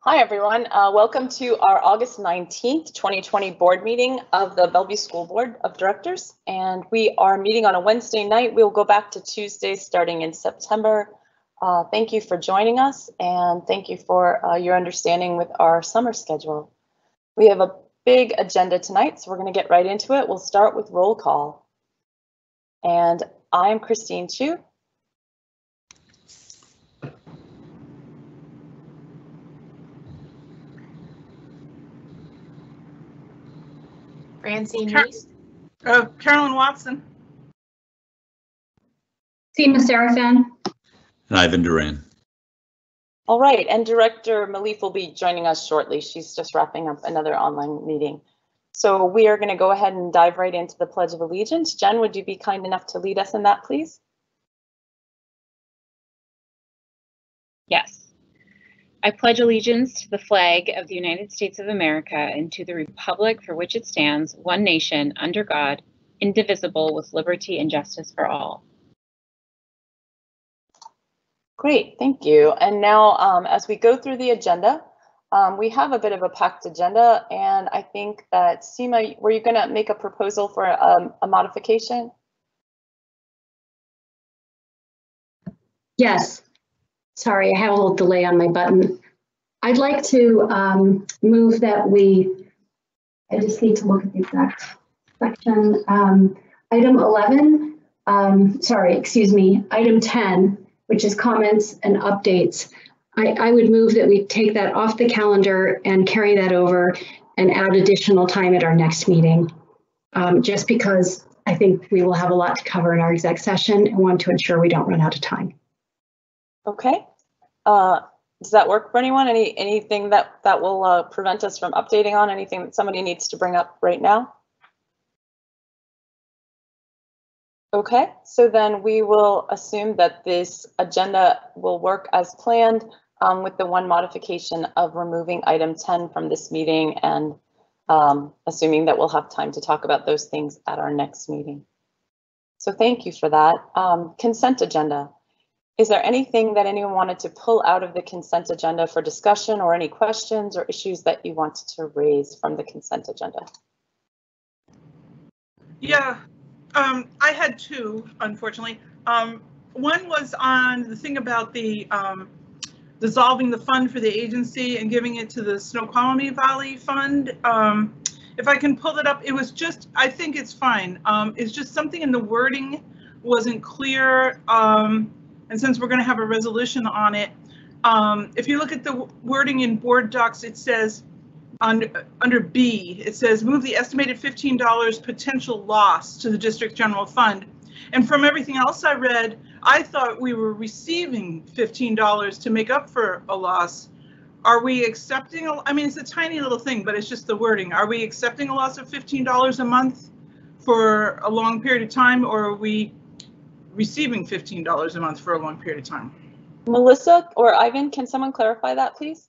Hi, everyone. Welcome to our August 19th, 2020 board meeting of the Bellevue School Board of Directors. And we are meeting on a Wednesday night. We'll go back to Tuesdays starting in September. Thank you for joining us, and thank you for your understanding with our summer schedule. We have a big agenda tonight, so we're going to get right into it. We'll start with roll call. And I'm Christine Chu. Francine East. Carolyn Watson. Seema Sarafan. And Ivan Duran. All right, and Director Malif will be joining us shortly. She's just wrapping up another online meeting. So we are going to go ahead and dive right into the Pledge of Allegiance. Jen, would you be kind enough to lead us in that, please? Yes. I pledge allegiance to the flag of the United States of America and to the republic for which it stands, one nation, under God, indivisible, with liberty and justice for all. Great, thank you. And now, as we go through the agenda, we have a bit of a packed agenda, and I think that Seema, were you going to make a proposal for a modification? Yes. Sorry, I have a little delay on my button. I'd like to move that I just need to look at the exact section. Item 11, item 10, which is comments and updates. I would move that we take that off the calendar and carry that over and add additional time at our next meeting, just because I think we will have a lot to cover in our exec session and want to ensure we don't run out of time. Okay. Does that work for anyone? Anything that will prevent us from updating on anything that somebody needs to bring up right now? Okay, so then we will assume that this agenda will work as planned, with the one modification of removing item 10 from this meeting, and assuming that we'll have time to talk about those things at our next meeting. So thank you for that. Consent agenda. Is there anything that anyone wanted to pull out of the consent agenda for discussion, or any questions or issues that you wanted to raise from the consent agenda? Yeah, I had two, unfortunately. One was on the thing about the dissolving the fund for the agency and giving it to the Snoqualmie Valley Fund. If I can pull it up, it was just, I think it's fine. It's just something in the wording wasn't clear. And since we're going to have a resolution on it, if you look at the wording in board docs, it says under B, it says move the estimated $15 potential loss to the district general fund. And from everything else I read, I thought we were receiving $15 to make up for a loss. Are we accepting, I mean, it's a tiny little thing, but it's just the wording. Are we accepting a loss of $15 a month for a long period of time, or are we receiving $15 a month for a long period of time? Melissa or Ivan, can someone clarify that, please?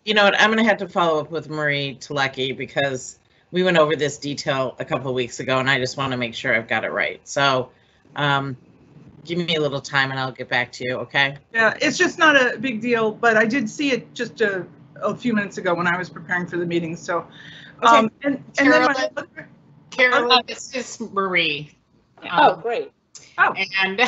You know what, I'm going to have to follow up with Marie Telecki, because we went over this detail a couple of weeks ago and I just want to make sure I've got it right. So give me a little time and I'll get back to you, okay? Yeah, it's just not a big deal, but I did see it just a few minutes ago when I was preparing for the meeting. So, okay. And Carolyn, then Carolyn, this is Marie. Oh, great. Oh. And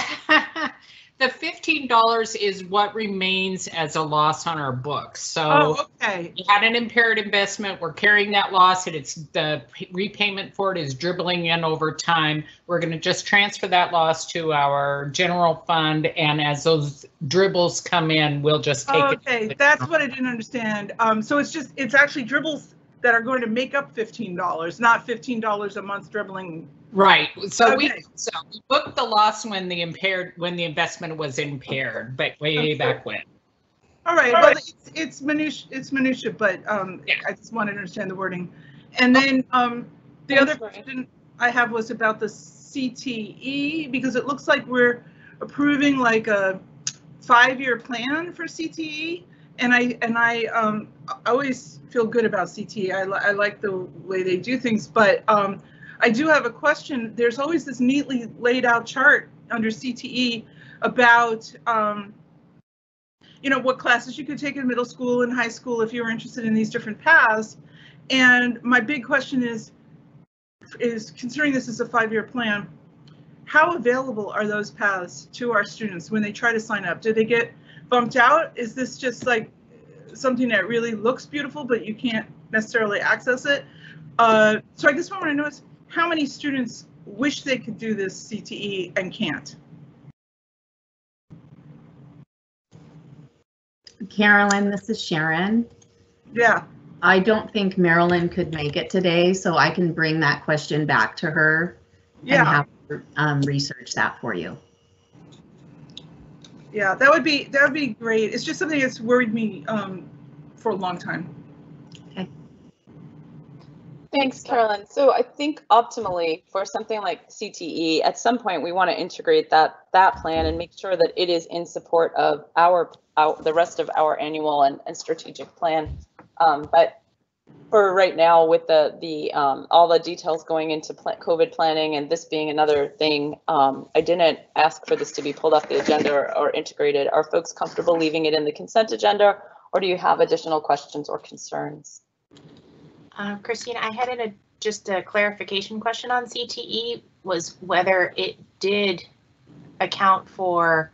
the $15 is what remains as a loss on our books. So okay. We had an impaired investment. We're carrying that loss, and it's the repayment for it is dribbling in over time. We're going to just transfer that loss to our general fund, and as those dribbles come in, we'll just take it. Okay, that's what I didn't understand. So it's actually dribbles that are going to make up $15, not $15 a month dribbling. Right. So okay. we booked the loss when the investment was impaired, but way back when. All right. Well, it's minutia, but yeah. I just wanted to understand the wording. And then the other question I have was about the CTE, because it looks like we're approving like a 5-year plan for CTE, and I always feel good about CTE. I like the way they do things, but I do have a question. There's always this neatly laid out chart under CTE about, you know, what classes you could take in middle school and high school if you were interested in these different paths. And my big question is considering this is a 5-year plan, how available are those paths to our students when they try to sign up? Do they get bumped out? Is this just like something that really looks beautiful, but you can't necessarily access it? So I guess what I want to know is how many students wish they could do this CTE and can't? Carolyn, this is Sharon. Yeah. I don't think Marilyn could make it today, so I can bring that question back to her and have her research that for you. Yeah, that would be great. It's just something that's worried me for a long time. Okay. Thanks, Carolyn. So I think optimally for something like CTE, at some point we want to integrate that plan and make sure that it is in support of the rest of our annual and strategic plan. But for right now, with the all the details going into COVID planning and this being another thing, I didn't ask for this to be pulled off the agenda or integrated. Are folks comfortable leaving it in the consent agenda, or do you have additional questions or concerns? Christina, I had just a clarification question on CTE, was whether it did account for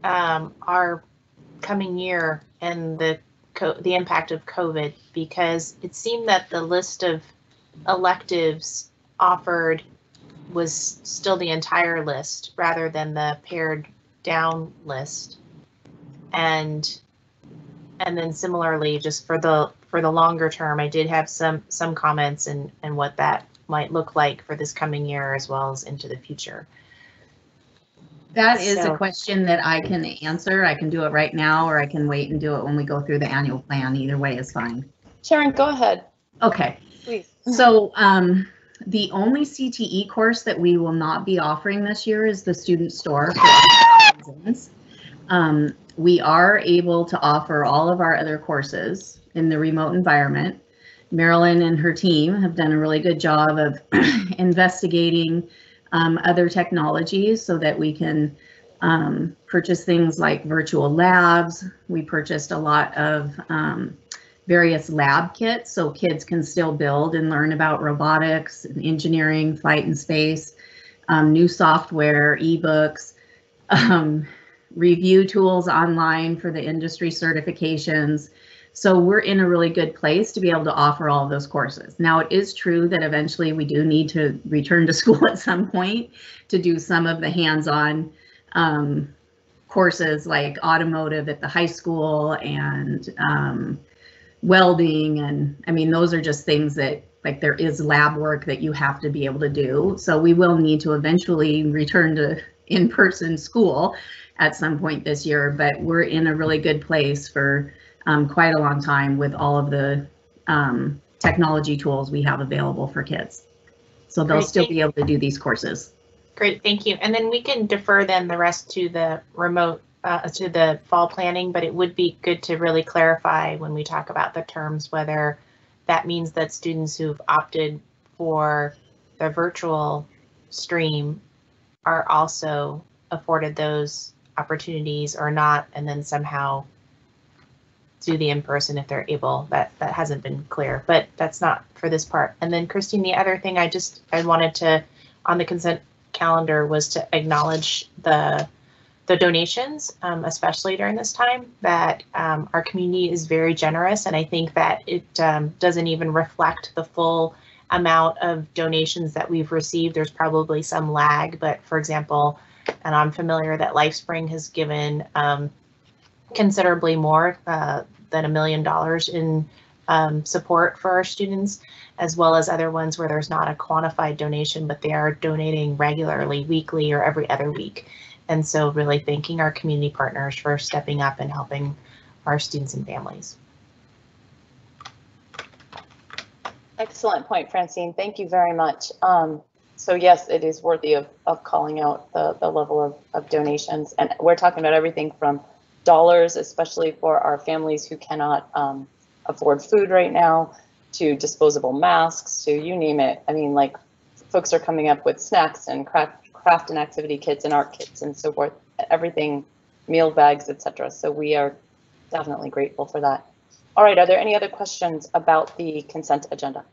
our coming year and the impact of COVID, because it seemed that the list of electives offered was still the entire list rather than the pared down list. And then similarly, just for the longer term, I did have some comments and what that might look like for this coming year as well as into the future. That is a question that I can answer. I can do it right now, or I can wait and do it when we go through the annual plan. Either way is fine. Sharon, go ahead. Okay. Please. So the only CTE course that we will not be offering this year is the student store. We are able to offer all of our other courses in the remote environment. Marilyn and her team have done a really good job of investigating other technologies so that we can purchase things like virtual labs. We purchased a lot of various lab kits so kids can still build and learn about robotics and engineering, flight and space, new software, ebooks, review tools online for the industry certifications. So we're in a really good place to be able to offer all of those courses. Now, it is true that eventually we do need to return to school at some point to do some of the hands-on courses like automotive at the high school and welding. And I mean, those are just things that, like, there is lab work that you have to be able to do. So we will need to eventually return to in-person school at some point this year, but we're in a really good place for quite a long time with all of the technology tools we have available for kids. So they'll still be able to do these courses. Great, thank you. And then we can defer then the rest to the remote, to the fall planning, but it would be good to really clarify when we talk about the terms, whether that means that students who've opted for the virtual stream are also afforded those opportunities or not, and then somehow do the in-person if they're able. That hasn't been clear, but that's not for this part. And then Christine, the other thing I wanted to, on the consent calendar, was to acknowledge the donations, especially during this time, that our community is very generous, and I think that it doesn't even reflect the full amount of donations that we've received. There's probably some lag, but for example, and I'm familiar that LifeSpring has given considerably more than $1 million in support for our students, as well as other ones where there's not a quantified donation, but they are donating regularly, weekly, or every other week. And so really thanking our community partners for stepping up and helping our students and families. Excellent point, Francine. Thank you very much. So yes, it is worthy of calling out the level of donations. And we're talking about everything from dollars, especially for our families who cannot afford food right now, to disposable masks, to you name it. I mean, like, folks are coming up with snacks and craft craft and activity kits and art kits and so forth, everything, meal bags, etc. So we are definitely grateful for that. All right, are there any other questions about the consent agenda?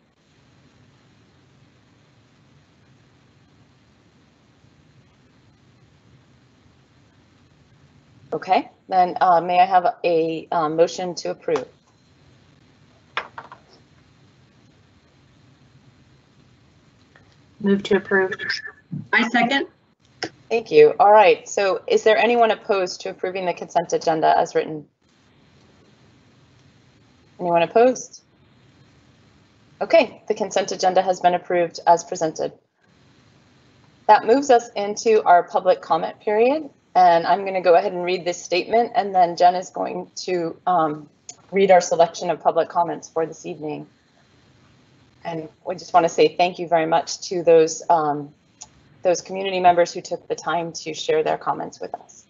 Okay, then may I have a motion to approve? Move to approve. I second. Thank you. All right, so is there anyone opposed to approving the consent agenda as written? Anyone opposed? Okay, the consent agenda has been approved as presented. That moves us into our public comment period, and I'm going to go ahead and read this statement, and then Jen is going to read our selection of public comments for this evening. And we just want to say thank you very much to those community members who took the time to share their comments with us.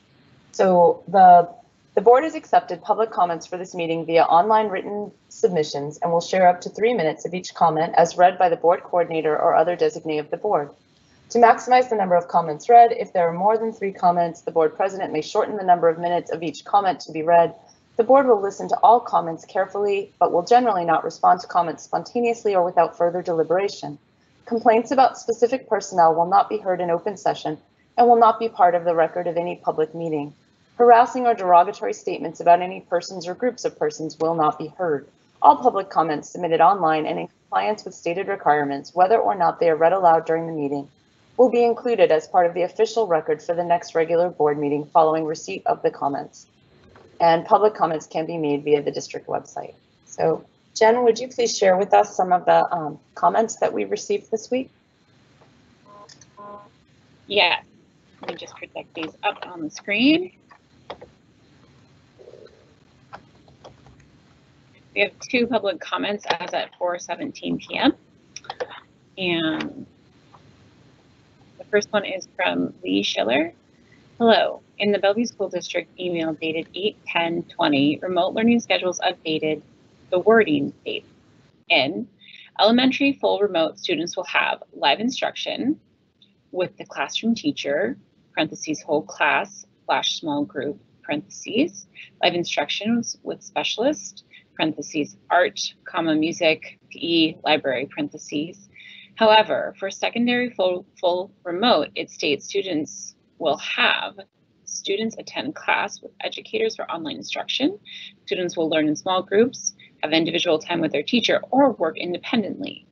So the board has accepted public comments for this meeting via online written submissions and will share up to 3 minutes of each comment as read by the board coordinator or other designee of the board. To maximize the number of comments read, if there are more than 3 comments, the board president may shorten the number of minutes of each comment to be read. The board will listen to all comments carefully, but will generally not respond to comments spontaneously or without further deliberation. Complaints about specific personnel will not be heard in open session and will not be part of the record of any public meeting. Harassing or derogatory statements about any persons or groups of persons will not be heard. All public comments submitted online and in compliance with stated requirements, whether or not they are read aloud during the meeting, will be included as part of the official record for the next regular board meeting following receipt of the comments. And public comments can be made via the district website. So Jen, would you please share with us some of the comments that we received this week? Yes, let me just project these up on the screen. We have 2 public comments as at 4:17 p.m. And the first one is from Lee Schiller. Hello, in the Bellevue School District email dated 8/10/20, remote learning schedules updated. The wording states in elementary full remote students will have live instruction with the classroom teacher, parentheses whole class / small group, parentheses, live instructions with specialist, parentheses art, music, PE, library, parentheses. However, for secondary full remote, it states students will have students attend class with educators for online instruction. Students will learn in small groups, have individual time with their teacher, or work independently.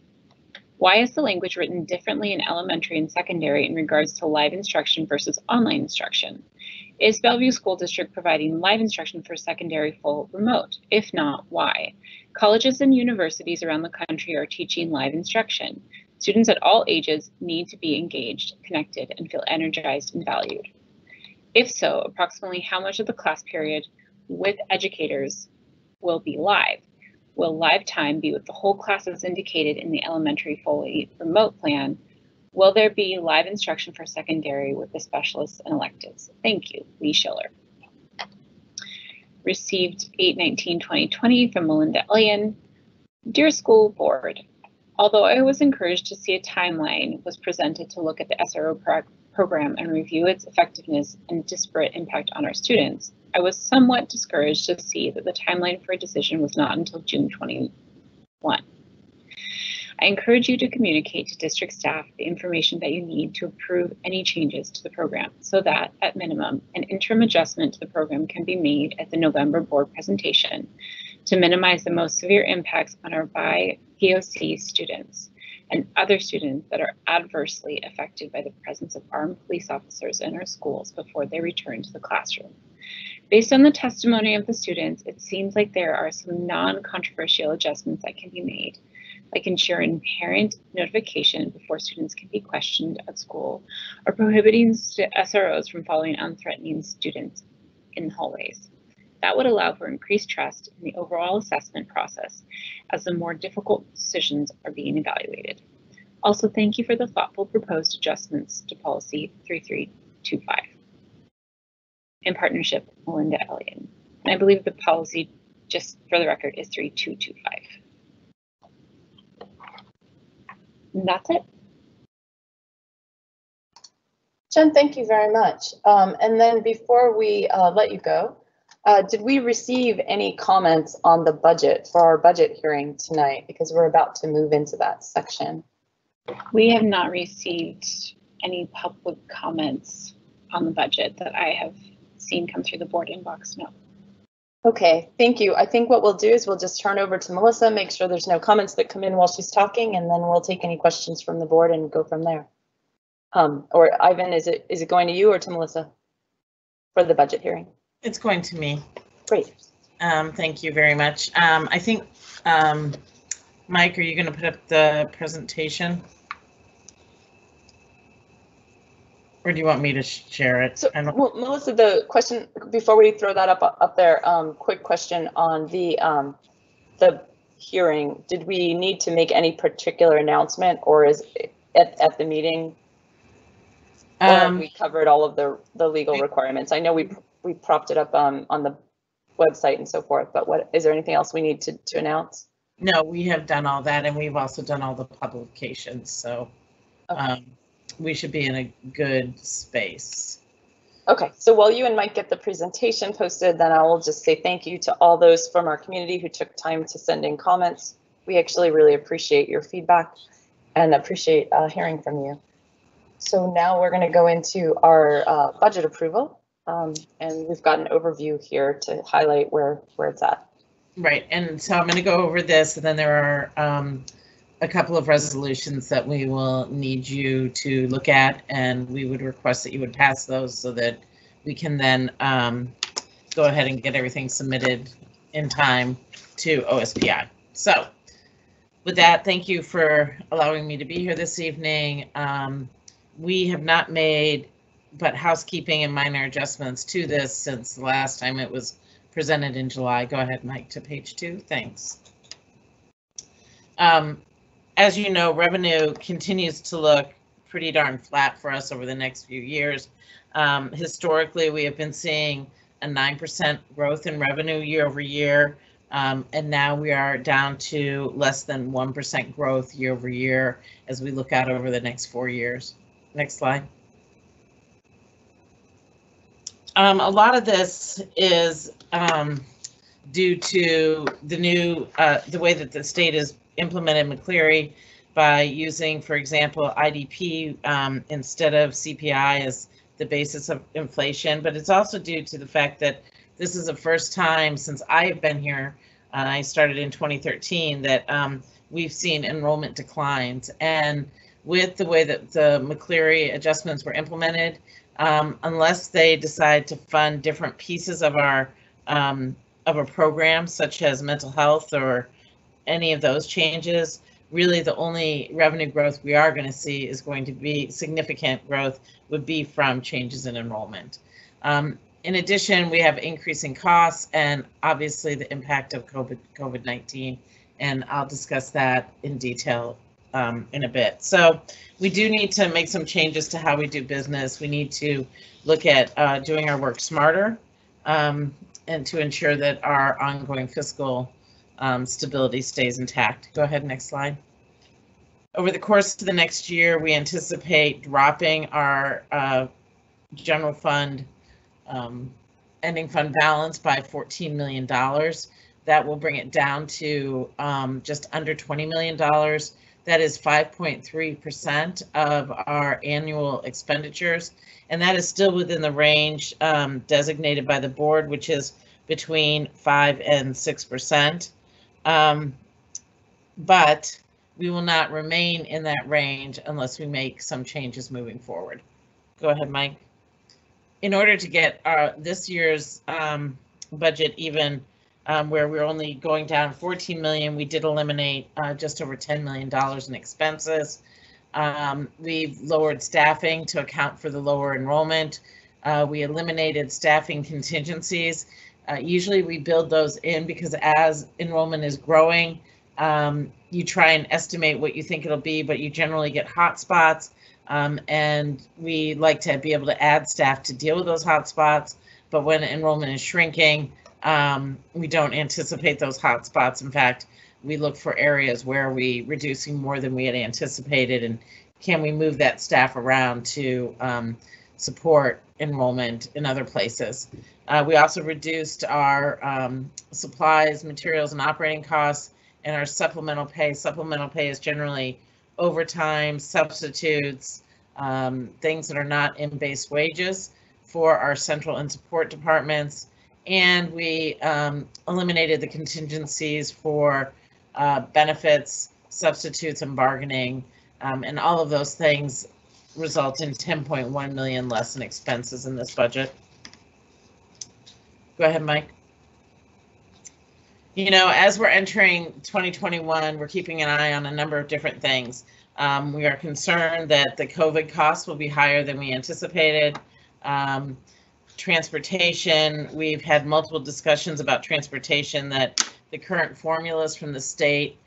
Why is the language written differently in elementary and secondary in regards to live instruction versus online instruction? Is Bellevue School District providing live instruction for secondary full remote? If not, why? Colleges and universities around the country are teaching live instruction. Students at all ages need to be engaged, connected, and feel energized and valued. If so, approximately how much of the class period with educators will be live? Will live time be with the whole class as indicated in the elementary fully remote plan? Will there be live instruction for secondary with the specialists and electives? Thank you, Lee Schiller. Received 8/19/2020 from Melinda Ellian. Dear School Board, although I was encouraged to see a timeline was presented to look at the SRO program and review its effectiveness and disparate impact on our students, I was somewhat discouraged to see that the timeline for a decision was not until June 21. I encourage you to communicate to district staff the information that you need to approve any changes to the program so that, at minimum, an interim adjustment to the program can be made at the November board presentation to minimize the most severe impacts on our BIPOC students and other students that are adversely affected by the presence of armed police officers in our schools before they return to the classroom. Based on the testimony of the students, it seems like there are some non-controversial adjustments that can be made, like ensuring parent notification before students can be questioned at school, or prohibiting SROs from following unthreatening students in hallways. That would allow for increased trust in the overall assessment process as the more difficult decisions are being evaluated. Also, thank you for the thoughtful proposed adjustments to policy 3325 in partnership with Melinda Ellian. And I believe the policy, just for the record, is 3225. And that's it. Jen, thank you very much. And then before we let you go, did we receive any comments on the budget for our budget hearing tonight? Because we're about to move into that section. We have not received any public comments on the budget that I have seen come through the board inbox, no. Okay, thank you. I think what we'll do is we'll just turn over to Melissa, make sure there's no comments that come in while she's talking, and then we'll take any questions from the board and go from there. Or Ivan, is it going to you or to Melissa for the budget hearing? It's going to me. Great. Thank you very much. I think, Mike, are you going to put up the presentation? Or do you want me to share it? So, well, Melissa, the question before we throw that up there, quick question on the hearing. Did we need to make any particular announcement, or is it at the meeting? Or have we covered all of the legal requirements? I know we propped it up on the website and so forth, but what is there anything else we need to announce? No, we have done all that, and we've also done all the publications. So. Okay. We should be in a good space. Okay, so while you and Mike get the presentation posted, then I will just say thank you to all those from our community who took time to send in comments. We actually really appreciate your feedback and appreciate hearing from you. So now we're going to go into our budget approval, and we've got an overview here to highlight where it's at. Right, and so I'm going to go over this, and then there are a couple of resolutions that we will need you to look at, and we would request that you would pass those so that we can then go ahead and get everything submitted in time to OSPI. So with that, thank you for allowing me to be here this evening. We have not made but housekeeping and minor adjustments to this since the last time it was presented in July. Go ahead, Mike, to page 2. Thanks. As you know, revenue continues to look pretty darn flat for us over the next few years. Historically, we have been seeing a 9% growth in revenue year over year, and now we are down to less than 1% growth year over year as we look out over the next 4 years. Next slide. A lot of this is due to the way that the state has implemented McCleary by using, for example, IDP instead of CPI as the basis of inflation, but it's also due to the fact that this is the first time since I have been here, I started in 2013, that we've seen enrollment declines. And with the way that the McCleary adjustments were implemented, unless they decide to fund different pieces of our of a program, such as mental health or any of those changes, really the only revenue growth we are going to see is going to be significant growth would be from changes in enrollment. In addition, we have increasing costs and obviously the impact of COVID-19, and I'll discuss that in detail in a bit. So we do need to make some changes to how we do business. We need to look at doing our work smarter and to ensure that our ongoing fiscal stability stays intact. Go ahead, next slide. Over the course of the next year, we anticipate dropping our general fund ending fund balance by $14 million. That will bring it down to just under $20 million. That is 5.3% of our annual expenditures, and that is still within the range designated by the board, which is between 5 and 6%. But we will not remain in that range unless we make some changes moving forward. Go ahead, Mike. In order to get this year's budget even, where we're only going down 14 million, we did eliminate just over $10 million in expenses. We've lowered staffing to account for the lower enrollment. We eliminated staffing contingencies. Usually we build those in because as enrollment is growing, you try and estimate what you think it'll be, but you generally get hot spots. And we like to be able to add staff to deal with those hot spots. But when enrollment is shrinking, we don't anticipate those hot spots. In fact, we look for areas where we're reducing more than we had anticipated, and can we move that staff around to support enrollment in other places. We also reduced our supplies, materials, and operating costs, and our supplemental pay. Supplemental pay is generally overtime, substitutes, things that are not in base wages for our central and support departments. And we eliminated the contingencies for benefits, substitutes, and bargaining, and all of those things result in 10.1 million less in expenses in this budget. Go ahead, Mike. You know, as we're entering 2021, we're keeping an eye on a number of different things. We are concerned that the COVID costs will be higher than we anticipated. Transportation, we've had multiple discussions about transportation, that the current formulas from the state,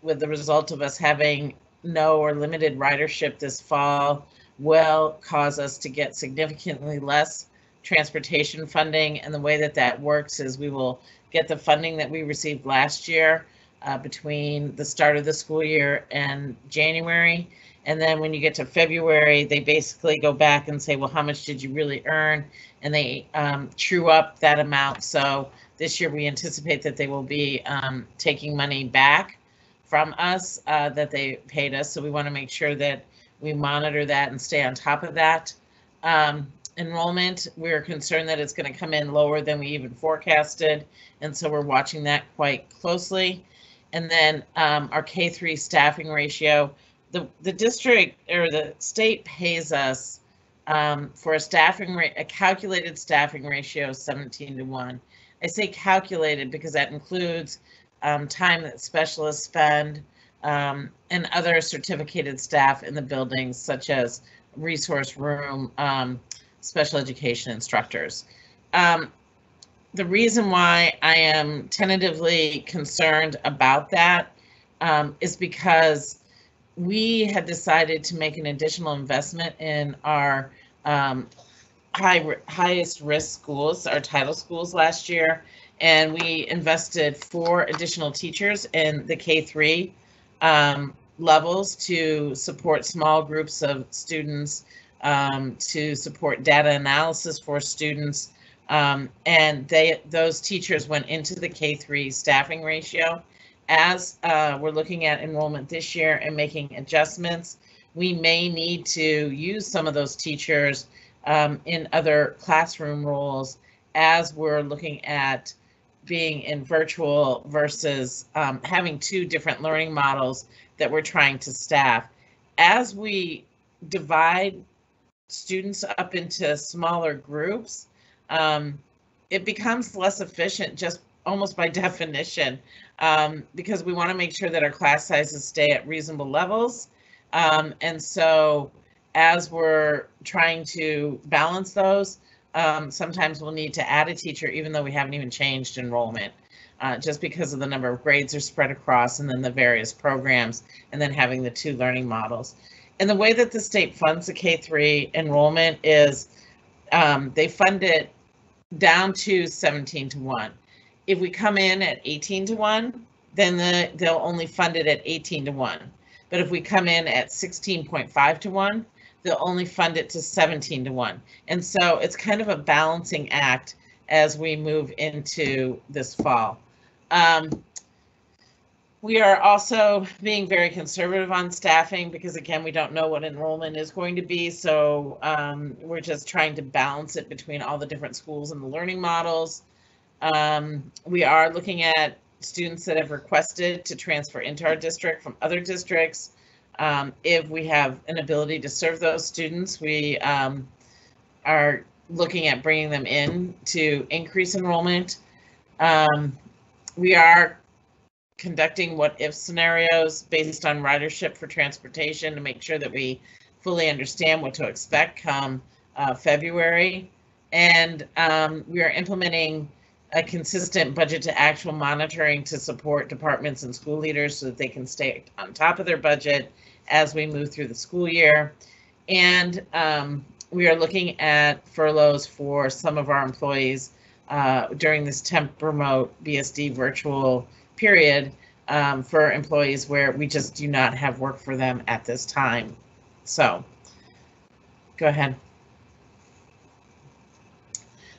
with the result of us having no or limited ridership this fall, will cause us to get significantly less transportation funding. And the way that that works is we will get the funding that we received last year between the start of the school year and January. And then when you get to February, they basically go back and say, well, how much did you really earn? And they true up that amount. So this year we anticipate that they will be taking money back from us that they paid us. So we want to make sure that we monitor that and stay on top of that. Enrollment, we're concerned that it's going to come in lower than we even forecasted. And so we're watching that quite closely. And then our K-3 staffing ratio, the district or the state pays us for a staffing rate, a calculated staffing ratio of 17:1. I say calculated because that includes time that specialists spend and other certificated staff in the buildings, such as resource room, special education instructors. The reason why I am tentatively concerned about that is because we had decided to make an additional investment in our highest risk schools, our title schools last year, and we invested 4 additional teachers in the K-3 levels to support small groups of students, to support data analysis for students, and those teachers went into the K-3 staffing ratio. As we're looking at enrollment this year and making adjustments, we may need to use some of those teachers in other classroom roles as we're looking at being in virtual versus having 2 different learning models that we're trying to staff. As we divide students up into smaller groups, it becomes less efficient just almost by definition, because we want to make sure that our class sizes stay at reasonable levels. And so as we're trying to balance those, sometimes we'll need to add a teacher even though we haven't even changed enrollment, just because of the number of grades are spread across and then the various programs and then having the 2 learning models. And the way that the state funds the K-3 enrollment is they fund it down to 17:1. If we come in at 18:1, then they'll only fund it at 18:1. But if we come in at 16.5:1, they'll only fund it to 17:1. And so it's kind of a balancing act as we move into this fall. We are also being very conservative on staffing because, again, we don't know what enrollment is going to be. So we're just trying to balance it between all the different schools and the learning models. We are looking at students that have requested to transfer into our district from other districts. If we have an ability to serve those students, we are looking at bringing them in to increase enrollment. We are conducting what-if scenarios based on ridership for transportation to make sure that we fully understand what to expect come February. And we are implementing a consistent budget to actual monitoring to support departments and school leaders so that they can stay on top of their budget as we move through the school year. And we are looking at furloughs for some of our employees during this temp remote BSD virtual period for employees where we just do not have work for them at this time. So go ahead.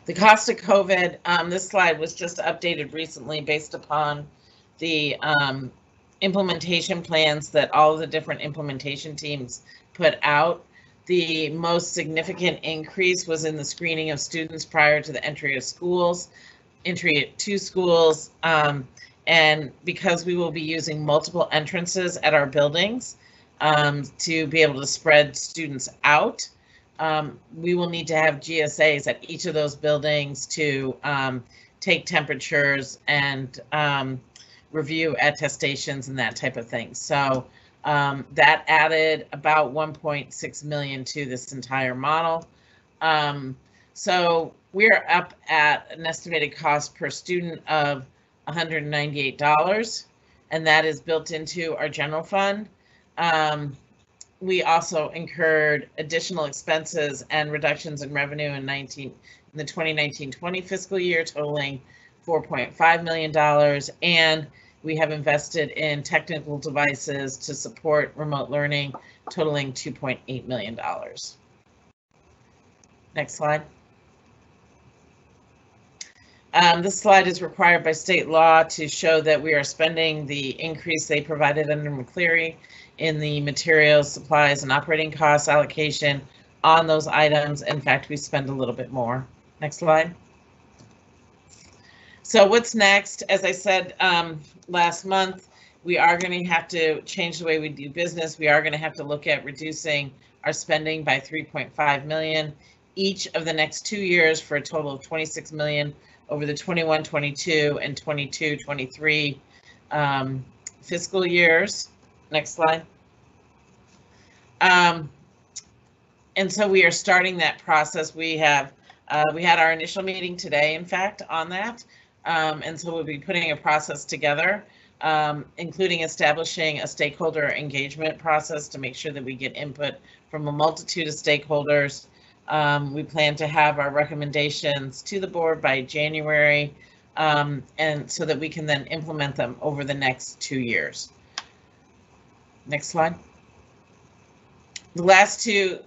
The cost of COVID, this slide was just updated recently based upon the implementation plans that all of the different implementation teams put out. The most significant increase was in the screening of students prior to the entry to schools. And because we will be using multiple entrances at our buildings to be able to spread students out, we will need to have GSAs at each of those buildings to take temperatures and review attestations and that type of thing. So that added about 1.6 million to this entire model. So we're up at an estimated cost per student of $198, and that is built into our general fund. We also incurred additional expenses and reductions in revenue in the 2019-20 fiscal year, totaling $4.5 million, and we have invested in technical devices to support remote learning, totaling $2.8 million. Next slide. This slide is required by state law to show that we are spending the increase they provided under McCleary in the materials, supplies, and operating costs allocation on those items. In fact, we spend a little bit more. Next slide. So what's next? As I said last month, we are going to have to change the way we do business. We are going to have to look at reducing our spending by 3.5 million each of the next 2 years for a total of 26 million over the 21-22 and 22-23 fiscal years. Next slide. And so we are starting that process. We had our initial meeting today, in fact, on that. And so we'll be putting a process together, including establishing a stakeholder engagement process to make sure that we get input from a multitude of stakeholders. We plan to have our recommendations to the board by January, and so that we can then implement them over the next 2 years. Next slide. The last two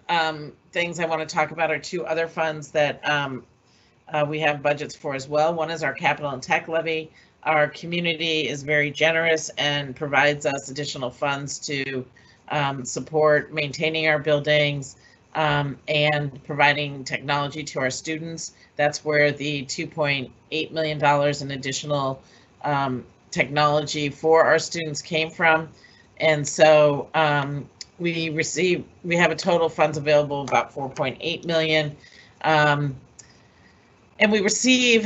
things I want to talk about are two other funds that we have budgets for as well. One is our capital and tech levy. Our community is very generous and provides us additional funds to support maintaining our buildings and providing technology to our students. That's where the $2.8 million in additional technology for our students came from. And so we have a total funds available of about 4.8 million. And we receive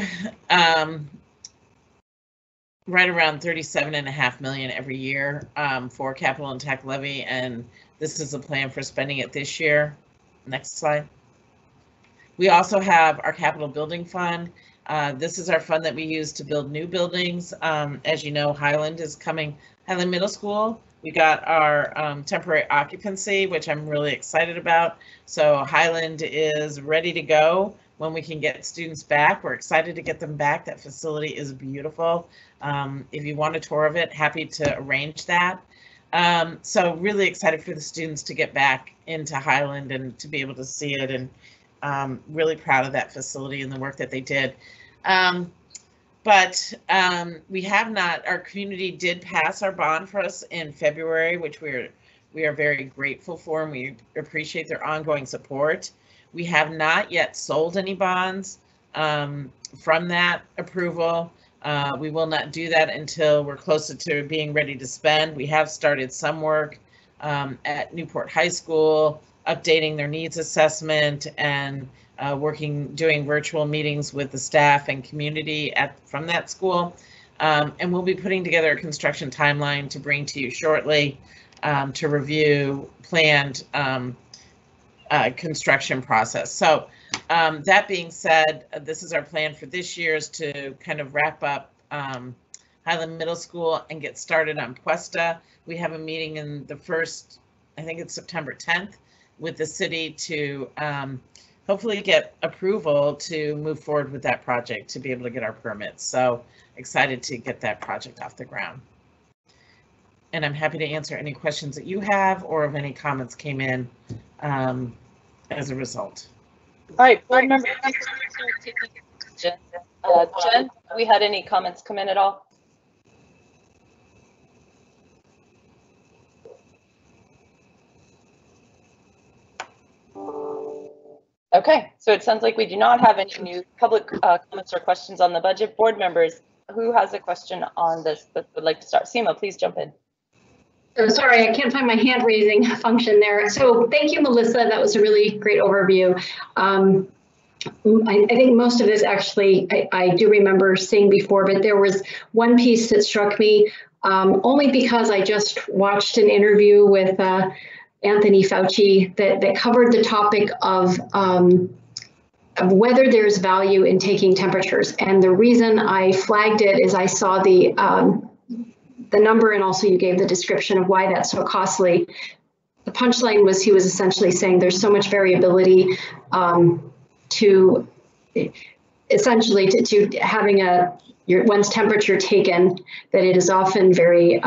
right around 37.5 million every year for capital and tech levy, and this is a plan for spending it this year. Next slide. We also have our capital building fund. This is our fund that we use to build new buildings. As you know, Highland Middle School. We got our temporary occupancy, which I'm really excited about. So Highland is ready to go when we can get students back. We're excited to get them back. That facility is beautiful. If you want a tour of it, happy to arrange that. So really excited for the students to get back into Highland and to be able to see it, and really proud of that facility and the work that they did. But we have not, our community did pass our bond for us in February, which we are very grateful for, and we appreciate their ongoing support. We have not yet sold any bonds from that approval. We will not do that until we're closer to being ready to spend. We have started some work at Newport High School, updating their needs assessment and doing virtual meetings with the staff and community from that school. And we'll be putting together a construction timeline to bring to you shortly to review planned construction process. So that being said, this is our plan for this year, is to kind of wrap up Highland Middle School and get started on Puesta. We have a meeting in the first, I think it's September 10th, with the city to hopefully get approval to move forward with that project, to be able to get our permits. So excited to get that project off the ground. And I'm happy to answer any questions that you have, or if any comments came in as a result. All right, board members, Jen, have we had any comments come in at all? Okay, so it sounds like we do not have any new public comments or questions on the budget. Board members, who has a question on this that would like to start? Seema, please jump in. Oh, sorry, I can't find my hand raising function there. So thank you, Melissa. That was a really great overview. I think most of this actually I do remember seeing before, but there was one piece that struck me only because I just watched an interview with Anthony Fauci that covered the topic of whether there's value in taking temperatures. And the reason I flagged it is I saw the number, and also you gave the description of why that's so costly. The punchline was he was essentially saying there's so much variability to essentially to having one's temperature taken that it is often very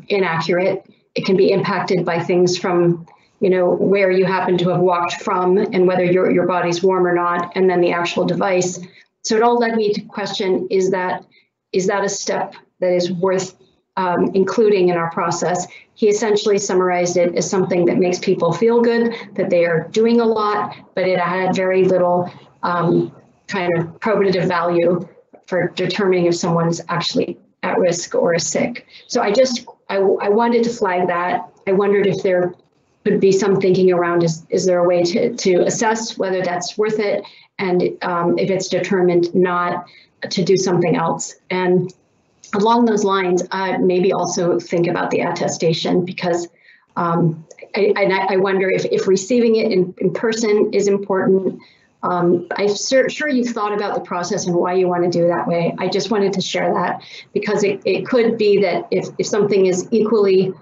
inaccurate. It can be impacted by things from, you know, where you happen to have walked from and whether your body's warm or not, and then the actual device. So it all led me to question, is that a step that is worth including in our process? He essentially summarized it as something that makes people feel good, that they are doing a lot, but it had very little kind of probative value for determining if someone's actually at risk or is sick. So I wanted to flag that. I wondered if there could be some thinking around, is there a way to assess whether that's worth it, and if it's determined not, to do something else. And along those lines, maybe also think about the attestation, because I wonder if receiving it in person is important. I'm sure you've thought about the process and why you want to do it that way. I just wanted to share that because it could be that if something is equally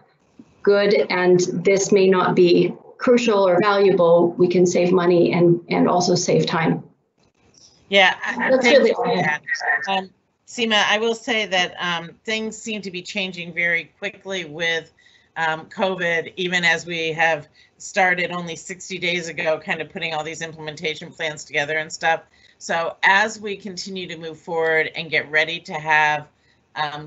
good and this may not be crucial or valuable, we can save money and also save time. Yeah, That's really all. Seema, I will say that things seem to be changing very quickly with COVID, even as we have started only 60 days ago, kind of putting all these implementation plans together and stuff. So as we continue to move forward and get ready to have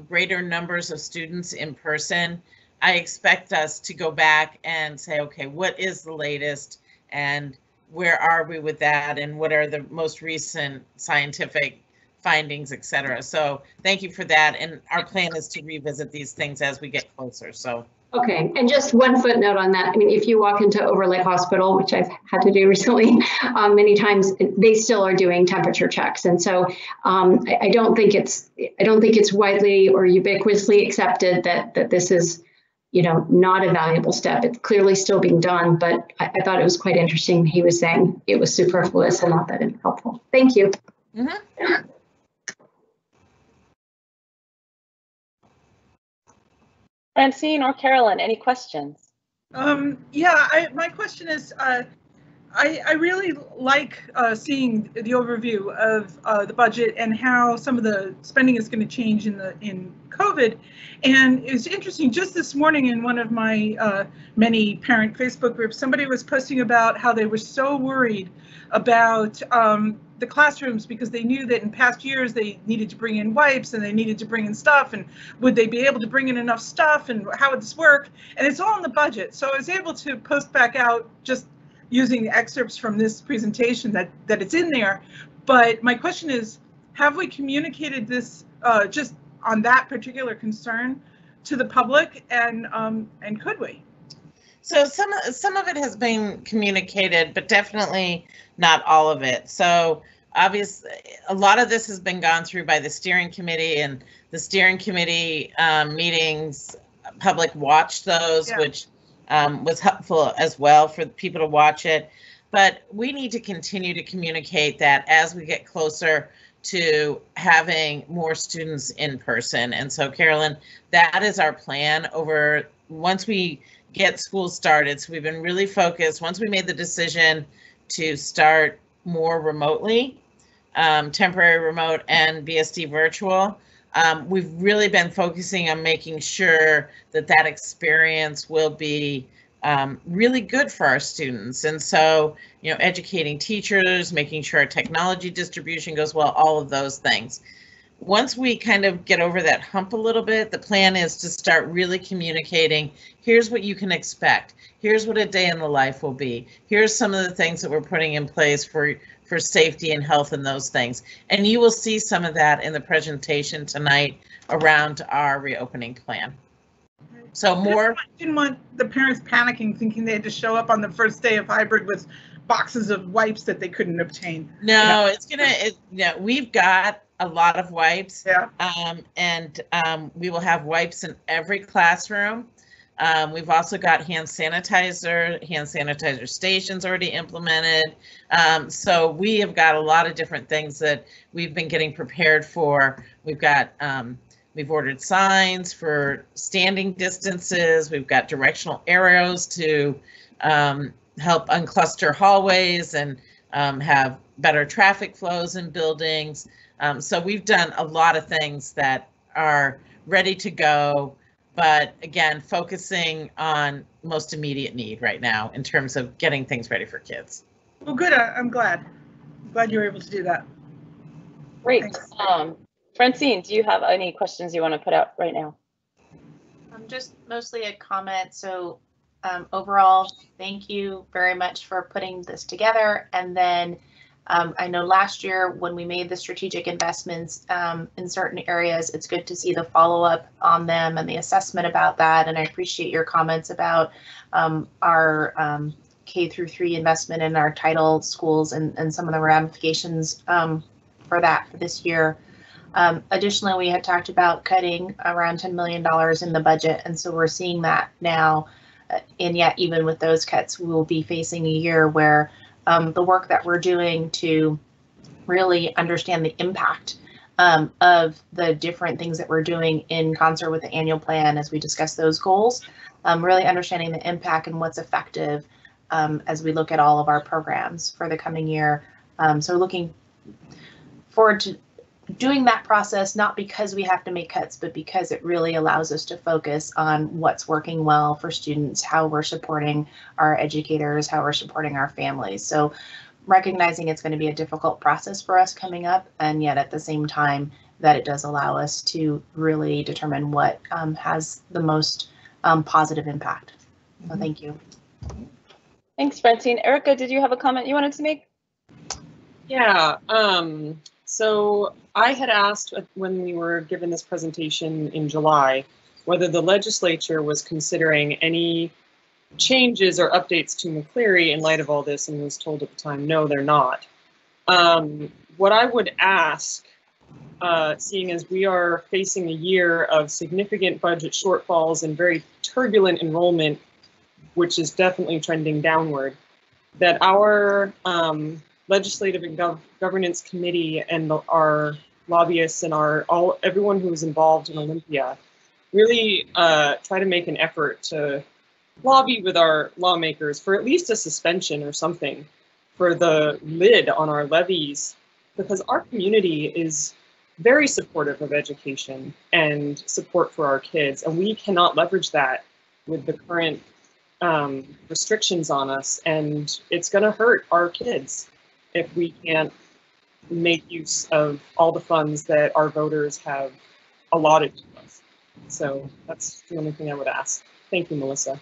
greater numbers of students in person, I expect us to go back and say, okay, what is the latest and where are we with that, and what are the most recent scientific findings, et cetera. So thank you for that. And our plan is to revisit these things as we get closer. So. Okay, and just one footnote on that. I mean, if you walk into Overlake Hospital, which I've had to do recently many times, they still are doing temperature checks, and so I don't think it's widely or ubiquitously accepted that this is, you know, not a valuable step. It's clearly still being done, but I thought it was quite interesting. He was saying it was superfluous and not that helpful. Thank you. Mm-hmm. Francine or Carolyn, any questions? Yeah, my question is, I really like seeing the overview of the budget and how some of the spending is going to change in COVID. And it's interesting, just this morning in one of my many parent Facebook groups, somebody was posting about how they were so worried about the classrooms because they knew that in past years they needed to bring in wipes and they needed to bring in stuff, and would they be able to bring in enough stuff, and how would this work? And it's all in the budget. So I was able to post back out just using the excerpts from this presentation that it's in there. But my question is, have we communicated this just on that particular concern to the public, and could we? So some of it has been communicated, but definitely not all of it. So obviously, a lot of this has been gone through by the steering committee, and the steering committee meetings, public watched those, yeah, which was helpful as well for people to watch it. But we need to continue to communicate that as we get closer to having more students in person. And so, Carolyn, that is our plan over once we get school started. So we've been really focused. Once we made the decision to start more remotely, temporary remote and BSD virtual, we've really been focusing on making sure that that experience will be really good for our students. And so, you know, educating teachers, making sure our technology distribution goes well, all of those things. Once we kind of get over that hump a little bit, the plan is to start really communicating, here's what you can expect. Here's what a day in the life will be. Here's some of the things that we're putting in place for safety and health and those things. And you will see some of that in the presentation tonight around our reopening plan. So more. I didn't want the parents panicking, thinking they had to show up on the first day of hybrid with boxes of wipes that they couldn't obtain. No, we've got a lot of wipes. Yeah. We will have wipes in every classroom. We've also got hand sanitizer stations already implemented. So we have got a lot of different things that we've been getting prepared for. We've got, we've ordered signs for standing distances. We've got directional arrows to help uncluster hallways and have better traffic flows in buildings. So we've done a lot of things that are ready to go, but again, focusing on most immediate need right now in terms of getting things ready for kids. Well, good. I'm glad you were able to do that. Great. Thanks. Francine, do you have any questions you want to put out right now? Just mostly a comment. So overall, thank you very much for putting this together. And then I know last year when we made the strategic investments in certain areas, it's good to see the follow-up on them and the assessment about that. And I appreciate your comments about our K-3 investment in our title schools and some of the ramifications for that for this year. Additionally, we had talked about cutting around $10 million in the budget. And so we're seeing that now. And yet, even with those cuts, we will be facing a year where the work that we're doing to really understand the impact of the different things that we're doing in concert with the annual plan as we discuss those goals, really understanding the impact and what's effective as we look at all of our programs for the coming year. So looking forward to doing that process, not because we have to make cuts, but because it really allows us to focus on what's working well for students, how we're supporting our educators, how we're supporting our families. So recognizing it's going to be a difficult process for us coming up, and yet at the same time that it does allow us to really determine what has the most positive impact. So thank you. Thanks, Francine. Erica, did you have a comment you wanted to make? Yeah. So I had asked when we were given this presentation in July whether the legislature was considering any changes or updates to McCleary in light of all this, and was told at the time, no, they're not. What I would ask, seeing as we are facing a year of significant budget shortfalls and very turbulent enrollment, which is definitely trending downward, that our Legislative and Governance Committee and our lobbyists and everyone who is involved in Olympia really try to make an effort to lobby with our lawmakers for at least a suspension or something for the lid on our levies, because our community is very supportive of education and support for our kids, and we cannot leverage that with the current restrictions on us, and it's going to hurt our kids if we can't make use of all the funds that our voters have allotted to us. So that's the only thing I would ask. Thank you, Melissa.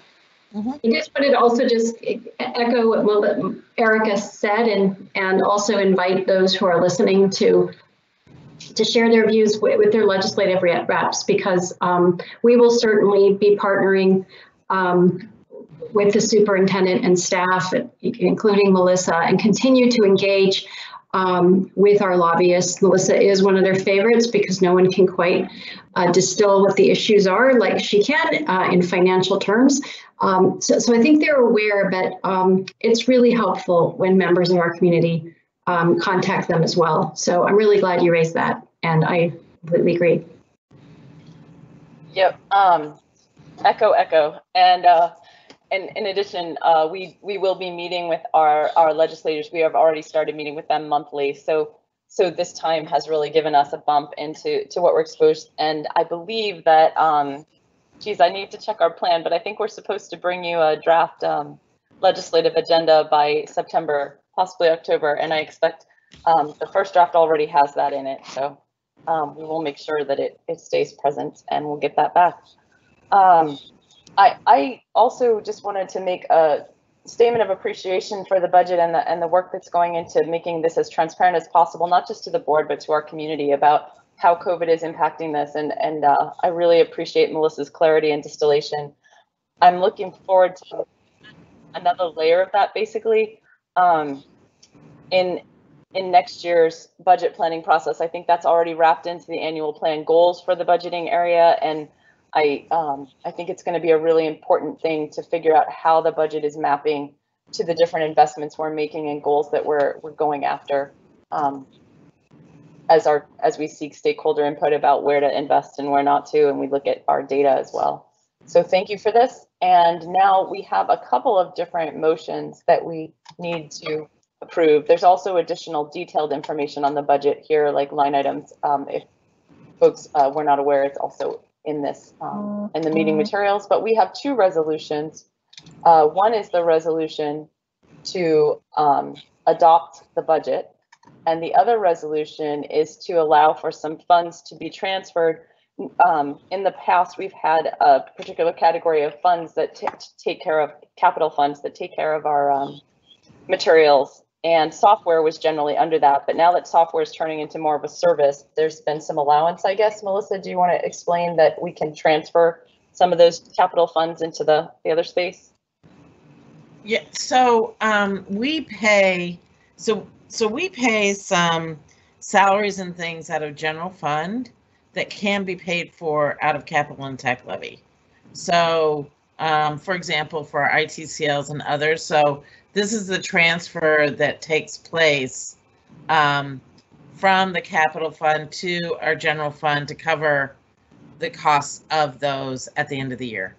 I just wanted to also just echo what Erica said, and also invite those who are listening to share their views with their legislative reps, because we will certainly be partnering with the superintendent and staff, including Melissa, and continue to engage with our lobbyists. Melissa is one of their favorites because no one can quite distill what the issues are like she can in financial terms. So I think they're aware, but it's really helpful when members of our community contact them as well. So I'm really glad you raised that, and I completely agree. Yep. Echo. And in addition, we will be meeting with our legislators. We have already started meeting with them monthly. So this time has really given us a bump into what we're exposed. And I believe that geez, I need to check our plan, but I think we're supposed to bring you a draft legislative agenda by September, possibly October, and I expect the first draft already has that in it. So we will make sure that it stays present, and we'll get that back. I also just wanted to make a statement of appreciation for the budget and the work that's going into making this as transparent as possible, not just to the board, but to our community about how COVID is impacting this. And I really appreciate Melissa's clarity and distillation. I'm looking forward to another layer of that, basically, in next year's budget planning process. I think that's already wrapped into the annual plan goals for the budgeting area, and I think it's going to be a really important thing to figure out how the budget is mapping to the different investments we're making and goals that we're going after, as we seek stakeholder input about where to invest and where not to, and we look at our data as well. So thank you for this. And now we have a couple of different motions that we need to approve. There's also additional detailed information on the budget here, like line items. If folks were not aware, it's also in this in the meeting materials. But we have two resolutions. One is the resolution to adopt the budget, and the other resolution is to allow for some funds to be transferred. In the past, we've had a particular category of funds that take care of capital funds that take care of our materials, and software was generally under that. But now that software is turning into more of a service, there's been some allowance, I guess. Melissa, do you want to explain that we can transfer some of those capital funds into the other space? Yeah, so we pay some salaries and things out of general fund that can be paid for out of capital and tech levy. So for example, for our ITCLs and others. So this is the transfer that takes place from the capital fund to our general fund to cover the costs of those at the end of the year.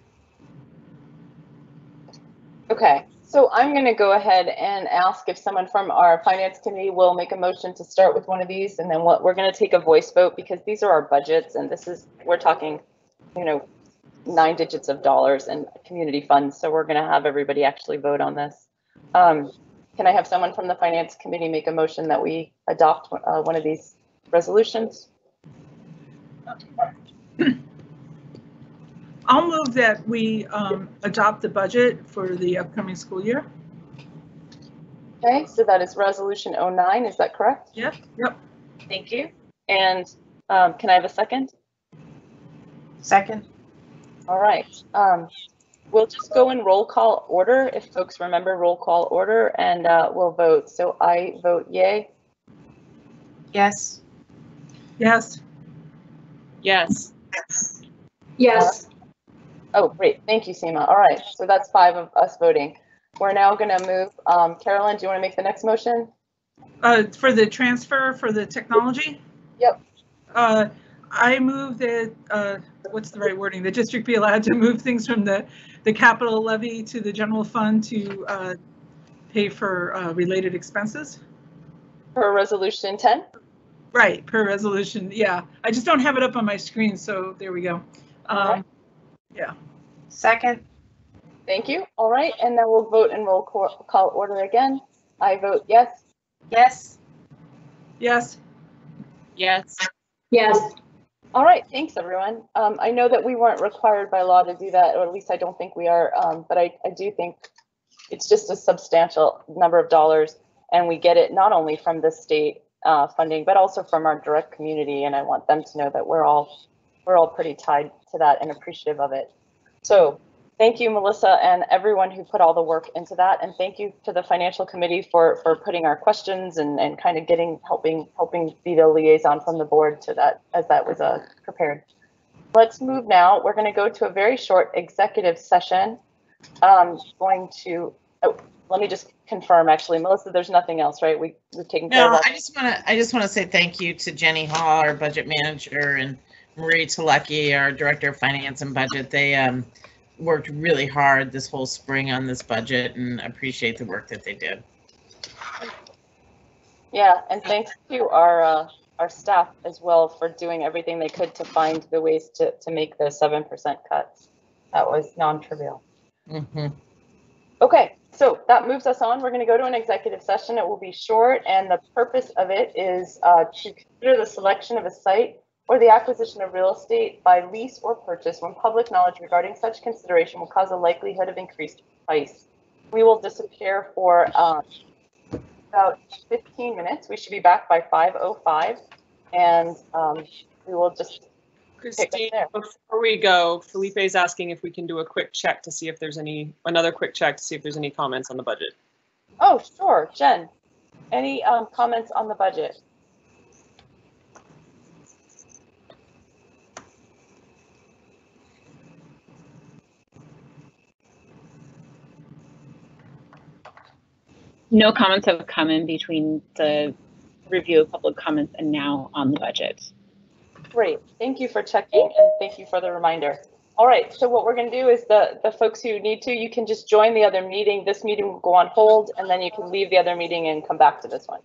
Okay, so I'm going to go ahead and ask if someone from our finance committee will make a motion to start with one of these, and then we're going to take a voice vote, because these are our budgets, and we're talking, 9 digits of dollars and community funds. So we're going to have everybody actually vote on this. Can I have someone from the finance committee make a motion that we adopt one of these resolutions? I'll move that we adopt the budget for the upcoming school year. Okay, so that is resolution 09, is that correct? Yep. Thank you. And can I have a second? Second. All right. We'll just go in roll call order, if folks remember roll call order, and we'll vote. So I vote yay. Yes. Yes. Yes. Yes. Oh, great. Thank you, Seema. All right. So that's 5 of us voting. We're now going to move. Carolyn, do you want to make the next motion? For the transfer for the technology? Yep. I move that, what's the right wording? The district be allowed to move things from the capital levy to the general fund to pay for related expenses. For resolution 10? Right, per resolution. Yeah, I just don't have it up on my screen, so there we go. Right. Yeah. Second. Thank you. All right. And then we'll vote in roll call order again. I vote yes. Yes. Yes. Yes. Yes. All right, thanks everyone. I know that we weren't required by law to do that, or at least I don't think we are, but I do think it's just a substantial number of dollars, and we get it not only from the state funding, but also from our direct community, and I want them to know that we're all pretty tied to that and appreciative of it. So thank you, Melissa, and everyone who put all the work into that, and thank you to the financial committee for putting our questions and kind of helping be the liaison from the board to that, as that was prepared. Let's move now. We're going to go to a very short executive session. Let me just confirm, actually, Melissa, there's nothing else, right? We've taken care of that. I just want to say thank you to Jenny Hall, our budget manager, and Marie Telecki, our director of finance and budget. They worked really hard this whole spring on this budget, and appreciate the work that they did. Yeah, and thanks to our staff as well for doing everything they could to find the ways to make the 7% cuts. That was non-trivial. Mhm. Okay, so that moves us on. We're going to go to an executive session. It will be short, and the purpose of it is to consider the selection of a site or the acquisition of real estate by lease or purchase when public knowledge regarding such consideration will cause a likelihood of increased price. We will disappear for about 15 minutes. We should be back by 5:05, and we will just Christine, before we go, Felipe is asking if we can do a quick check to see if there's another quick check to see if there's any comments on the budget. Oh, sure. Jen, any comments on the budget? No comments have come in between the review of public comments and now on the budget. Great. Thank you for checking, and thank you for the reminder. All right, so what we're going to do is the folks who need to, you can just join the other meeting. This meeting will go on hold, and then you can leave the other meeting and come back to this one.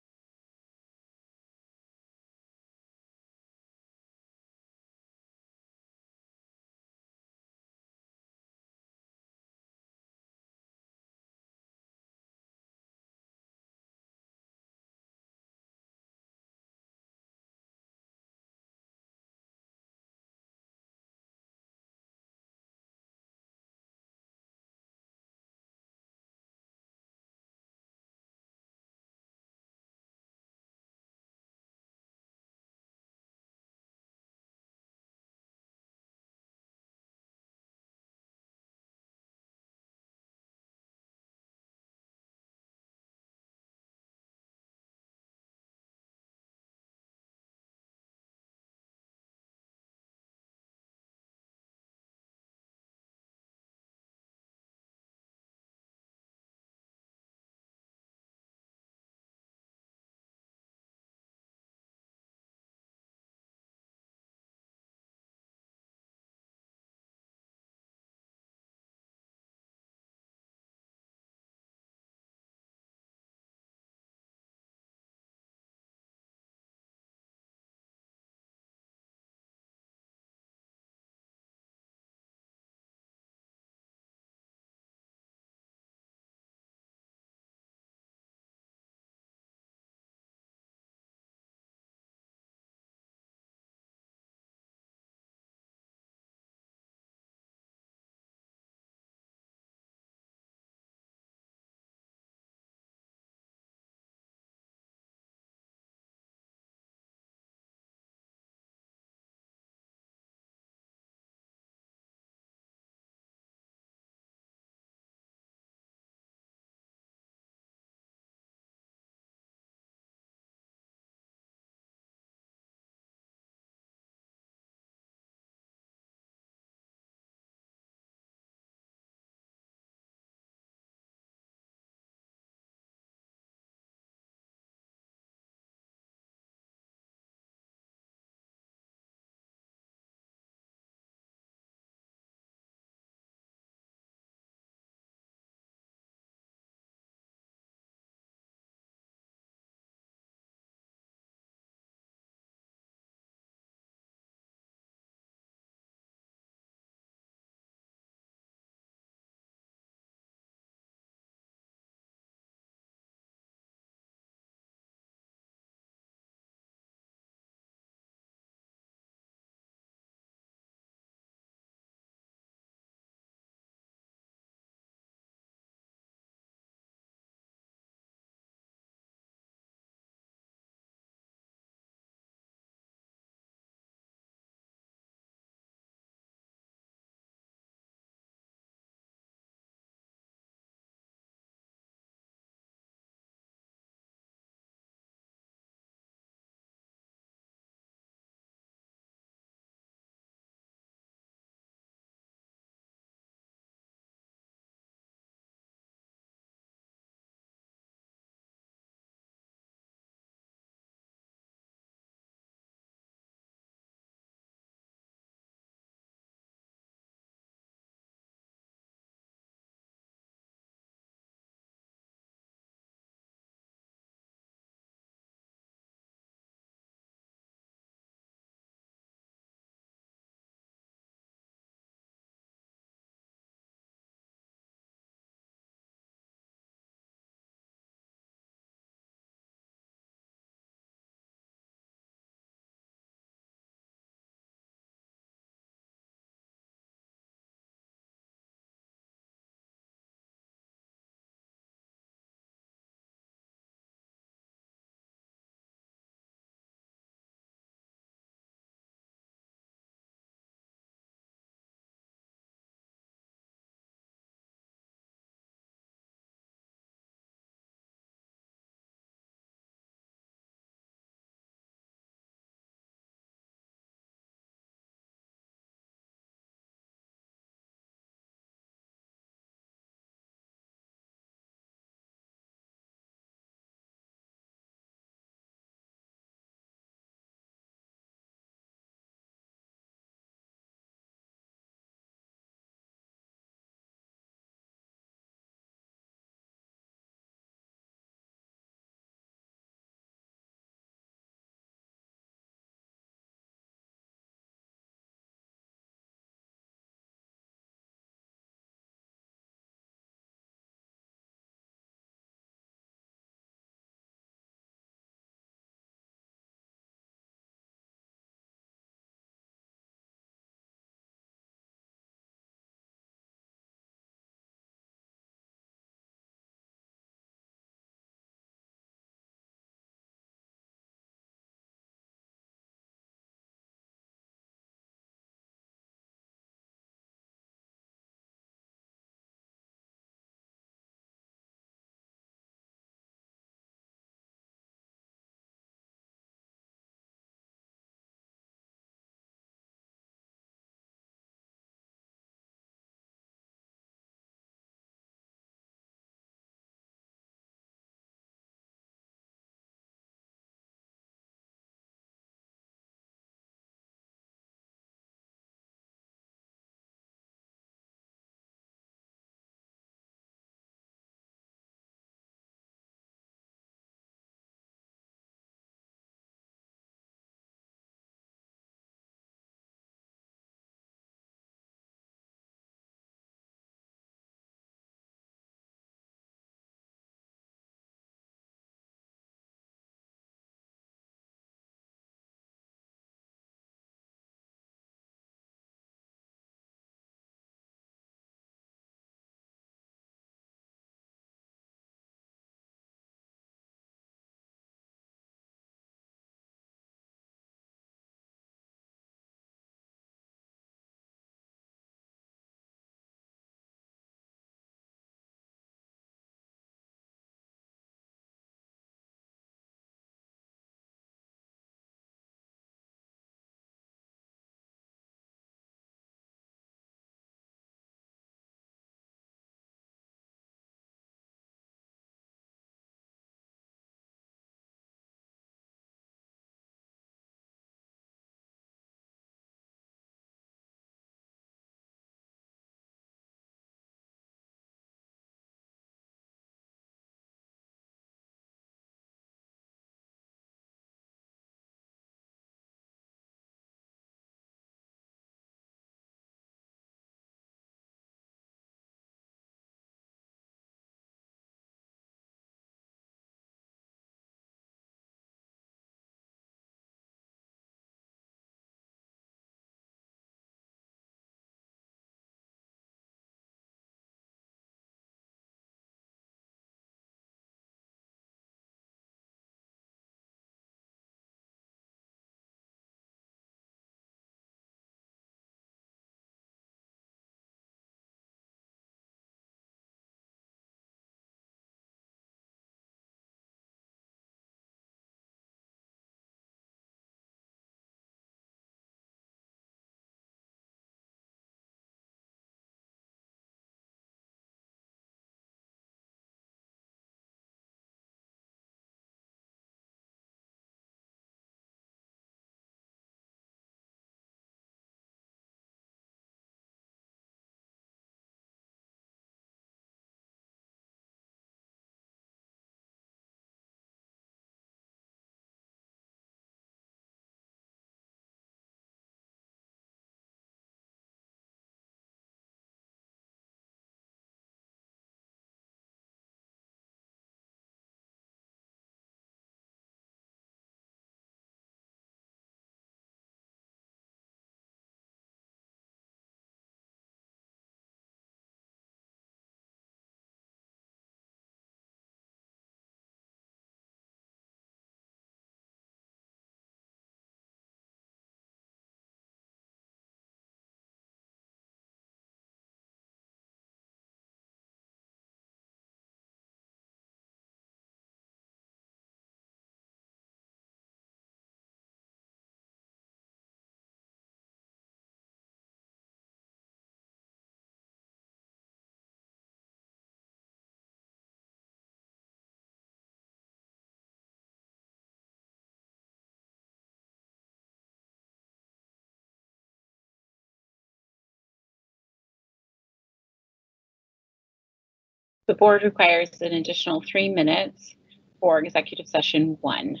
The board requires an additional 3 minutes for executive session 1.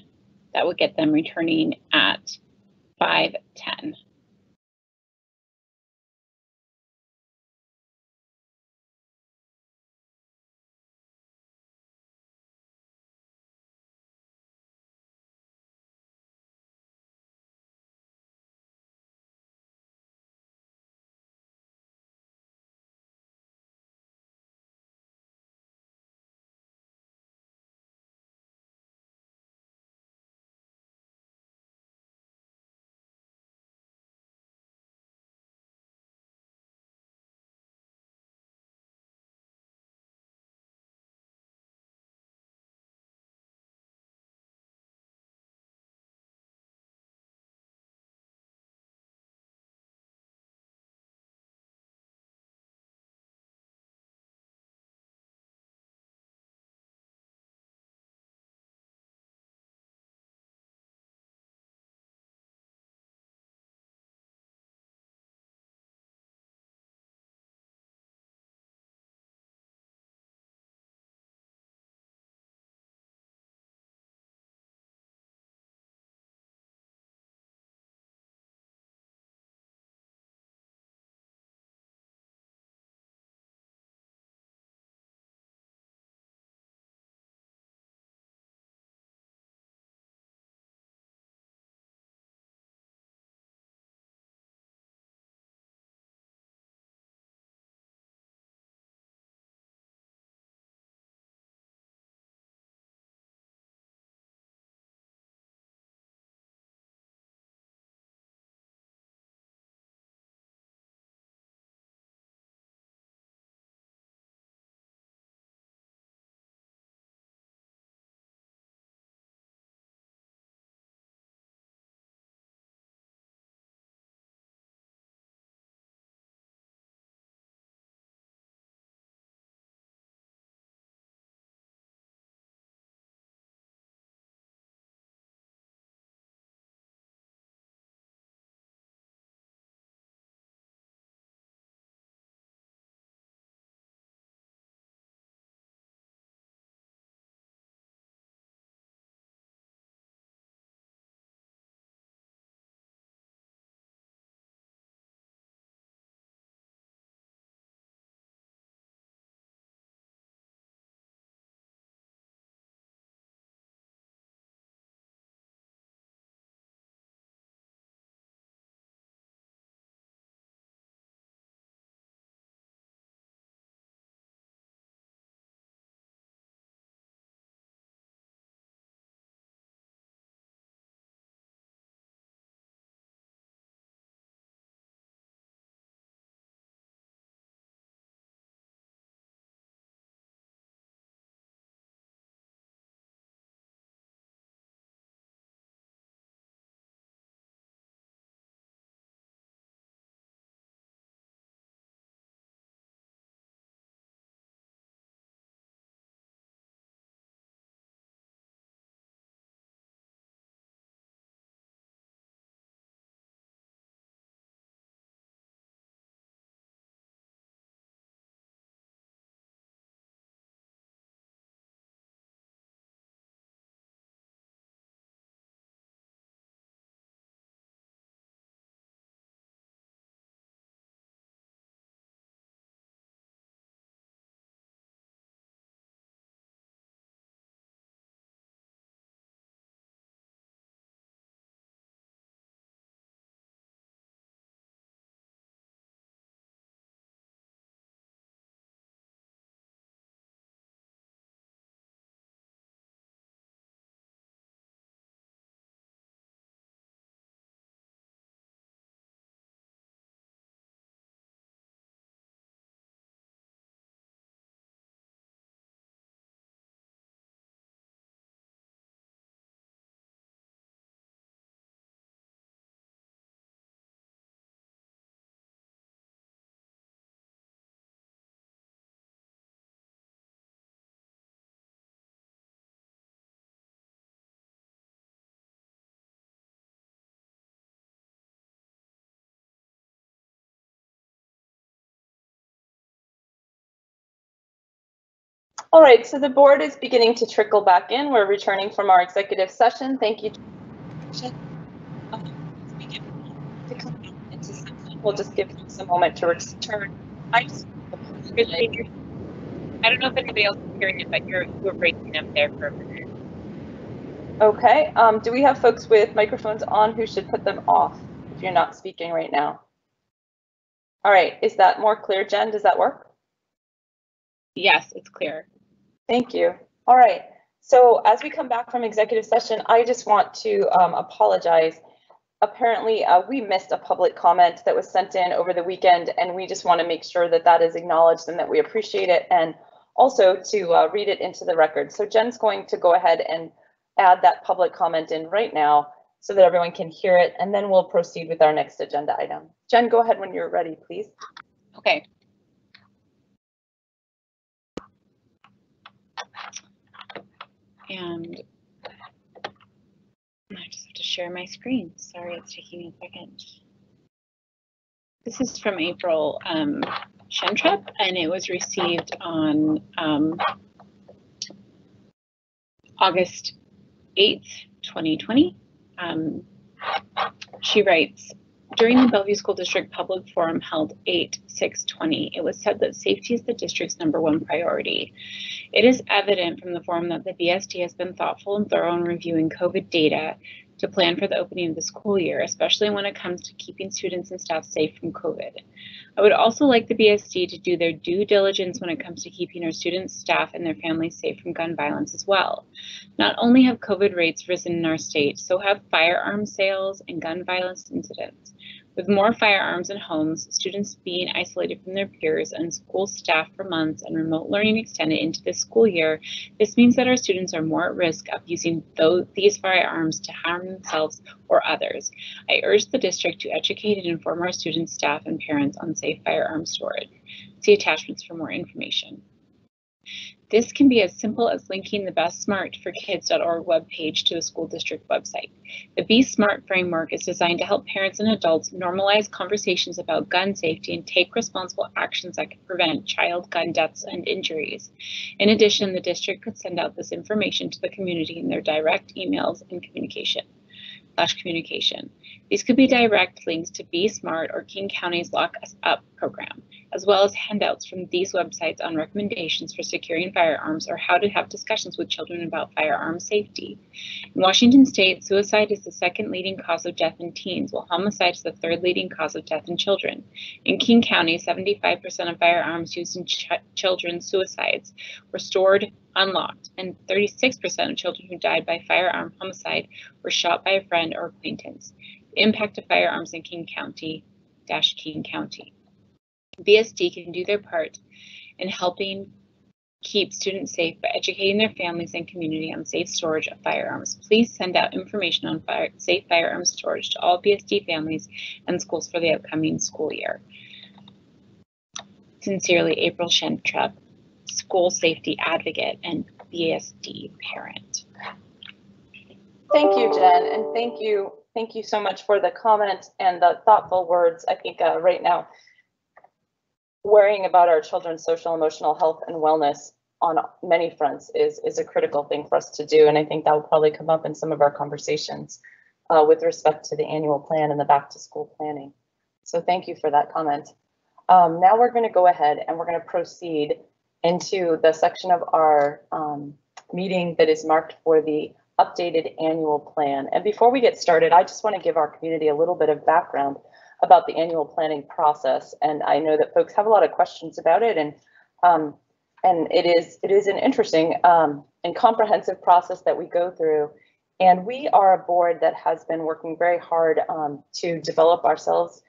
That will get them returning at 5:10. All right, so the board is beginning to trickle back in. We're returning from our executive session. Thank you. We'll just give us a moment to return. I don't know if anybody else is hearing it, but you're breaking up there for a minute. Okay, do we have folks with microphones on who should put them off if you're not speaking right now? All right, is that more clear, Jen? Does that work? Yes, it's clear. Thank you. All right, so as we come back from executive session, I just want to apologize. Apparently, we missed a public comment that was sent in over the weekend, and we just want to make sure that that is acknowledged and that we appreciate it, and also to read it into the record. So Jen's going to go ahead and add that public comment in right now so that everyone can hear it, and then we'll proceed with our next agenda item. Jen, go ahead when you're ready, please. Okay. And I just have to share my screen. Sorry, it's taking a second. This is from April Shentrup, and it was received on August 8th, 2020. She writes, during the Bellevue School District Public Forum held 8/6/20, it was said that safety is the district's #1 priority. It is evident from the forum that the BSD has been thoughtful and thorough in reviewing COVID data to plan for the opening of the school year, especially when it comes to keeping students and staff safe from COVID. I would also like the BSD to do their due diligence when it comes to keeping our students, staff, and their families safe from gun violence as well. Not only have COVID rates risen in our state, so have firearm sales and gun violence incidents. With more firearms in homes, students being isolated from their peers, and school staff for months, and remote learning extended into this school year, this means that our students are more at risk of using these firearms to harm themselves or others. I urge the district to educate and inform our students, staff, and parents on safe firearm storage. See attachments for more information. This can be as simple as linking the bestsmartforkids.org webpage to the school district website. The Be Smart framework is designed to help parents and adults normalize conversations about gun safety and take responsible actions that can prevent child gun deaths and injuries. In addition, the district could send out this information to the community in their direct emails and communication. These could be direct links to Be Smart or King County's Lock Us Up program, as well as handouts from these websites on recommendations for securing firearms or how to have discussions with children about firearm safety. In Washington State, suicide is the second leading cause of death in teens, while homicide is the third leading cause of death in children. In King County, 75% of firearms used in children's suicides were stored unlocked, and 36% of children who died by firearm homicide were shot by a friend or acquaintance. The impact of firearms in King County, King County. BSD can do their part in helping keep students safe by educating their families and community on safe storage of firearms. Please send out information on safe firearm storage to all BSD families and schools for the upcoming school year. Sincerely, April Shentrup, school safety advocate and BSD parent. Thank you, Jen, and thank you so much for the comment and the thoughtful words. I think right now, worrying about our children's social, emotional health and wellness on many fronts is a critical thing for us to do, and I think that will probably come up in some of our conversations with respect to the annual plan and the back to school planning. So thank you for that comment. Now we're going to go ahead and we're going to proceed into the section of our meeting that is marked for the updated annual plan. And before we get started, I just want to give our community a little bit of background about the annual planning process. And I know that folks have a lot of questions about it, and it is an interesting and comprehensive process that we go through. And we are a board that has been working very hard to develop ourselves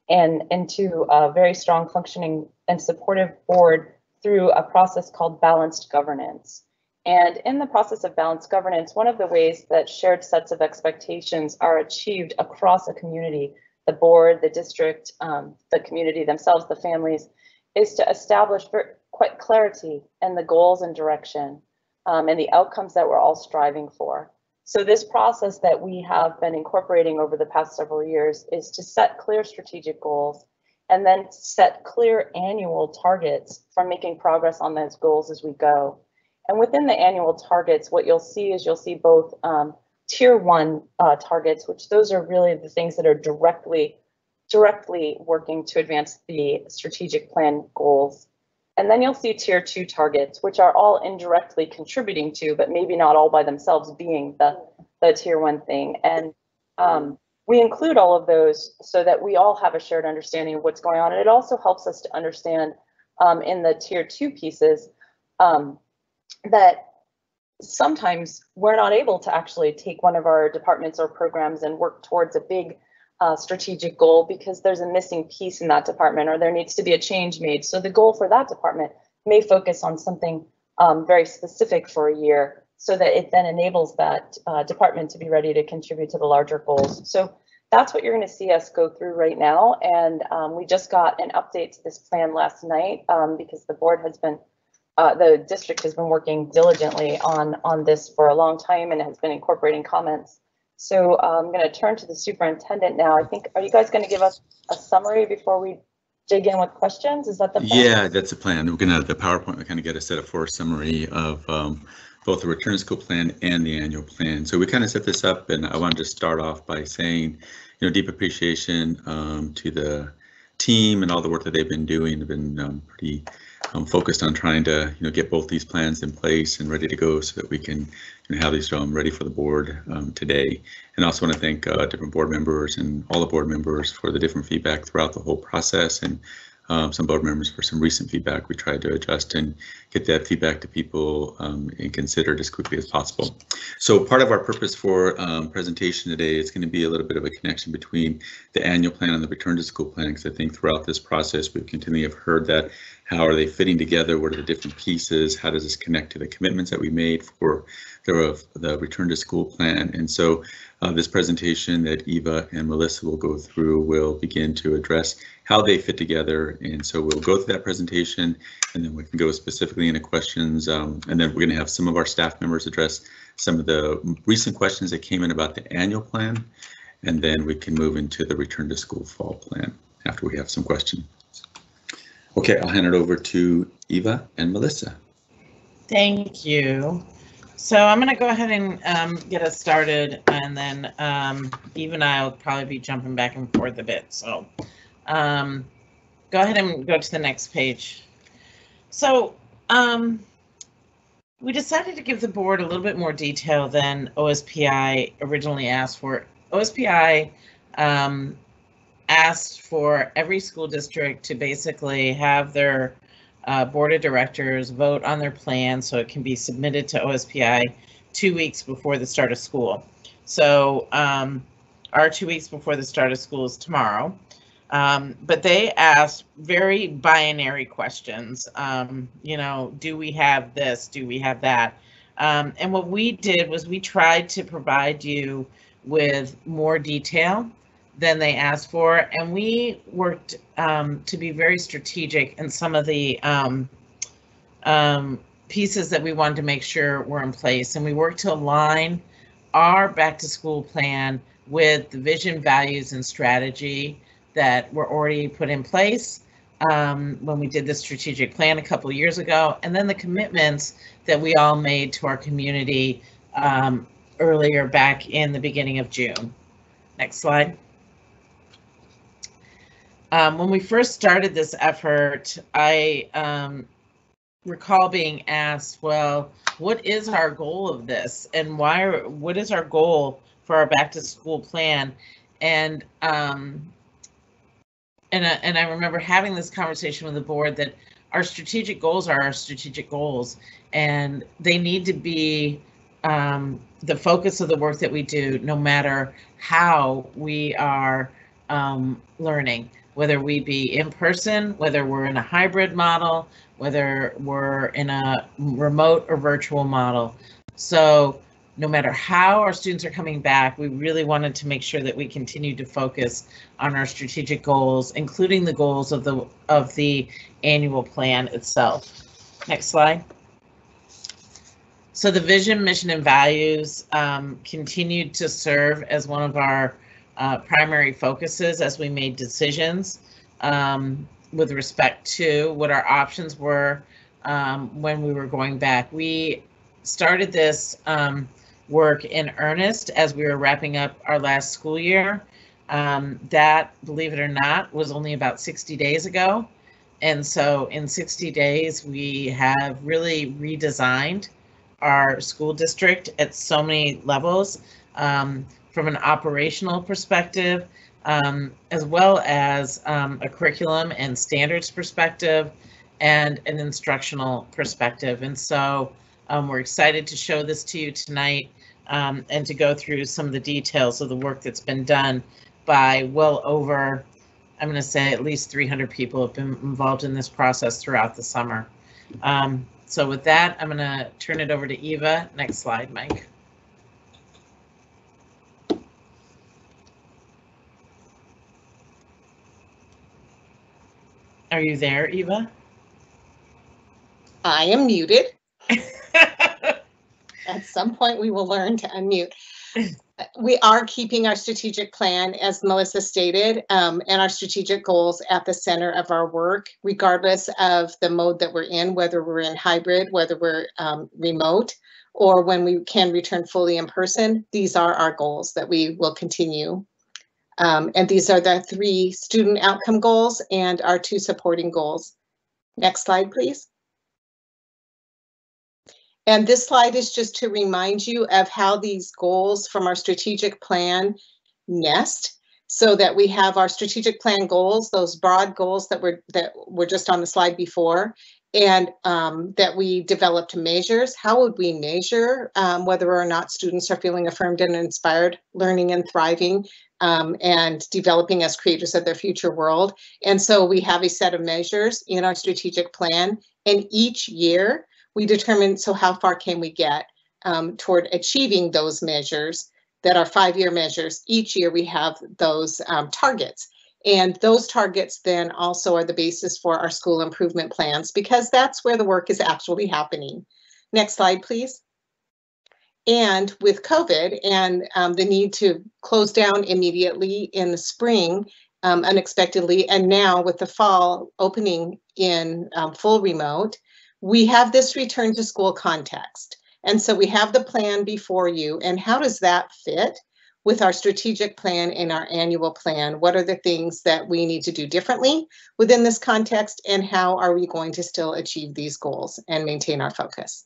and into a very strong functioning and supportive board through a process called balanced governance. And in the process of balanced governance, one of the ways that shared sets of expectations are achieved across a community, the board, the district, the community themselves, the families, is to establish quite clarity in the goals and direction and the outcomes that we're all striving for. So this process that we have been incorporating over the past several years is to set clear strategic goals and then set clear annual targets for making progress on those goals as we go. And within the annual targets, what you'll see is you'll see both tier 1 targets, which those are really the things that are directly working to advance the strategic plan goals. And then you'll see tier 2 targets, which are all indirectly contributing to, but maybe not all by themselves being the tier 1 thing. And we include all of those so that we all have a shared understanding of what's going on. And it also helps us to understand in the tier 2 pieces that sometimes we're not able to actually take one of our departments or programs and work towards a big strategic goal because there's a missing piece in that department, or there needs to be a change made. So the goal for that department may focus on something very specific for a year, so that it then enables that department to be ready to contribute to the larger goals. So that's what you're going to see us go through right now. And we just got an update to this plan last night because the board has been, the district has been working diligently on this for a long time and has been incorporating comments. So I'm going to turn to the superintendent now. I think, are you guys going to give us a summary before we dig in with questions? Is that the plan? Yeah, that's the plan. We're going to have the PowerPoint. We kind of get a set up for a summary of both the return to school plan and the annual plan. So we kind of set this up, and I wanted to start off by saying, you know, deep appreciation to the team and all the work that they've been doing. They've been pretty focused on trying to, you know, get both these plans in place and ready to go so that we can have these ready for the board today. And I also want to thank different board members and all the board members for the different feedback throughout the whole process, and some board members for some recent feedback. We tried to adjust and get that feedback to people and considered as quickly as possible. So part of our purpose for presentation today is going to be a little bit of a connection between the annual plan and the return to school plan, because I think throughout this process we've continually have heard that, how are they fitting together, what are the different pieces, how does this connect to the commitments that we made for the return to school plan. And so this presentation that Eva and Melissa will go through will begin to address how they fit together. And so we'll go through that presentation, and then we can go specifically into questions. And then we're going to have some of our staff members address some of the recent questions that came in about the annual plan. And then we can move into the return to school fall plan after we have some questions. Okay, I'll hand it over to Eva and Melissa. Thank you. So I'm going to go ahead and get us started, and then Eva and I will probably be jumping back and forth a bit. So go ahead and go to the next page. So we decided to give the board a little bit more detail than OSPI originally asked for. OSPI asked for every school district to basically have their board of directors vote on their plan so it can be submitted to OSPI 2 weeks before the start of school. So our 2 weeks before the start of school is tomorrow. But they asked very binary questions. You know, do we have this? Do we have that? And what we did was we tried to provide you with more detail than they asked for, and we worked to be very strategic in some of the pieces that we wanted to make sure were in place, and we worked to align our back to school plan with the vision, values, and strategy that were already put in place when we did the strategic plan a couple of years ago, and then the commitments that we all made to our community earlier back in the beginning of June. Next slide. When we first started this effort, I recall being asked, well, what is our goal of this, and what is our goal for our back to school plan? And I remember having this conversation with the board that our strategic goals are our strategic goals, and they need to be the focus of the work that we do, no matter how we are learning, whether we be in person, whether we're in a hybrid model, whether we're in a remote or virtual model. So no matter how our students are coming back, we really wanted to make sure that we continue to focus on our strategic goals, including the goals of the annual plan itself. Next slide. So the vision, mission, and values continued to serve as one of our primary focuses as we made decisions. with respect to what our options were when we were going back. We started this work in earnest as we were wrapping up our last school year. That, believe it or not, was only about 60 days ago. And so in 60 days, we have really redesigned our school district at so many levels, from an operational perspective, as well as a curriculum and standards perspective and an instructional perspective. And so we're excited to show this to you tonight and to go through some of the details of the work that's been done by well over, I'm going to say at least 300 people have been involved in this process throughout the summer. So with that, I'm going to turn it over to Eva. Next slide, Mike. Are you there, Eva? I am muted. At some point, we will learn to unmute. We are keeping our strategic plan, as Melissa stated, and our strategic goals at the center of our work, regardless of the mode that we're in, whether we're in hybrid, whether we're remote, or when we can return fully in person. These are our goals that we will continue. And these are the 3 student outcome goals and our 2 supporting goals. Next slide, please. And this slide is just to remind you of how these goals from our strategic plan nest, so that we have our strategic plan goals, those broad goals that were just on the slide before, and that we developed measures. How would we measure whether or not students are feeling affirmed and inspired, learning and thriving, and developing as creators of their future world? And so we have a set of measures in our strategic plan, and each year we determine, so how far can we get toward achieving those measures that are 5-year measures. Each year we have those targets. And those targets then also are the basis for our school improvement plans, because that's where the work is actually happening. Next slide, please. And with COVID and the need to close down immediately in the spring, unexpectedly, and now with the fall opening in full remote, we have this return to school context. And so we have the plan before you, and how does that fit with our strategic plan and our annual plan? What are the things that we need to do differently within this context, and how are we going to still achieve these goals and maintain our focus?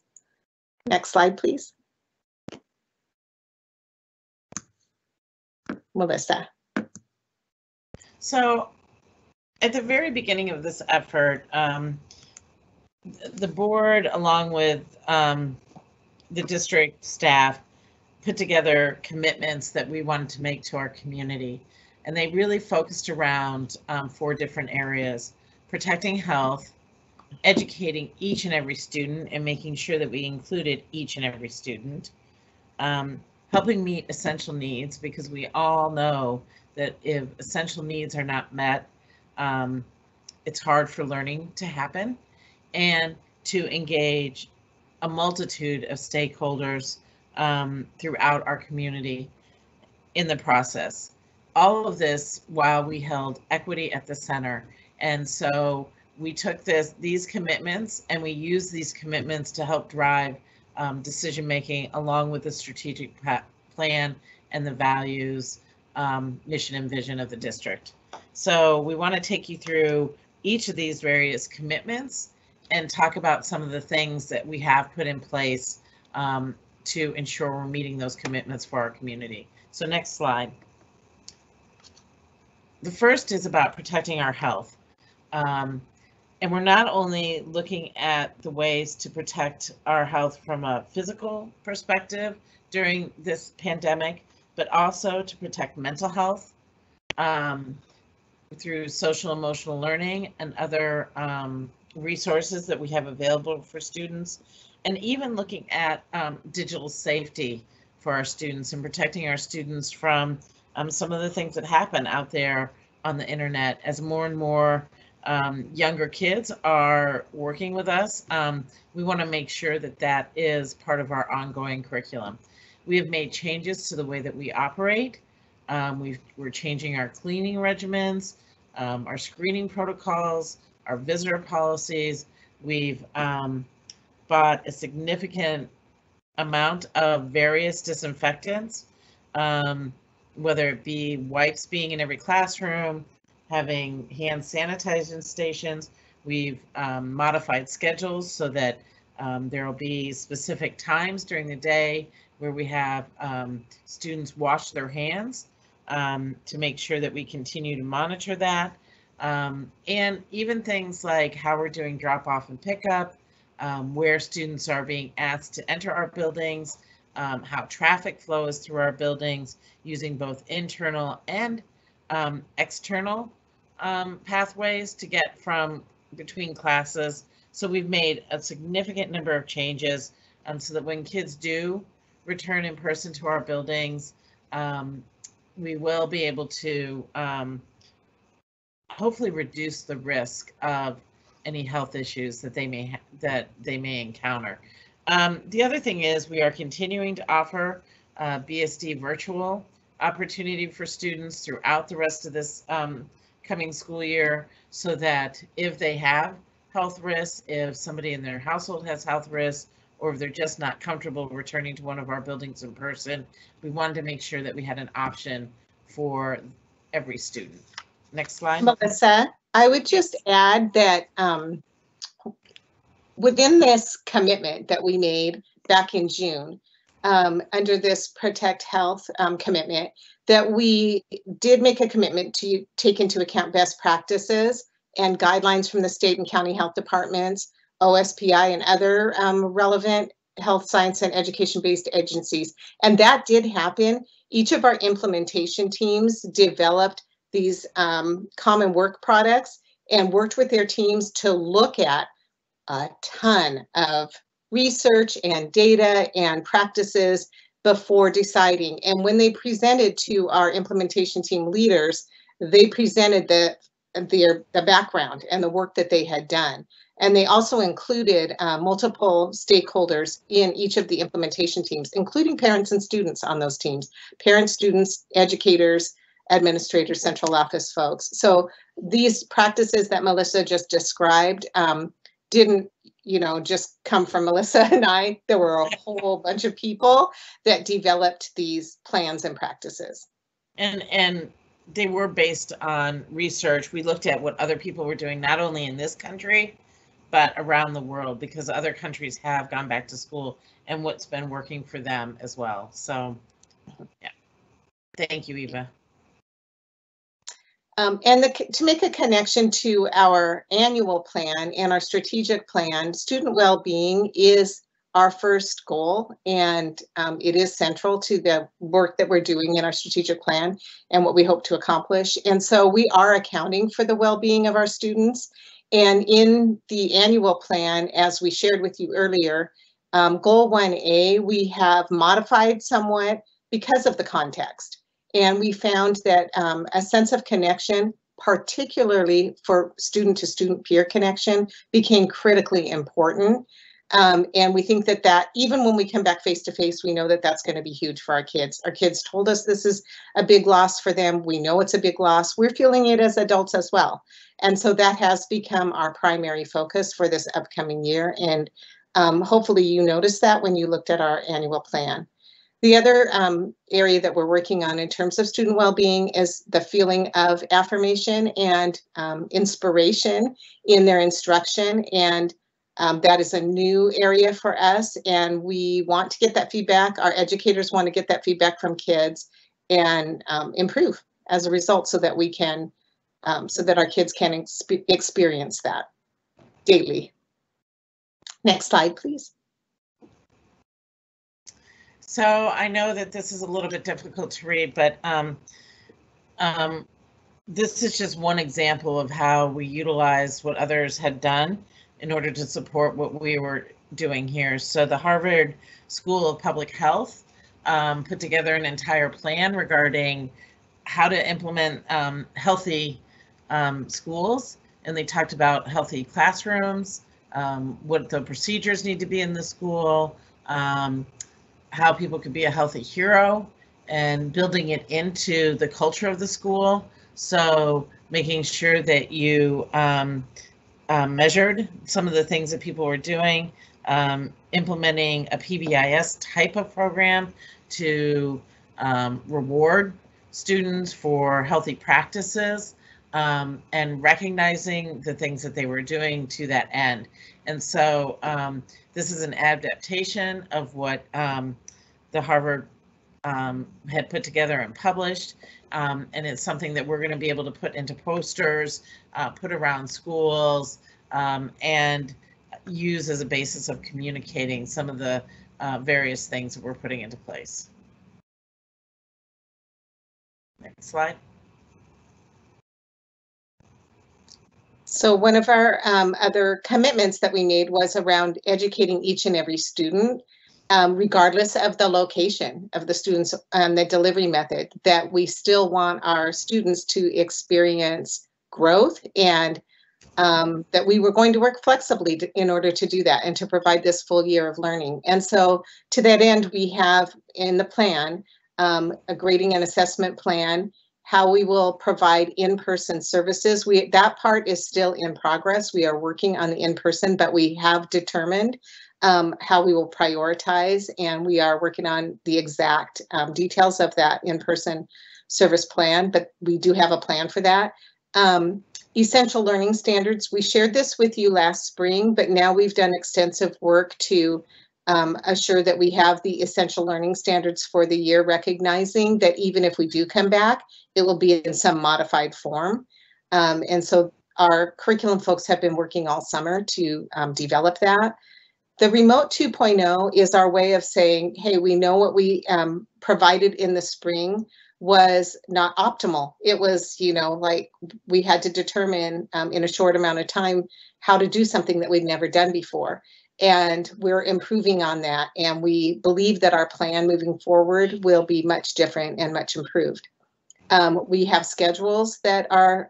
Next slide, please. Melissa. So at the very beginning of this effort, the board, along with the district staff, put together commitments that we wanted to make to our community. And they really focused around 4 different areas: protecting health, educating each and every student and making sure that we included each and every student, helping meet essential needs, because we all know that if essential needs are not met, it's hard for learning to happen, and to engage a multitude of stakeholders throughout our community in the process. All of this while we held equity at the center. And so we took these commitments, and we used these commitments to help drive decision making, along with the strategic plan and the values, mission and vision of the district. So we want to take you through each of these various commitments and talk about some of the things that we have put in place to ensure we're meeting those commitments for our community. So next slide. The first is about protecting our health. And we're not only looking at the ways to protect our health from a physical perspective during this pandemic, but also to protect mental health through social emotional learning and other resources that we have available for students, and even looking at digital safety for our students and protecting our students from some of the things that happen out there on the internet. As more and more younger kids are working with us, we want to make sure that that is part of our ongoing curriculum. We have made changes to the way that we operate. We're changing our cleaning regimens. our screening protocols, our visitor policies. We've bought a significant amount of various disinfectants, whether it be wipes being in every classroom, having hand sanitizing stations. We've modified schedules so that there will be specific times during the day where we have students wash their hands to make sure that we continue to monitor that. And even things like how we're doing drop off and pickup, where students are being asked to enter our buildings, how traffic flows through our buildings using both internal and external pathways to get from between classes. So we've made a significant number of changes so that when kids do return in person to our buildings, we will be able to hopefully reduce the risk of any health issues that they may encounter. The other thing is we are continuing to offer BSD virtual opportunity for students throughout the rest of this coming school year, so that if they have health risks, if somebody in their household has health risks, or if they're just not comfortable returning to one of our buildings in person, we wanted to make sure that we had an option for every student. Next slide. Melissa, I would just add that within this commitment that we made back in June, under this Protect Health commitment, that we did make a commitment to take into account best practices and guidelines from the state and county health departments, OSPI, and other relevant health science and education-based agencies. And that did happen. Each of our implementation teams developed these common work products and worked with their teams to look at a ton of research and data and practices before deciding. And when they presented to our implementation team leaders, they presented the background and the work that they had done. And they also included multiple stakeholders in each of the implementation teams, including parents and students on those teams, parents, students, educators, administrators, central office folks. So these practices that Melissa just described didn't, just come from Melissa and I. There were a whole bunch of people that developed these plans and practices. And they were based on research. We looked at what other people were doing, not only in this country, but around the world, because other countries have gone back to school and what's been working for them as well. So, yeah. Thank you, Eva. To make a connection to our annual plan and our strategic plan, student well-being is our first goal, and it is central to the work that we're doing in our strategic plan and what we hope to accomplish. And so we are accounting for the well-being of our students. And in the annual plan, as we shared with you earlier, goal 1A, we have modified somewhat because of the context. And we found that a sense of connection, particularly for student-to-student peer connection, became critically important. And we think that even when we come back face-to-face, we know that that's going to be huge for our kids. Our kids told us this is a big loss for them. We know it's a big loss. We're feeling it as adults as well. And so that has become our primary focus for this upcoming year. And hopefully you noticed that when you looked at our annual plan. The other area that we're working on in terms of student well-being is the feeling of affirmation and inspiration in their instruction. And that is a new area for us, and we want to get that feedback. Our educators want to get that feedback from kids and improve as a result, so that we can, so that our kids can experience that daily. Next slide, please. So I know that this is a little bit difficult to read, but this is just one example of how we utilize what others had done in order to support what we were doing here. So the Harvard School of Public Health put together an entire plan regarding how to implement healthy schools, and they talked about healthy classrooms, what the procedures need to be in the school, how people could be a healthy hero, and building it into the culture of the school. So making sure that you measured some of the things that people were doing, implementing a PBIS type of program to reward students for healthy practices, and recognizing the things that they were doing to that end. And so this is an adaptation of what the Harvard had put together and published. And it's something that we're going to be able to put into posters, put around schools, and use as a basis of communicating some of the various things that we're putting into place. Next slide. So one of our other commitments that we made was around educating each and every student, regardless of the location of the students and the delivery method, that we still want our students to experience growth, and that we were going to work flexibly in order to do that and to provide this full year of learning. And so to that end, we have in the plan a grading and assessment plan, how we will provide in-person services. That part is still in progress. We are working on the in-person, but we have determined how we will prioritize, and we are working on the exact details of that in-person service plan, but we do have a plan for that. Essential learning standards, we shared this with you last spring, but now we've done extensive work to assure that we have the essential learning standards for the year, recognizing that even if we do come back, it will be in some modified form. And so our curriculum folks have been working all summer to develop that. The remote 2.0 is our way of saying, hey, we know what we provided in the spring was not optimal. It was, you know, like we had to determine in a short amount of time how to do something that we'd never done before. And we're improving on that. And we believe that our plan moving forward will be much different and much improved. We have schedules that are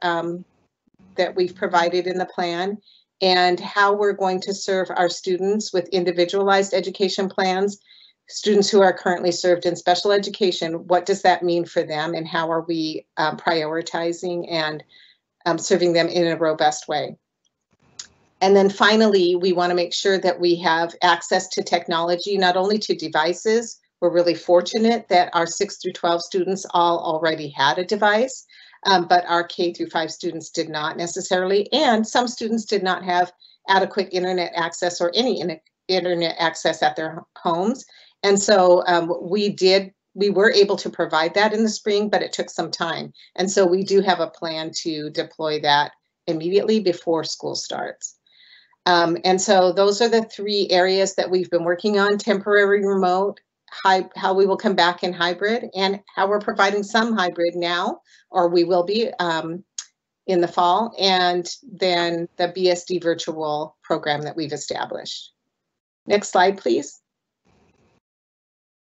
that we've provided in the plan, and how we're going to serve our students with individualized education plans. Students who are currently served in special education, what does that mean for them, and how are we prioritizing and serving them in a robust way? And then finally, we want to make sure that we have access to technology, not only to devices. We're really fortunate that our 6 through 12 students all already had a device, but our K through 5 students did not necessarily, and some students did not have adequate internet access or any internet access at their homes. And so we were able to provide that in the spring, but it took some time. And so we do have a plan to deploy that immediately before school starts. And so those are the 3 areas that we've been working on: temporary remote, how we will come back in hybrid, and how we're providing some hybrid now, or we will be in the fall, and then the BSD virtual program that we've established. Next slide, please.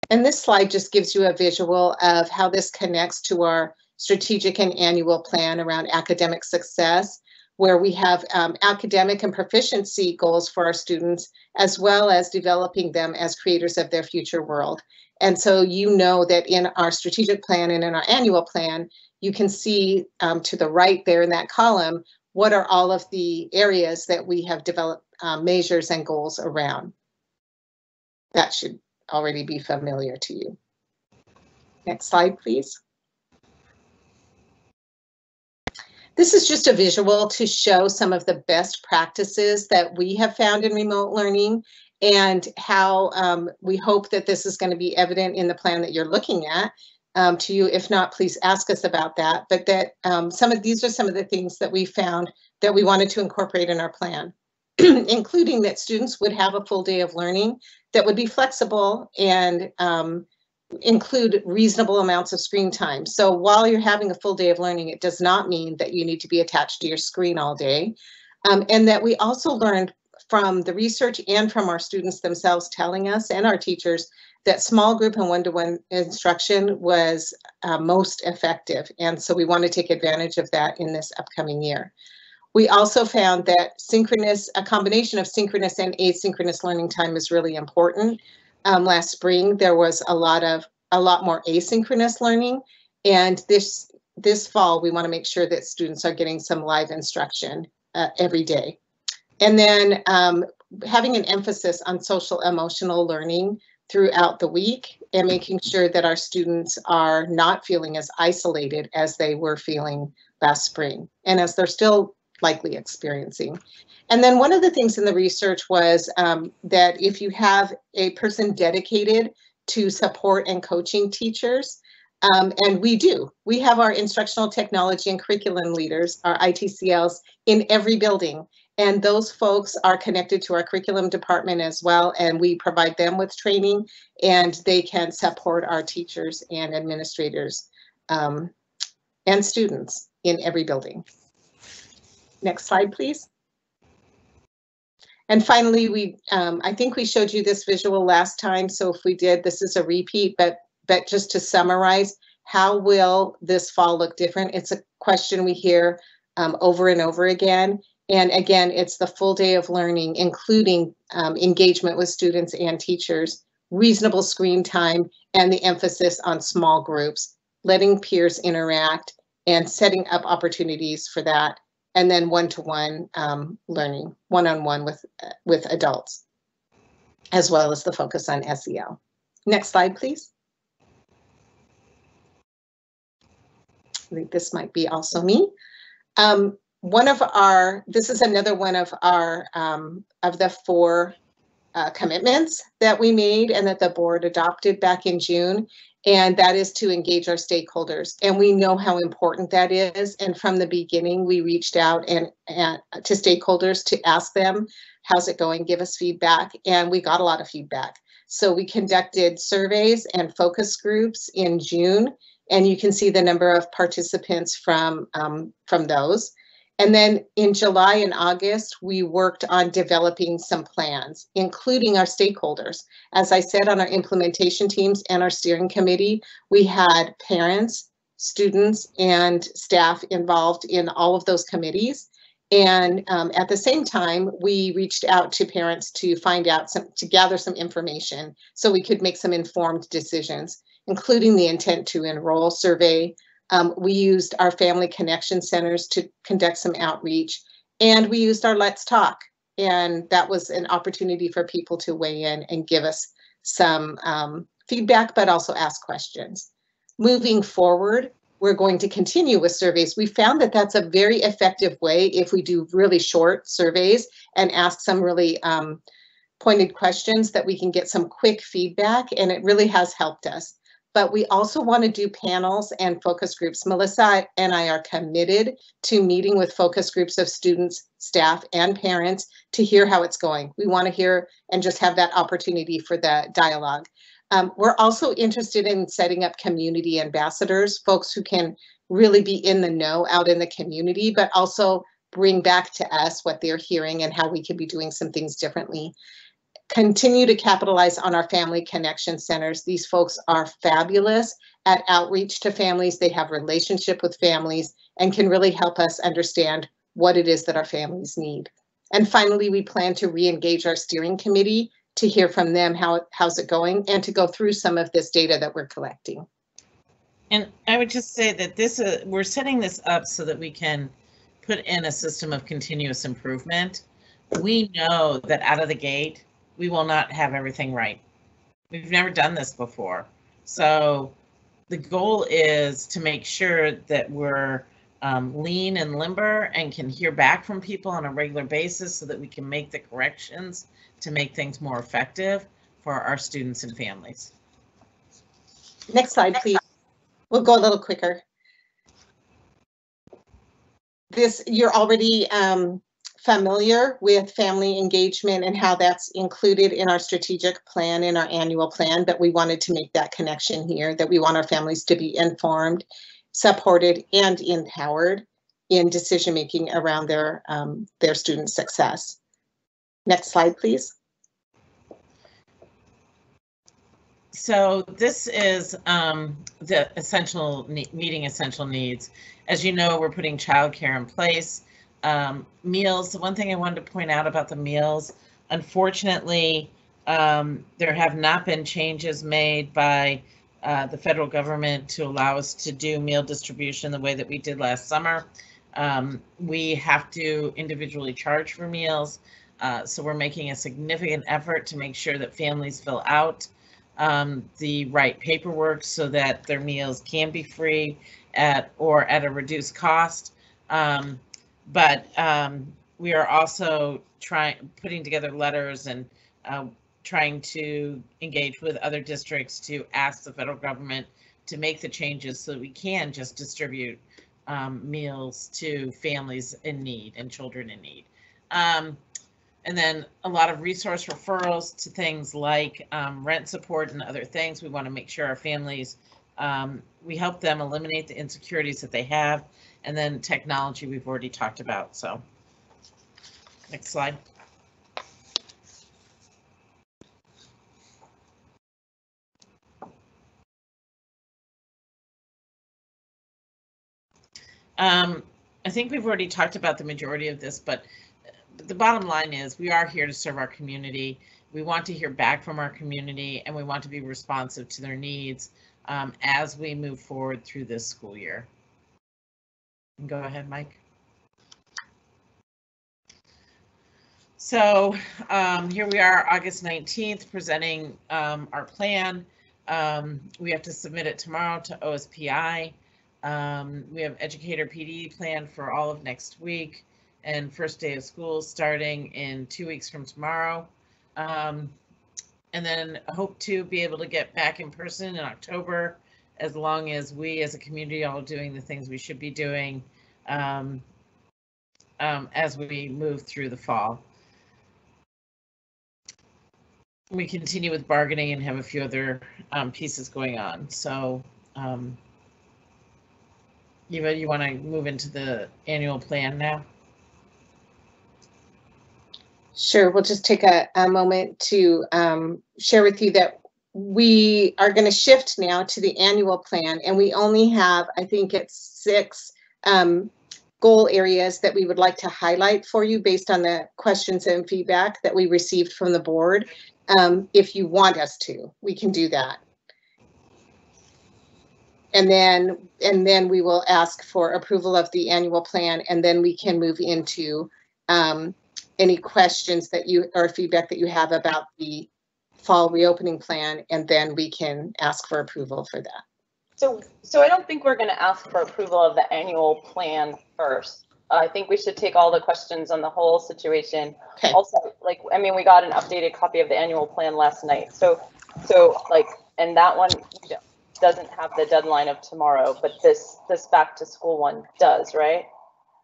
And this slide just gives you a visual of how this connects to our strategic and annual plan around academic success, where we have academic and proficiency goals for our students, as well as developing them as creators of their future world. And so you know that in our strategic plan and in our annual plan, you can see to the right there in that column, what are all of the areas that we have developed measures and goals around. That should already be familiar to you. Next slide, please. This is just a visual to show some of the best practices that we have found in remote learning, and how we hope that this is going to be evident in the plan that you're looking at to you. If not, please ask us about that. But that these are some of the things that we found that we wanted to incorporate in our plan, including that students would have a full day of learning that would be flexible and include reasonable amounts of screen time. So while you're having a full day of learning, it does not mean that you need to be attached to your screen all day. And that we also learned from the research and from our students themselves telling us, and our teachers, that small group and one-to-one instruction was most effective. And so we want to take advantage of that in this upcoming year. We also found that a combination of synchronous and asynchronous learning time is really important. Last spring, there was a lot more asynchronous learning, and this this fall, we want to make sure that students are getting some live instruction every day. And then having an emphasis on social emotional learning throughout the week and making sure that our students are not feeling as isolated as they were feeling last spring and as they're still likely experiencing. And then one of the things in the research was that if you have a person dedicated to support and coaching teachers, and we have our instructional technology and curriculum leaders, our ITCLs, in every building. And those folks are connected to our curriculum department as well, and we provide them with training, and they can support our teachers and administrators and students in every building. Next slide, please. And finally, I think we showed you this visual last time, so if we did, this is a repeat, but just to summarize, how will this fall look different? It's a question we hear over and over again. And again, it's the full day of learning, including engagement with students and teachers, reasonable screen time, and the emphasis on small groups, letting peers interact and setting up opportunities for that. And then one-to-one learning, one-on-one with adults, as well as the focus on SEL. Next slide, please. I think this might be also me. This is another one of our, of the 4 commitments that we made and that the board adopted back in June, and that is to engage our stakeholders. And we know how important that is. And from the beginning, we reached out and to stakeholders to ask them, how's it going? Give us feedback. And we got a lot of feedback. So we conducted surveys and focus groups in June, and you can see the number of participants from those. And then in July and August, we worked on developing some plans, including our stakeholders. As I said, on our implementation teams and our steering committee, we had parents, students, and staff involved in all of those committees. And at the same time, we reached out to parents to find out to gather some information so we could make some informed decisions, including the intent to enroll survey. We used our family connection centers to conduct some outreach, and we used our Let's Talk, and that was an opportunity for people to weigh in and give us some feedback, but also ask questions. Moving forward, we're going to continue with surveys. We found that that's a very effective way if we do really short surveys and ask some really pointed questions that we can get some quick feedback, and it really has helped us. But we also want to do panels and focus groups. Melissa and I are committed to meeting with focus groups of students, staff, and parents to hear how it's going. We want to hear and just have that opportunity for the dialogue. We're also interested in setting up community ambassadors, folks who can really be in the know out in the community, but also bring back to us what they're hearing and how we could be doing some things differently. Continue to capitalize on our family connection centers. These folks are fabulous at outreach to families. They have relationship with families and can really help us understand what it is that our families need. And finally, we plan to re-engage our steering committee to hear from them how's it going and to go through some of this data that we're collecting. And I would just say that we're setting this up so that we can put in a system of continuous improvement. We know that out of the gate, we will not have everything right. We've never done this before. So the goal is to make sure that we're lean and limber and can hear back from people on a regular basis so that we can make the corrections to make things more effective for our students and families. Next slide, please. We'll go a little quicker. You're already familiar with family engagement and how that's included in our strategic plan, in our annual plan, but we wanted to make that connection here, that we want our families to be informed, supported, and empowered in decision-making around their student success. Next slide, please. So this is the meeting essential needs. As you know, we're putting childcare in place. Meals, the one thing I wanted to point out about the meals, unfortunately, there have not been changes made by the federal government to allow us to do meal distribution the way that we did last summer. We have to individually charge for meals, so we're making a significant effort to make sure that families fill out the right paperwork so that their meals can be free or at a reduced cost. But we are also putting together letters and trying to engage with other districts to ask the federal government to make the changes so that we can just distribute meals to families in need and children in need. And then a lot of resource referrals to things like rent support and other things. We want to make sure our families, we help them eliminate the insecurities that they have. And then technology we've already talked about. So next slide. I think we've already talked about the majority of this, but the bottom line is we are here to serve our community. We want to hear back from our community, and we want to be responsive to their needs as we move forward through this school year. Go ahead, Mike. So here we are, August 19th, presenting our plan. We have to submit it tomorrow to OSPI. We have educator PD planned for all of next week and first day of school starting in 2 weeks from tomorrow. And then hope to be able to get back in person in October, as long as we as a community are doing the things we should be doing as we move through the fall. We continue with bargaining and have a few other pieces going on. So Eva, you want to move into the annual plan now? Sure, we'll just take a moment to share with you that we are going to shift now to the annual plan, and we only have, I think it's 6 goal areas that we would like to highlight for you based on the questions and feedback that we received from the board. If you want us to, we can do that. And then we will ask for approval of the annual plan, and then we can move into any questions that you or feedback that you have about the fall reopening plan, and then we can ask for approval for that. So I don't think we're going to ask for approval of the annual plan first. I think we should take all the questions on the whole situation. Okay. Also, like, I mean, we got an updated copy of the annual plan last night. So like, and that one doesn't have the deadline of tomorrow, but this back to school one does, right?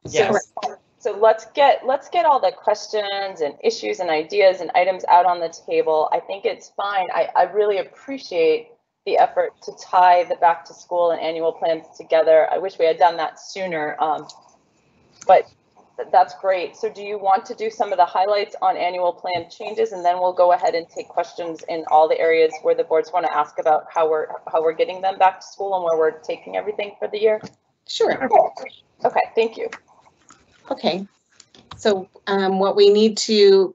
Yes. So let's get all the questions and issues and ideas and items out on the table. I think it's fine. I really appreciate the effort to tie the back to school and annual plans together. I wish we had done that sooner, but that's great. So do you want to do some of the highlights on annual plan changes, and then we'll go ahead and take questions in all the areas where the boards want to ask about how we're getting them back to school and where we're taking everything for the year? Sure. Okay, thank you. Okay, so what we need to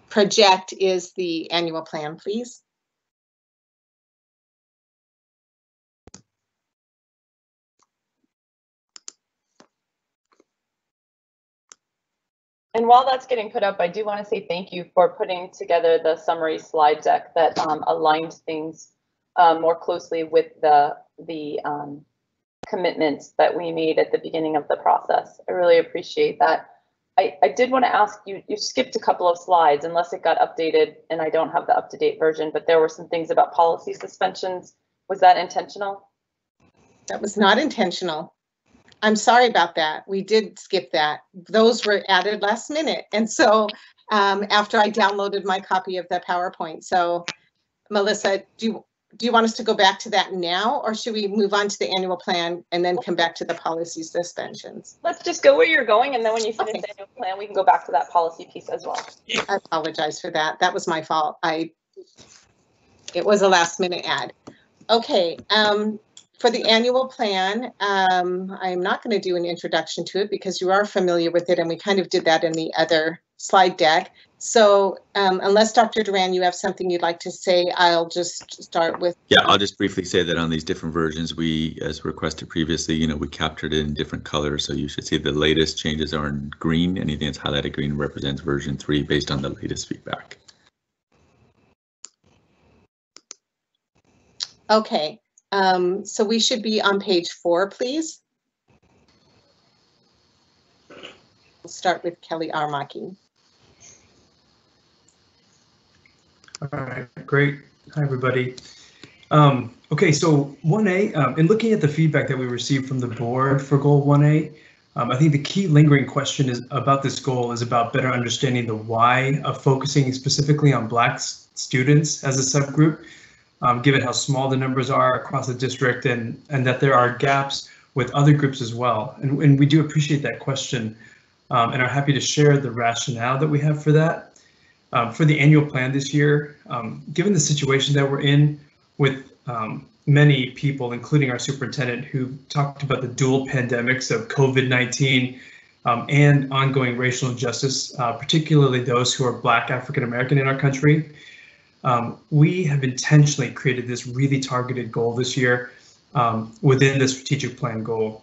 project is the annual plan, please. And while that's getting put up, I do want to say thank you for putting together the summary slide deck that aligned things more closely with the commitments that we made at the beginning of the process. I really appreciate that. I did want to ask you, you skipped a couple of slides unless it got updated and I don't have the up-to-date version, but there were some things about policy suspensions. Was that intentional? That was not intentional. I'm sorry about that. We did skip that. Those were added last minute. And so after I downloaded my copy of the PowerPoint. So Melissa, do you want us to go back to that now, or should we move on to the annual plan and then come back to the policy suspensions? Let's just go where you're going, and then when you finish the annual plan, we can go back to that policy piece as well. I apologize for that. That was my fault. It was a last minute add. Okay, for the annual plan, I'm not going to do an introduction to it because you are familiar with it, and we kind of did that in the other slide deck. So unless Dr. Duran, you have something you'd like to say, I'll just start with. Yeah, I'll just briefly say that on these different versions, we, as requested previously, we captured it in different colors. So you should see the latest changes are in green. Anything that's highlighted green represents version 3 based on the latest feedback. Okay, so we should be on page 4, please. We'll start with Kelly Armaki. All right, great. Hi, everybody. Okay, so 1A, in looking at the feedback that we received from the board for goal 1A, I think the key lingering question is about this goal is about better understanding the why of focusing specifically on Black students as a subgroup, given how small the numbers are across the district and that there are gaps with other groups as well. And we do appreciate that question and are happy to share the rationale that we have for that. For the annual plan this year, given the situation that we're in with many people, including our superintendent, who talked about the dual pandemics of COVID-19 and ongoing racial injustice, particularly those who are Black African American in our country, we have intentionally created this really targeted goal this year within the strategic plan goal.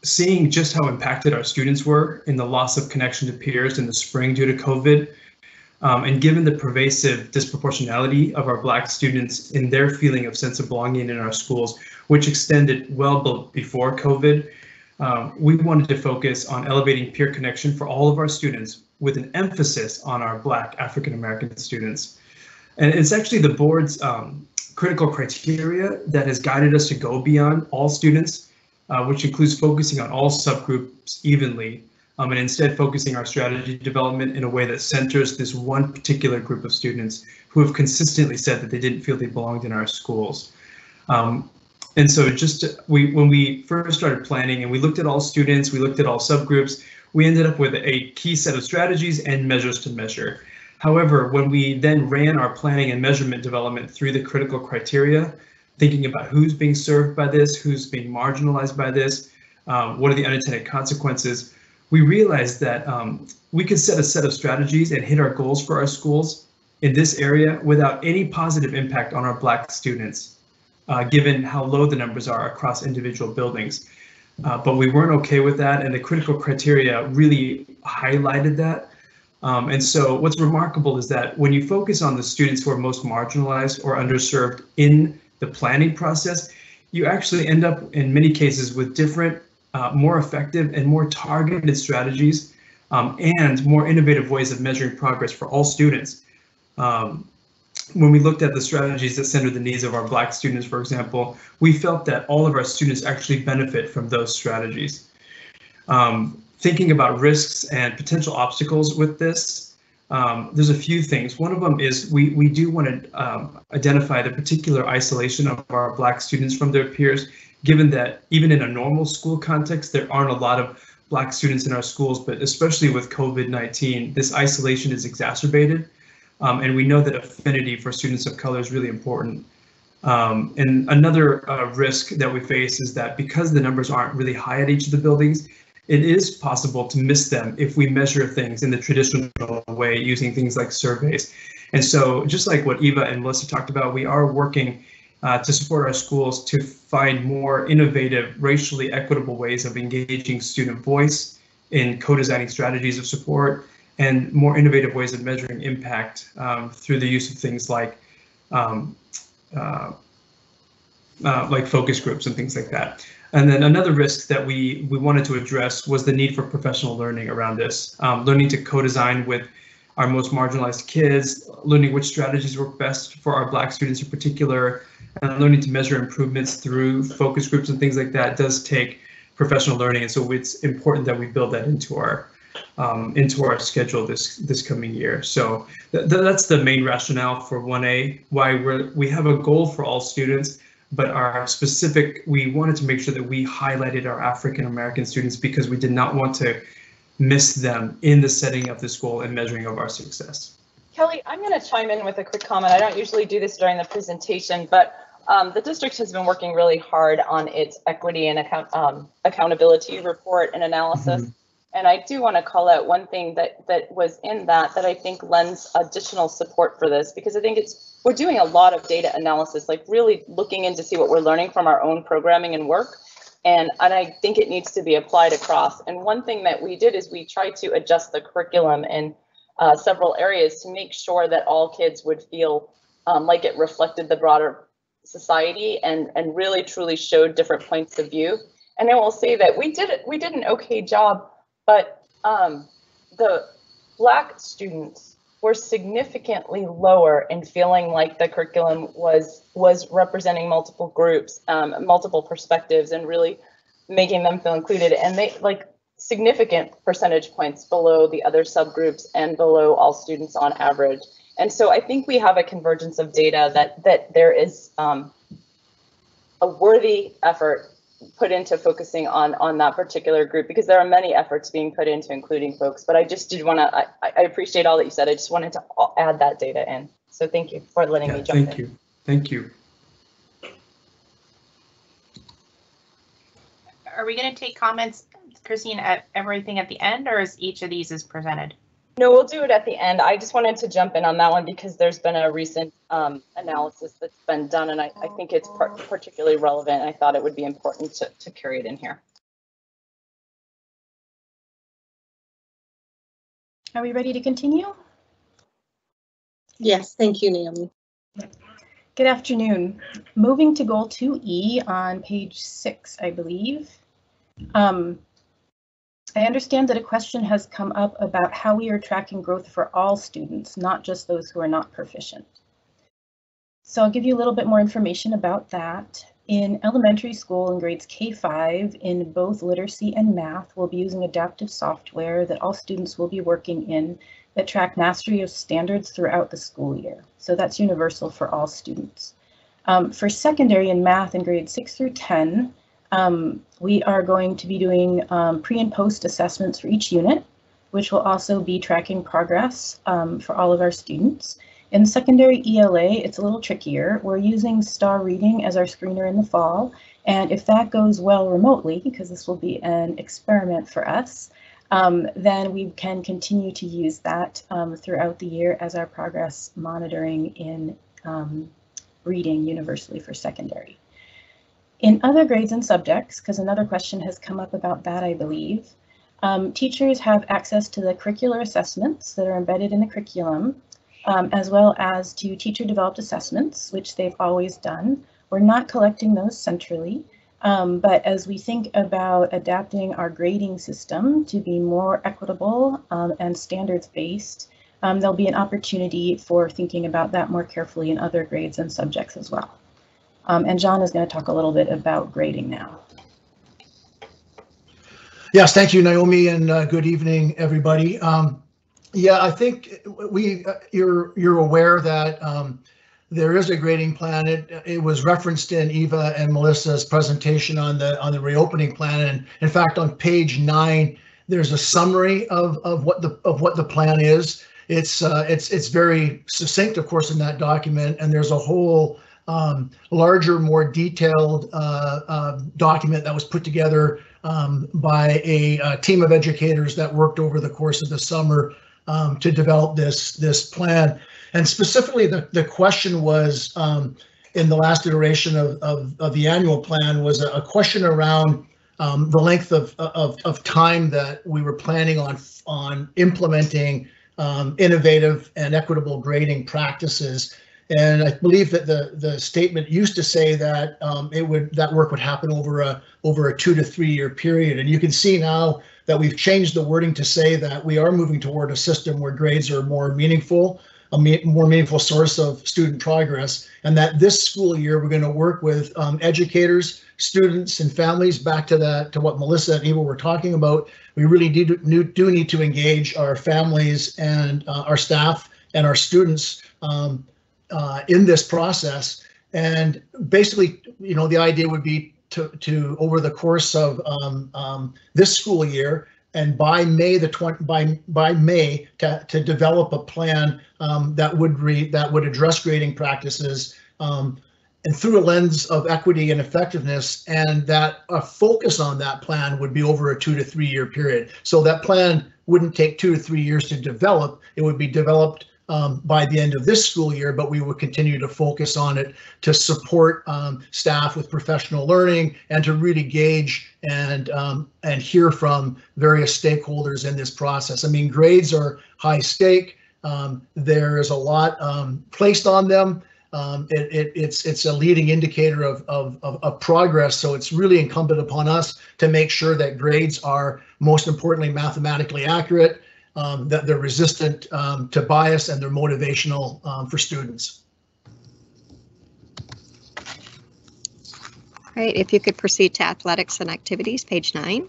Seeing just how impacted our students were in the loss of connection to peers in the spring due to COVID, and given the pervasive disproportionality of our Black students in their feeling of sense of belonging in our schools, which extended well before COVID, we wanted to focus on elevating peer connection for all of our students with an emphasis on our Black African American students. And it's actually the board's critical criteria that has guided us to go beyond all students, which includes focusing on all subgroups evenly, and instead focusing our strategy development in a way that centers this one particular group of students who have consistently said that they didn't feel they belonged in our schools. And so when we first started planning and we looked at all students, we looked at all subgroups, we ended up with a key set of strategies and measures to measure. However, when we then ran our planning and measurement development through the critical criteria, thinking about who's being served by this, who's being marginalized by this, what are the unintended consequences, we realized that we could set a set of strategies and hit our goals for our schools in this area without any positive impact on our Black students, given how low the numbers are across individual buildings. But we weren't okay with that, and the critical criteria really highlighted that. And so what's remarkable is that when you focus on the students who are most marginalized or underserved in the planning process, you actually end up in many cases with different, more effective and more targeted strategies and more innovative ways of measuring progress for all students. When we looked at the strategies that center the needs of our Black students, for example, we felt that all of our students actually benefit from those strategies. Thinking about risks and potential obstacles with this, there's a few things. One of them is we do want to identify the particular isolation of our Black students from their peers, given that even in a normal school context, there aren't a lot of Black students in our schools, but especially with COVID-19, this isolation is exacerbated. And we know that affinity for students of color is really important. And another risk that we face is that because the numbers aren't really high at each of the buildings, it is possible to miss them if we measure things in the traditional way using things like surveys. And so just like what Eva and Melissa talked about, we are working to support our schools to find more innovative, racially equitable ways of engaging student voice in co-designing strategies of support and more innovative ways of measuring impact through the use of things like focus groups and things like that. And then another risk that we wanted to address was the need for professional learning around this, learning to co-design with our most marginalized kids, learning which strategies work best for our Black students in particular, and learning to measure improvements through focus groups and things like that does take professional learning. And so it's important that we build that into our schedule this coming year. So that's the main rationale for 1A, why we have a goal for all students, but we wanted to make sure that we highlighted our African American students because we did not want to miss them in the setting of this goal and measuring of our success. Kelly, I'm going to chime in with a quick comment. I don't usually do this during the presentation, but the district has been working really hard on its equity and accountability report and analysis. And I do want to call out one thing that was in that I think lends additional support for this, because I think we're doing a lot of data analysis, like really looking in to see what we're learning from our own programming and work. And I think it needs to be applied across. And one thing that we did is we tried to adjust the curriculum in several areas to make sure that all kids would feel like it reflected the broader society and really truly showed different points of view. And I will say that we did an okay job, but the Black students were significantly lower in feeling like the curriculum was representing multiple groups, multiple perspectives, and really making them feel included. And they like significant percentage points below the other subgroups and below all students on average. And so I think we have a convergence of data that there is a worthy effort put into focusing on that particular group, because there are many efforts being put into including folks. But I just did want to, I appreciate all that you said. I just wanted to add that data in. So thank you for letting me jump in. Thank you. Thank you. Are we going to take comments, Christine, at everything at the end, or is each of these is presented? No, we'll do it at the end. I just wanted to jump in on that one because there's been a recent analysis that's been done, and I think it's particularly relevant. I thought it would be important to carry it in here. Are we ready to continue? Yes, thank you, Naomi. Good afternoon. Moving to goal 2E on page 6, I believe. I understand that a question has come up about how we are tracking growth for all students, not just those who are not proficient. So I'll give you a little bit more information about that. In elementary school in grades K-5, in both literacy and math, we'll be using adaptive software that all students will be working in that track mastery of standards throughout the school year. So that's universal for all students. For secondary in math in grades 6 through 10, we are going to be doing pre and post assessments for each unit, which will also be tracking progress for all of our students. In secondary ELA, it's a little trickier. We're using star reading as our screener in the fall, and if that goes well remotely, because this will be an experiment for us, then we can continue to use that throughout the year as our progress monitoring in reading universally for secondary. In other grades and subjects, because another question has come up about that, I believe, teachers have access to the curricular assessments that are embedded in the curriculum, as well as to teacher-developed assessments, which they've always done. We're not collecting those centrally, but as we think about adapting our grading system to be more equitable and standards-based, there'll be an opportunity for thinking about that more carefully in other grades and subjects as well. And John is going to talk a little bit about grading now. Yes, thank you, Naomi, and good evening, everybody. Yeah, I think you're aware that there is a grading plan. It was referenced in Eva and Melissa's presentation on the reopening plan, and in fact, on page 9, there's a summary of what the plan is. It's very succinct, of course, in that document, and there's a whole larger, more detailed document that was put together by a team of educators that worked over the course of the summer to develop this plan. And specifically, the question was in the last iteration of the annual plan was a question around the length of time that we were planning on implementing innovative and equitable grading practices. And I believe that the statement used to say that that work would happen over a 2 to 3 year period. And you can see now that we've changed the wording to say that we are moving toward a system where grades are more meaningful, a more meaningful source of student progress, and that this school year we're going to work with educators, students, and families. Back to what Melissa and Eva were talking about, we really do need to engage our families and our staff and our students in this process. And basically, the idea would be to over the course of this school year, and by May by May to develop a plan that would address grading practices and through a lens of equity and effectiveness, and that a focus on that plan would be over a 2 to 3 year period. So that plan wouldn't take 2 to 3 years to develop. It would be developed by the end of this school year, but we would continue to focus on it to support staff with professional learning and to really gauge and hear from various stakeholders in this process. I mean, grades are high stake. There is a lot placed on them. It's a leading indicator of progress. So it's really incumbent upon us to make sure that grades are, most importantly, mathematically accurate, that they're resistant to bias, and they're motivational for students. All right, if you could proceed to athletics and activities, page 9.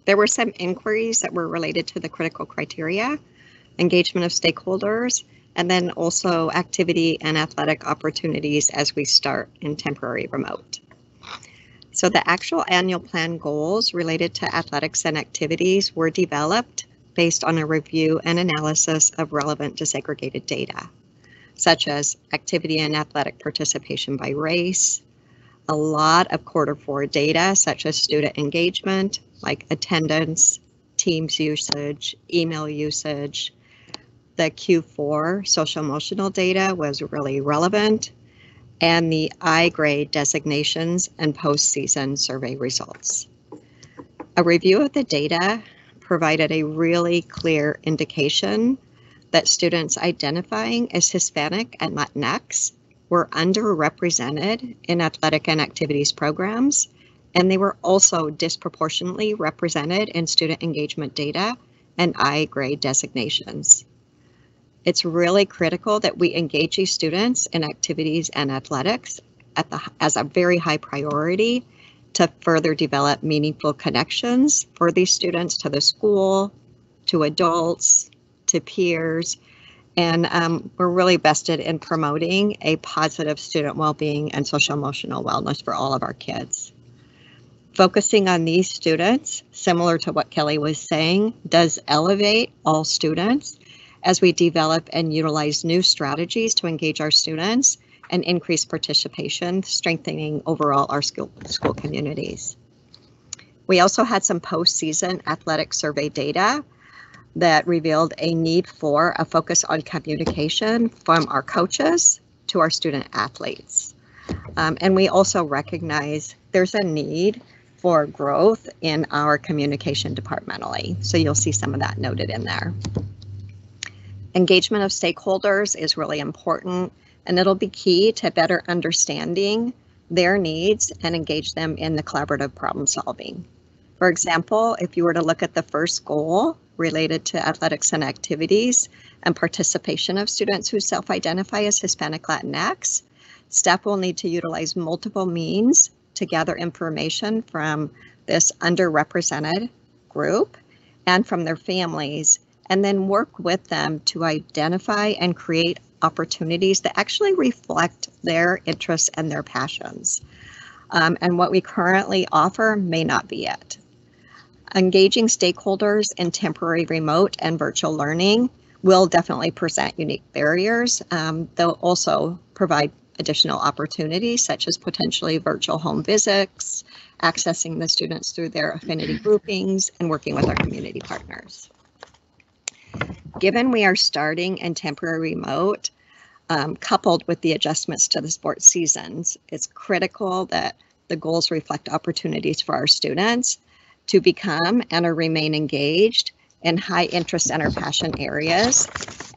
There were some inquiries that were related to the critical criteria, engagement of stakeholders, and then also activity and athletic opportunities as we start in temporary remote. So the actual annual plan goals related to athletics and activities were developed based on a review and analysis of relevant disaggregated data, such as activity and athletic participation by race, a lot of Q4 data, such as student engagement, like attendance, Teams usage, email usage. The Q4 social emotional data was really relevant, and the I-grade designations and postseason survey results. A review of the data provided a really clear indication that students identifying as Hispanic and Latinx were underrepresented in athletic and activities programs, and they were also disproportionately represented in student engagement data and I-grade designations. It's really critical that we engage these students in activities and athletics as a very high priority to further develop meaningful connections for these students to the school, to adults, to peers, and we're really vested in promoting a positive student well-being and social emotional wellness for all of our kids. Focusing on these students, similar to what Kelly was saying, does elevate all students as we develop and utilize new strategies to engage our students and increase participation, strengthening overall our school communities. We also had some postseason athletic survey data that revealed a need for a focus on communication from our coaches to our student athletes. And we also recognize there's a need for growth in our communication departmentally. So you'll see some of that noted in there. Engagement of stakeholders is really important, and it'll be key to better understanding their needs and engage them in the collaborative problem solving. For example, if you were to look at the first goal related to athletics and activities and participation of students who self-identify as Hispanic Latinx, staff will need to utilize multiple means to gather information from this underrepresented group and from their families, and then work with them to identify and create opportunities that actually reflect their interests and their passions. And what we currently offer may not be it. Engaging stakeholders in temporary remote and virtual learning will definitely present unique barriers. They'll also provide additional opportunities, such as potentially virtual home visits, accessing the students through their affinity groupings, and working with our community partners. Given we are starting in temporary remote, coupled with the adjustments to the sports seasons, it's critical that the goals reflect opportunities for our students to become and or remain engaged in high interest and or passion areas,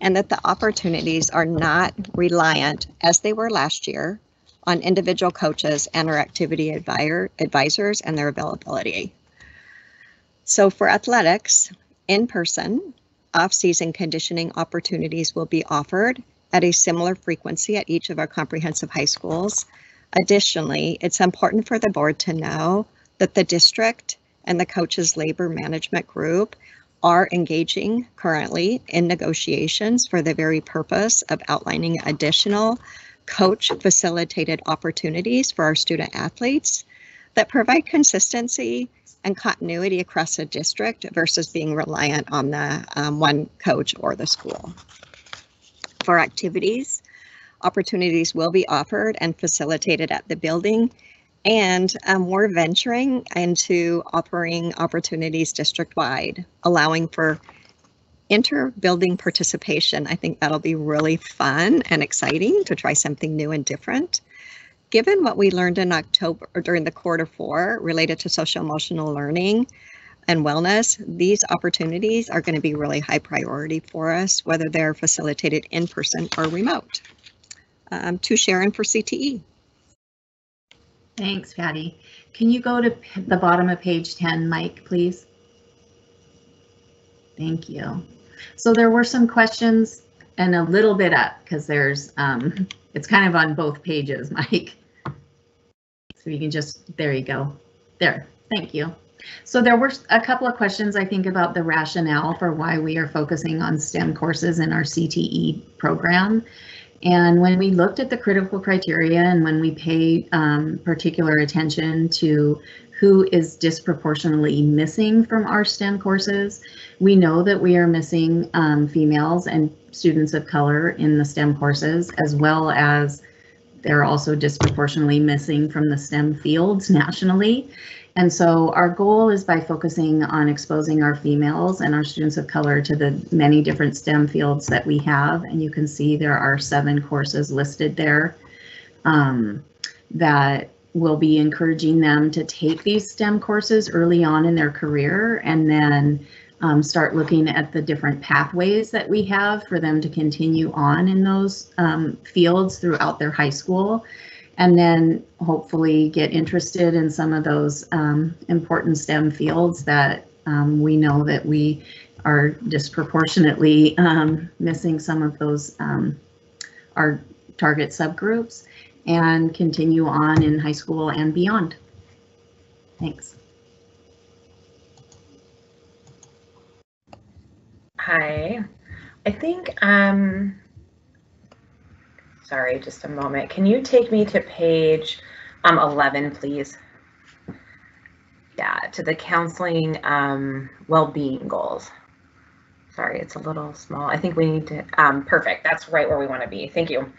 and that the opportunities are not reliant, as they were last year, on individual coaches and or activity advisors and their availability. So for athletics, in person, off-season conditioning opportunities will be offered at a similar frequency at each of our comprehensive high schools. Additionally, it's important for the board to know that the district and the coaches labor management group are engaging currently in negotiations for the very purpose of outlining additional coach facilitated opportunities for our student athletes that provide consistency and continuity across the district versus being reliant on the one coach or the school. For activities, opportunities will be offered and facilitated at the building. And we're venturing into offering opportunities district-wide, allowing for inter-building participation. I think that'll be really fun and exciting to try something new and different. Given what we learned in October or during the Q4 related to social emotional learning and wellness, these opportunities are going to be really high priority for us, whether they're facilitated in person or remote. To Sharon for CTE. Thanks, Patty. Can you go to the bottom of page 10, Mike, please? Thank you. So there were some questions and a little bit up because there's, it's kind of on both pages, Mike. So you can just, there you go. There, thank you. So there were a couple of questions, I think, about the rationale for why we are focusing on STEM courses in our CTE program. And when we looked at the critical criteria and when we pay particular attention to who is disproportionately missing from our STEM courses, we know that we are missing females and students of color in the STEM courses, as well as they're also disproportionately missing from the STEM fields nationally. And so our goal is by focusing on exposing our females and our students of color to the many different STEM fields that we have. And you can see there are 7 courses listed there that will be encouraging them to take these STEM courses early on in their career, and then start looking at the different pathways that we have for them to continue on in those fields throughout their high school. And then hopefully get interested in some of those important STEM fields that we know that we are disproportionately missing some of those our target subgroups, and continue on in high school and beyond. Thanks. Hi, I think sorry, just a moment. Can you take me to page 11, please? Yeah, to the counseling well-being goals. Sorry, it's a little small. I think we need to, perfect. That's right where we want to be. Thank you.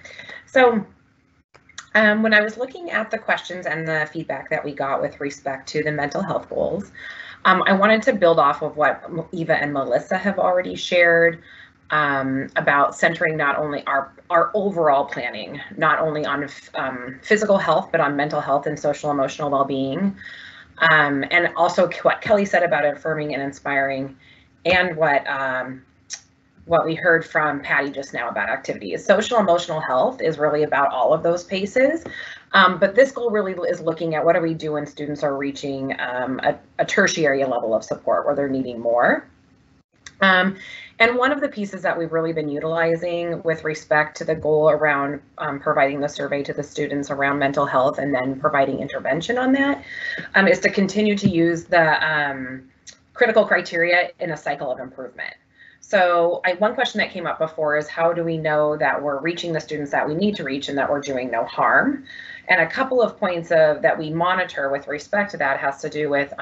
So when I was looking at the questions and the feedback that we got with respect to the mental health goals, I wanted to build off of what Eva and Melissa have already shared about centering not only our overall planning, not only on physical health, but on mental health and social emotional well-being. And also what Kelly said about affirming and inspiring, and what we heard from Patty just now about activities. Social emotional health is really about all of those paces. But this goal really is looking at what do we do when students are reaching a tertiary level of support where they're needing more. And one of the pieces that we've really been utilizing with respect to the goal around providing the survey to the students around mental health and then providing intervention on that is to continue to use the critical criteria in a cycle of improvement. So one question that came up before is how do we know that we're reaching the students that we need to reach and that we're doing no harm? And a couple of points that we monitor with respect to that has to do with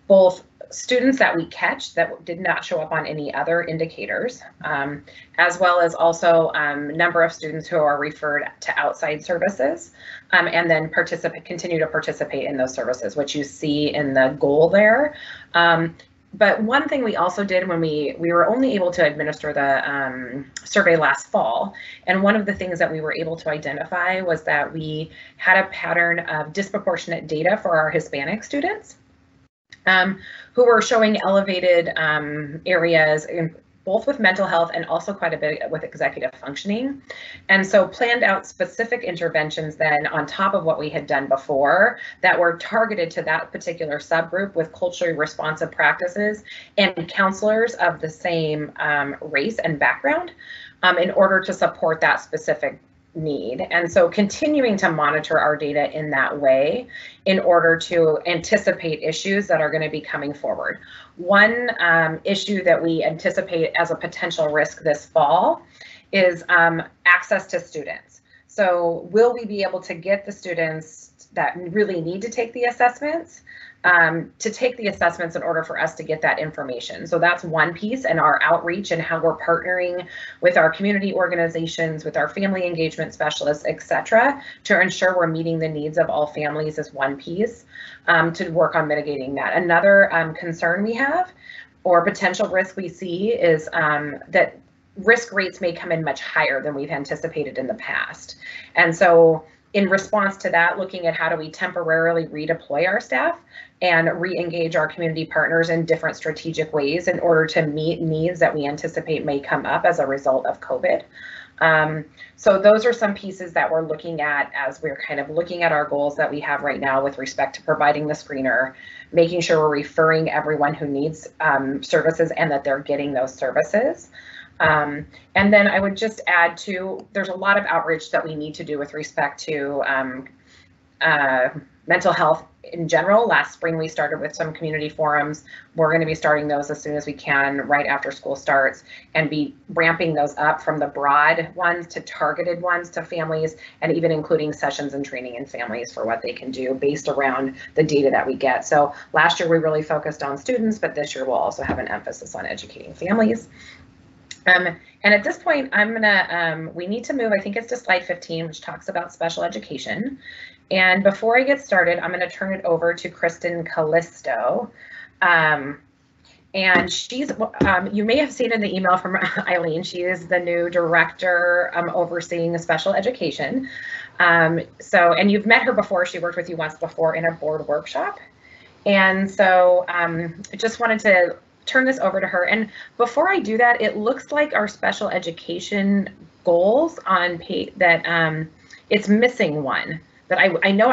both students that we catch that did not show up on any other indicators, as well as also number of students who are referred to outside services, and then continue to participate in those services, which you see in the goal there. But one thing we also did when we were only able to administer the survey last fall, and one of the things that we were able to identify was that we had a pattern of disproportionate data for our Hispanic students, who were showing elevated areas in both with mental health and also quite a bit with executive functioning. And so planned out specific interventions then on top of what we had done before that were targeted to that particular subgroup with culturally responsive practices and counselors of the same race and background in order to support that specific need. And so continuing to monitor our data in that way in order to anticipate issues that are going to be coming forward. One issue that we anticipate as a potential risk this fall is access to students. So will we be able to get the students that really need to take the assessments to take the assessments in order for us to get that information. So that's one piece, and our outreach and how we're partnering with our community organizations, with our family engagement specialists, etc., to ensure we're meeting the needs of all families is one piece, to work on mitigating that. Another concern we have, or potential risk we see, is that risk rates may come in much higher than we've anticipated in the past. And so in response to that, looking at how do we temporarily redeploy our staff and re-engage our community partners in different strategic ways in order to meet needs that we anticipate may come up as a result of COVID. So those are some pieces that we're looking at as we're kind of looking at our goals that we have right now with respect to providing the screener, making sure we're referring everyone who needs services and that they're getting those services. And then I would just add to, there's a lot of outreach that we need to do with respect to mental health in general. Last spring, we started with some community forums. We're going to be starting those as soon as we can, right after school starts, and be ramping those up from the broad ones to targeted ones to families, and even including sessions and training in families for what they can do based around the data that we get. So last year, we really focused on students, but this year we'll also have an emphasis on educating families. And at this point, I'm gonna, we need to move, I think it's to slide 15, which talks about special education. And before I get started, I'm gonna turn it over to Kristen Callisto. And she's, you may have seen in the email from Eileen, she is the new director overseeing special education. And you've met her before, she worked with you once before in a board workshop. And so I just wanted to turn this over to her. And before I do that, it looks like our special education goals on page that it's missing one that I know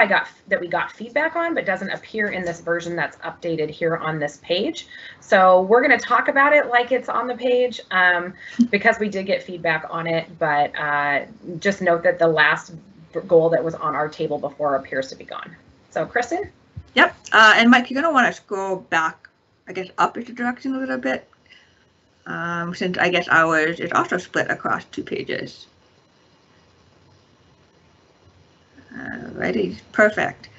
we got feedback on, but doesn't appear in this version that's updated here on this page. So we're going to talk about it like it's on the page because we did get feedback on it, but just note that the last goal that was on our table before appears to be gone. So Kristen? Yep, and Mike, you're going to want to scroll back, I guess, up into direction a little bit, since I guess ours is also split across 2 pages. Alrighty, perfect.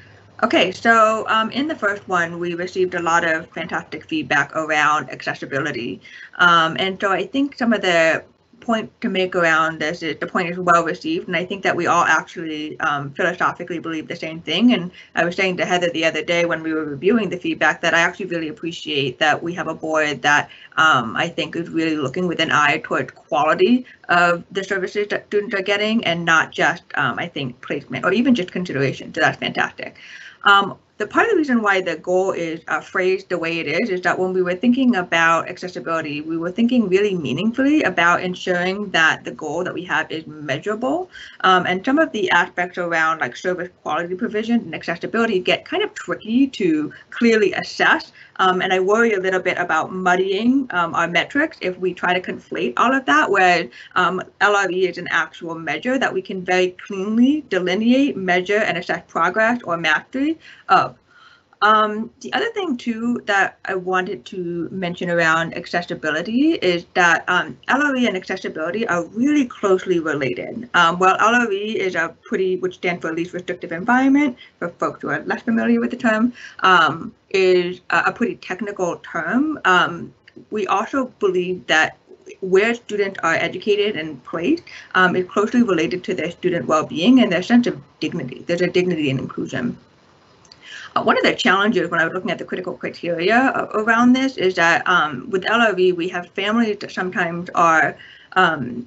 Okay, so in the first one, we received a lot of fantastic feedback around accessibility. And so I think some of the point to make around this is the point is well received, and I think that we all actually philosophically believe the same thing. And I was saying to Heather the other day when we were reviewing the feedback that I actually really appreciate that we have a board that I think is really looking with an eye towards quality of the services that students are getting, and not just I think placement or even just consideration. So that's fantastic. The part of the reason why the goal is phrased the way it is that when we were thinking about accessibility, we were thinking really meaningfully about ensuring that the goal that we have is measurable. And some of the aspects around like service quality provision and accessibility get kind of tricky to clearly assess. And I worry a little bit about muddying our metrics if we try to conflate all of that, whereas LRE is an actual measure that we can very cleanly delineate, measure, and assess progress or mastery of. The other thing too that I wanted to mention around accessibility is that LRE and accessibility are really closely related. While LRE is a which stands for least restrictive environment, for folks who are less familiar with the term, is a pretty technical term. We also believe that where students are educated and placed is closely related to their student well-being and their sense of dignity. There's a dignity and inclusion. One of the challenges when I was looking at the critical criteria around this is that with LRE, we have families that sometimes are, and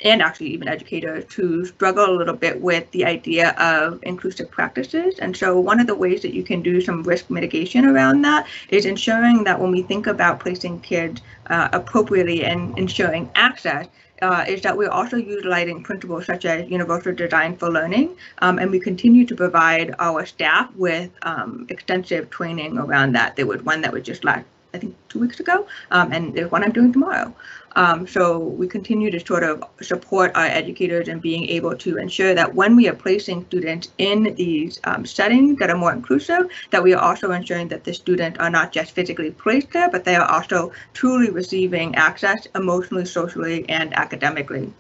actually even educators, who struggle a little bit with the idea of inclusive practices. And so one of the ways that you can do some risk mitigation around that is ensuring that when we think about placing kids appropriately and ensuring access, is that we're also utilizing principles such as universal design for learning, and we continue to provide our staff with extensive training around that. There was one that was just last, I think 2 weeks ago, and there's one I'm doing tomorrow. So we continue to sort of support our educators in being able to ensure that when we are placing students in these settings that are more inclusive, that we are also ensuring that the students are not just physically placed there, but they are also truly receiving access emotionally, socially, and academically.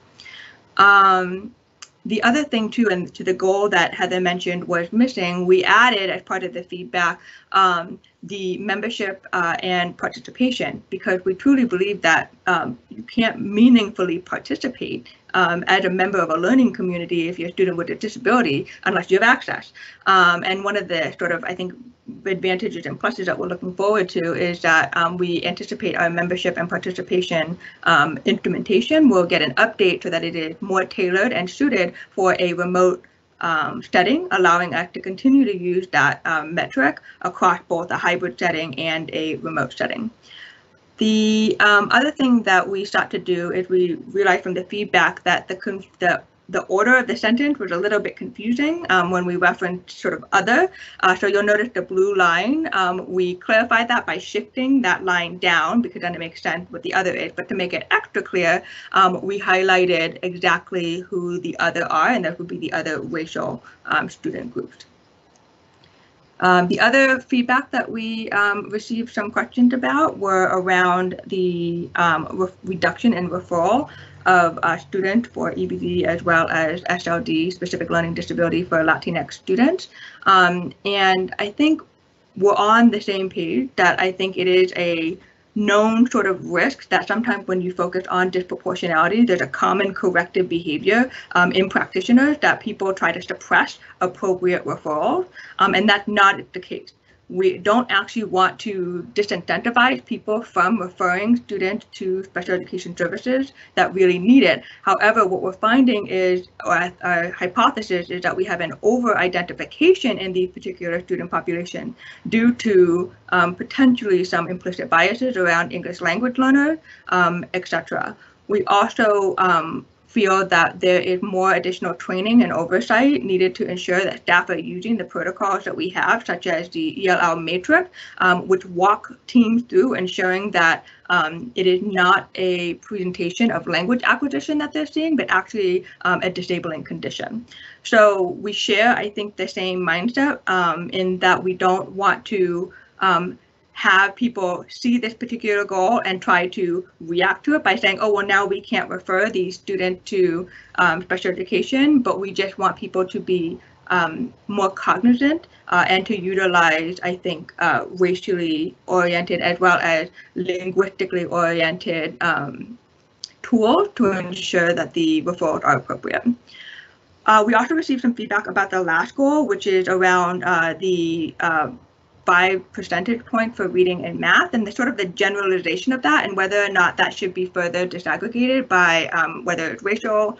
The other thing too, and to the goal that Heather mentioned was missing, we added as part of the feedback the membership and participation, because we truly believe that you can't meaningfully participate as a member of a learning community if you're a student with a disability unless you have access. And one of the sort of, I think, advantages and pluses that we're looking forward to is that we anticipate our membership and participation implementation will get an update so that it is more tailored and suited for a remote setting, allowing us to continue to use that metric across both a hybrid setting and a remote setting. The other thing that we start to do is we realized from the feedback that the order of the sentence was a little bit confusing when we referenced sort of other. So you'll notice the blue line. We clarified that by shifting that line down because then it makes sense what the other is. But to make it extra clear, we highlighted exactly who the other are, and that would be the other racial student groups. The other feedback that we received some questions about were around the reduction in referral of students for EBD as well as SLD, specific learning disability for Latinx students. And I think we're on the same page that I think it is a known sort of risk that sometimes when you focus on disproportionality, there's a common corrective behavior in practitioners that people try to suppress appropriate referrals, and that's not the case. We don't actually want to disincentivize people from referring students to special education services that really need it. However, what we're finding is, or our hypothesis is, that we have an over-identification in the particular student population due to potentially some implicit biases around English language learners, etc. We also feel that there is more additional training and oversight needed to ensure that staff are using the protocols that we have, such as the ELL matrix, which walk teams through ensuring that it is not a presentation of language acquisition that they're seeing, but actually a disabling condition. So we share, I think, the same mindset in that we don't want to have people see this particular goal and try to react to it by saying, oh, well, now we can't refer these students to special education, but we just want people to be more cognizant and to utilize, I think, racially oriented as well as linguistically oriented tools to ensure that the referrals are appropriate. We also received some feedback about the last goal, which is around the 5 percentage points for reading and math, and the sort of the generalization of that, and whether or not that should be further disaggregated by whether it's racial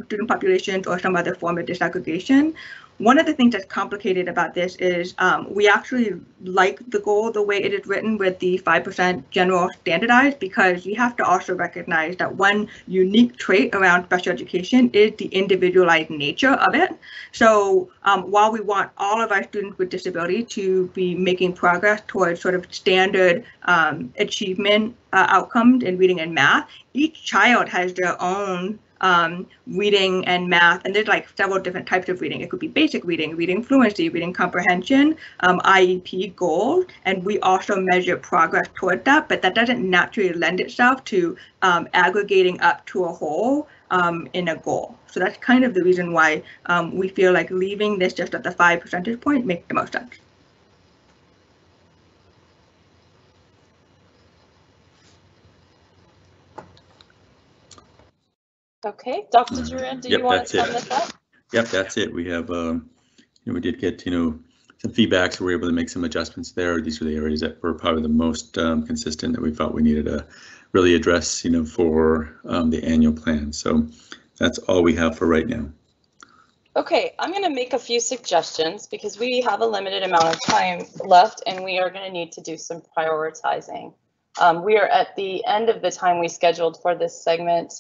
student populations or some other form of disaggregation. One of the things that's complicated about this is we actually like the goal the way it is written with the 5% general standardized, because you have to also recognize that one unique trait around special education is the individualized nature of it. So while we want all of our students with disability to be making progress towards sort of standard achievement outcomes in reading and math, each child has their own reading and math, and there's like several different types of reading. It could be basic reading, reading fluency, reading comprehension, IEP goals, and we also measure progress toward that, but that doesn't naturally lend itself to aggregating up to a whole in a goal. So that's kind of the reason why we feel like leaving this just at the 5 percentage point makes the most sense. Okay, Dr. Duran, do you want to sum this up? Yep, that's it. We have, we did get, some feedback, so we were able to make some adjustments there. These are the areas that were probably the most consistent that we felt we needed to really address, for the annual plan. So that's all we have for right now. Okay, I'm going to make a few suggestions because we have a limited amount of time left and we are going to need to do some prioritizing. We are at the end of the time we scheduled for this segment.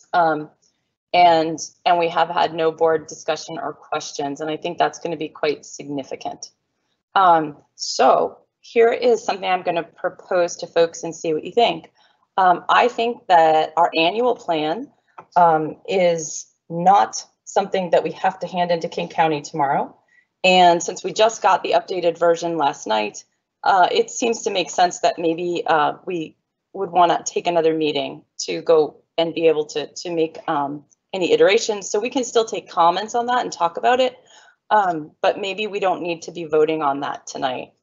And we have had no board discussion or questions, and I think that's going to be quite significant. So here is something I'm going to propose to folks and see what you think. I think that our annual plan is not something that we have to hand into King County tomorrow. And since we just got the updated version last night, it seems to make sense that maybe we would want to take another meeting to go and be able to make any iterations. So we can still take comments on that and talk about it. But maybe we don't need to be voting on that tonight.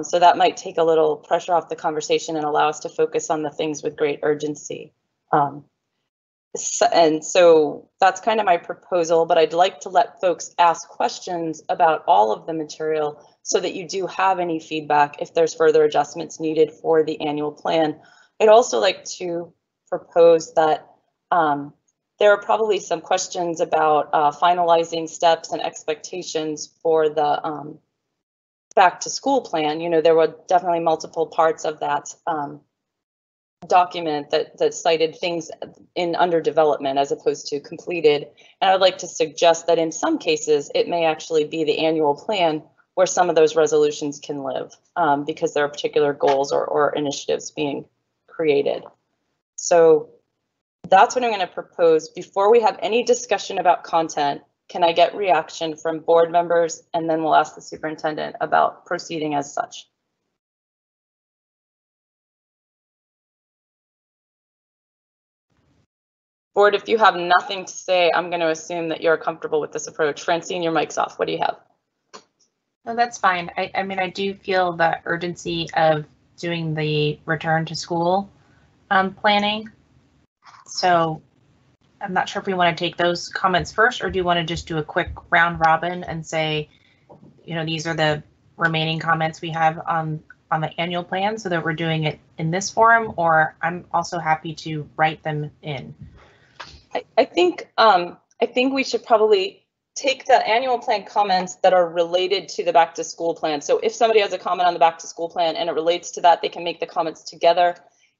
So that might take a little pressure off the conversation and allow us to focus on the things with great urgency. And so that's kind of my proposal, but I'd like to let folks ask questions about all of the material so that you do have any feedback if there's further adjustments needed for the annual plan. I'd also like to propose that there are probably some questions about finalizing steps and expectations for the back to school plan. You know, there were definitely multiple parts of that document that cited things in under development as opposed to completed. And I would like to suggest that in some cases, it may actually be the annual plan where some of those resolutions can live because there are particular goals or initiatives being created. So that's what I'm going to propose. Before we have any discussion about content, can I get reaction from board members, and then we'll ask the superintendent about proceeding as such. Board, if you have nothing to say, I'm going to assume that you're comfortable with this approach. Francine, your mic's off. What do you have? No, that's fine. I mean, I do feel the urgency of doing the return to school planning. So I'm not sure if we want to take those comments first, or do you want to just do a quick round robin and say, you know, these are the remaining comments we have on the annual plan so that we're doing it in this forum, or I'm also happy to write them in. I think we should probably take the annual plan comments that are related to the back to school plan. So if somebody has a comment on the back to school plan and it relates to that, they can make the comments together.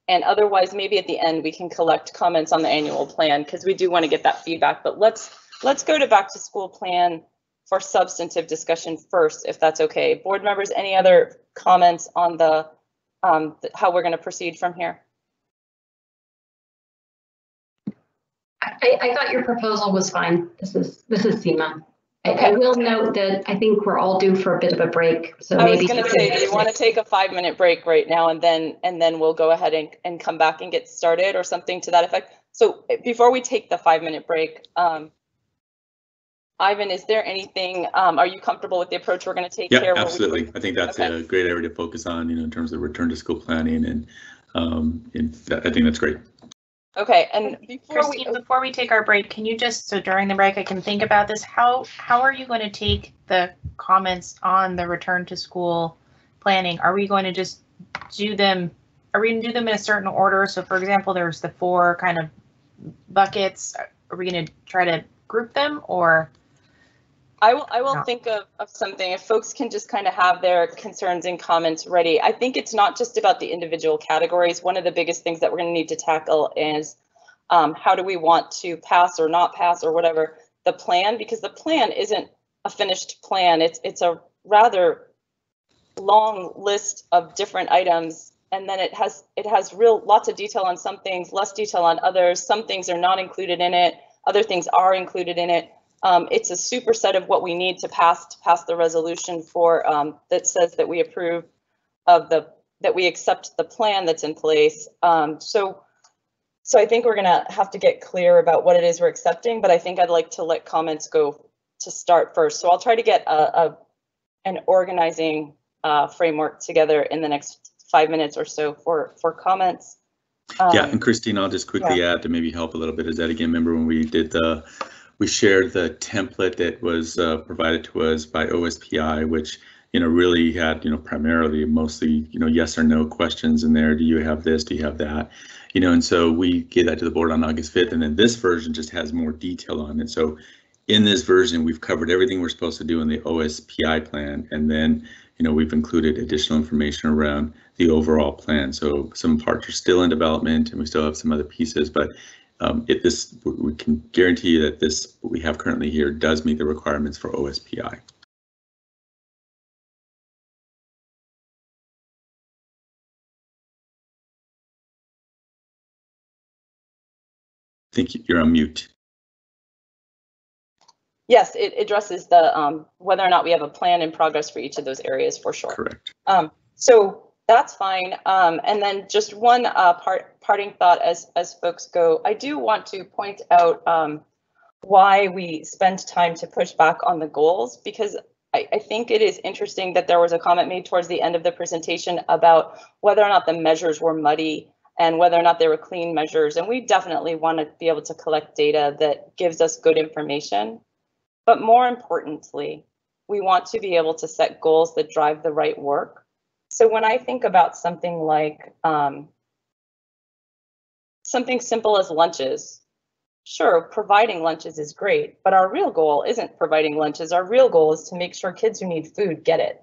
And otherwise, maybe at the end we can collect comments on the annual plan because we do want to get that feedback. But let's go to back to school plan for substantive discussion first, if that's okay. Board members, any other comments on the how we're going to proceed from here? I thought your proposal was fine. This is Seema. I will note that I think we're all due for a bit of a break. So I maybe was going to say, do you want to take a 5-minute break right now and then we'll go ahead and come back and get started or something to that effect? So before we take the 5-minute break, Ivan, is there anything, are you comfortable with the approach we're going to take here? Yeah, absolutely. I think that's a great area to focus on, you know, in terms of return to school planning, and I think that's great. Okay, and before we take our break, can you just, so during the break I can think about this, how are you going to take the comments on the return to school planning? Are we going to just do them, are we going to do them in a certain order? So for example, there's the 4 kind of buckets. Are we going to try to group them, or? I will think of something if folks can just kind of have their concerns and comments ready. I think it's not just about the individual categories. One of the biggest things that we're going to need to tackle is how do we want to pass or not pass or whatever the plan, because the plan isn't a finished plan. It's a rather long list of different items, and then it has lots of detail on some things, less detail on others. Some things are not included in it. Other things are included in it. It's a superset of what we need to pass the resolution for that says that we approve of that we accept the plan that's in place. So I think we're gonna have to get clear about what it is we're accepting, but I think I'd like to let comments go to start first. So I'll try to get an organizing framework together in the next 5 minutes or so for comments. Yeah, and Christine, I'll just quickly add to maybe help a little bit. Is that, again, remember when we did we shared the template that was provided to us by OSPI, which, you know, really had, you know, primarily mostly, you know, yes or no questions in there. Do you have this? Do you have that? You know, and so we gave that to the board on August 5th, and then this version just has more detail on it. So in this version, we've covered everything we're supposed to do in the OSPI plan, and then, you know, we've included additional information around the overall plan. So some parts are still in development, and we still have some other pieces, but we can guarantee you that this, what we have currently here, does meet the requirements for OSPI. I think you're on mute. Yes, it addresses the whether or not we have a plan in progress for each of those areas for sure. Correct. So that's fine. And then just one parting thought as folks go. I do want to point out why we spend time to push back on the goals, because I think it is interesting that there was a comment made towards the end of the presentation about whether or not the measures were muddy and whether or not they were clean measures. And we definitely want to be able to collect data that gives us good information. But more importantly, we want to be able to set goals that drive the right work. So when I think about something like something simple as lunches, sure, providing lunches is great, but our real goal isn't providing lunches. Our real goal is to make sure kids who need food get it.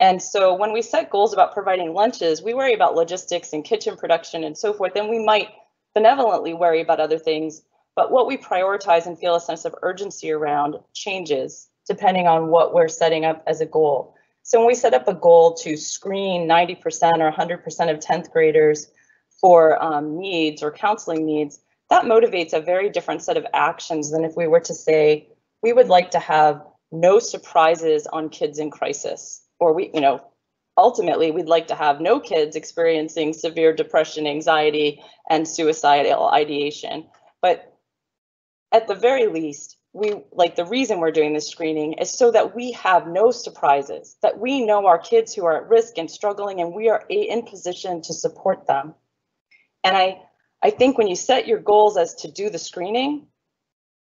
And so when we set goals about providing lunches, we worry about logistics and kitchen production and so forth, and we might benevolently worry about other things, but what we prioritize and feel a sense of urgency around changes depending on what we're setting up as a goal. So when we set up a goal to screen 90% or 100% of 10th graders for needs or counseling needs, that motivates a very different set of actions than if we were to say, we would like to have no surprises on kids in crisis, or ultimately we'd like to have no kids experiencing severe depression, anxiety, and suicidal ideation. But at the very least, the reason we're doing this screening is so that we have no surprises, that we know our kids who are at risk and struggling, and we are in position to support them. And I think when you set your goals as to do the screening,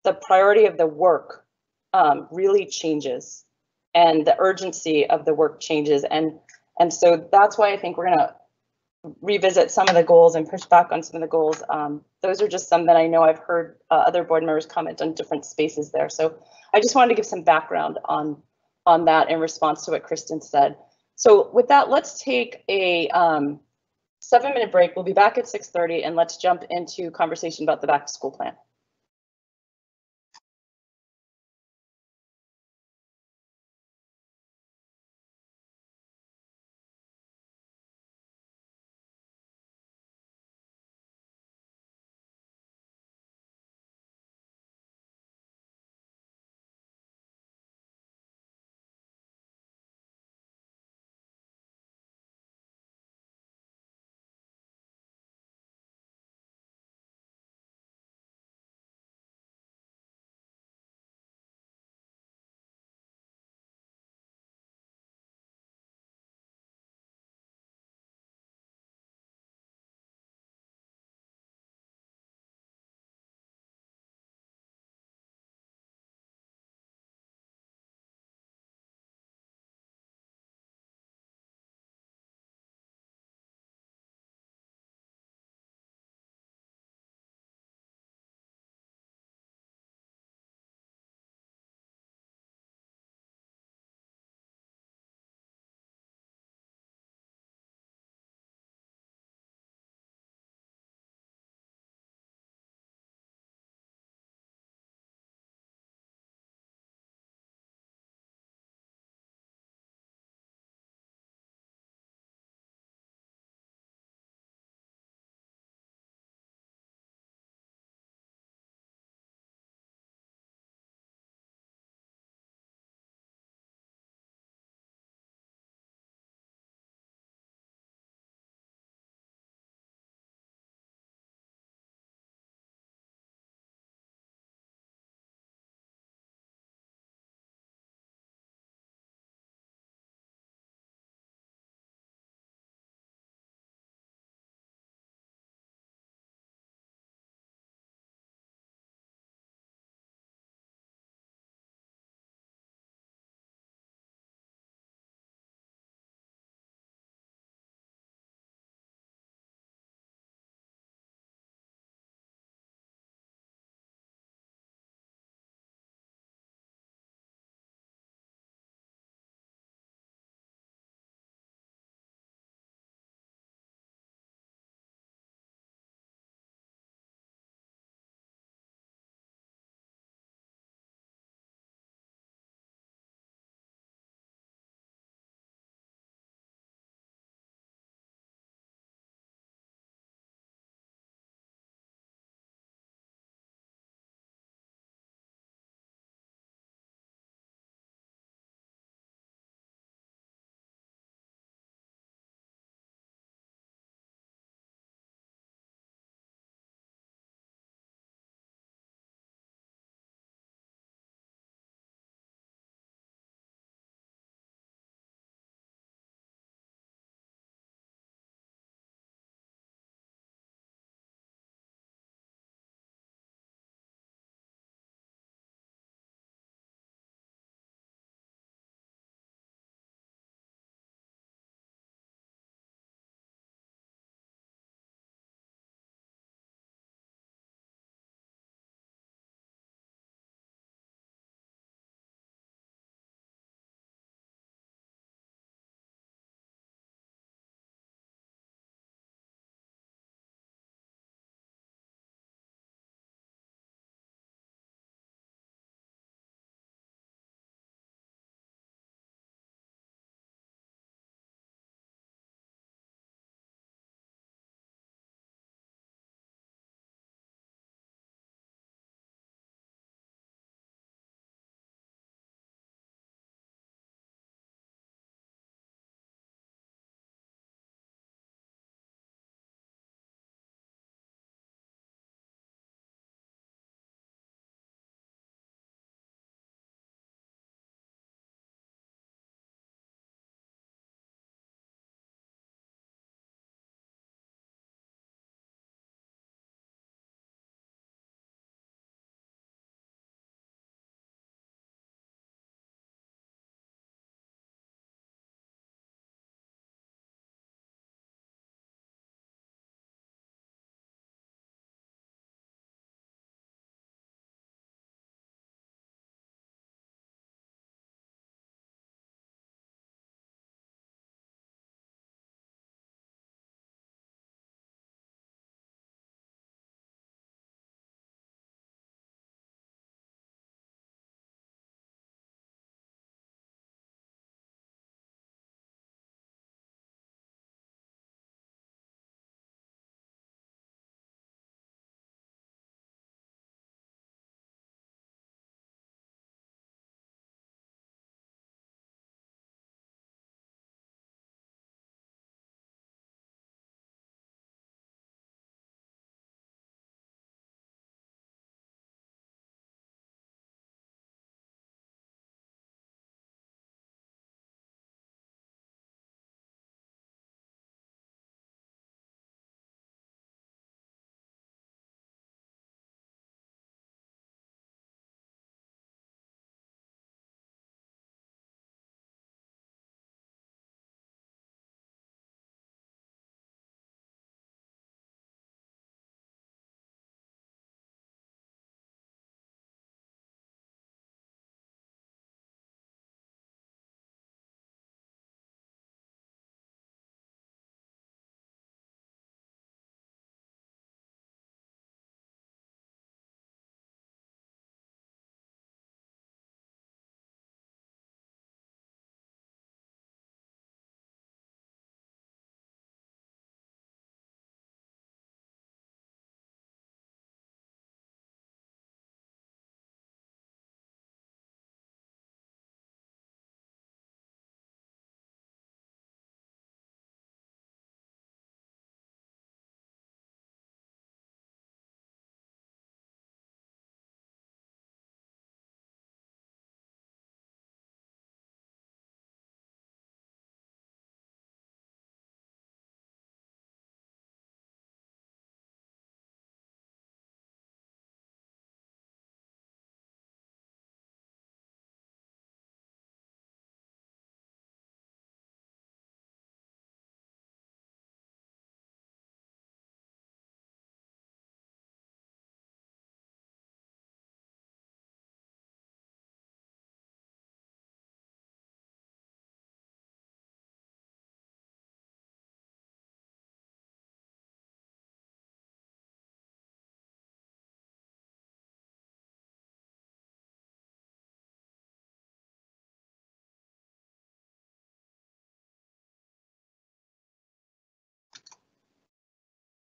the priority of the work really changes, and the urgency of the work changes. And so that's why I think we're gonna revisit some of the goals and push back on some of the goals. Those are just some that I know I've heard other board members comment on different spaces there. So I just wanted to give some background on that in response to what Kristen said. So with that, let's take a 7-minute break. We'll be back at 6:30, and let's jump into conversation about the back to school plan.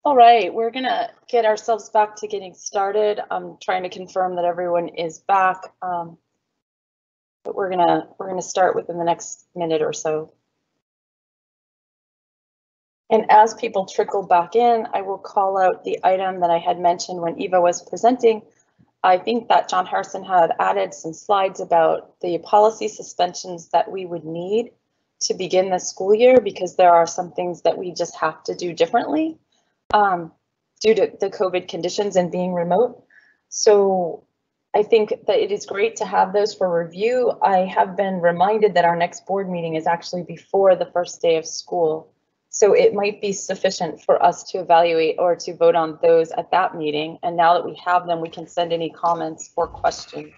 All right, we're gonna get ourselves back to getting started. I'm trying to confirm that everyone is back, but we're gonna start within the next minute or so. And as people trickle back in, I will call out the item that I had mentioned when Eva was presenting. I think that John Harrison had added some slides about the policy suspensions that we would need to begin the school year, because there are some things that we just have to do differently due to the COVID conditions and being remote. So I think that it is great to have those for review. I have been reminded that our next board meeting is actually before the first day of school. So it might be sufficient for us to evaluate or to vote on those at that meeting. And now that we have them, we can send any comments or questions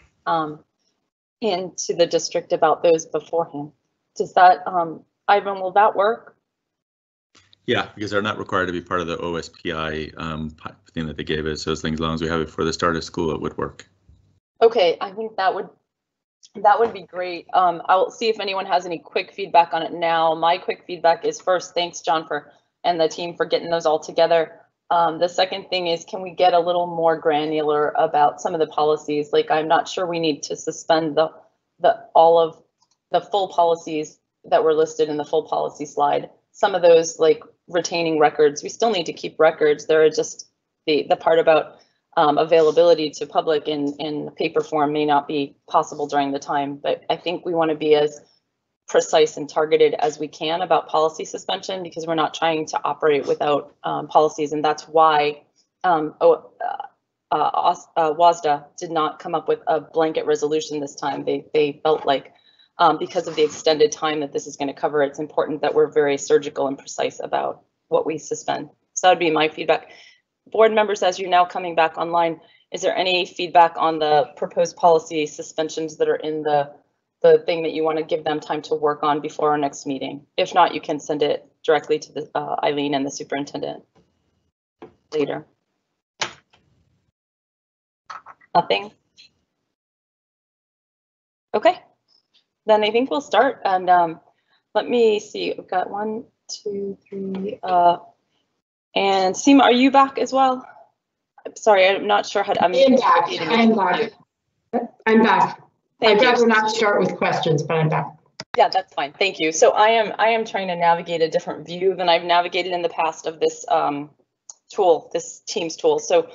into the district about those beforehand. Does that, Ivan, will that work? Yeah, because they're not required to be part of the OSPI thing that they gave us. So as long as we have it before the start of school, it would work. Okay, I think that would be great. I'll see if anyone has any quick feedback on it now. My quick feedback is, first, thanks John and the team for getting those all together. The second thing is, can we get a little more granular about some of the policies? Like, I'm not sure we need to suspend all of the full policies that were listed in the full policy slide. Some of those, like retaining records, we still need to keep records. There are just the part about availability to public in paper form may not be possible during the time, but I think we want to be as precise and targeted as we can about policy suspension, because we're not trying to operate without policies, and that's why WASDA did not come up with a blanket resolution this time. They felt like because of the extended time that this is going to cover, it's important that we're very surgical and precise about what we suspend. So that would be my feedback. Board members, as you're now coming back online, is there any feedback on the proposed policy suspensions that are in the thing that you want to give them time to work on before our next meeting? If not, you can send it directly to the Eileen and the superintendent later. Nothing? Okay, then I think we'll start. And let me see, we've got 1, 2, 3, and Seema, are you back as well? I'm sorry, I'm not sure how to. I'm back. I'm back. I'd rather not start with questions, but I'm back. Yeah, that's fine. Thank you. So I am trying to navigate a different view than I've navigated in the past of this tool, this Teams tool. So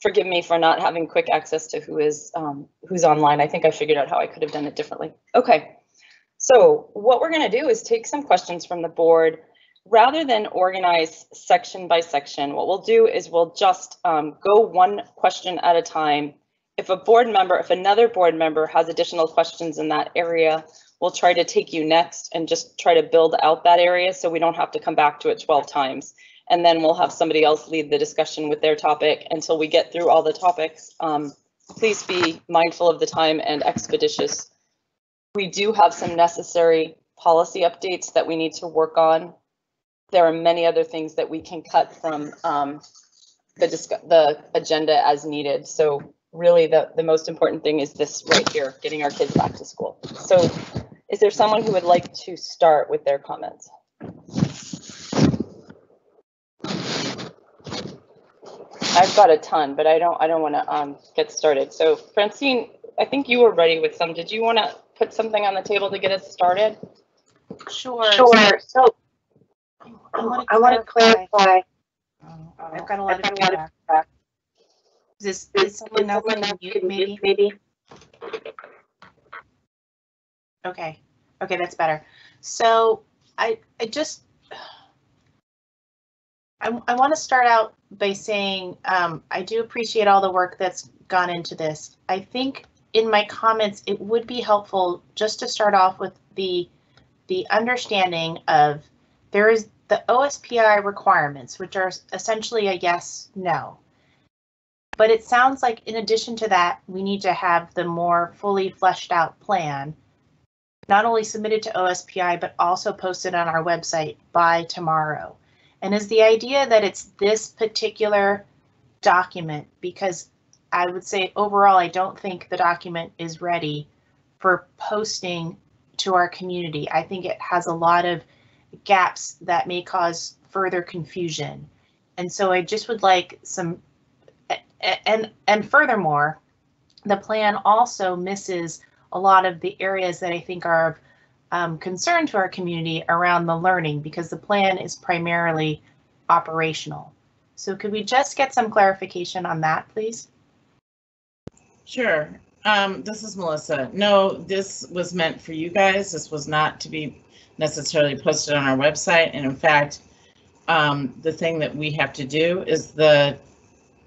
forgive me for not having quick access to who's online. I think I figured out how I could have done it differently. Okay. So what we're going to do is take some questions from the board. Rather than organize section by section, what we'll do is we'll just go one question at a time. If another board member has additional questions in that area, we'll try to take you next and just try to build out that area so we don't have to come back to it 12 times. And then we'll have somebody else lead the discussion with their topic until we get through all the topics. Please be mindful of the time and expeditious. We do have some necessary policy updates that we need to work on. There are many other things that we can cut from the agenda as needed. So really the most important thing is this right here, getting our kids back to school. So is there someone who would like to start with their comments? I've got a ton, but I don't want to get started. So Francine, I think you were ready with some. Did you want to put something on the table to get us started? Sure. So I want to clarify. I've got a lot of feedback. Is someone else on mute, maybe? Okay, that's better. So I want to start out by saying I do appreciate all the work that's gone into this. I think in my comments, it would be helpful just to start off with the understanding of there is the OSPI requirements, which are essentially a yes, no. But it sounds like in addition to that, we need to have the more fully fleshed out plan, not only submitted to OSPI, but also posted on our website by tomorrow. And is the idea that it's this particular document, because I would say overall, I don't think the document is ready for posting to our community. I think it has a lot of gaps that may cause further confusion. And so I just would like some, and furthermore, the plan also misses a lot of the areas that I think are of concern to our community around the learning, because the plan is primarily operational. So could we just get some clarification on that, please? Sure. This is Melissa. No, this was meant for you guys. This was not to be necessarily posted on our website. And in fact, the thing that we have to do is the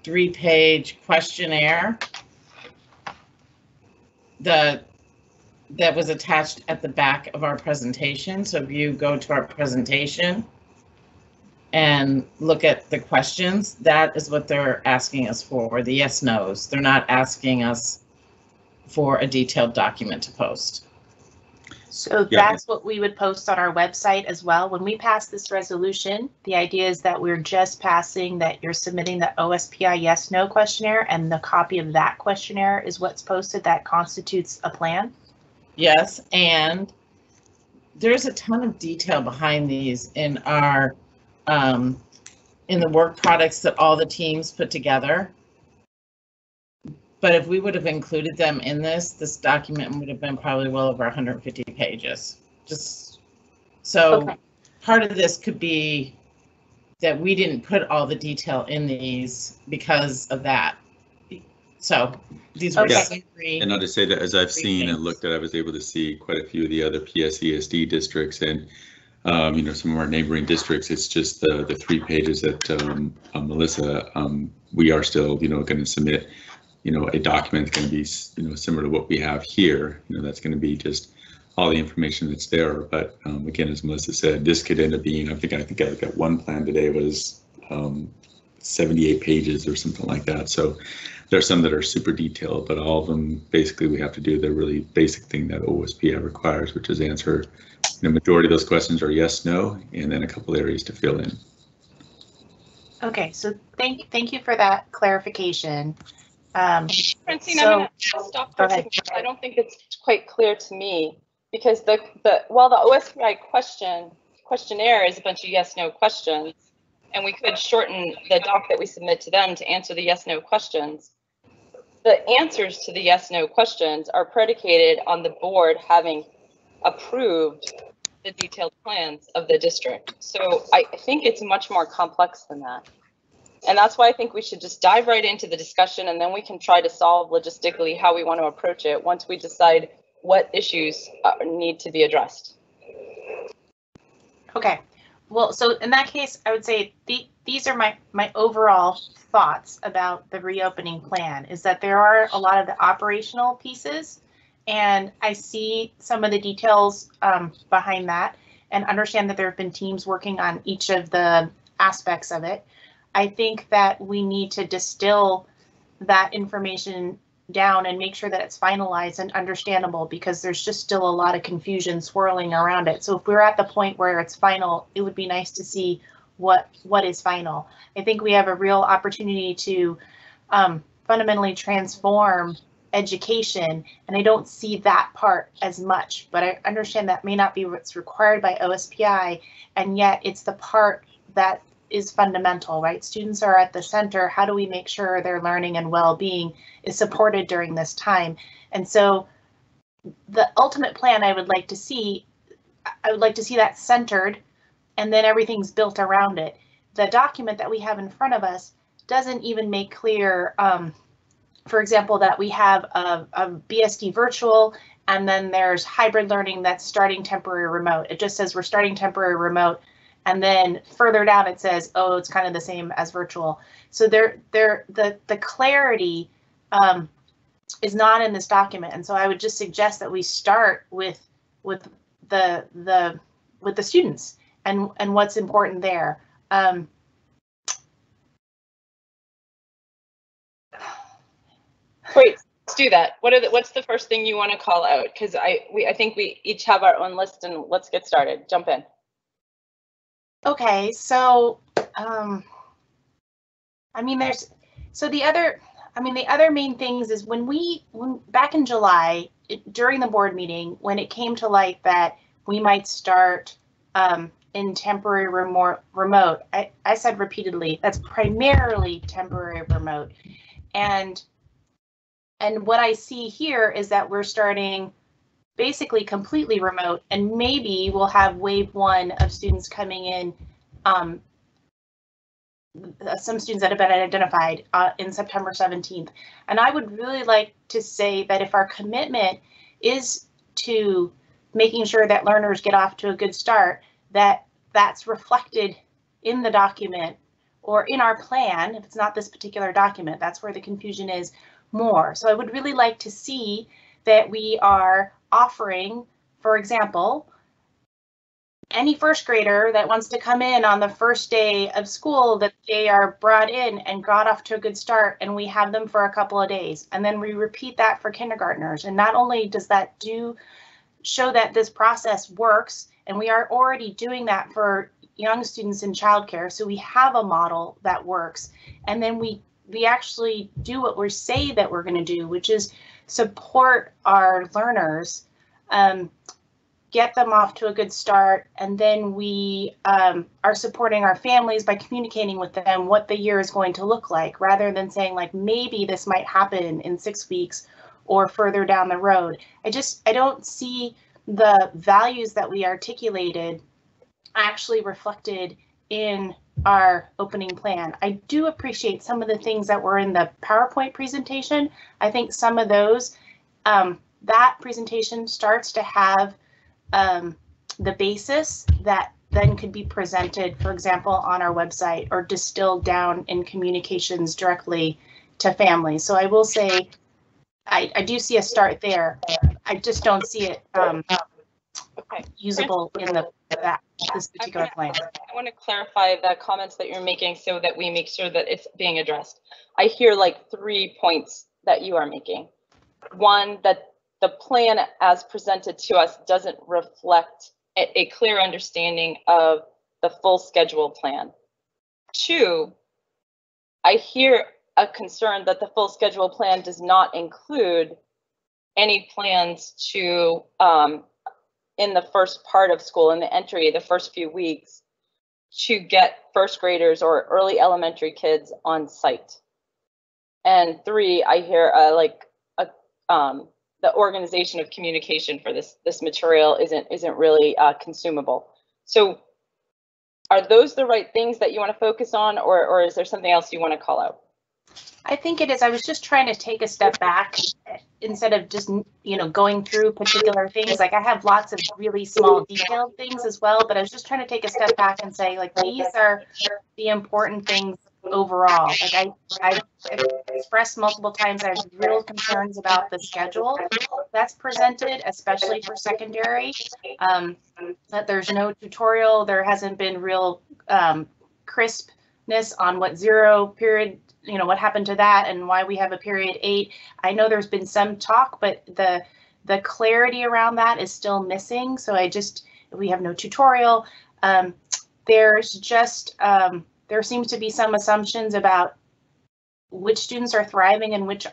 3-page questionnaire that was attached at the back of our presentation. So if you go to our presentation and look at the questions, that is what they're asking us for, the yes, no's. They're not asking us for a detailed document to post. So that's what we would post on our website as well. When we pass this resolution, the idea is that we're just passing that you're submitting the OSPI yes, no questionnaire, and the copy of that questionnaire is what's posted. That constitutes a plan. Yes, and there's a ton of detail behind these in our in the work products that all the teams put together. But if we would have included them in this document would have been probably well over 150 pages. Just so okay. Part of this could be that we didn't put all the detail in these because of that. So these were and I'll just say that as I've seen and looked at, I was able to see quite a few of the other PSESD districts and you know, some of our neighboring districts. It's just the 3 pages that Melissa, we are still, you know, going to submit, you know, a document that's going to be, you know, similar to what we have here. You know, that's going to be just all the information that's there. But again, as Melissa said, this could end up being, I think I looked at one plan today was 78 pages or something like that. So there are some that are super detailed, but all of them basically we have to do the really basic thing that OSPI requires, which is answer. The majority of those questions are yes, no, and then a couple areas to fill in. Okay, so thank you for that clarification. Francine, I'm going to stop for a second. I don't think it's quite clear to me, because while the OSPI questionnaire is a bunch of yes, no questions, and we could shorten the doc that we submit to them to answer the yes, no questions, the answers to the yes, no questions are predicated on the board having approved the detailed plans of the district. So I think it's much more complex than that. And that's why I think we should just dive right into the discussion, and then we can try to solve logistically how we want to approach it once we decide what issues need to be addressed. Okay, well, so in that case, I would say these are my overall thoughts about the reopening plan, is that there are a lot of the operational pieces, and I see some of the details behind that, and understand that there have been teams working on each of the aspects of it. I think that we need to distill that information down and make sure that it's finalized and understandable, because there's just still a lot of confusion swirling around it. So if we're at the point where it's final, it would be nice to see what is final. I think we have a real opportunity to fundamentally transform education, and I don't see that part as much, but I understand that may not be what's required by OSPI, and yet it's the part that is fundamental, right? Students are at the center. How do we make sure their learning and well-being is supported during this time? And so the ultimate plan I would like to see that centered, and then everything's built around it. The document that we have in front of us doesn't even make clear, for example, that we have a BSD virtual, and then there's hybrid learning that's starting temporary remote. It just says we're starting temporary remote. And then further down it says, oh, it's kind of the same as virtual. So the clarity is not in this document. And so I would just suggest that we start with the students and what's important there. Great, let's do that. What's the first thing you want to call out? Because I think we each have our own list, and let's get started. Jump in. Okay, so I mean, the other main things is when back in July during the board meeting, when it came to light that we might start in temporary remote. I said repeatedly, that's primarily temporary remote. And what I see here is that we're starting basically completely remote, and maybe we'll have wave 1 of students coming in, some students that have been identified in September 17th. And I would really like to say that if our commitment is to making sure that learners get off to a good start, that's reflected in the document or in our plan. If it's not this particular document, that's where the confusion is more. So I would really like to see that we are offering, for example, any first grader that wants to come in on the first day of school, that they are brought in and got off to a good start, and we have them for a couple of days. And then we repeat that for kindergartners. And not only does that show that this process works, and we are already doing that for young students in childcare, so we have a model that works. And then we actually do what we say that we're going to do, which is support our learners, get them off to a good start, and then we are supporting our families by communicating with them what the year is going to look like, rather than saying like maybe this might happen in 6 weeks or further down the road. I don't see the values that we articulated actually reflected in our opening plan. I do appreciate some of the things that were in the PowerPoint presentation. I think some of those, that presentation starts to have the basis that then could be presented, for example, on our website or distilled down in communications directly to families. So I will say, I do see a start there. I just don't see it usable in this particular plan. I want to clarify the comments that you're making so that we make sure that it's being addressed. I hear like 3 points that you are making. One, that the plan as presented to us doesn't reflect a clear understanding of the full schedule plan. 2, I hear a concern that the full schedule plan does not include any plans to, in the first part of school, in the entry, the first few weeks, to get first graders or early elementary kids on site. And 3, I hear the organization of communication for this material isn't really consumable. So are those the right things that you want to focus on, or is there something else you want to call out? I think it is. I was just trying to take a step back instead of just, going through particular things. Like I have lots of really small detailed things as well, but I was just trying to take a step back and say, like, these are the important things overall. Like I've expressed multiple times, I have real concerns about the schedule that's presented, especially for secondary, that there's no tutorial, there hasn't been real crispness on what 0 period, what happened to that and why we have a period 8. I know there's been some talk, but the clarity around that is still missing. So we have no tutorial. There's just, there seems to be some assumptions about which students are thriving and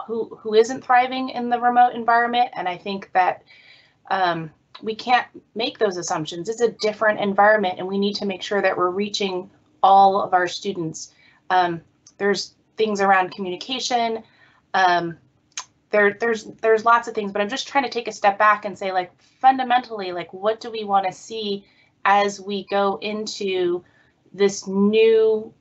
who isn't thriving in the remote environment. And I think that we can't make those assumptions. It's a different environment and we need to make sure that we're reaching all of our students. There's things around communication. There's lots of things, but I'm just trying to take a step back and say, like, fundamentally, like, what do we want to see as we go into this new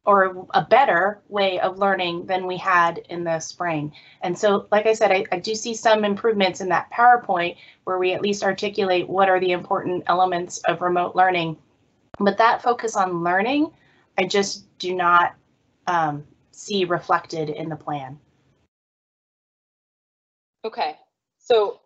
or a better way of learning than we had in the spring? And so, like I said, I do see some improvements in that PowerPoint where we at least articulate what are the important elements of remote learning. But that focus on learning, I just do not see reflected in the plan. Okay, so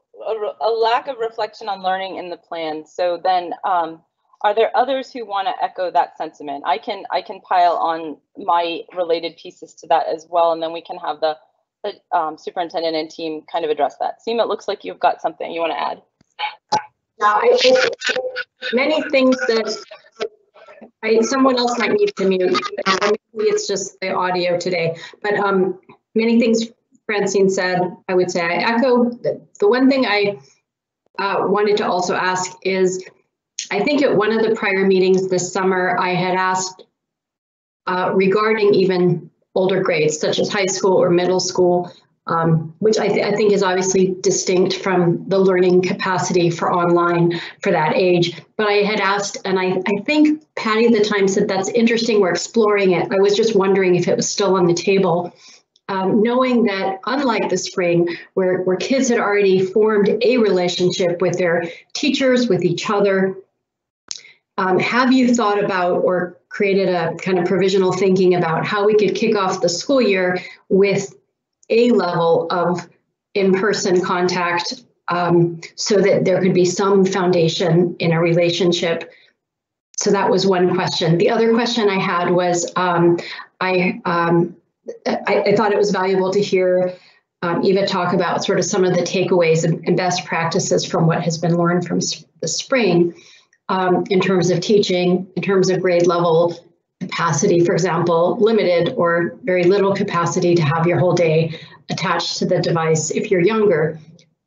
a lack of reflection on learning in the plan. So then, are there others who want to echo that sentiment? I can pile on my related pieces to that as well, and then we can have the superintendent and team kind of address that. Seema, it looks like you've got something you want to add. Many things that someone else might need to mute. Maybe it's just the audio today, but many things Francine said, I would say I echo. The one thing I wanted to also ask is, I think at one of the prior meetings this summer, I had asked regarding even older grades, such as high school or middle school, which I think is obviously distinct from the learning capacity for online for that age. But I had asked, and I think Patty at the time said, that's interesting, we're exploring it. I was just wondering if it was still on the table. Knowing that unlike the spring, where kids had already formed a relationship with their teachers, with each other, have you thought about or created a kind of provisional thinking about how we could kick off the school year with a level of in-person contact so that there could be some foundation in a relationship? So that was one question. The other question I had was, I thought it was valuable to hear Eva talk about sort of some of the takeaways and best practices from what has been learned from the spring in terms of teaching, in terms of grade level capacity, for example, limited or very little capacity to have your whole day attached to the device if you're younger.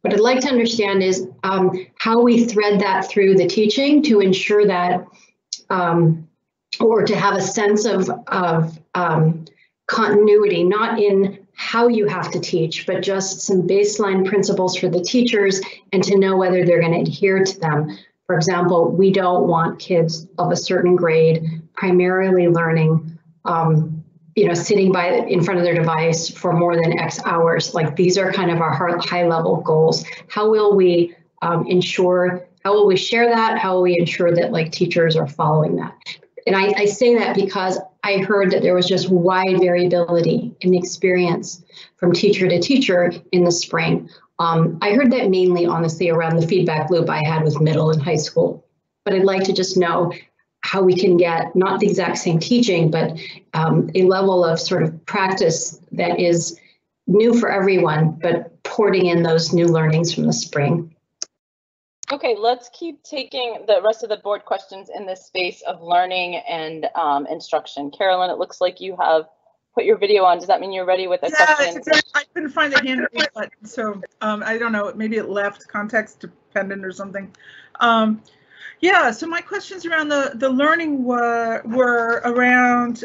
What I'd like to understand is how we thread that through the teaching to ensure that, or to have a sense of continuity, not in how you have to teach, but just some baseline principles for the teachers and to know whether they're going to adhere to them. For example, we don't want kids of a certain grade primarily learning, sitting in front of their device for more than X hours. Like, these are kind of our high level goals. How will we how will we share that? How will we ensure that teachers are following that? And I say that because I heard that there was just wide variability in the experience from teacher to teacher in the spring. I heard that mainly, honestly, around the feedback loop I had with middle and high school. But I'd like to just know how we can get not the exact same teaching, but a level of sort of practice that is new for everyone, but porting in those new learnings from the spring. Okay, let's keep taking the rest of the board questions in this space of learning and instruction. Carolyn, it looks like you have put your video on. Does that mean you're ready with a question? I couldn't find the hand raise button, so I don't know, maybe it left, context dependent or something. Yeah, so my questions around the learning were around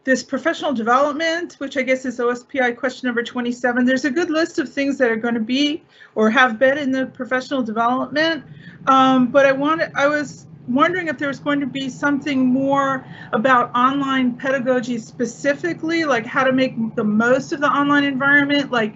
this professional development, which I guess is OSPI question number 27. There's a good list of things that are going to be or have been in the professional development, but I was wondering if there was going to be something more about online pedagogy specifically, like how to make the most of the online environment, like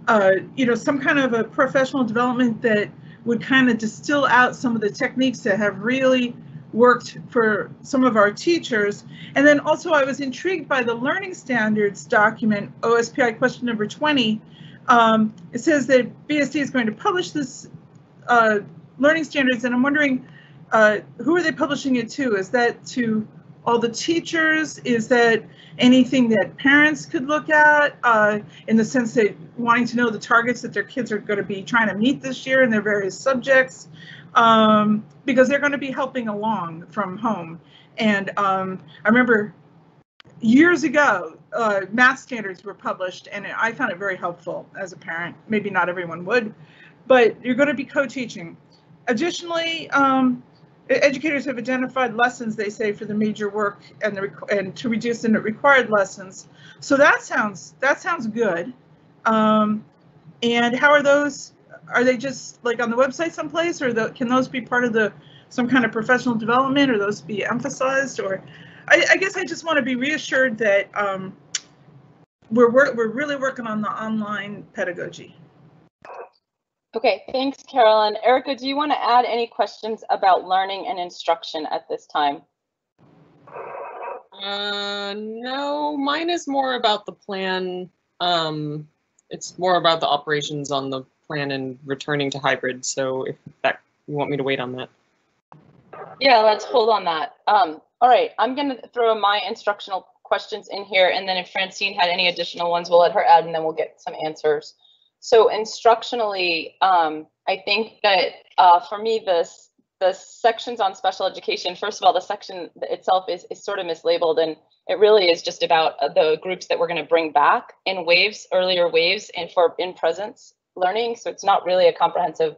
some kind of a professional development that would kind of distill out some of the techniques that have really worked for some of our teachers. And then also I was intrigued by the learning standards document, OSPI question number 20. It says that BSD is going to publish this learning standards, and I'm wondering, who are they publishing it to? Is that to all the teachers? Is that anything that parents could look at in the sense that wanting to know the targets that their kids are going to be trying to meet this year in their various subjects? Because they're going to be helping along from home. And I remember years ago, math standards were published, and I found it very helpful as a parent. Maybe not everyone would, but you're going to be co-teaching. Additionally, educators have identified lessons, they say, for the major work and to reduce the required lessons. So that sounds good. And how are those? Are they just like on the website someplace, or can those be part of some kind of professional development, or those be emphasized? Or I guess I just want to be reassured that we're really working on the online pedagogy. Okay, thanks, Carolyn. Erica, do you want to add any questions about learning and instruction at this time? No, mine is more about the plan. It's more about the operations on the plan and returning to hybrid. So if you want me to wait on that. Yeah, let's hold on that. All right, I'm going to throw my instructional questions in here, and then if Francine had any additional ones, we'll let her add, and then we'll get some answers. So instructionally, I think that for me, the sections on special education, first of all, the section itself is sort of mislabeled, and it really is just about the groups that we're going to bring back in waves, earlier waves, and for in-presence learning. So it's not really a comprehensive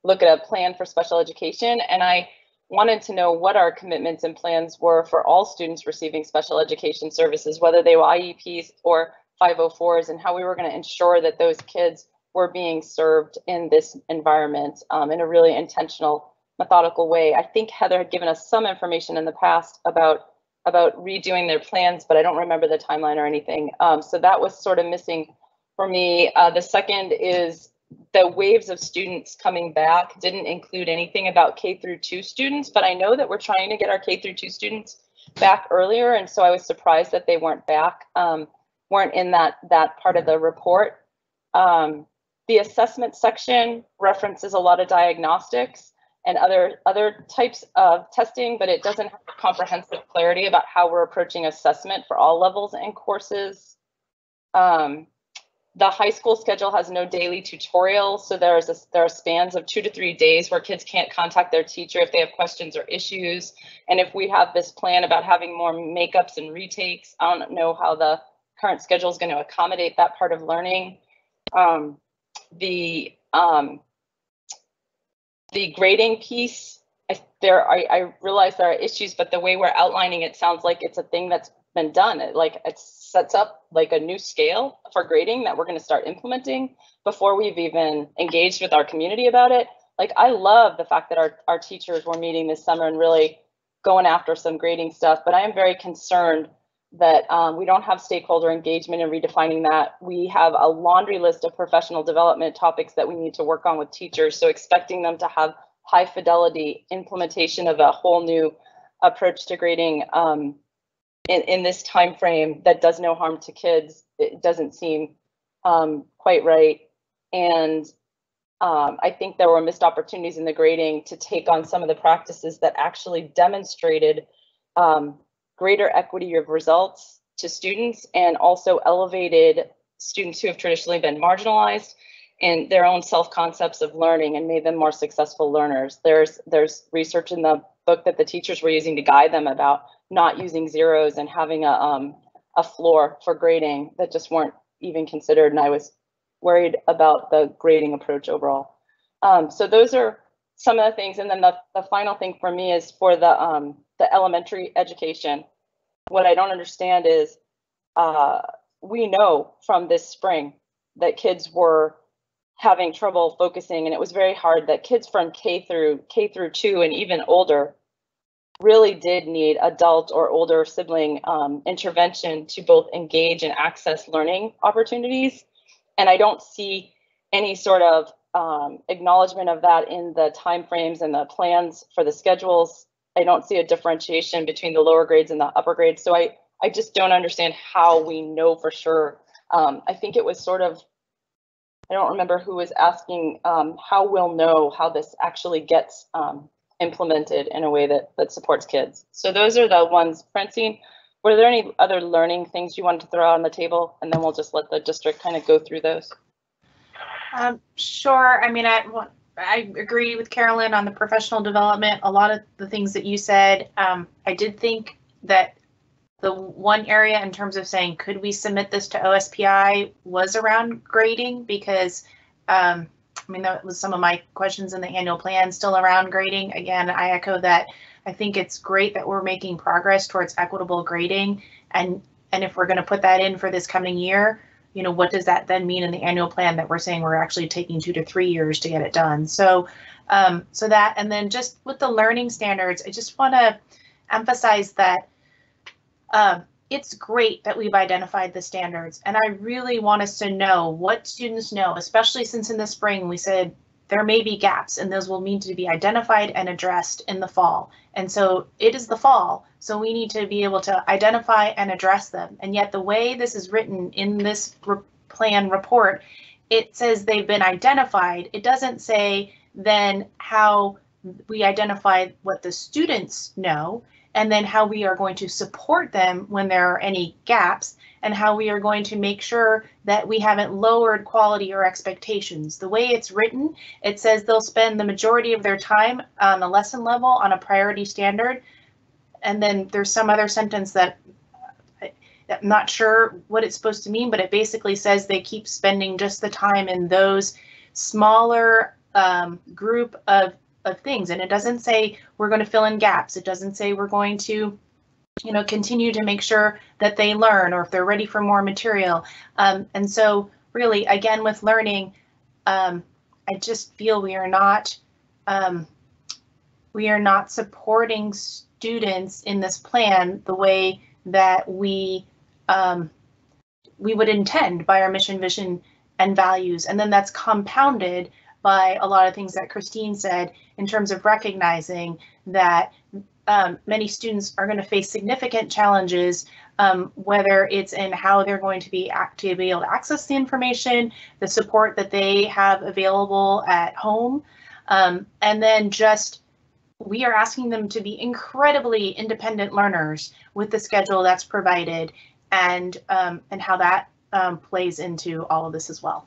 look at a plan for special education. And I wanted to know what our commitments and plans were for all students receiving special education services, whether they were IEPs or 504s, and how we were going to ensure that those kids were being served in this environment in a really intentional, methodical way. I think Heather had given us some information in the past about redoing their plans, but I don't remember the timeline or anything. So that was sort of missing for me. The second is the waves of students coming back didn't include anything about K through 2 students, but I know that we're trying to get our K through 2 students back earlier, and so I was surprised that they weren't back, weren't in that part of the report. The assessment section references a lot of diagnostics and other types of testing, but it doesn't have comprehensive clarity about how we're approaching assessment for all levels and courses. The high school schedule has no daily tutorials, so there are spans of 2 to 3 days where kids can't contact their teacher if they have questions or issues. And if we have this plan about having more makeups and retakes, I don't know how the current schedule is going to accommodate that part of learning. The grading piece, I realize there are issues, but the way we're outlining it sounds like it's a thing that's been done. It sets up like a new scale for grading that we're going to start implementing before we've even engaged with our community about it. Like, I love the fact that our teachers were meeting this summer and really going after some grading stuff, but I am very concerned that we don't have stakeholder engagement in redefining that. We have a laundry list of professional development topics that we need to work on with teachers. So expecting them to have high fidelity implementation of a whole new approach to grading in this time frame that does no harm to kids, it doesn't seem quite right. And I think there were missed opportunities in the grading to take on some of the practices that actually demonstrated greater equity of results to students, and also elevated students who have traditionally been marginalized in their own self-concepts of learning and made them more successful learners. There's research in the book that the teachers were using to guide them about not using zeros and having a floor for grading that just weren't even considered, and I was worried about the grading approach overall. So those are some of the things, and then the final thing for me is for the elementary education. What I don't understand is we know from this spring that kids were having trouble focusing, and it was very hard, that kids from K through 2 and even older really did need adult or older sibling intervention to both engage and access learning opportunities. And I don't see any sort of acknowledgement of that in the timeframes and the plans for the schedules. I don't see a differentiation between the lower grades and the upper grades. So I just don't understand how we know for sure. I think it was sort of, I don't remember who was asking how we'll know how this actually gets implemented in a way that supports kids. So those are the ones. Francine, were there any other learning things you wanted to throw out on the table? And then we'll just let the district kind of go through those. Sure. I mean, I agree with Carolyn on the professional development. A lot of the things that you said, I did think that the one area in terms of saying, could we submit this to OSPI, was around grading, because I mean, that was some of my questions in the annual plan, still around grading. Again, I echo that. I think it's great that we're making progress towards equitable grading, and if we're going to put that in for this coming year, you know, what does that then mean in the annual plan that we're saying we're actually taking 2 to 3 years to get it done? So, so that, and then just with the learning standards, I just want to emphasize that it's great that we've identified the standards, and I really want us to know what students know, especially since in the spring we said there may be gaps, and those will need to be identified and addressed in the fall. And so it is the fall, so we need to be able to identify and address them. And yet the way this is written in this plan report, it says they've been identified. It doesn't say then how we identify what the students know, and then how we are going to support them when there are any gaps, and how we are going to make sure that we haven't lowered quality or expectations. The way it's written, it says they'll spend the majority of their time on the lesson level on a priority standard. And then there's some other sentence that I'm not sure what it's supposed to mean, but it basically says they keep spending just the time in those smaller group of of things. And it doesn't say we're going to fill in gaps. It doesn't say we're going to, you know, continue to make sure that they learn or if they're ready for more material. And so really, again, with learning, I just feel we are not supporting students in this plan the way that we would intend by our mission, vision, and values. And then that's compounded by a lot of things that Christine said in terms of recognizing that many students are going to face significant challenges, whether it's in how they're going to be able to access the information, the support that they have available at home, and then just we are asking them to be incredibly independent learners with the schedule that's provided, and how that plays into all of this as well.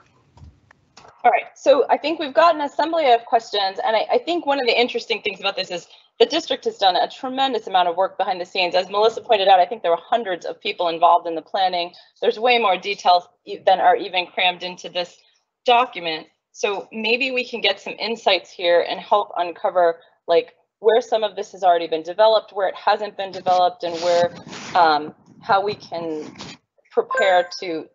All right, so I think we've got an assembly of questions, and I think one of the interesting things about this is the district has done a tremendous amount of work behind the scenes. As Melissa pointed out, I think there were hundreds of people involved in the planning. There's way more details than are even crammed into this document. So maybe we can get some insights here and help uncover like where some of this has already been developed, where it hasn't been developed, and where how we can prepare to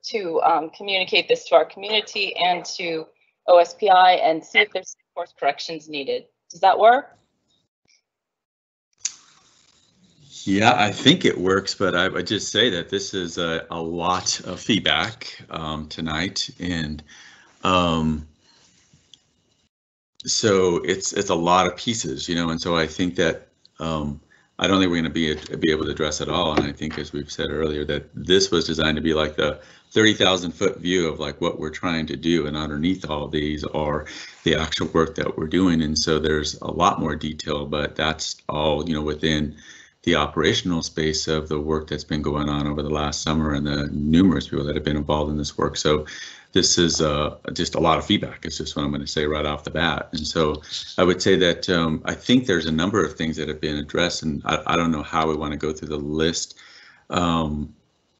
communicate this to our community and to OSPI and see if there's course corrections needed. Does that work? Yeah, I think it works, but I would just say that this is a lot of feedback tonight, and so it's a lot of pieces, you know, and so I think that I don't think we're going to be able to address it all. And I think, as we've said earlier, that this was designed to be like the 30,000 foot view of like what we're trying to do, and underneath all these are the actual work that we're doing. And so there's a lot more detail, but that's all, you know, within the operational space of the work that's been going on over the last summer and the numerous people that have been involved in this work. So this is just a lot of feedback. It's just what I'm going to say right off the bat. And so I would say that I think there's a number of things that have been addressed, and I don't know how we want to go through the list,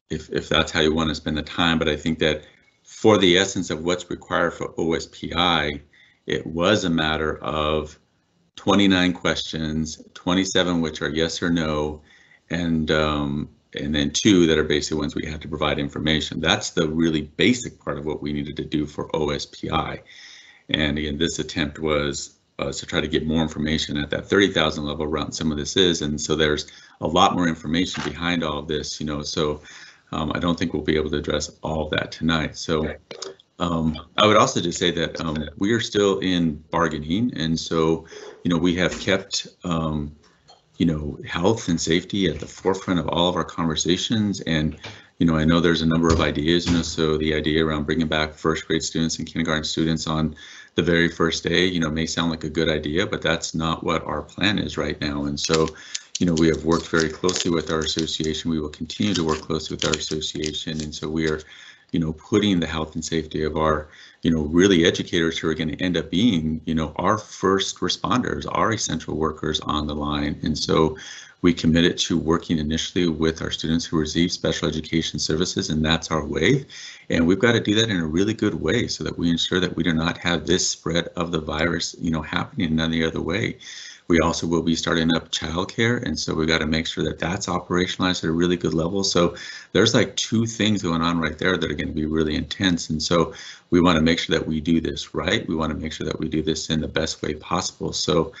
if that's how you want to spend the time. But I think that for the essence of what's required for OSPI, it was a matter of 29 questions, 27 which are yes or no, and then 2 that are basically ones we had to provide information. That's the really basic part of what we needed to do for OSPI. And again, this attempt was to try to get more information at that 30,000 level around some of this is, and so there's a lot more information behind all of this, you know, so I don't think we'll be able to address all of that tonight. So I would also just say that we are still in bargaining, and so, you know, we have kept, you know, health and safety at the forefront of all of our conversations. And, you know, I know there's a number of ideas, you know, so the idea around bringing back first grade students and kindergarten students on the very first day, you know, may sound like a good idea, but that's not what our plan is right now. And so, you know, we have worked very closely with our association. We will continue to work closely with our association. And so we are, you know, putting the health and safety of our, you know, really educators who are going to end up being, you know, our first responders, our essential workers on the line. And so we committed to working initially with our students who receive special education services, and that's our way. And we've got to do that in a really good way so that we ensure that we do not have this spread of the virus, you know, happening in any other way. We also will be starting up childcare, and so we got to make sure that that's operationalized at a really good level. So there's like 2 things going on right there that are going to be really intense, and so we want to make sure that we do this right. We want to make sure that we do this in the best way possible. So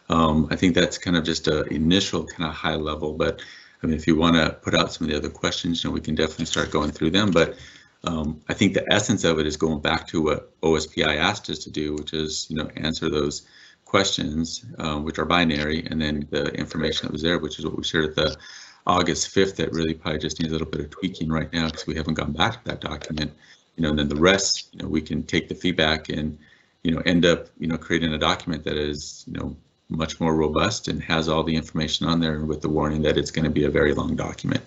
I think that's kind of just an initial kind of high level, but I mean, if you want to put out some of the other questions, you know, we can definitely start going through them. But I think the essence of it is going back to what OSPI asked us to do, which is, you know, answer those questions, which are binary, and then the information that was there, which is what we shared at the August 5th, that really probably just needs a little bit of tweaking right now because we haven't gone back to that document, you know, and then the rest, you know, we can take the feedback and, you know, end up, you know, creating a document that is, you know, much more robust and has all the information on there, with the warning that it's going to be a very long document.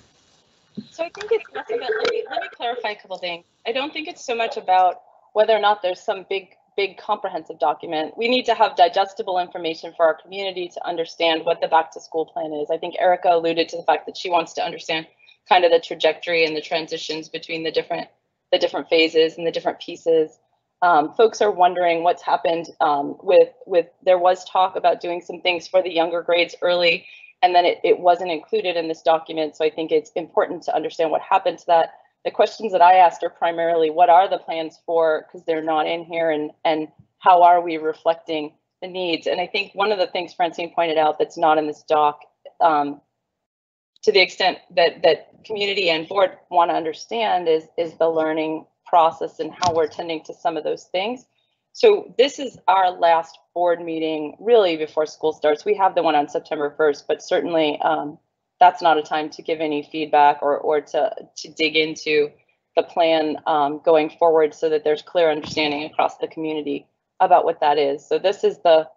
So I think it's less about, let me clarify a couple things. I don't think it's so much about whether or not there's some big comprehensive document. We need to have digestible information for our community to understand what the back to school plan is. I think Erica alluded to the fact that she wants to understand kind of the trajectory and the transitions between the different phases and the different pieces. Folks are wondering what's happened there was talk about doing some things for the younger grades early, and then it wasn't included in this document. So I think it's important to understand what happened to that. The questions that I asked are primarily, what are the plans for, because they're not in here, and how are we reflecting the needs? And I think one of the things Francine pointed out that's not in this doc, to the extent that community and board want to understand, is the learning process and how we're tending to some of those things. So this is our last board meeting really before school starts. We have the one on September 1st, but certainly that's not a time to give any feedback or to dig into the plan going forward, so that there's clear understanding across the community about what that is. So this is the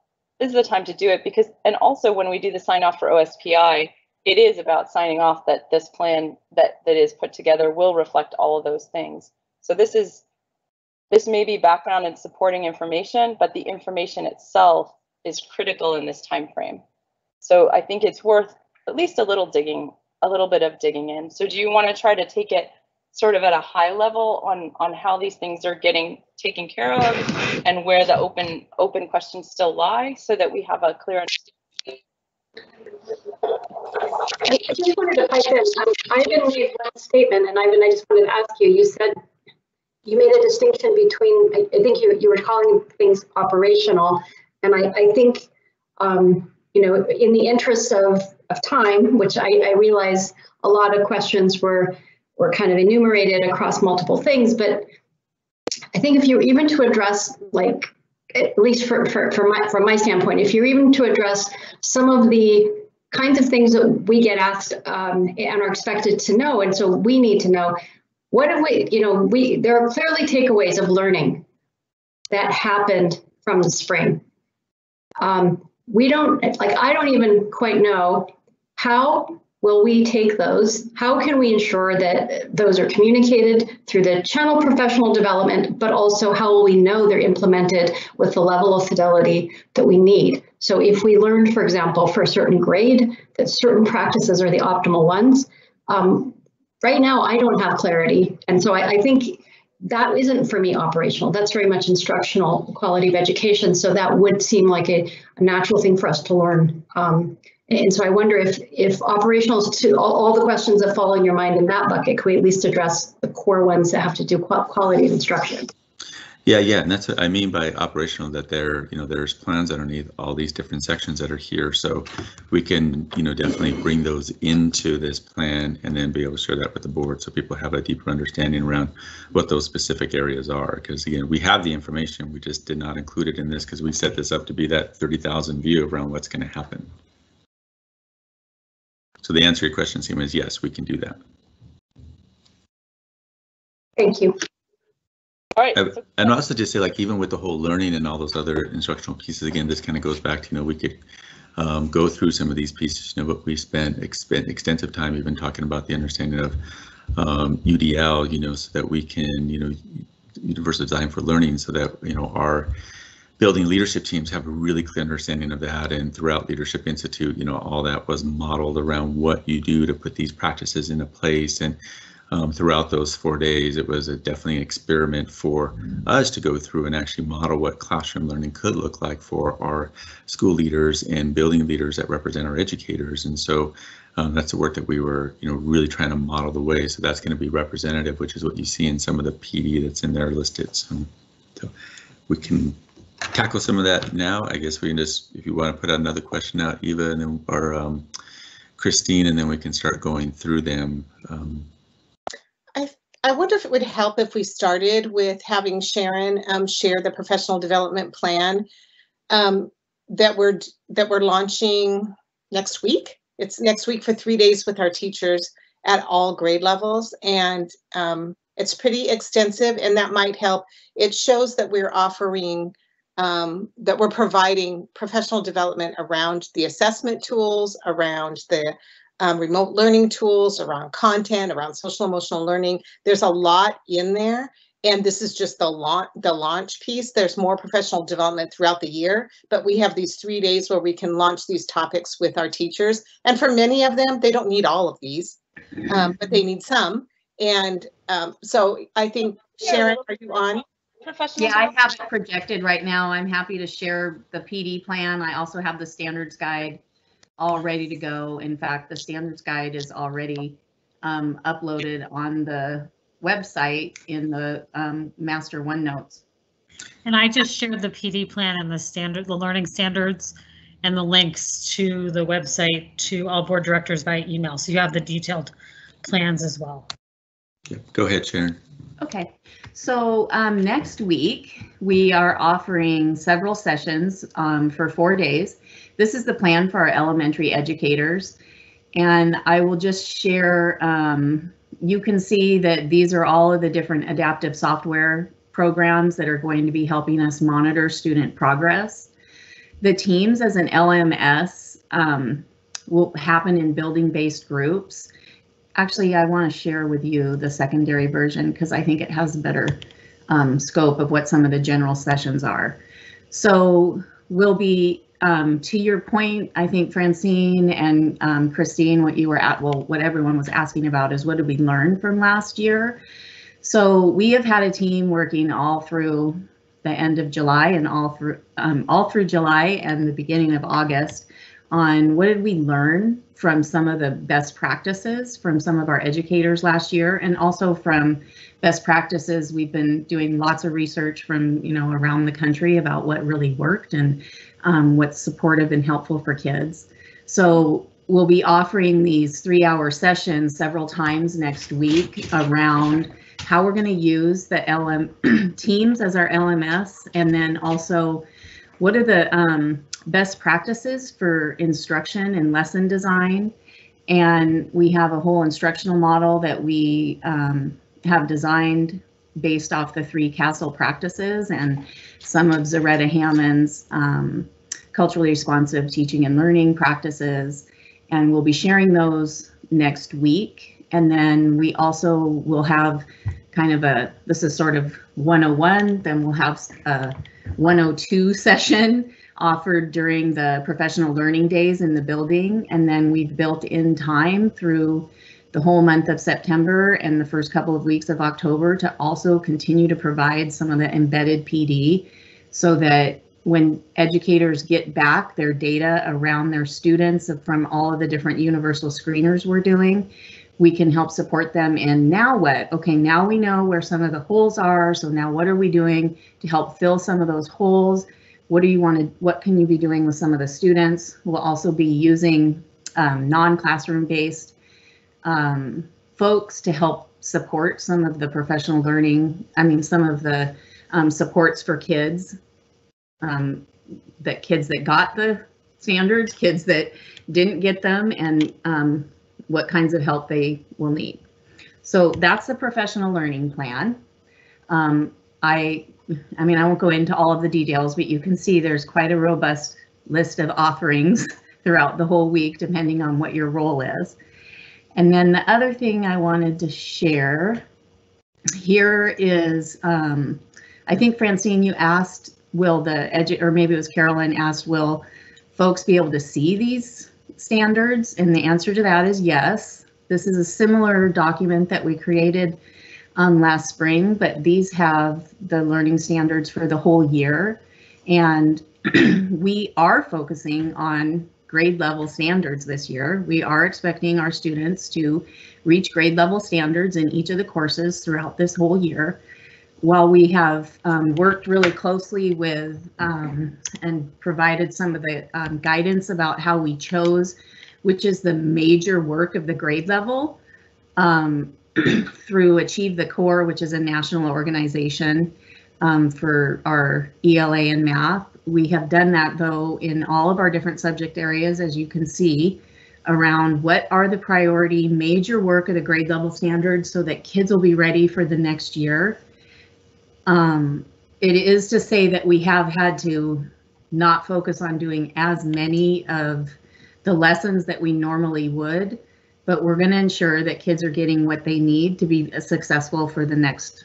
time to do it, because, and also when we do the sign off for OSPI, it is about signing off that this plan that is put together will reflect all of those things. So this may be background and supporting information, but the information itself is critical in this time frame. So I think it's worth at least a little bit of digging in. So do you want to try to take it sort of at a high level on how these things are getting taken care of and where the open questions still lie, so that we have a clear understanding? I just wanted to pipe in. Ivan made one statement, and Ivan, I just wanted to ask you. You said you made a distinction between. I think you were calling things operational, and I think you know, in the interest of time, which I realize a lot of questions were kind of enumerated across multiple things, but I think if you're even to address, like, at least from my standpoint, if you're even to address some of the kinds of things that we get asked and are expected to know, and so we need to know, what do we, you know, there are clearly takeaways of learning that happened from the spring. We don't, like, I don't even quite know how will we take those? How can we ensure that those are communicated through the channel professional development, but also how will we know they're implemented with the level of fidelity that we need? So if we learned, for example, for a certain grade, that certain practices are the optimal ones, right now I don't have clarity. And so I think that isn't for me operational. That's very much instructional quality of education. So that would seem like a natural thing for us to learn. And so I wonder if operational, to all the questions that fall in your mind in that bucket, could we at least address the core ones that have to do quality of instruction? Yeah, and that's what I mean by operational, that there's plans underneath all these different sections that are here. So we can, definitely bring those into this plan and then be able to share that with the board so people have a deeper understanding around what those specific areas are. Because again, we have the information, we just did not include it in this because we set this up to be that 30,000 view around what's going to happen. So the answer to your question, Seema, is yes, we can do that. Thank you. All right. And also just say, like, even with the whole learning and all those other instructional pieces, again, this kind of goes back to, we could go through some of these pieces, but we spent extensive time even talking about the understanding of UDL, so that we can, universal design for learning, so that, our building leadership teams have a really clear understanding of that. And throughout Leadership Institute, all that was modeled around what you do to put these practices into place. And throughout those 4 days, it was definitely an experiment for us to go through and actually model what classroom learning could look like for our school leaders and building leaders that represent our educators. And so that's the work that we were, really trying to model the way. So that's going to be representative, which is what you see in some of the PD that's in there listed. So we can tackle some of that now. I guess we can just, if you want to put out another question out, Eva, and then or Christine, and then we can start going through them. I wonder if it would help if we started with having Sharon share the professional development plan that we're launching next week. It's next week for 3 days with our teachers at all grade levels, and it's pretty extensive, and that might help. It shows that we're offering that we're providing professional development around the assessment tools, around the remote learning tools, around content, around social emotional learning. There's a lot in there, and this is just the launch piece. There's more professional development throughout the year, but we have these 3 days where we can launch these topics with our teachers. And for many of them, they don't need all of these, but they need some. And so I think, Sharon, are you on? professional? Yeah, I have it projected right now. I'm happy to share the PD plan. I also have the standards guide all ready to go. In fact, the standards guide is already uploaded on the website in the master OneNotes. And I just shared the PD plan and the learning standards and the links to the website to all board directors by email. So you have the detailed plans as well. Yeah, go ahead, Sharon. Okay, so next week we are offering several sessions for 4 days. This is the plan for our elementary educators, and I will just share, you can see that these are all of the different adaptive software programs that are going to be helping us monitor student progress. The teams as an LMS will happen in building-based groups. Actually, I want to share with you the secondary version because I think it has a better scope of what some of the general sessions are. So we'll be, to your point, I think Francine and Christine, what you were at, well, what everyone was asking about is what did we learn from last year? So we have had a team working all through the end of July and all through July and the beginning of August on what did we learn from some of the best practices from some of our educators last year, and also from best practices. We've been doing lots of research from, you know, around the country about what really worked and what's supportive and helpful for kids. So we'll be offering these 3-hour sessions several times next week around how we're going to use the Teams as our LMS, and then also what are the best practices for instruction and lesson design. And we have a whole instructional model that we have designed based off the 3 CASEL practices and some of Zaretta Hammond's culturally responsive teaching and learning practices. And we'll be sharing those next week. And then we also will have kind of this is sort of 101, then we'll have a 102 session offered during the professional learning days in the building. And then we've built in time through the whole month of September and the first couple of weeks of October to also continue to provide some of the embedded PD so that when educators get back their data around their students from all of the different universal screeners we're doing, we can help support them in now what? Okay, now we know where some of the holes are. So now what are we doing to help fill some of those holes? What can you be doing with some of the students? We'll also be using non-classroom based folks to help support some of the professional learning. Some of the supports for kids, kids that got the standards, kids that didn't get them, and what kinds of help they will need. So that's the professional learning plan. I won't go into all of the details, but you can see there's quite a robust list of offerings throughout the whole week, depending on what your role is. And then the other thing I wanted to share here is, I think Francine, you asked, or maybe it was Carolyn asked, will folks be able to see these standards? And the answer to that is yes. This is a similar document that we created last spring, but these have the learning standards for the whole year. And we are focusing on grade level standards this year. We are expecting our students to reach grade level standards in each of the courses throughout this whole year. While we have worked really closely with and provided some of the guidance about how we chose, which is the major work of the grade level, through Achieve the Core, which is a national organization for our ELA and math. We have done that, though, in all of our different subject areas, as you can see, around what are the priority major work of the grade level standards so that kids will be ready for the next year. It is to say that we have had to not focus on doing as many of the lessons that we normally would, but we're going to ensure that kids are getting what they need to be successful for the next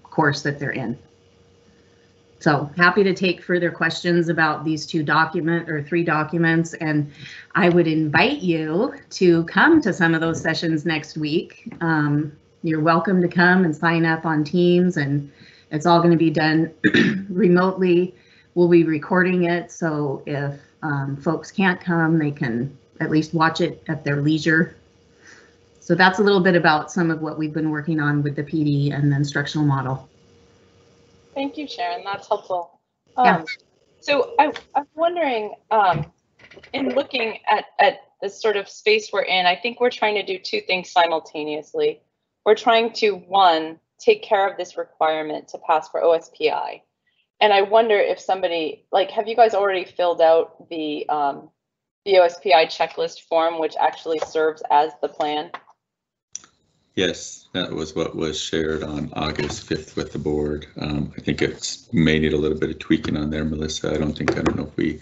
course that they're in. So happy to take further questions about these 3 documents, and I would invite you to come to some of those sessions next week. You're welcome to come and sign up on Teams and It's all going to be done remotely. We'll be recording it, so if folks can't come, they can at least watch it at their leisure. So that's a little bit about some of what we've been working on with the PD and the instructional model. Thank you, Sharon. That's helpful. Yeah. So I'm wondering, in looking at the sort of space we're in, I think we're trying to do two things simultaneously. We're trying to, one, take care of this requirement to pass for OSPI. And I wonder if somebody, like, have you guys already filled out the OSPI checklist form, which actually serves as the plan? Yes, that was what was shared on August 5th with the board. I think it's may need a little bit of tweaking on there, Melissa. I don't know if we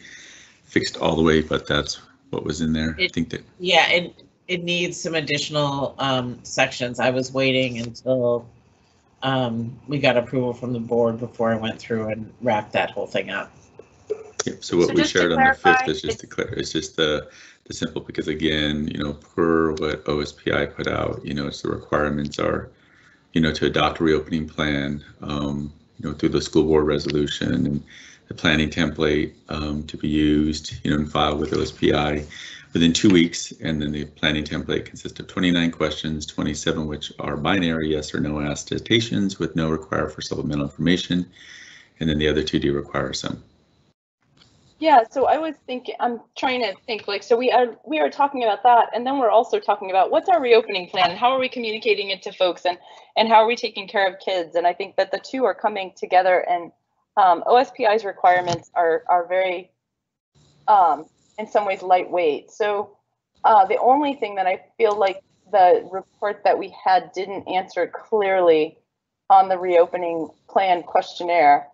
fixed all the way, but that's what was in there. I think that. Yeah, it needs some additional sections. I was waiting until we got approval from the board before I went through and wrapped that whole thing up. Yep. So what we shared on the 5th is just it's just the simple, because again, per what OSPI put out, it's the requirements are, to adopt a reopening plan, through the school board resolution and the planning template to be used, and filed with OSPI within 2 weeks. And then the planning template consists of 29 questions, 27 which are binary yes or no attestations with no require for supplemental information. And then the other 2 do require some. Yeah, so I was thinking, I'm trying to think, like, so we are talking about that, and then we're also talking about what's our reopening plan, how are we communicating it to folks, and how are we taking care of kids? And I think that the two are coming together, and OSPI's requirements are very, in some ways, lightweight. So the only thing that I feel like the report that we had didn't answer clearly on the reopening plan questionnaire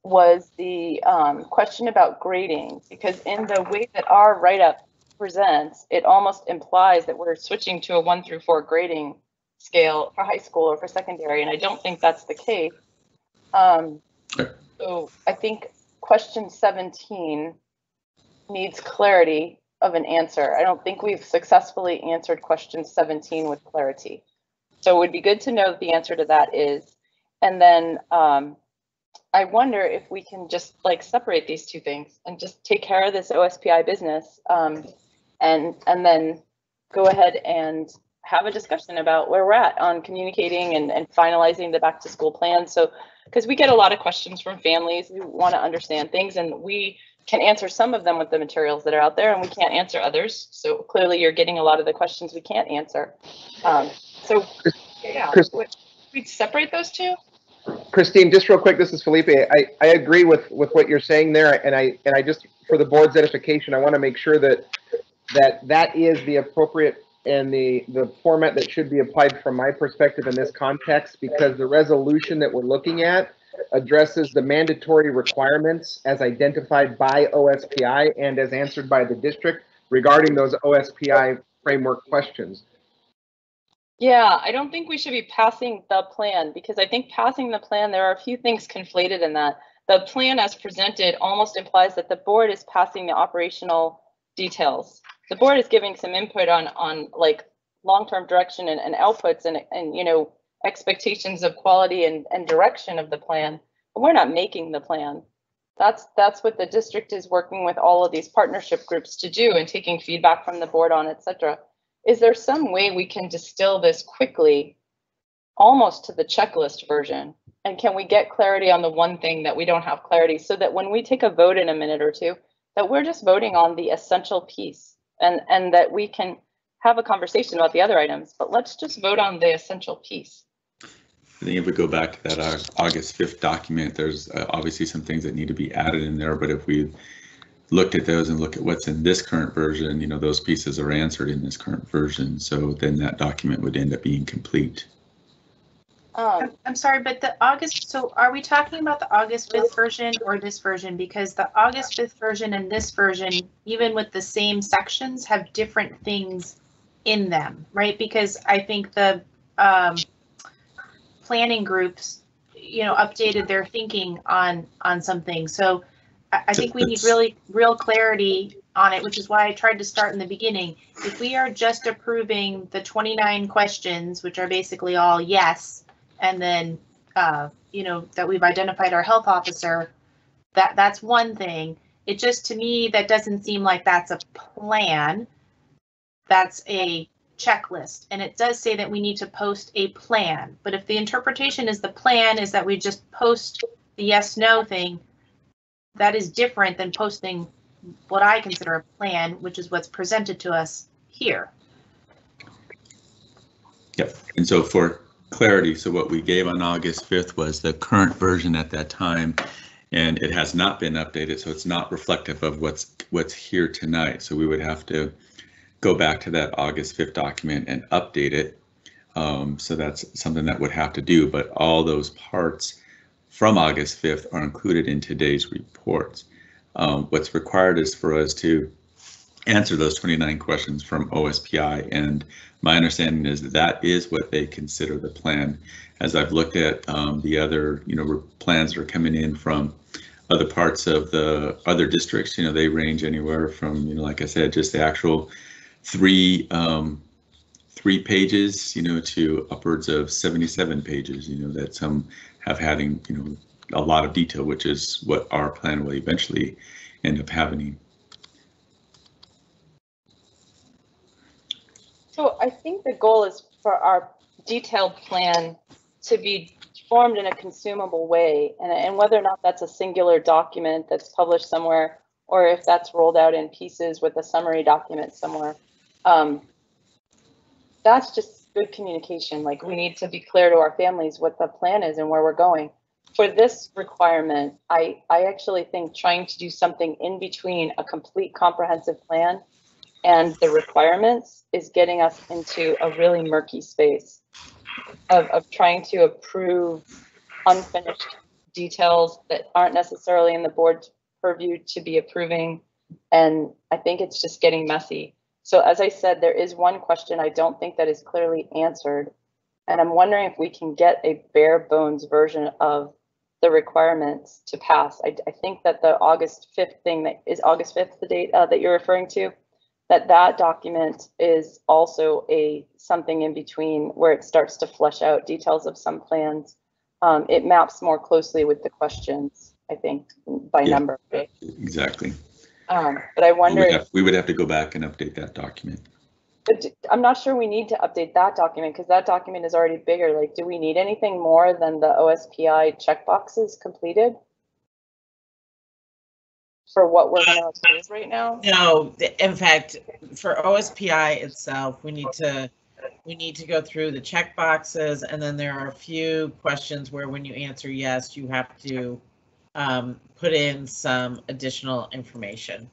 was the question about grading, because in the way that our write-up presents, it almost implies that we're switching to a 1 through 4 grading scale for high school or for secondary, and I don't think that's the case. So I think question 17 needs clarity of an answer. I don't think we've successfully answered question 17 with clarity. So it would be good to know what the answer to that is. And then I wonder if we can just separate these two things and just take care of this OSPI business, and then go ahead and have a discussion about where we're at on communicating and finalizing the back to school plan. So, because we get a lot of questions from families who want to understand things, and we can answer some of them with the materials that are out there, and we can't answer others. So clearly you're getting a lot of the questions we can't answer. So yeah, we separate those two. Christine, just real quick, this is Felipe. I agree with what you're saying there, and I just, for the board's edification, I want to make sure that is the appropriate and the format that should be applied from my perspective in this context, because the resolution that we're looking at addresses the mandatory requirements as identified by OSPI and as answered by the district regarding those OSPI framework questions. Yeah, I don't think we should be passing the plan, because I think passing the plan, there are a few things conflated in that. The plan as presented almost implies that the board is passing the operational details. The board is giving some input on like long-term direction and outputs and expectations of quality and direction of the plan, but we're not making the plan. That's what the district is working with all of these partnership groups to do, and taking feedback from the board on, etc. Is there some way we can distill this quickly, almost to the checklist version? And can we get clarity on the one thing that we don't have clarity, so that when we take a vote in a minute or two, that we're just voting on the essential piece, and that we can have a conversation about the other items, but let's just vote on the essential piece. I think if we go back to that August 5th document, there's obviously some things that need to be added in there, but if we looked at those and look at what's in this current version, those pieces are answered in this current version. So then that document would end up being complete. I'm sorry, but the August, so are we talking about the August 5th version or this version? Because the August 5th version and this version, even with the same sections, have different things in them, right? Because I think the planning groups, updated their thinking on some things. So I think we need real clarity on it, which is why I tried to start in the beginning. If we are just approving the 29 questions, which are basically all yes, and then you know, that we've identified our health officer, that's one thing. It just, to me, that doesn't seem like that's a plan. That's a checklist. And it does say that we need to post a plan. But if the interpretation is the plan is that we just post the yes, no thing, that is different than posting what I consider a plan, which is what's presented to us here. Yep. And so for clarity, so what we gave on August 5th was the current version at that time, and it has not been updated, so it's not reflective of what's here tonight. So we would have to go back to that August 5th document and update it. So that's something that would have to do, but all those parts from August 5th are included in today's reports. What's required is for us to answer those 29 questions from OSPI, and my understanding is that is what they consider the plan. As I've looked at the other, plans that are coming in from other parts of the other districts, they range anywhere from, like I said, just the actual three pages, to upwards of 77 pages, that some have having, a lot of detail, which is what our plan will eventually end up having. So I think the goal is for our detailed plan to be formed in a consumable way, and whether or not that's a singular document that's published somewhere, or if that's rolled out in pieces with a summary document somewhere, that's just good communication. Like, we need to be clear to our families what the plan is and where we're going. For this requirement, I actually think trying to do something in between a complete comprehensive plan and the requirements is getting us into a really murky space of trying to approve unfinished details that aren't necessarily in the board's purview to be approving. And I think it's just getting messy. So as I said, there is one question I don't think that is clearly answered. And I'm wondering if we can get a bare bones version of the requirements to pass. I think that the August 5th thing, that is August 5th, the date that you're referring to, that document is also something in between where it starts to flesh out details of some plans. It maps more closely with the questions, I think, by number. Right? Exactly. But I wonder we would have to go back and update that document. But I'm not sure we need to update that document, because that document is already bigger. Like, do we need anything more than the OSPI checkboxes completed for what we're going to approve right now? No, in fact, for OSPI itself, we need to go through the check boxes, and then there are a few questions where when you answer yes, you have to put in some additional information.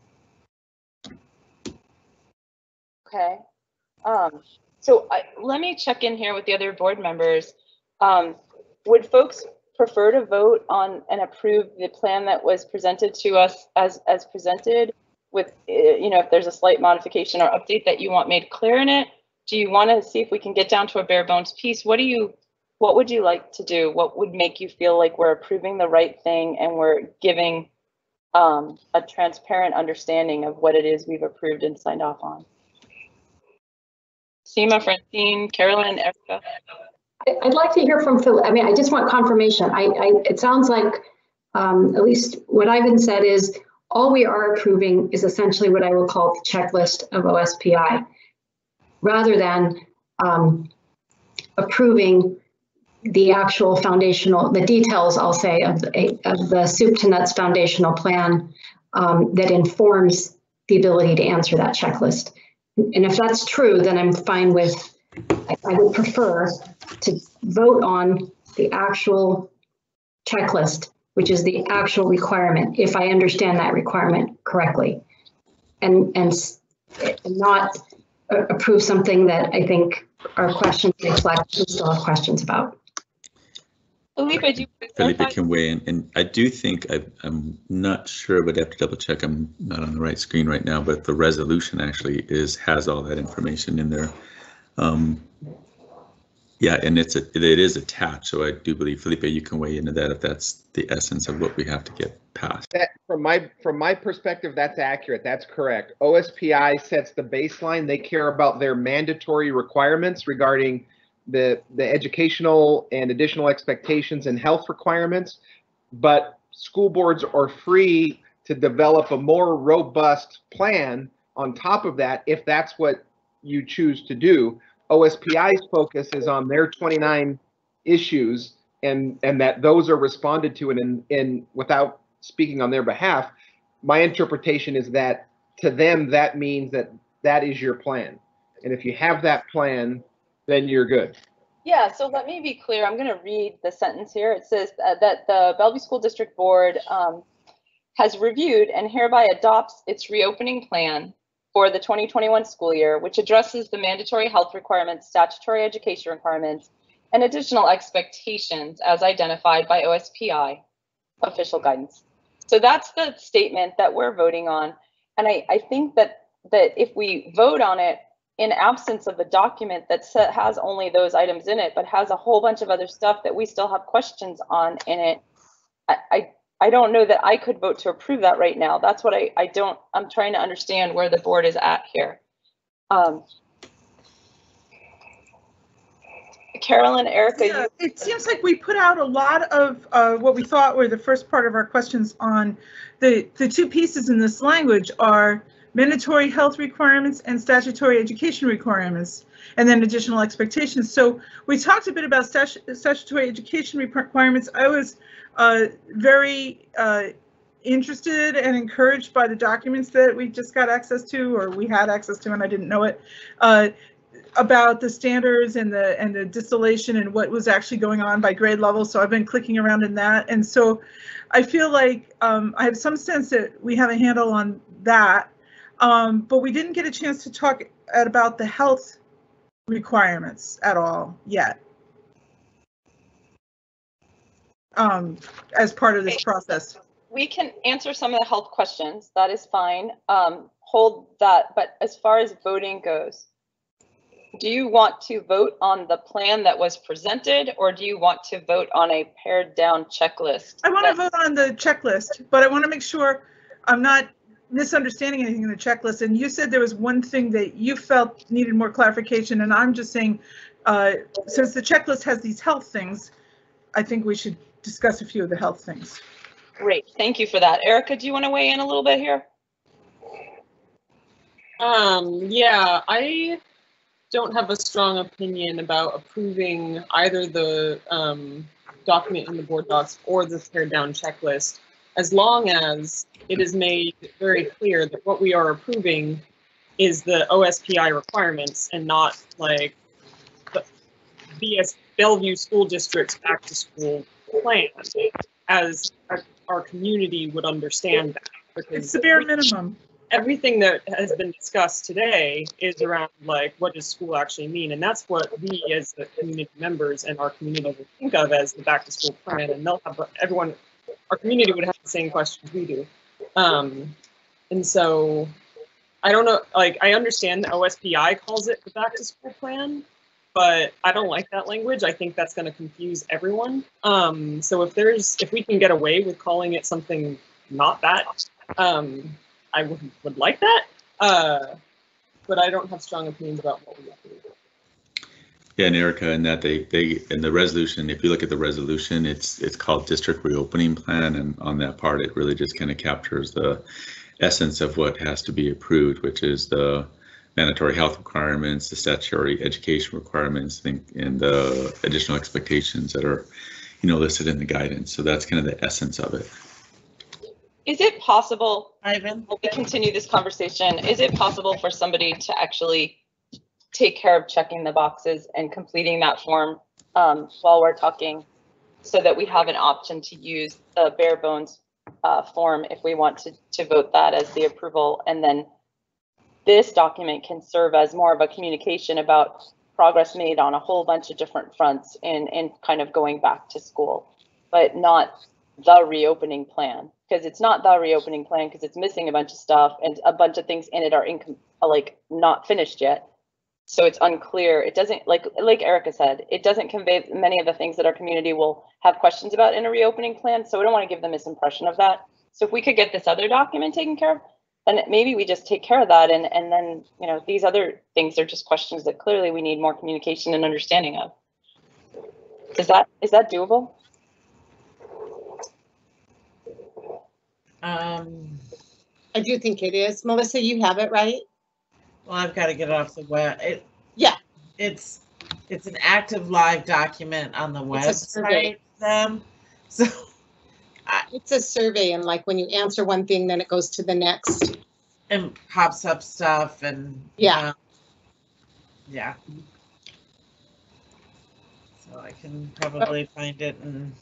Okay. So let me check in here with the other board members. Would folks prefer to vote on and approve the plan that was presented to us as presented with, if there's a slight modification or update that you want made clear in it? Do you want to see if we can get down to a bare bones piece? What would you like to do? What would make you feel like we're approving the right thing and we're giving a transparent understanding of what it is we've approved and signed off on? Seema, Francine, Carolyn, Erica. I'd like to hear from Phil. I mean, I just want confirmation. It sounds like, at least what I've been said is, all we are approving is essentially what I will call the checklist of OSPI, rather than approving the actual foundational, the details, I'll say, of the soup to nuts foundational plan that informs the ability to answer that checklist. And if that's true, then I'm fine with, I would prefer to vote on the actual checklist, which is the actual requirement, if I understand that requirement correctly, and not approve something that I think our questions reflect we still have questions about. Felipe can weigh in, and I do think I'm not sure, but I have to double check. I'm not on the right screen right now, but the resolution actually has all that information in there. Yeah, and it is attached, so I do believe, Felipe, you can weigh into that if that's the essence of what we have to get passed. That, from my perspective, that's accurate. That's correct. OSPI sets the baseline. They care about their mandatory requirements regarding the educational and additional expectations and health requirements, but school boards are free to develop a more robust plan on top of that if that's what you choose to do. OSPI's focus is on their 29 issues and that those are responded to, and in without speaking on their behalf, my interpretation is that to them that means that that is your plan, and if you have that plan, then you're good. Yeah, so let me be clear. I'm going to read the sentence here. It says that the Bellevue School District Board has reviewed and hereby adopts its reopening plan for the 2021 school year, which addresses the mandatory health requirements, statutory education requirements, and additional expectations as identified by OSPI official guidance. So that's the statement that we're voting on. And I think that if we vote on it in absence of a document that has only those items in it, but has a whole bunch of other stuff that we still have questions on in it, I don't know that I could vote to approve that right now. That's what I'm trying to understand where the board is at here. Carolyn, Erica, yeah, it seems like we put out a lot of what we thought were the first part of our questions on the two pieces in this language are mandatory health requirements and statutory education requirements, and then additional expectations. So we talked a bit about statutory education requirements. I was very interested and encouraged by the documents that we just got access to, or we had access to and I didn't know it, about the standards and the distillation and what was actually going on by grade level. So I've been clicking around in that. And so I feel like I have some sense that we have a handle on that, but we didn't get a chance to talk about the health requirements at all yet. As part of this process. We can answer some of the health questions. That is fine. Hold that. But as far as voting goes, do you want to vote on the plan that was presented, or do you want to vote on a pared down checklist? I want to vote on the checklist, but I want to make sure I'm not misunderstanding anything in the checklist. And you said there was one thing that you felt needed more clarification, and I'm just saying, since the checklist has these health things, I think we should discuss a few of the health things. Great, thank you for that. Erica, do you want to weigh in a little bit here? Yeah, I don't have a strong opinion about approving either the document in the board docs or the pared down checklist, as long as it is made very clear that what we are approving is the OSPI requirements and not like the Bellevue School District's back to school plan, as our community would understand that. It's the bare minimum. Everything that has been discussed today is around like, what does school actually mean? And that's what we as the community members and our community would think of as the back to school plan. And they'll have everyone, our community would have the same questions we do. And so I don't know, like I understand the OSPI calls it the back to school plan, but I don't like that language. I think that's going to confuse everyone. So if we can get away with calling it something not that, I would like that, but I don't have strong opinions about what we do. Yeah, and Erica, and that they in the resolution, if you look at the resolution, it's called District Reopening Plan, and on that part, it really just kind of captures the essence of what has to be approved, which is the mandatory health requirements, the statutory education requirements, and the additional expectations that are, listed in the guidance. So that's kind of the essence of it. Is it possible, Ivan, while we continue this conversation, is it possible for somebody to actually take care of checking the boxes and completing that form while we're talking, so that we have an option to use the bare bones form if we want to vote that as the approval, and then this document can serve as more of a communication about progress made on a whole bunch of different fronts in kind of going back to school, but not the reopening plan, because it's not the reopening plan because it's missing a bunch of stuff and a bunch of things in it are not finished yet. So it's unclear. It doesn't, like Erica said, it doesn't convey many of the things that our community will have questions about in a reopening plan. So we don't want to give the misimpression of that. So if we could get this other document taken care of, then maybe we just take care of that. And then, these other things are just questions that clearly we need more communication and understanding of. Is that doable? I do think it is. Melissa, you have it, right? Well, I've got to get it off the web. Yeah. It's an active live document on the website. So it's a survey, and like when you answer one thing, then it goes to the next. And pops up stuff and yeah. Yeah. So I can probably find it and.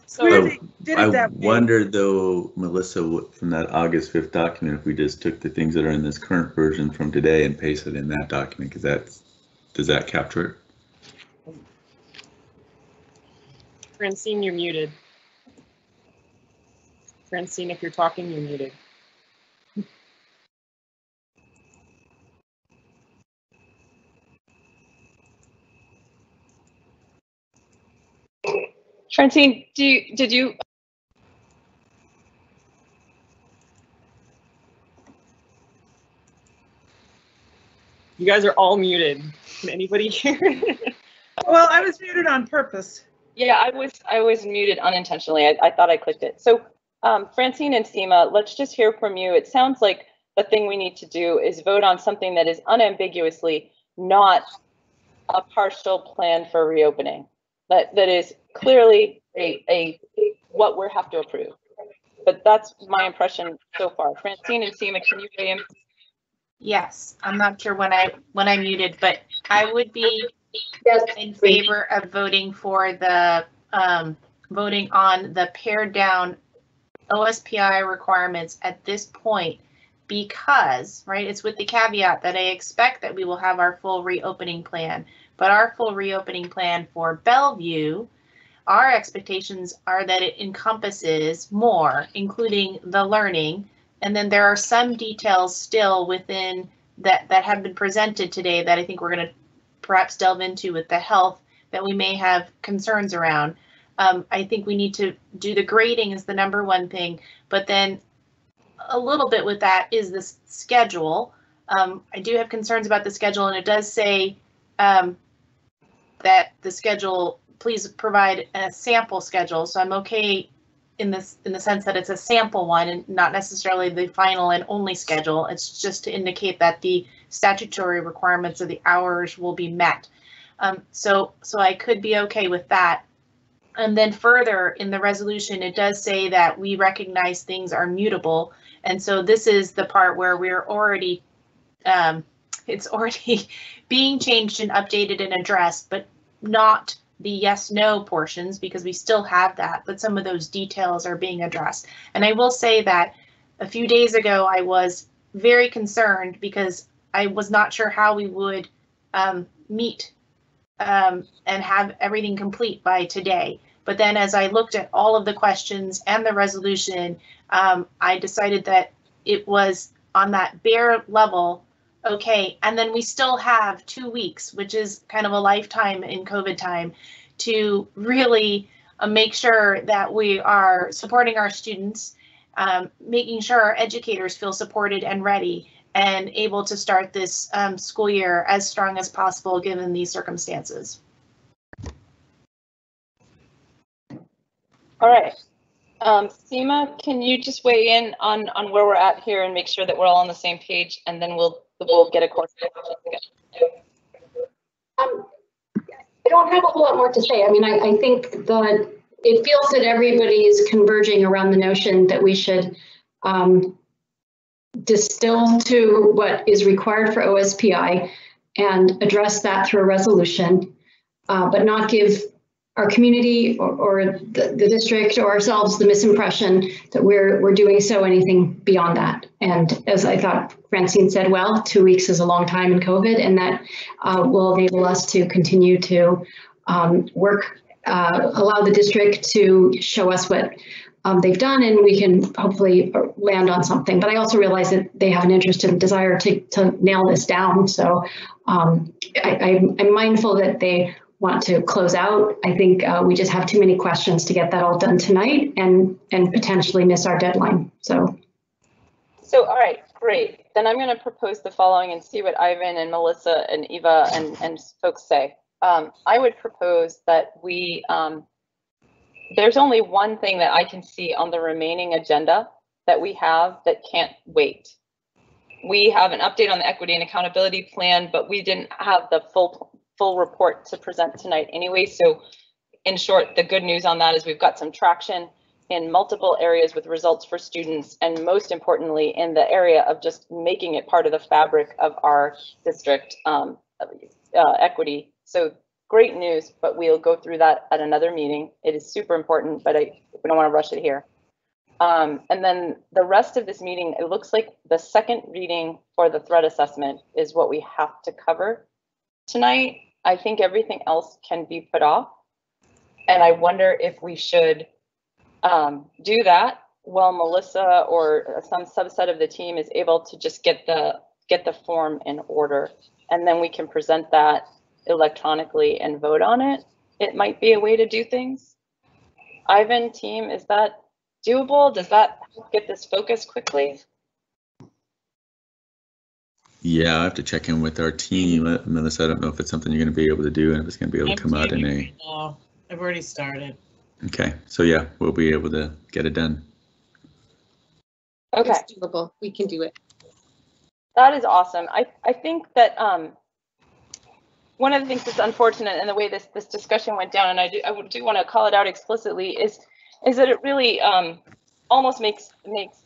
So I wonder though, Melissa, from that August 5th document, if we just took the things that are in this current version from today and pasted in that document, because does that capture it? Francine, you're muted. Francine, if you're talking, you're muted. Francine, did you? You guys are all muted. Can anybody hear? Well, I was muted on purpose. Yeah, I was muted unintentionally. I thought I clicked it. So Francine and Seema, let's just hear from you. It sounds like the thing we need to do is vote on something that is unambiguously not a partial plan for reopening. That is clearly a what we have to approve. But that's my impression so far. Francine and Seema, can you weigh in? Yes, I'm not sure when I muted, but I would be in favor of voting for the voting on the pared down OSPI requirements at this point, because it's with the caveat that I expect that we will have our full reopening plan, but our full reopening plan for Bellevue, our expectations are that it encompasses more, including the learning. And then there are some details still within that have been presented today that I think we're going to perhaps delve into with the health that we may have concerns around. I think we need to do the grading is the number one thing, but then a little bit with that is this schedule. I do have concerns about the schedule, and it does say that the schedule, please provide a sample schedule. So I'm okay in the sense that it's a sample one and not necessarily the final and only schedule. It's just to indicate that the statutory requirements of the hours will be met. So I could be okay with that. And then further in the resolution, it does say that we recognize things are mutable. And so this is the part where we're already, it's already being changed and updated and addressed, but not the yes, no portions, because we still have that, but some of those details are being addressed. And I will say that a few days ago, I was very concerned because I was not sure how we would meet and have everything complete by today. But then as I looked at all of the questions and the resolution, I decided that it was on that bare level. Okay, and then we still have 2 weeks, which is kind of a lifetime in COVID time, to really make sure that we are supporting our students, making sure our educators feel supported and ready and able to start this school year as strong as possible given these circumstances. All right. Seema, can you just weigh in on where we're at here and make sure that we're all on the same page, and then we'll get a course. I don't have a whole lot more to say. I mean, I think that it feels that everybody is converging around the notion that we should distill to what is required for OSPI and address that through a resolution, but not give our community or the district or ourselves the misimpression that we're doing anything beyond that. And as I thought Francine said, well, 2 weeks is a long time in COVID, and that will enable us to continue to work, allow the district to show us what they've done, and we can hopefully land on something. But I also realize that they have an interest and desire to nail this down. So I'm mindful that they want to close out. I think we just have too many questions to get that all done tonight and potentially miss our deadline. So all right, great. Then I'm going to propose the following and see what Ivan and Melissa and Eva and folks say. I would propose that we, there's only one thing that I can see on the remaining agenda that we have that can't wait. We have an update on the equity and accountability plan, but we didn't have the full report to present tonight anyway. So in short, the good news on that is we've got some traction in multiple areas with results for students, and most importantly, in the area of just making it part of the fabric of our district equity. So great news, but we'll go through that at another meeting. It is super important, but we don't want to rush it here. And then the rest of this meeting, it looks like the second reading for the threat assessment is what we have to cover tonight. I think everything else can be put off. And I wonder if we should do that while Melissa or some subset of the team is able to just get the form in order, and then we can present that electronically and vote on it. It might be a way to do things. Ivan, team, is that doable? Does that get this focused quickly? Yeah, I have to check in with our team. Melissa, I don't know if it's something you're going to be able to do and if it's going to be able to come out in a. No, I've already started. Okay, so yeah, we'll be able to get it done. Okay. It's doable. We can do it. That is awesome. I think that one of the things that's unfortunate in the way this discussion went down, and I do want to call it out explicitly, is that it really almost makes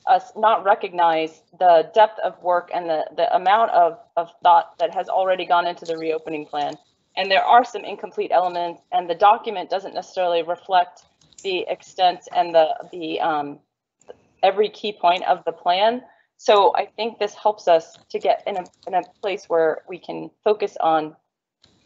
us not recognize the depth of work and the amount of thought that has already gone into the reopening plan. And there are some incomplete elements, and the document doesn't necessarily reflect the extent and the every key point of the plan. So I think this helps us to get in a place where we can focus on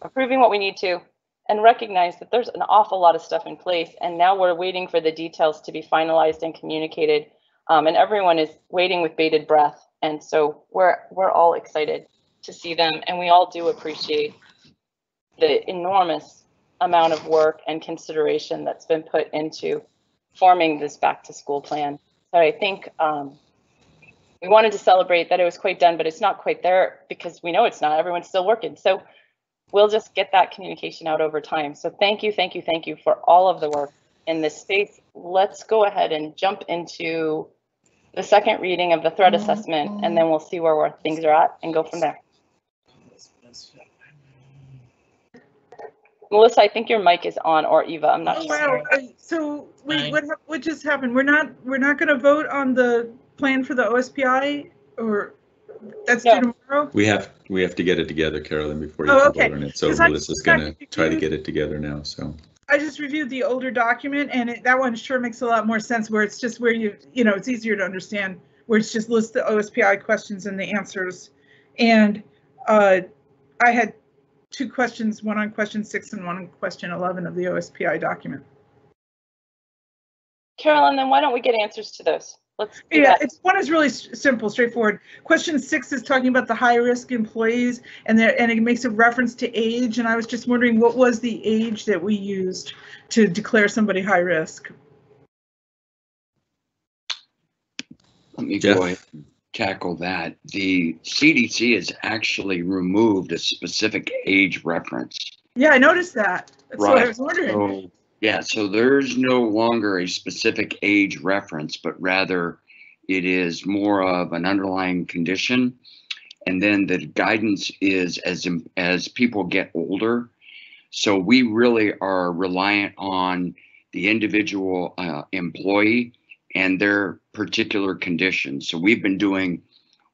approving what we need to and recognize that there's an awful lot of stuff in place, and now we're waiting for the details to be finalized and communicated, and everyone is waiting with bated breath. And so we're all excited to see them, and we all do appreciate the enormous amount of work and consideration that's been put into forming this back to school plan. So I think we wanted to celebrate that it was quite done, but it's not quite there because we know it's not. Everyone's still working. So we'll just get that communication out over time. So thank you for all of the work in this space. Let's go ahead and jump into the second reading of the threat assessment, and then we'll see where things are at and go from there. Melissa, I think your mic is on, or Eva, I'm not sure. Wow. So wait, what just happened? We're not going to vote on the plan for the OSPI, or that's due tomorrow? We have to get it together, Carolyn, before you can vote on it. So Melissa's going to try to get it together now. So I just reviewed the older document, and that one sure makes a lot more sense, where it's just where it's easier to understand, where it's just lists the OSPI questions and the answers. And I had two questions, one on question 6 and one on question 11 of the OSPI document. Carolyn, then why don't we get answers to those? Let's do that. One is really simple, straightforward. Question 6 is talking about the high-risk employees, and it makes a reference to age. And I was just wondering, what was the age that we used to declare somebody high risk? Let me go ahead and tackle that. The CDC has actually removed a specific age reference. Yeah, I noticed that. That's right. What I was wondering. So there's no longer a specific age reference, but rather it is more of an underlying condition. And then the guidance is as people get older. So we really are reliant on the individual employee and their particular conditions. So we've been doing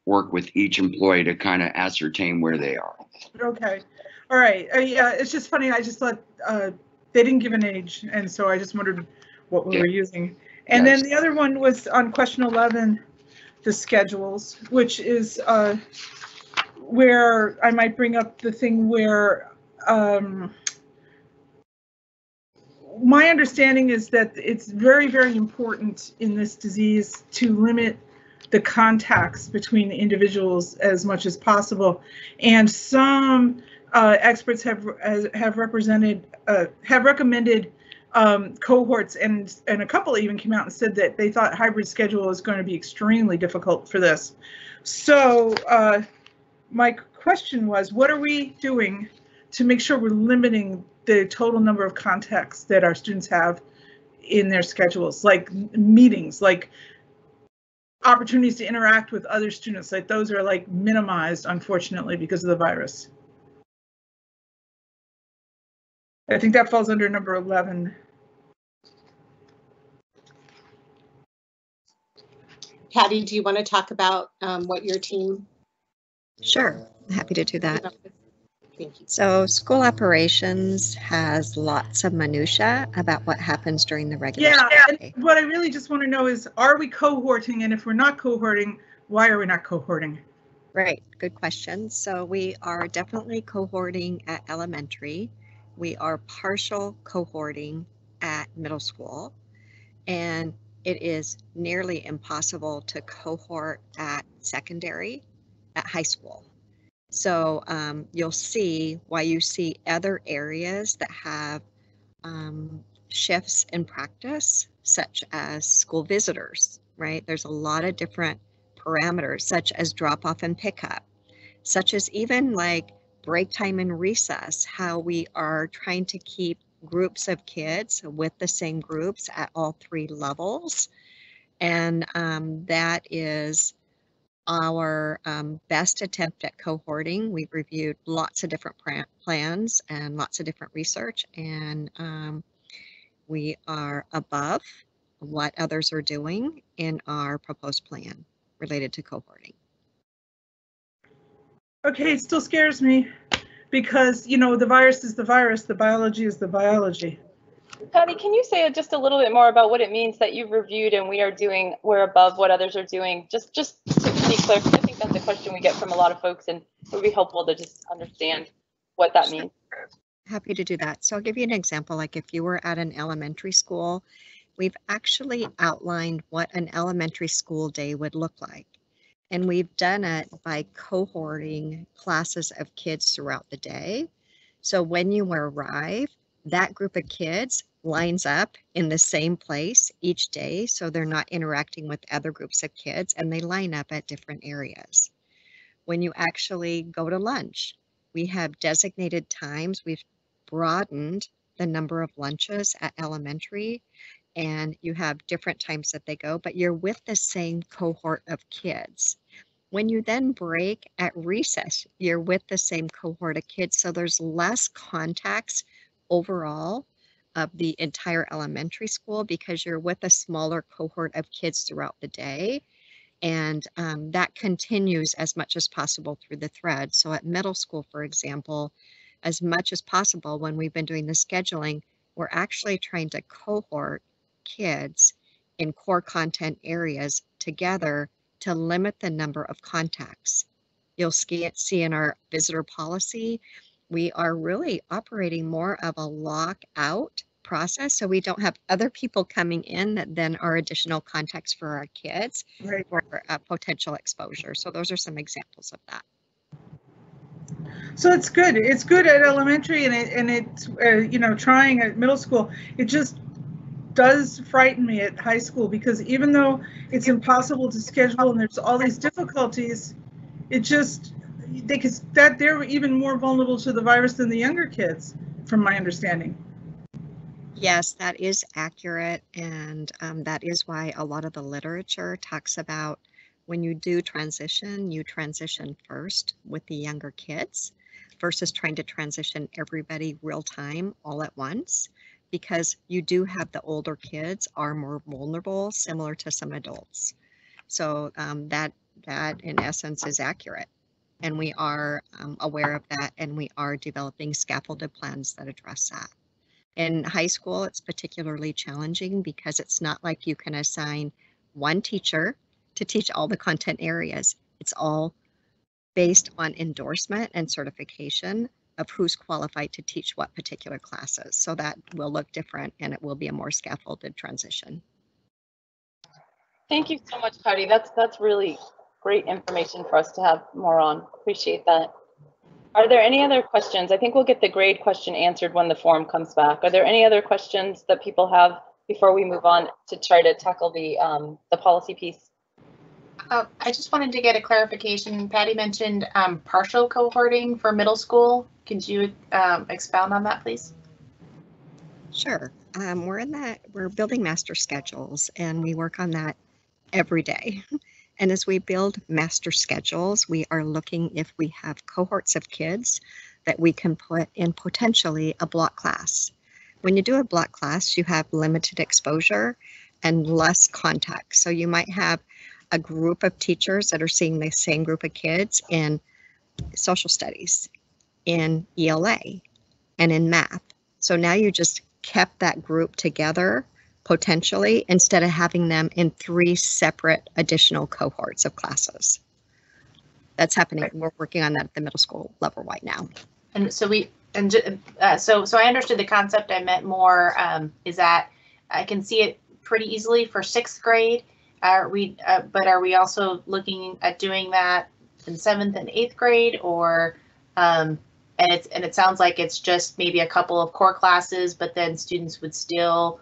work with each employee to kind of ascertain where they are. Okay. All right. Yeah, it's just funny. I just thought they didn't give an age, and so I just wondered what we were using. And then the other one was on question 11, the schedules, which is where I might bring up the thing where my understanding is that it's very, very important in this disease to limit the contacts between individuals as much as possible. And some experts have recommended cohorts, and a couple even came out and said that they thought hybrid schedule is going to be extremely difficult for this. So my question was, what are we doing to make sure we're limiting the total number of contacts that our students have in their schedules, like meetings, like opportunities to interact with other students, like those are like minimized, unfortunately, because of the virus. I think that falls under number 11. Patty, do you want to talk about what your team? Sure, happy to do that. Thank you. So school operations has lots of minutia about what happens during the regular school day. And what I really just want to know is, are we cohorting? And if we're not cohorting, why are we not cohorting? Right, good question. So we are definitely cohorting at elementary. We are partial cohorting at middle school. And it is nearly impossible to cohort at secondary, at high school. So you'll see why you see other areas that have shifts in practice, such as school visitors, right? There's a lot of different parameters, such as drop off and pickup, such as even like break time and recess, how we are trying to keep groups of kids with the same groups at all 3 levels. And that is our best attempt at cohorting. We've reviewed lots of different plans and lots of different research, and we are above what others are doing in our proposed plan related to cohorting. Okay, it still scares me because, you know, the virus is the virus, the biology is the biology. Patty, can you say just a little bit more about what it means that you've reviewed and we're above what others are doing? Just to be clear, because I think that's a question we get from a lot of folks, and it would be helpful to just understand what that means. Happy to do that. So I'll give you an example. Like if you were at an elementary school, we've actually outlined what an elementary school day would look like. And we've done it by cohorting classes of kids throughout the day. So when you arrive, that group of kids lines up in the same place each day, so they're not interacting with other groups of kids, and they line up at different areas. When you actually go to lunch, we have designated times. We've broadened the number of lunches at elementary, and you have different times that they go, but you're with the same cohort of kids. When you then break at recess, you're with the same cohort of kids, so there's less contacts overall of the entire elementary school because you're with a smaller cohort of kids throughout the day. And that continues as much as possible through the thread. So at middle school, for example, as much as possible when we've been doing the scheduling, we're actually trying to cohort kids in core content areas together to limit the number of contacts. You'll see in our visitor policy, we are really operating more of a lockout process, so we don't have other people coming in that then are additional contacts for our kids for potential exposure. So those are some examples of that. So it's good. It's good at elementary, and it's you know, trying at middle school. It just does frighten me at high school because even though it's impossible to schedule and there's all these difficulties, it just they're even more vulnerable to the virus than the younger kids, from my understanding. Yes, that is accurate, and that is why a lot of the literature talks about when you do transition, you transition first with the younger kids versus trying to transition everybody real time all at once, because you do have the older kids are more vulnerable, similar to some adults. So that in essence is accurate. And we are aware of that, and we are developing scaffolded plans that address that. In high school, it's particularly challenging because it's not like you can assign one teacher to teach all the content areas. It's all based on endorsement and certification of who's qualified to teach what particular classes. So that will look different, and it will be a more scaffolded transition. Thank you so much, Patty. That's really great information for us to have more on. Appreciate that. Are there any other questions? I think we'll get the grade question answered when the form comes back. Are there any other questions that people have before we move on to try to tackle the policy piece? I just wanted to get a clarification. Patty mentioned partial cohorting for middle school. Could you expound on that, please? Sure. We're building master schedules, and we work on that every day. And as we build master schedules, we are looking if we have cohorts of kids that we can put in potentially a block class. When you do a block class, you have limited exposure and less contact. So you might have a group of teachers that are seeing the same group of kids in social studies, in ELA, and in math. So now you just kept that group together potentially instead of having them in 3 separate additional cohorts of classes. That's happening. Right. We're working on that at the middle school level right now. And so so I understood the concept. I meant more is that I can see it pretty easily for 6th grade. But are we also looking at doing that in 7th and 8th grade, or and it sounds like it's just maybe a couple of core classes, but then students would still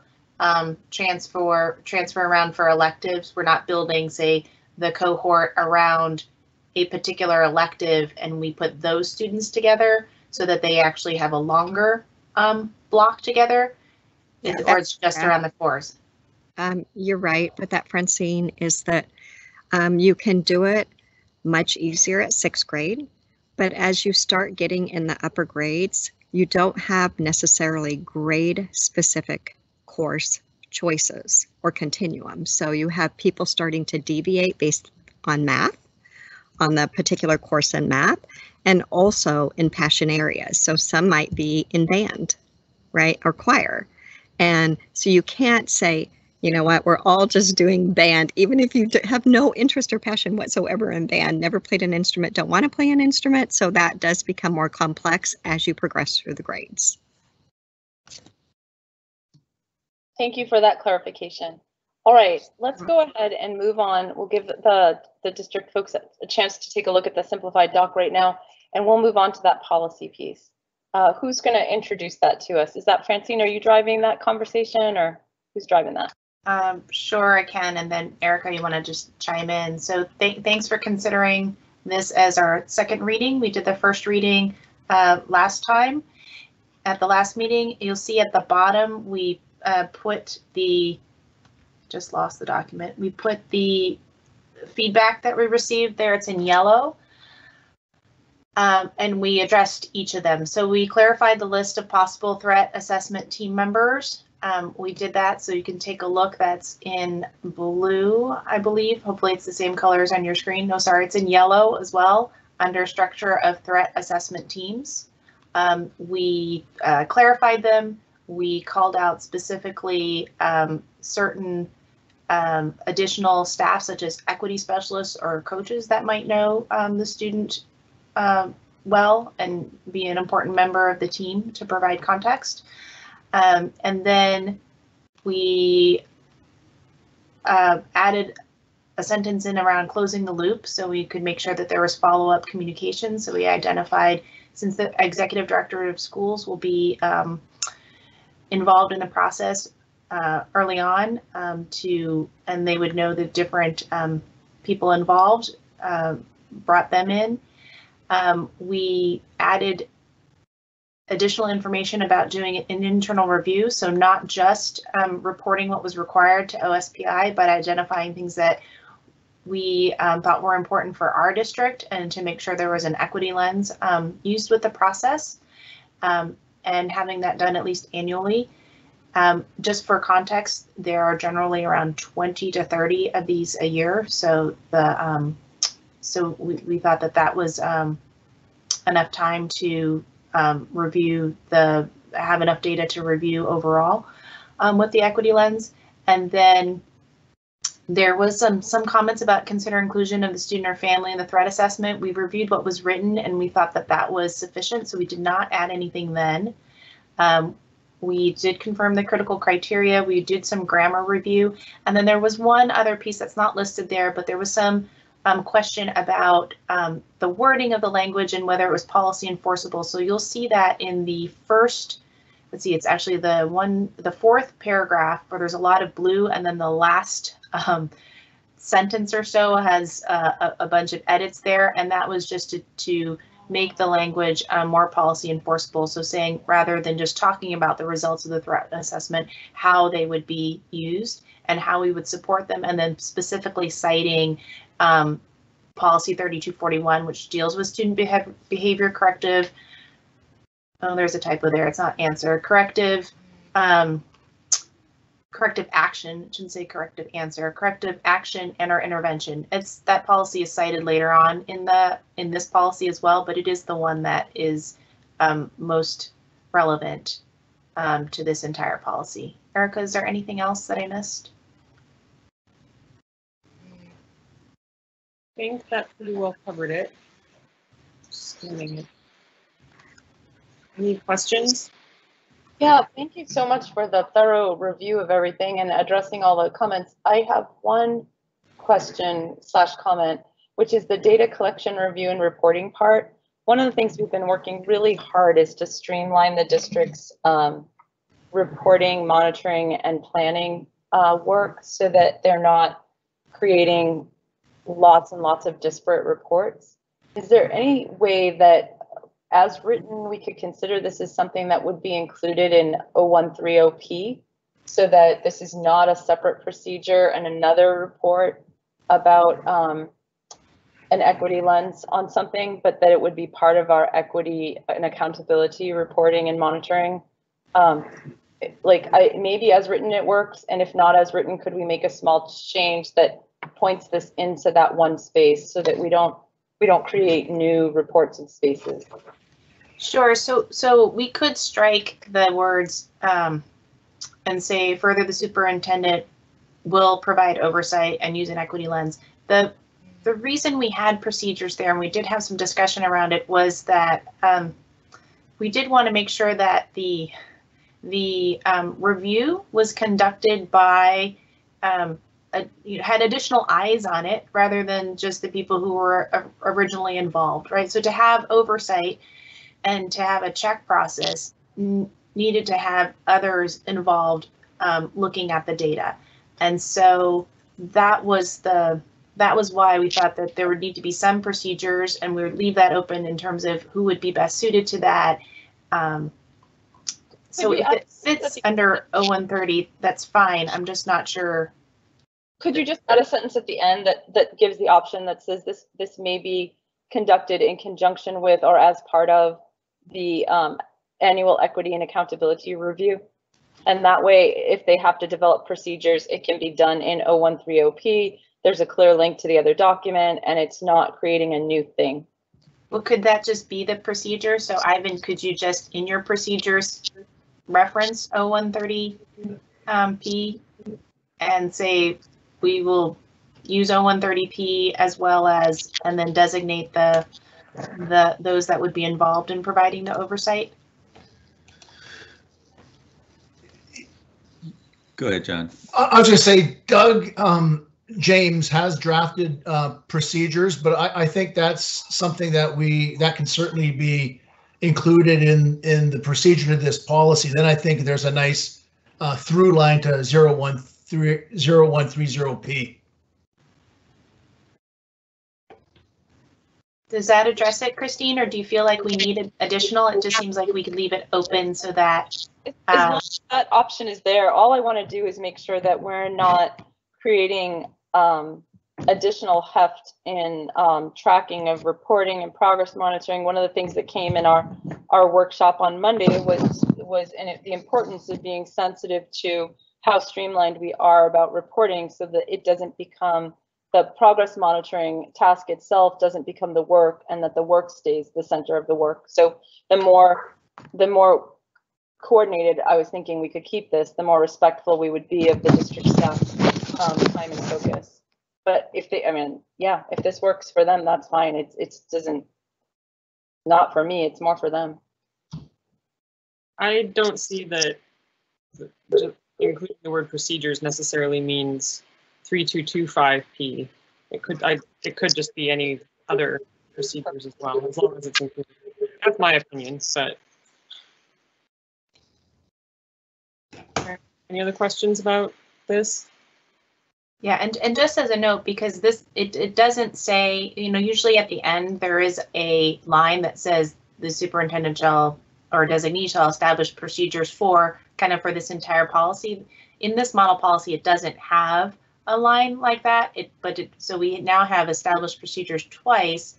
transfer around for electives. We're not building, say, the cohort around a particular elective, and we put those students together so that they actually have a longer block together, or it's just around the cores. You're right, but that, Francine, is that you can do it much easier at 6th grade, but as you start getting in the upper grades, you don't have necessarily grade-specific course choices or continuums. So you have people starting to deviate based on math, on the particular course in math, and also in passion areas. So some might be in band, right, or choir. And so you can't say, you know what, we're all just doing band, even if you have no interest or passion whatsoever in band, never played an instrument, don't want to play an instrument. So that does become more complex as you progress through the grades. Thank you for that clarification. All right, let's go ahead and move on. We'll give the district folks a chance to take a look at the simplified doc right now, and we'll move on to that policy piece. Who's going to introduce that to us? Is that Francine? Are you driving that conversation, or who's driving that? Sure, I can. And then Erica, you want to just chime in. So thanks for considering this as our 2nd reading. We did the 1st reading last time at the last meeting. You'll see at the bottom, we put just lost the document. We put the feedback that we received there. It's in yellow. And we addressed each of them. So we clarified the list of possible threat assessment team members. We did that, so you can take a look. That's in blue, I believe. Hopefully it's the same colors on your screen. No, sorry, it's in yellow as well, under structure of threat assessment teams. We clarified them. We called out specifically certain additional staff, such as equity specialists or coaches that might know the student well and be an important member of the team to provide context. And then we added a sentence in around closing the loop so we could make sure that there was follow-up communication. So we identified, since the executive director of schools will be involved in the process early on and they would know the different people involved, brought them in. We added additional information about doing an internal review, so not just reporting what was required to OSPI, but identifying things that we thought were important for our district, and to make sure there was an equity lens used with the process, and having that done at least annually. Just for context, there are generally around 20 to 30 of these a year, so we thought that was enough time to have enough data to review overall with the equity lens. And then there was some comments about consider inclusion of the student or family in the threat assessment. We reviewed what was written and we thought that was sufficient, so we did not add anything then. We did confirm the critical criteria. We did some grammar review. And then there was one other piece that's not listed there, but there was some question about the wording of the language and whether it was policy enforceable. So you'll see that in the first, let's see, it's actually the 4th paragraph where there's a lot of blue, and then the last sentence or so has a bunch of edits there, and that was just to make the language more policy enforceable. So saying, rather than just talking about the results of the threat assessment, how they would be used and how we would support them, and then specifically citing policy 3241, which deals with student behavior corrective. Oh, there's a typo there. It's not answer. Corrective action. It shouldn't say corrective answer. Corrective action and or intervention. It's that policy is cited later on in this policy as well, but it is the one that is most relevant to this entire policy. Erica, is there anything else that I missed? I think that pretty well covered it. Skimming it. Any questions? Yeah, thank you so much for the thorough review of everything and addressing all the comments. I have one question / comment, which is the data collection, review, and reporting part. One of the things we've been working really hard is to streamline the district's reporting, monitoring, and planning work so that they're not creating lots and lots of disparate reports. Is there any way that, as written, we could consider this as something that would be included in 0130P so that this is not a separate procedure and another report about an equity lens on something, but that it would be part of our equity and accountability reporting and monitoring? Maybe as written it works, and if not as written, could we make a small change that points this into that one space so that we don't create new reports and spaces? Sure. So we could strike the words and say further the superintendent will provide oversight and use an equity lens. The reason we had procedures there, and we did have some discussion around it, was that we did want to make sure that the review was conducted by had additional eyes on it rather than just the people who were originally involved, right? So to have oversight and to have a check process needed to have others involved looking at the data. And so that was why we thought that there would need to be some procedures, and we would leave that open in terms of who would be best suited to that. So if it fits under 0130, that's fine. I'm just not sure. Could you just add a sentence at the end that gives the option that says this may be conducted in conjunction with or as part of the annual equity and accountability review? And that way, if they have to develop procedures, it can be done in 0130P. There's a clear link to the other document, and it's not creating a new thing. Well, could that just be the procedure? So Ivan, could you just in your procedures reference 0130P and say we will use 0130P as well as, and then designate those that would be involved in providing the oversight? Go ahead, John. I was going to say, Doug James has drafted procedures, but I think that's something that can certainly be included in the procedure of this policy. Then I think there's a nice through line to 0130P. Does that address it, Christine, or do you feel like we need additional? It just seems like we could leave it open so that as long as that option is there. All I want to do is make sure that we're not creating additional heft in tracking of reporting and progress monitoring. One of the things that came in our workshop on Monday was the importance of being sensitive to how streamlined we are about reporting, so that it doesn't become the progress monitoring task itself doesn't become the work, and that the work stays the center of the work. So the more coordinated I was thinking we could keep this, the more respectful we would be of the district staff's time and focus. But if if this works for them, that's fine. It doesn't, not for me, it's more for them. I don't see that just including the word procedures necessarily means 3225P. It could just be any other procedures as well, as long as it's included. That's my opinion. But any other questions about this? Yeah, and just as a note, because it doesn't say, usually at the end there is a line that says the superintendent shall or designee shall establish procedures for this entire policy. In this model policy, it doesn't have a line like that. So we now have established procedures twice.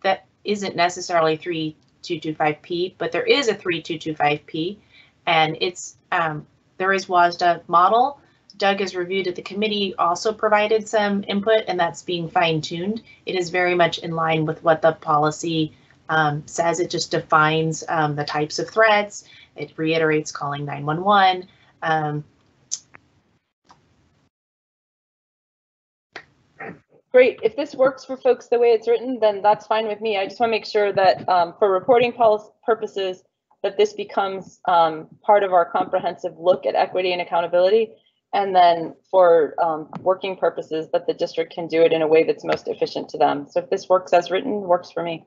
That isn't necessarily 3225P, but there is a 3225P, and it's there is WASDA model. Doug has reviewed it. The committee also provided some input, and that's being fine-tuned. It is very much in line with what the policy says. It just defines the types of threats. It reiterates calling 911. Great. If this works for folks the way it's written, then that's fine with me. I just want to make sure that for reporting policy purposes, that this becomes part of our comprehensive look at equity and accountability. And then for working purposes, that the district can do it in a way that's most efficient to them. So if this works as written, works for me.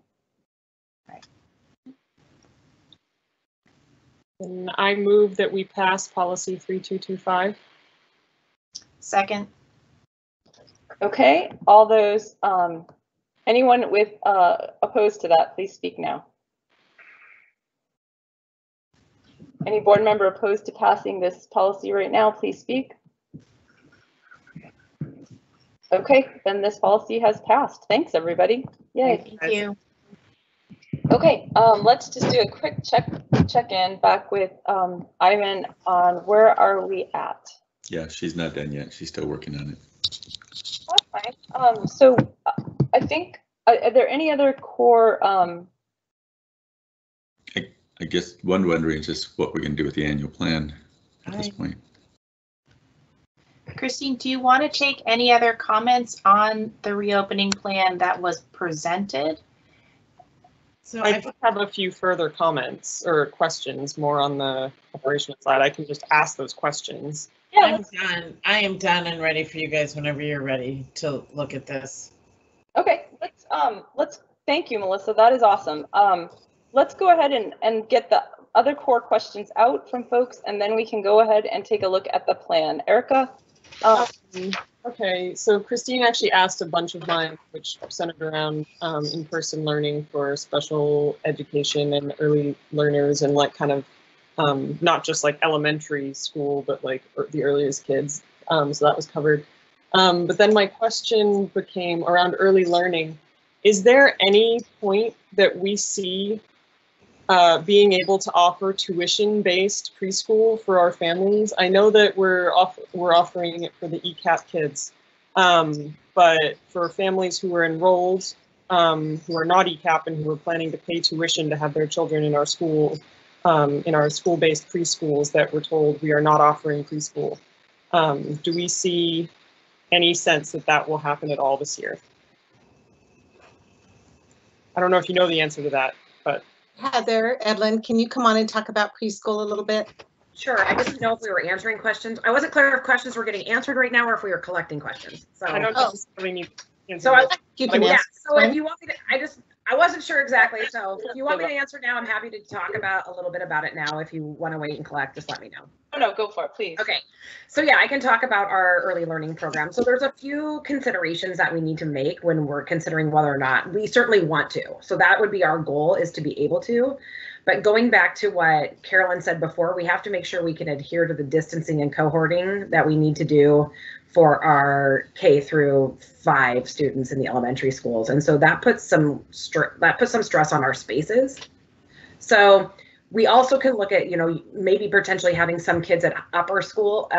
And I move that we pass policy 3225. Second. Okay, all those, anyone with opposed to that, please speak now. Any board member opposed to passing this policy right now, please speak. Okay, then this policy has passed. Thanks, everybody. Yay. Thank you. Okay, let's just do a quick check-in back with Ivan on where are we at? Yeah, she's not done yet. She's still working on it. That's fine. So I think, are there any other core? I guess one wondering just what we're going to do with the annual plan at this point. Christine, do you want to take any other comments on the reopening plan that was presented? So I just have a few further comments or questions more on the operational side. I can just ask those questions. Yeah, I'm done. I am done and ready for you guys whenever you're ready to look at this. Okay, let's thank you, Melissa. That is awesome. Let's go ahead and get the other core questions out from folks, and then we can go ahead and take a look at the plan. Erica? Okay, so Christine actually asked a bunch of mine, which centered around in-person learning for special education and early learners, and like kind of not just like elementary school, but like the earliest kids. So that was covered. But then my question became around early learning. Is there any point that we see being able to offer tuition-based preschool for our families? I know that we're offering it for the ECAP kids, but for families who are enrolled, who are not ECAP and who are planning to pay tuition to have their children in our school, in our school-based preschools that we're told we are not offering preschool. Do we see any sense that that will happen at all this year? I don't know if you know the answer to that, but. Heather, Edlin, can you come on and talk about preschool a little bit? Sure. I didn't know if we were answering questions. I wasn't clear if questions were getting answered right now or if we were collecting questions. So I don't necessarily need to answer. So so if you want me to, I wasn't sure exactly. So if you want me to answer now, I'm happy to talk about a little bit about it now. If you want to wait and collect, just let me know. Oh, no, go for it, please. Okay. So yeah, I can talk about our early learning program. So there's a few considerations that we need to make when we're considering whether or not we certainly want to. So that would be our goal, is to be able to. But going back to what Carolyn said before, we have to make sure we can adhere to the distancing and cohorting that we need to do for our K-5 students in the elementary schools. And so that puts some stress on our spaces. So we also can look at, maybe potentially having some kids at upper school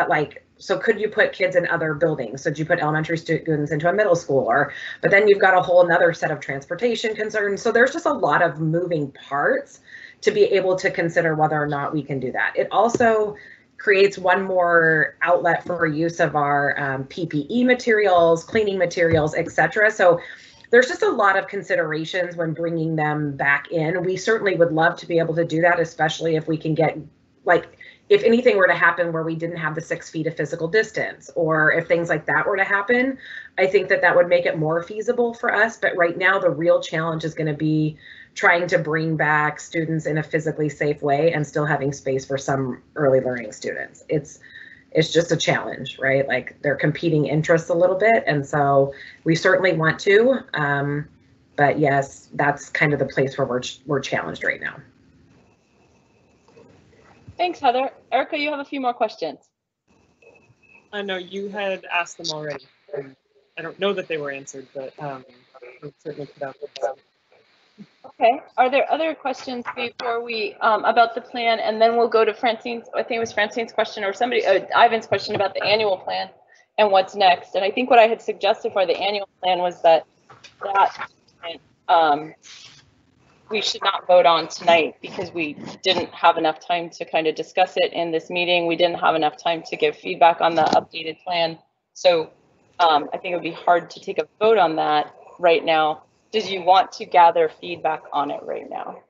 so could you put kids in other buildings? So do you put elementary students into a middle school, but then you've got a whole another set of transportation concerns. So there's just a lot of moving parts to be able to consider whether or not we can do that. It also creates one more outlet for use of our PPE materials, cleaning materials, etc. So there's just a lot of considerations when bringing them back in. We certainly would love to be able to do that, especially if we can get, if anything were to happen where we didn't have the 6 feet of physical distance, or if things like that were to happen, I think that would make it more feasible for us. But right now, the real challenge is going to be trying to bring back students in a physically safe way and still having space for some early learning students. it's just a challenge, right? Like they're competing interests a little bit. And so we certainly want to, but yes, that's kind of the place where we're challenged right now. Thanks, Heather. Erica, you have a few more questions. I know you had asked them already. I don't know that they were answered, but we'll certainly put out there. Okay. Are there other questions before we about the plan, and then we'll go to Francine's? I think it was Francine's question or somebody, Ivan's question about the annual plan and what's next. And I think what I had suggested for the annual plan was that we should not vote on tonight because we didn't have enough time to kind of discuss it in this meeting. We didn't have enough time to give feedback on the updated plan. So I think it would be hard to take a vote on that right now. Did you want to gather feedback on it right now?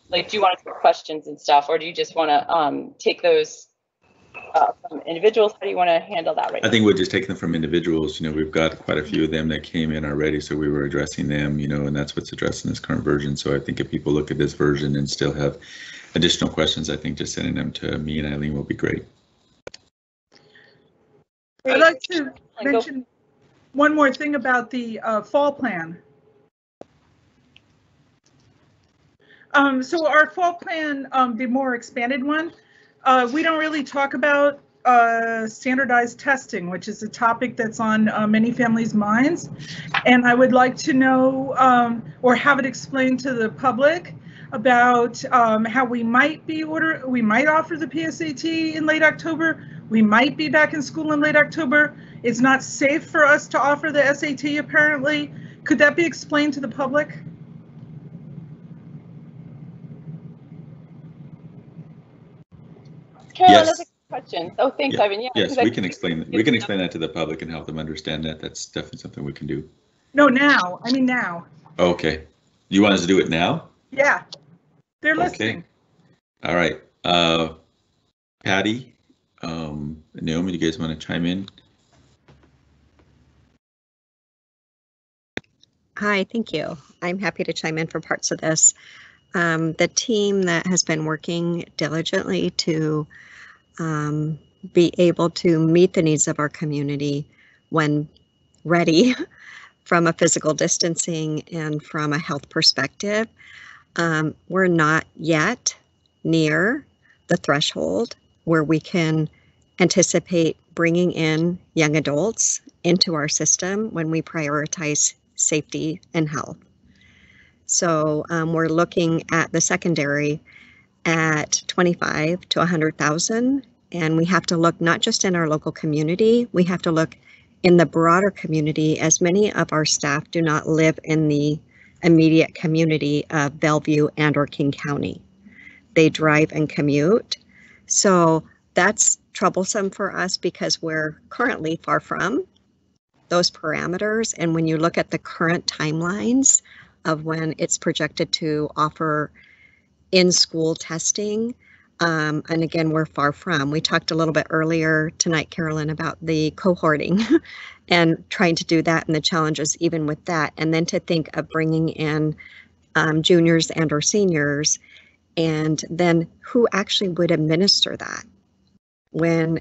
Like, do you want to take questions and stuff, or do you just want to take those from individuals? How do you want to handle that right now? I think we'll just take them from individuals. You know, we've got quite a few of them that came in already, so we were addressing them, you know, and that's what's addressed in this current version. So I think if people look at this version and still have additional questions, I think just sending them to me and Eileen will be great. I'd like to mention one more thing about the fall plan. So our fall plan, the more expanded one, we don't really talk about standardized testing, which is a topic that's on many families' minds. And I would like to know or have it explained to the public about how we might offer the PSAT in late October. We might be back in school in late October. It's not safe for us to offer the SAT, apparently. Could that be explained to the public? Carolyn, Yes. that's a good question. Oh, thanks, Yeah. Ivan. Yeah, Yes, we can explain that. We can explain that to the public and help them understand that. That's definitely something we can do. No, now. I mean now. Okay. You want us to do it now? Yeah, they're Okay. listening. All right. Patty, Naomi, do you guys want to chime in? Hi, thank you. I'm happy to chime in for parts of this. The team that has been working diligently to be able to meet the needs of our community when ready from a physical distancing and from a health perspective, we're not yet near the threshold where we can anticipate bringing in young adults into our system when we prioritize safety and health. So we're looking at the secondary at 25 to 100,000, and we have to look not just in our local community, we have to look in the broader community, as many of our staff do not live in the immediate community of Bellevue and or King County. They drive and commute. So that's troublesome for us because we're currently far from those parameters. And when you look at the current timelines of when it's projected to offer in-school testing, and again, we're far from. We talked a little bit earlier tonight, Carolyn, about the cohorting and trying to do that and the challenges even with that. And then to think of bringing in juniors and or seniors, and then who actually would administer that when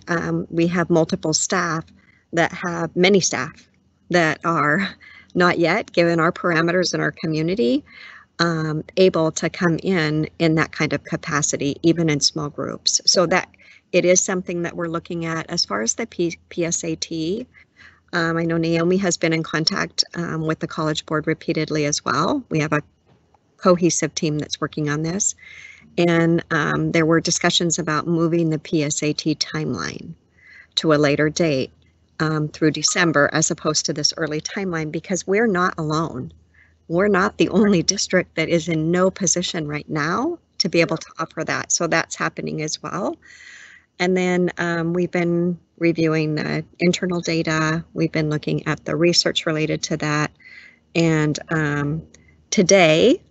we have multiple staff that have many staff that are not yet, given our parameters in our community, able to come in that kind of capacity, even in small groups. So that it is something that we're looking at. As far as the PSAT, I know Naomi has been in contact with the College Board repeatedly as well. We have a cohesive team that's working on this. And there were discussions about moving the PSAT timeline to a later date through December, as opposed to this early timeline, because we're not alone. We're not the only district that is in no position right now to be able to offer that. So that's happening as well. And then we've been reviewing the internal data. We've been looking at the research related to that. And today,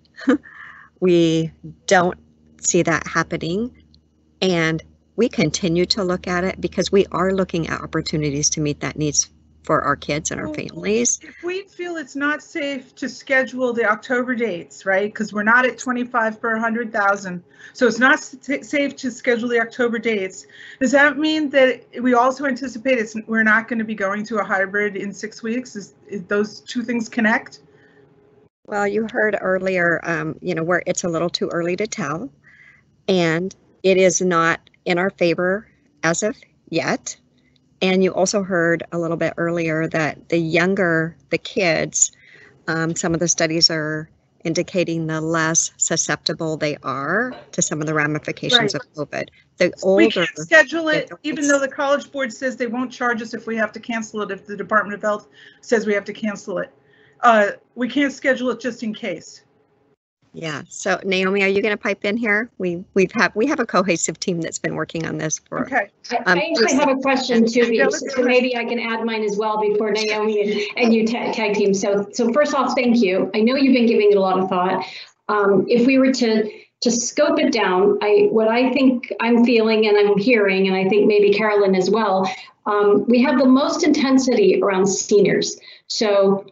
we don't see that happening. And we continue to look at it because we are looking at opportunities to meet that needs for our kids and our families. If we feel it's not safe to schedule the October dates, right? Because we're not at 25 per 100,000. So it's not safe to schedule the October dates. Does that mean that we also anticipate we're not going to be going to a hybrid in 6 weeks? Is those two things connect? Well, you heard earlier, where it's a little too early to tell, and it is not in our favor as of yet. And you also heard a little bit earlier that the younger the kids, some of the studies are indicating the less susceptible they are to some of the ramifications of COVID. The older, we can't schedule it, even though the College Board says they won't charge us if we have to cancel it, if the Department of Health says we have to cancel it. We can't schedule it just in case. Yeah. So Naomi, are you going to pipe in here? We have a cohesive team that's been working on this for. Okay. I actually have a question too, so maybe I can add mine as well before Naomi and you tag team. So first off, thank you. I know you've been giving it a lot of thought. If we were to scope it down, what I think I'm feeling and I'm hearing, and I think maybe Carolyn as well, we have the most intensity around seniors. So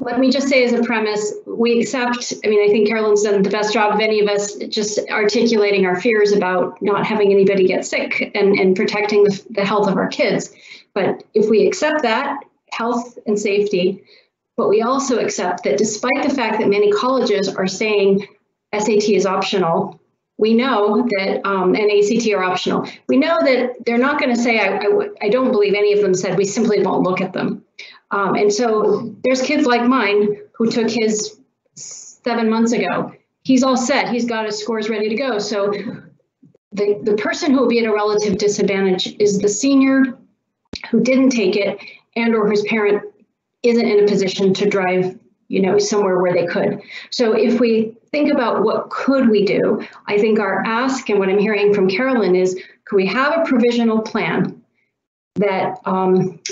let me just say as a premise, we accept, I think Carolyn's done the best job of any of us just articulating our fears about not having anybody get sick and protecting the health of our kids. But if we accept that, health and safety, but we also accept that despite the fact that many colleges are saying SAT is optional, we know that, and ACT are optional, we know that they're not going to say, I don't believe any of them said, we simply won't look at them. And so there's kids like mine who took his 7 months ago. He's all set. He's got his scores ready to go. So the person who will be at a relative disadvantage is the senior who didn't take it and or whose parent isn't in a position to drive, somewhere where they could. So if we think about what could we do, I think our ask and what I'm hearing from Carolyn is, could we have a provisional plan that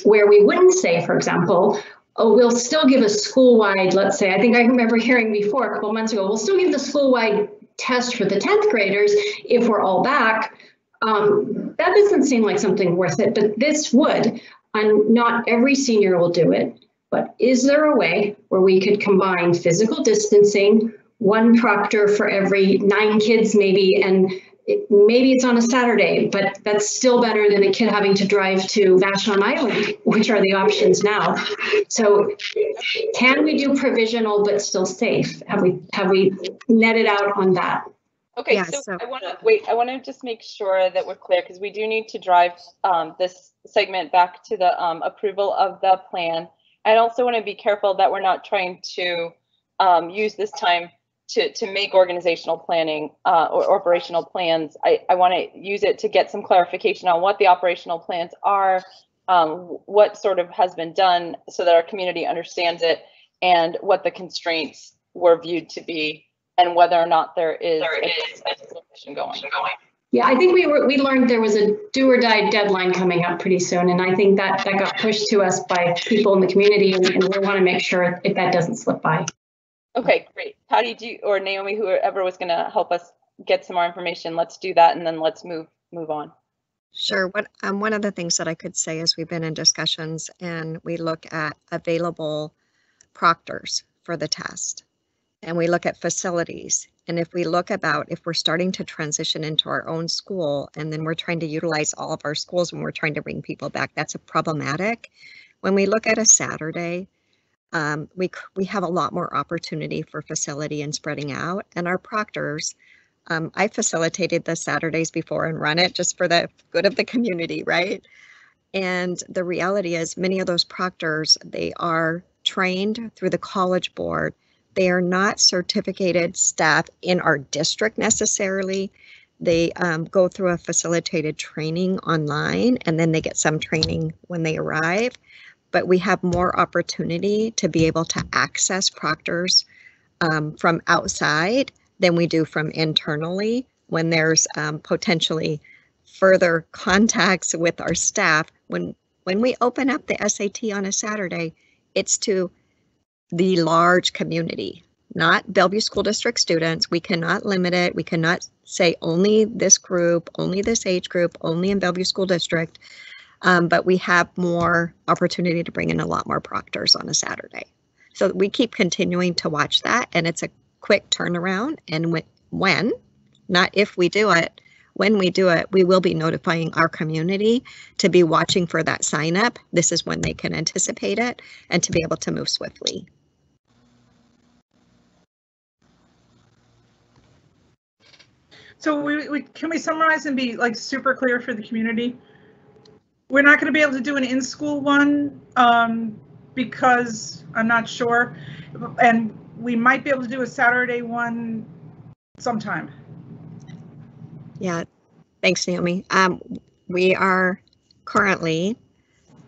where we wouldn't say, for example, oh, we'll still give a school-wide, let's say, I think I remember hearing before a couple months ago, we'll still give the school-wide test for the 10th graders if we're all back. That doesn't seem like something worth it, but this would, and not every senior will do it. But is there a way where we could combine physical distancing, one proctor for every 9 kids maybe, and maybe it's on a Saturday, but that's still better than a kid having to drive to Vashon Island, which are the options now. So can we do provisional but still safe? Have we netted out on that? Okay, Yeah, so I want to just make sure that we're clear, because we do need to drive this segment back to the approval of the plan. I also want to be careful that we're not trying to use this time to make organizational planning or operational plans. I want to use it to get some clarification on what the operational plans are, what sort of has been done so that our community understands it, and what the constraints were viewed to be, and whether or not there is a solution going. Yeah, I think we learned there was a do or die deadline coming up pretty soon, and I think that got pushed to us by people in the community, and we want to make sure if that doesn't slip by. Okay, great. Patty, or Naomi, whoever was going to help us get some more information, let's do that, and then let's move on. Sure. One of the things that I could say is we've been in discussions and we look at available proctors for the test, and we look at facilities. And if we're starting to transition into our own school, and then we're trying to utilize all of our schools when we're trying to bring people back, that's problematic. When we look at a Saturday, we have a lot more opportunity for facility and spreading out. And our proctors, I facilitated the Saturdays before and run it just for the good of the community, right? And the reality is many of those proctors, they are trained through the College Board. They are not certificated staff in our district necessarily. They go through a facilitated training online, and then they get some training when they arrive. But we have more opportunity to be able to access proctors from outside than we do from internally when there's potentially further contacts with our staff. When we open up the SAT on a Saturday, it's to the large community, not Bellevue School District students. We cannot limit it. We cannot say only this group, only this age group, only in Bellevue School District. but we have more opportunity to bring in a lot more proctors on a Saturday. So we keep continuing to watch that, and it's a quick turnaround. And when, not if we do it, when we do it, we will be notifying our community to be watching for that sign up. This is when they can anticipate it and to be able to move swiftly. So can we summarize and be like super clear for the community? We're not going to be able to do an in-school one because I'm not sure, and we might be able to do a Saturday one sometime. Yeah, thanks, Naomi. We are currently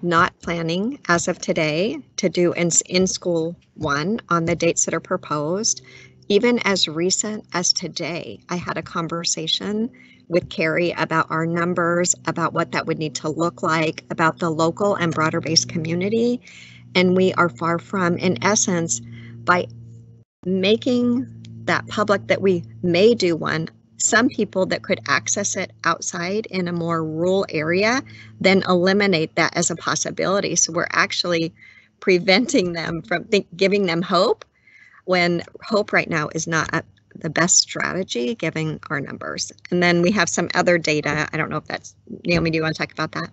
not planning as of today to do an in-school one on the dates that are proposed. Even as recent as today, I had a conversation with Carrie about our numbers, about what that would need to look like, about the local and broader based community. And we are far from, in essence, by making that public that we may do one, some people that could access it outside in a more rural area, then eliminate that as a possibility. So we're actually preventing them from giving them hope, when hope right now is not the best strategy given our numbers. And then we have some other data. I don't know if that's, Naomi, do you want to talk about that?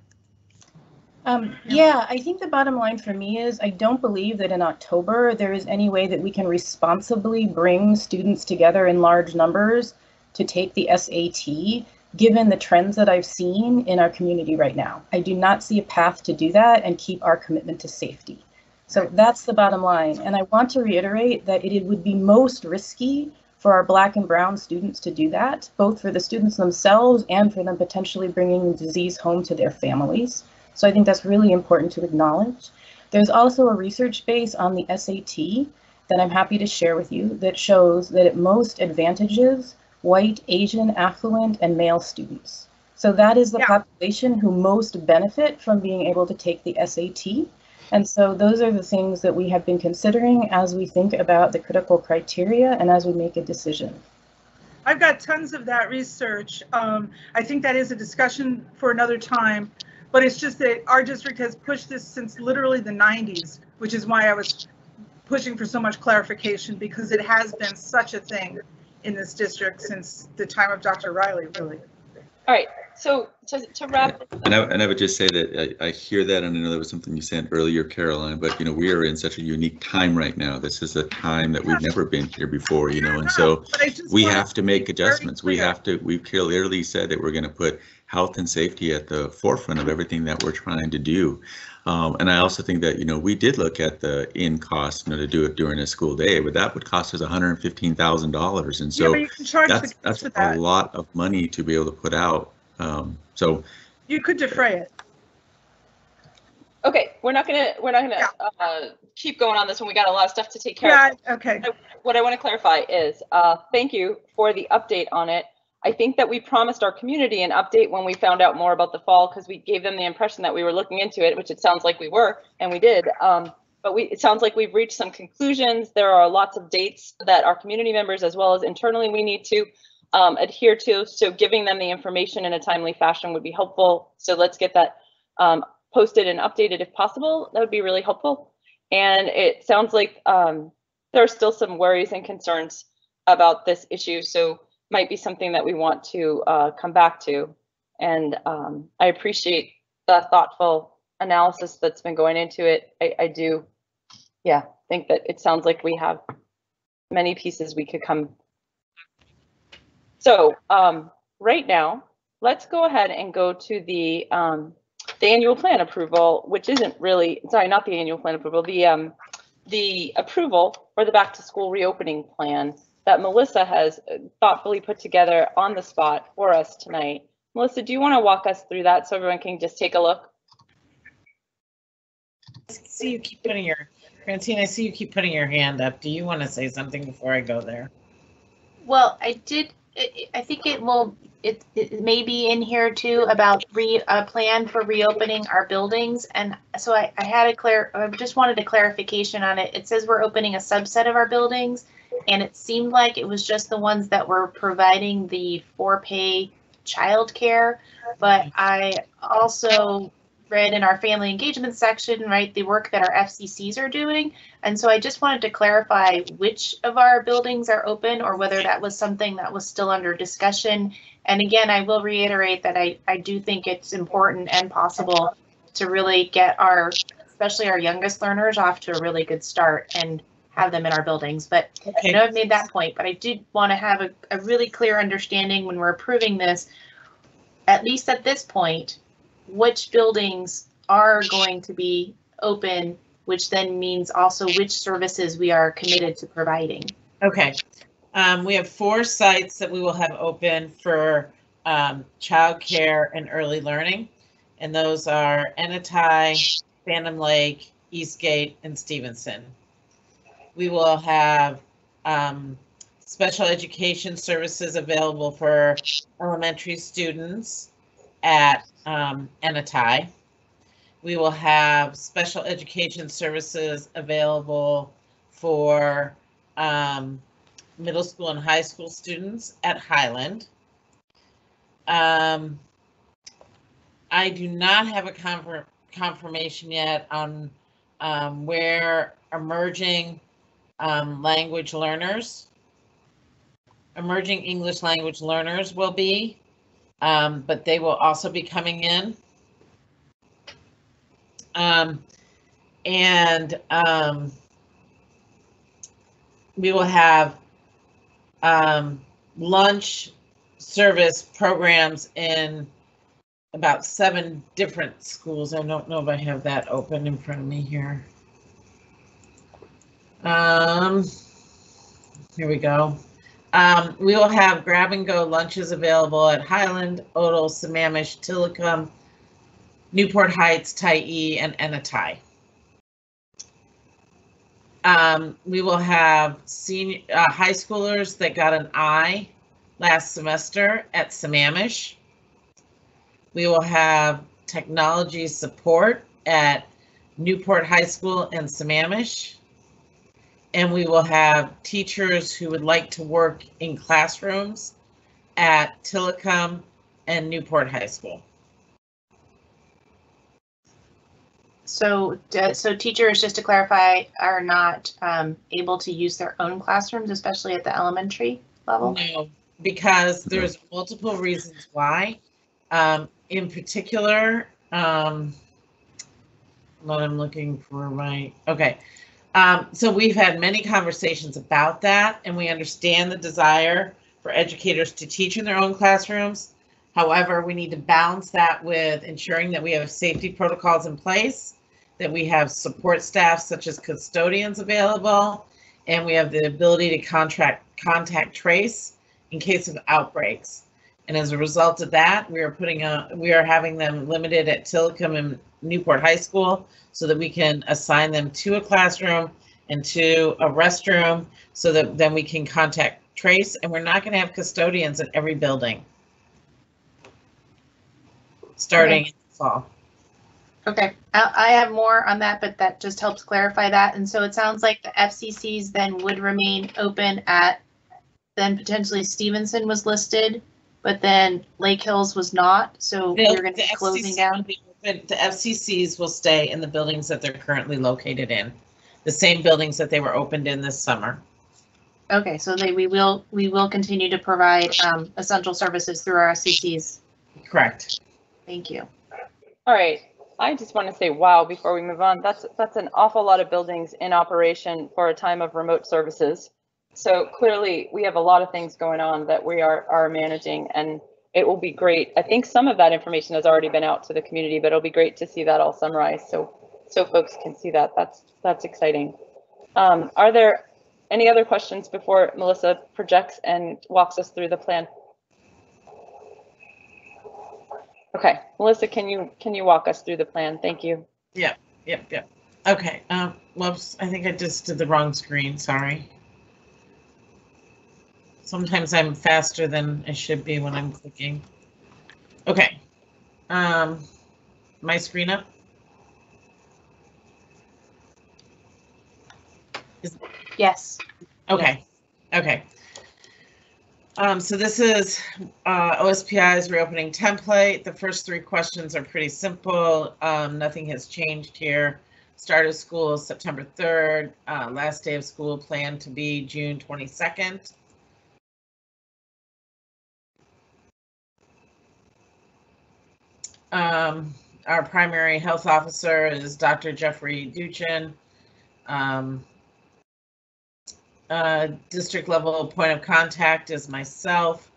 Yeah, I think the bottom line for me is I don't believe that in October there is any way that we can responsibly bring students together in large numbers to take the SAT, given the trends that I've seen in our community right now. I do not see a path to do that and keep our commitment to safety. So that's the bottom line. And I want to reiterate that it would be most risky for our Black and brown students to do that, both for the students themselves and for them potentially bringing the disease home to their families. So I think that's really important to acknowledge. There's also a research base on the SAT that I'm happy to share with you that shows that it most advantages white, Asian, affluent, and male students. So that is the population who most benefit from being able to take the SAT. And so those are the things that we have been considering as we think about the critical criteria and as we make a decision. I've got tons of that research. I think that is a discussion for another time, but it's just that our district has pushed this since literally the 90s, which is why I was pushing for so much clarification, because it has been such a thing in this district since the time of Dr. Riley, really. All right, so to wrap. And I would just say that I hear that, and I know that was something you said earlier, Caroline, but you know, we are in such a unique time right now. This is a time that we've never been here before, you know, and so we have to make adjustments. We clearly said that we're going to put health and safety at the forefront of everything that we're trying to do. And I also think that, you know, we did look at the in cost, you know, to do it during a school day, but that would cost us $115,000. And so that's a lot of money to be able to put out. So you could defray it. Okay, we're not gonna keep going on this one. We got a lot of stuff to take care of. Yeah, okay. What I want to clarify is thank you for the update on it. I think that we promised our community an update when we found out more about the fall, because we gave them the impression that we were looking into it, which it sounds like we were, and we did. But it sounds like we've reached some conclusions. There are lots of dates that our community members, as well as internally, we need to adhere to. So giving them the information in a timely fashion would be helpful. So let's get that posted and updated if possible. That would be really helpful. And it sounds like there are still some worries and concerns about this issue. So might be something that we want to come back to. And I appreciate the thoughtful analysis that's been going into it. I do, think that it sounds like we have many pieces we could come. So right now, let's go ahead and go to the annual plan approval, which isn't really, sorry, not the annual plan approval, the approval for the back to school reopening plan that Melissa has thoughtfully put together on the spot for us tonight. Melissa, do you want to walk us through that so everyone can just take a look? I see you keep putting your, Francine, I see you keep putting your hand up. Do you want to say something before I go there? Well, I think it may be in here too about a plan for reopening our buildings. And so I just wanted a clarification on it. It says we're opening a subset of our buildings, and it seemed like it was just the ones that were providing the for-pay childcare. But I also read in our family engagement section, right, the work that our FCCs are doing. And so I just wanted to clarify which of our buildings are open or whether that was something that was still under discussion. And again, I will reiterate that I do think it's important and possible to really get our, especially our youngest learners, off to a really good start and have them in our buildings. But I know I've made that point, but I did want to have a really clear understanding when we're approving this, at least at this point, which buildings are going to be open, which then means also which services we are committed to providing. Okay. We have 4 sites that we will have open for childcare and early learning, and those are Ennetai, Phantom Lake, Eastgate, and Stevenson. We will have special education services available for elementary students at Ennetai. We will have special education services available for middle school and high school students at Highland. I do not have a confirmation yet on where emerging language learners, emerging English language learners will be, but they will also be coming in. We will have lunch service programs in about 7 different schools. I don't know if I have that open in front of me here. Here we go. We will have grab-and-go lunches available at Highland, Odell, Sammamish, Tillicum, Newport Heights, Tyee, and Ennetai. We will have senior high schoolers that got an I last semester at Sammamish. We will have technology support at Newport High School and Sammamish. And we will have teachers who would like to work in classrooms at Tillicum and Newport High School. So teachers, just to clarify, are not able to use their own classrooms, especially at the elementary level? No, because there's multiple reasons why. In particular, what I'm looking for, right? Okay. So we've had many conversations about that, and we understand the desire for educators to teach in their own classrooms. However, we need to balance that with ensuring that we have safety protocols in place, that we have support staff such as custodians available, and we have the ability to contact trace in case of outbreaks. And as a result of that, we are having them limited at Tillicum and Newport High School so that we can assign them to a classroom and to a restroom so that then we can contact trace, and we're not going to have custodians in every building starting in the fall. Okay, I have more on that, but that just helps clarify that. And so it sounds like the FCCs then would remain open at, then potentially Stevenson was listed, but then Lake Hills was not. So you're going to be closing down? The FCCs will stay in the buildings that they're currently located in, the same buildings that they were opened in this summer. Okay, so we will continue to provide essential services through our FCCs. Correct. Thank you. All right. I just want to say, wow, before we move on, that's an awful lot of buildings in operation for a time of remote services. So clearly we have a lot of things going on that we are managing, and it will be great. I think some of that information has already been out to the community, but it'll be great to see that all summarized so folks can see that. That's exciting. Are there any other questions before Melissa projects and walks us through the plan? Okay, Melissa, can you walk us through the plan? Thank you. Yep. Okay, whoops, I think I just did the wrong screen, sorry. Sometimes I'm faster than I should be when I'm clicking. Okay, my screen up? Yes. Okay, okay. So this is OSPI's reopening template. The first 3 questions are pretty simple. Nothing has changed here. Start of school September 3rd. Last day of school planned to be June 22nd. Our primary health officer is Dr. Jeffrey Duchin. District level point of contact is myself.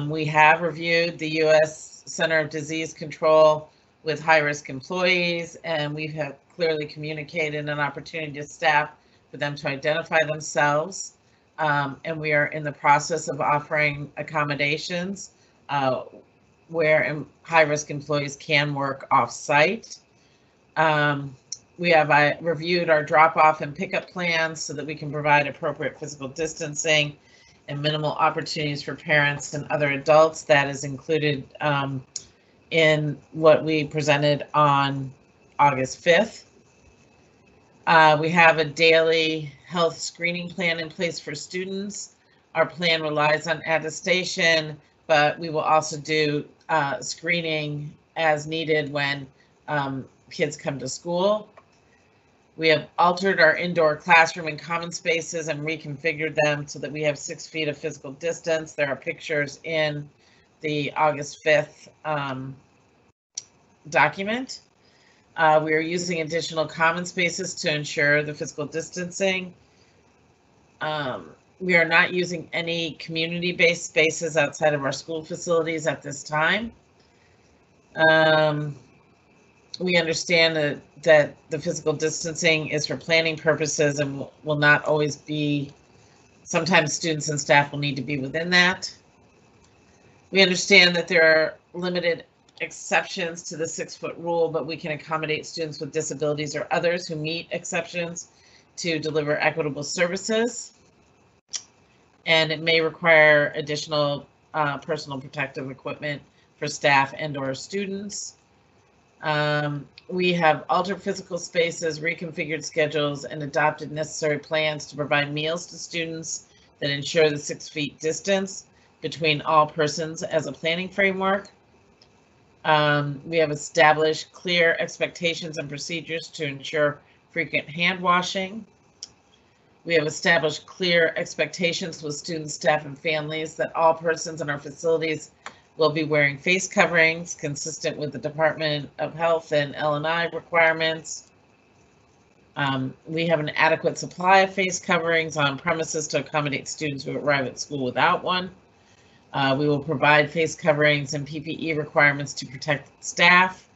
We have reviewed the U.S. Center of Disease Control with high-risk employees, and we have clearly communicated an opportunity to staff for them to identify themselves. And we are in the process of offering accommodations where high-risk employees can work off-site. We have reviewed our drop-off and pickup plans so that we can provide appropriate physical distancing and minimal opportunities for parents and other adults. That is included in what we presented on August 5th. We have a daily health screening plan in place for students. Our plan relies on attestation, but we will also do screening as needed when kids come to school. We have altered our indoor classroom and common spaces and reconfigured them so that we have 6 feet of physical distance. There are pictures in the August 5th document. We are using additional common spaces to ensure the physical distancing. We are not using any community-based spaces outside of our school facilities at this time. We understand that the physical distancing is for planning purposes and will not always be, sometimes students and staff will need to be within that. We understand that there are limited exceptions to the 6-foot rule, but we can accommodate students with disabilities or others who meet exceptions to deliver equitable services. And it may require additional personal protective equipment for staff and/or students. We have altered physical spaces, reconfigured schedules, and adopted necessary plans to provide meals to students that ensure the 6 feet distance between all persons as a planning framework. We have established clear expectations and procedures to ensure frequent hand washing. We have established clear expectations with students, staff, and families that all persons in our facilities will be wearing face coverings consistent with the Department of Health and L&I requirements. We have an adequate supply of face coverings on premises to accommodate students who arrive at school without one. We will provide face coverings and PPE requirements to protect staff.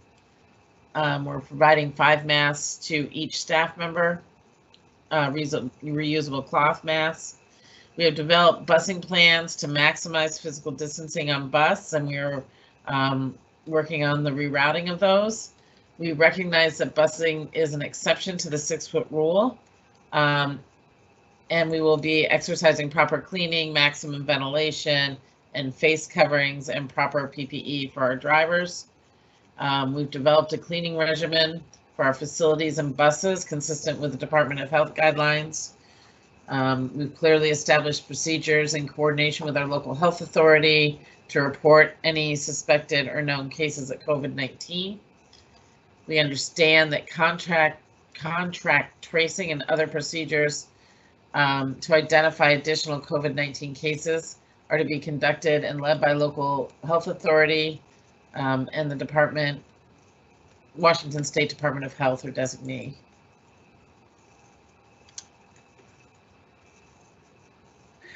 We're providing 5 masks to each staff member, reusable cloth masks. We have developed busing plans to maximize physical distancing on bus, and we are working on the rerouting of those. We recognize that busing is an exception to the 6-foot rule, and we will be exercising proper cleaning, maximum ventilation, and face coverings and proper PPE for our drivers. We've developed a cleaning regimen for our facilities and buses consistent with the Department of Health guidelines. We've clearly established procedures in coordination with our local health authority to report any suspected or known cases of COVID-19. We understand that contract tracing and other procedures to identify additional COVID-19 cases are to be conducted and led by local health authority and the Washington State Department of Health or designee.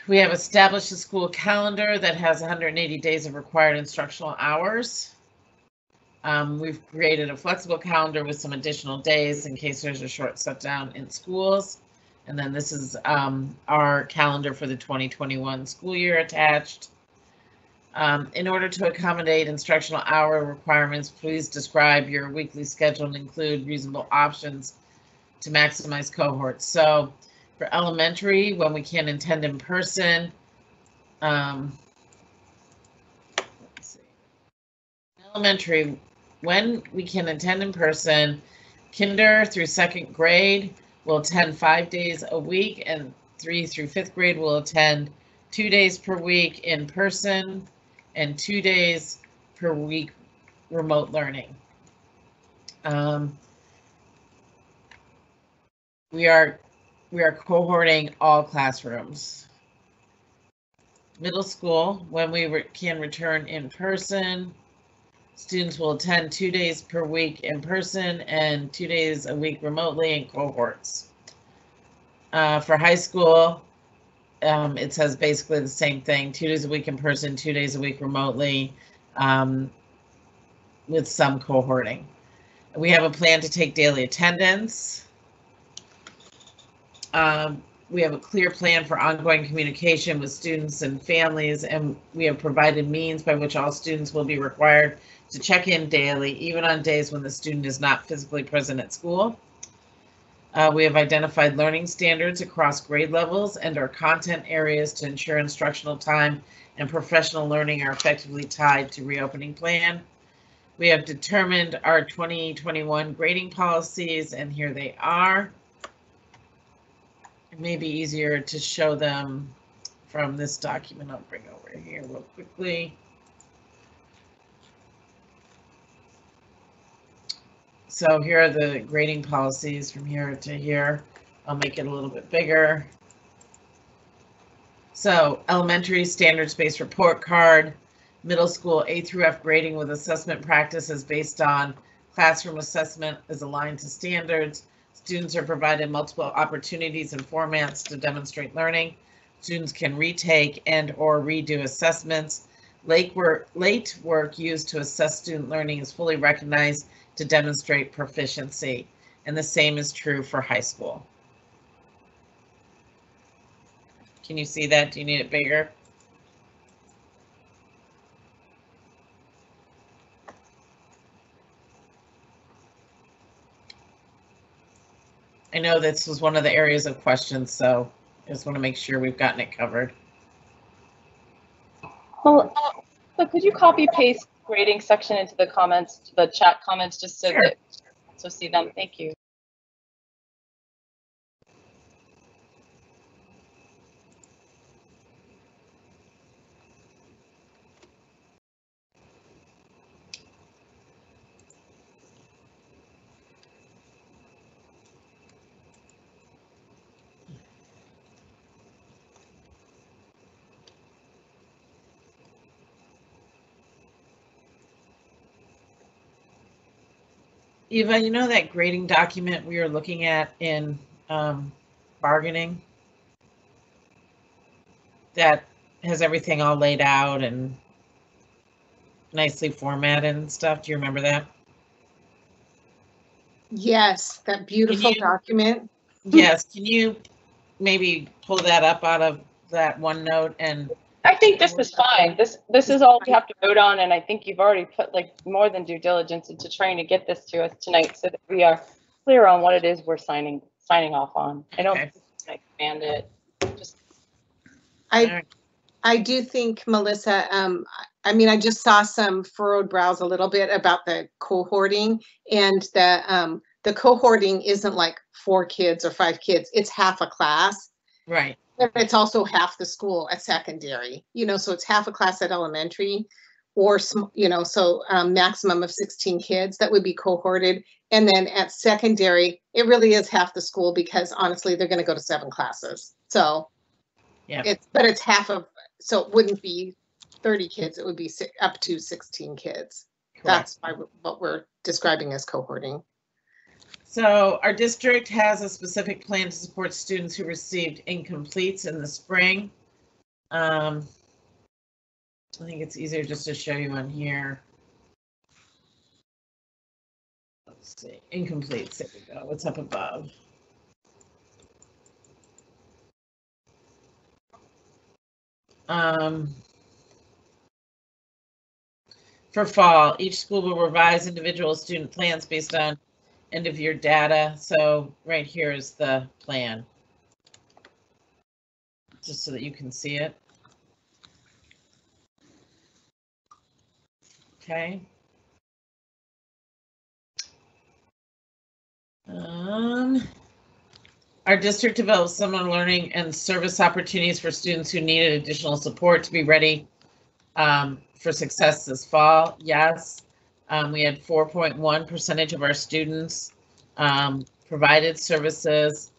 We have established a school calendar that has 180 days of required instructional hours. We've created a flexible calendar with some additional days in case there's a short shutdown in schools. And then this is our calendar for the 2021 school year attached. In order to accommodate instructional hour requirements, please describe your weekly schedule and include reasonable options to maximize cohorts. So for elementary, when we can attend in person, let's see. Elementary, when we can attend in person, kinder through 2nd grade will attend 5 days a week, and 3 through 5th grade will attend 2 days per week in person, and 2 days per week remote learning. We are cohorting all classrooms. Middle school, when we can return in person, students will attend 2 days per week in person and 2 days a week remotely in cohorts. For high school, it says basically the same thing, 2 days a week in person, 2 days a week remotely, with some cohorting. We have a plan to take daily attendance. We have a clear plan for ongoing communication with students and families, and we have provided means by which all students will be required to check in daily, even on days when the student is not physically present at school. We have identified learning standards across grade levels and our content areas to ensure instructional time and professional learning are effectively tied to reopening plan. We have determined our 2021 grading policies, and here they are. It may be easier to show them from this document. I'll bring over here real quickly. So here are the grading policies from here to here. I'll make it a little bit bigger. So elementary standards-based report card, middle school A through F grading with assessment practices based on classroom assessment is aligned to standards. Students are provided multiple opportunities and formats to demonstrate learning. Students can retake and or redo assessments. Late work used to assess student learning is fully recognized to demonstrate proficiency, and the same is true for high school. Can you see that? Do you need it bigger? I know this was one of the areas of questions, so I just want to make sure we've gotten it covered. Well, so could you copy paste grading section into the comments, to the chat comments, just so that so see them? Thank you. Eva, you know that grading document we were looking at in bargaining? That has everything all laid out and nicely formatted and stuff. Do you remember that? Yes, that beautiful document. Yes, can you maybe pull that up out of that OneNote? And I think this is fine. This is all we have to vote on, and I think you've already put like more than due diligence into trying to get this to us tonight, so that we are clear on what it is we're signing off on. I don't expand it. Just I do think, Melissa, I mean, I just saw some furrowed brows a little bit about the cohorting, and the cohorting isn't like 4 kids or 5 kids. It's half a class. Right. And it's also half the school at secondary, you know, so it's half a class at elementary, or, you know, so maximum of 16 kids that would be cohorted. And then at secondary, it really is half the school, because honestly, they're going to go to 7 classes. So yeah, it's half of, so it wouldn't be 30 kids, it would be up to 16 kids. Correct. That's what we're describing as cohorting. So our district has a specific plan to support students who received incompletes in the spring. I think it's easier just to show you on here. Let's see, incompletes, there we go, what's up above? For fall, each school will revise individual student plans based on end of year data. So right here is the plan, just so that you can see it. Okay. Our district develops summer learning and service opportunities for students who needed additional support to be ready for success this fall. Yes, we had 4.1% of our students provided services.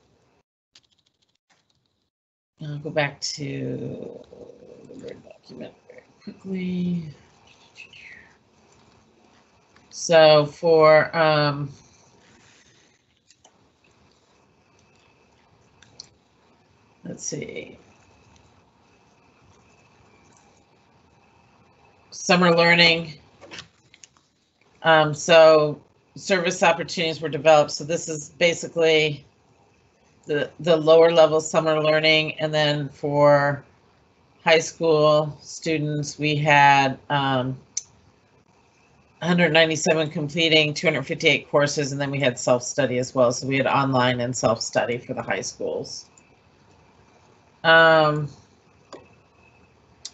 I'll go back to the Word document very quickly. So for let's see, summer learning. So service opportunities were developed. So this is basically the lower level summer learning, and then for high school students, we had 197 completing 258 courses, and then we had self-study as well. So we had online and self-study for the high schools. And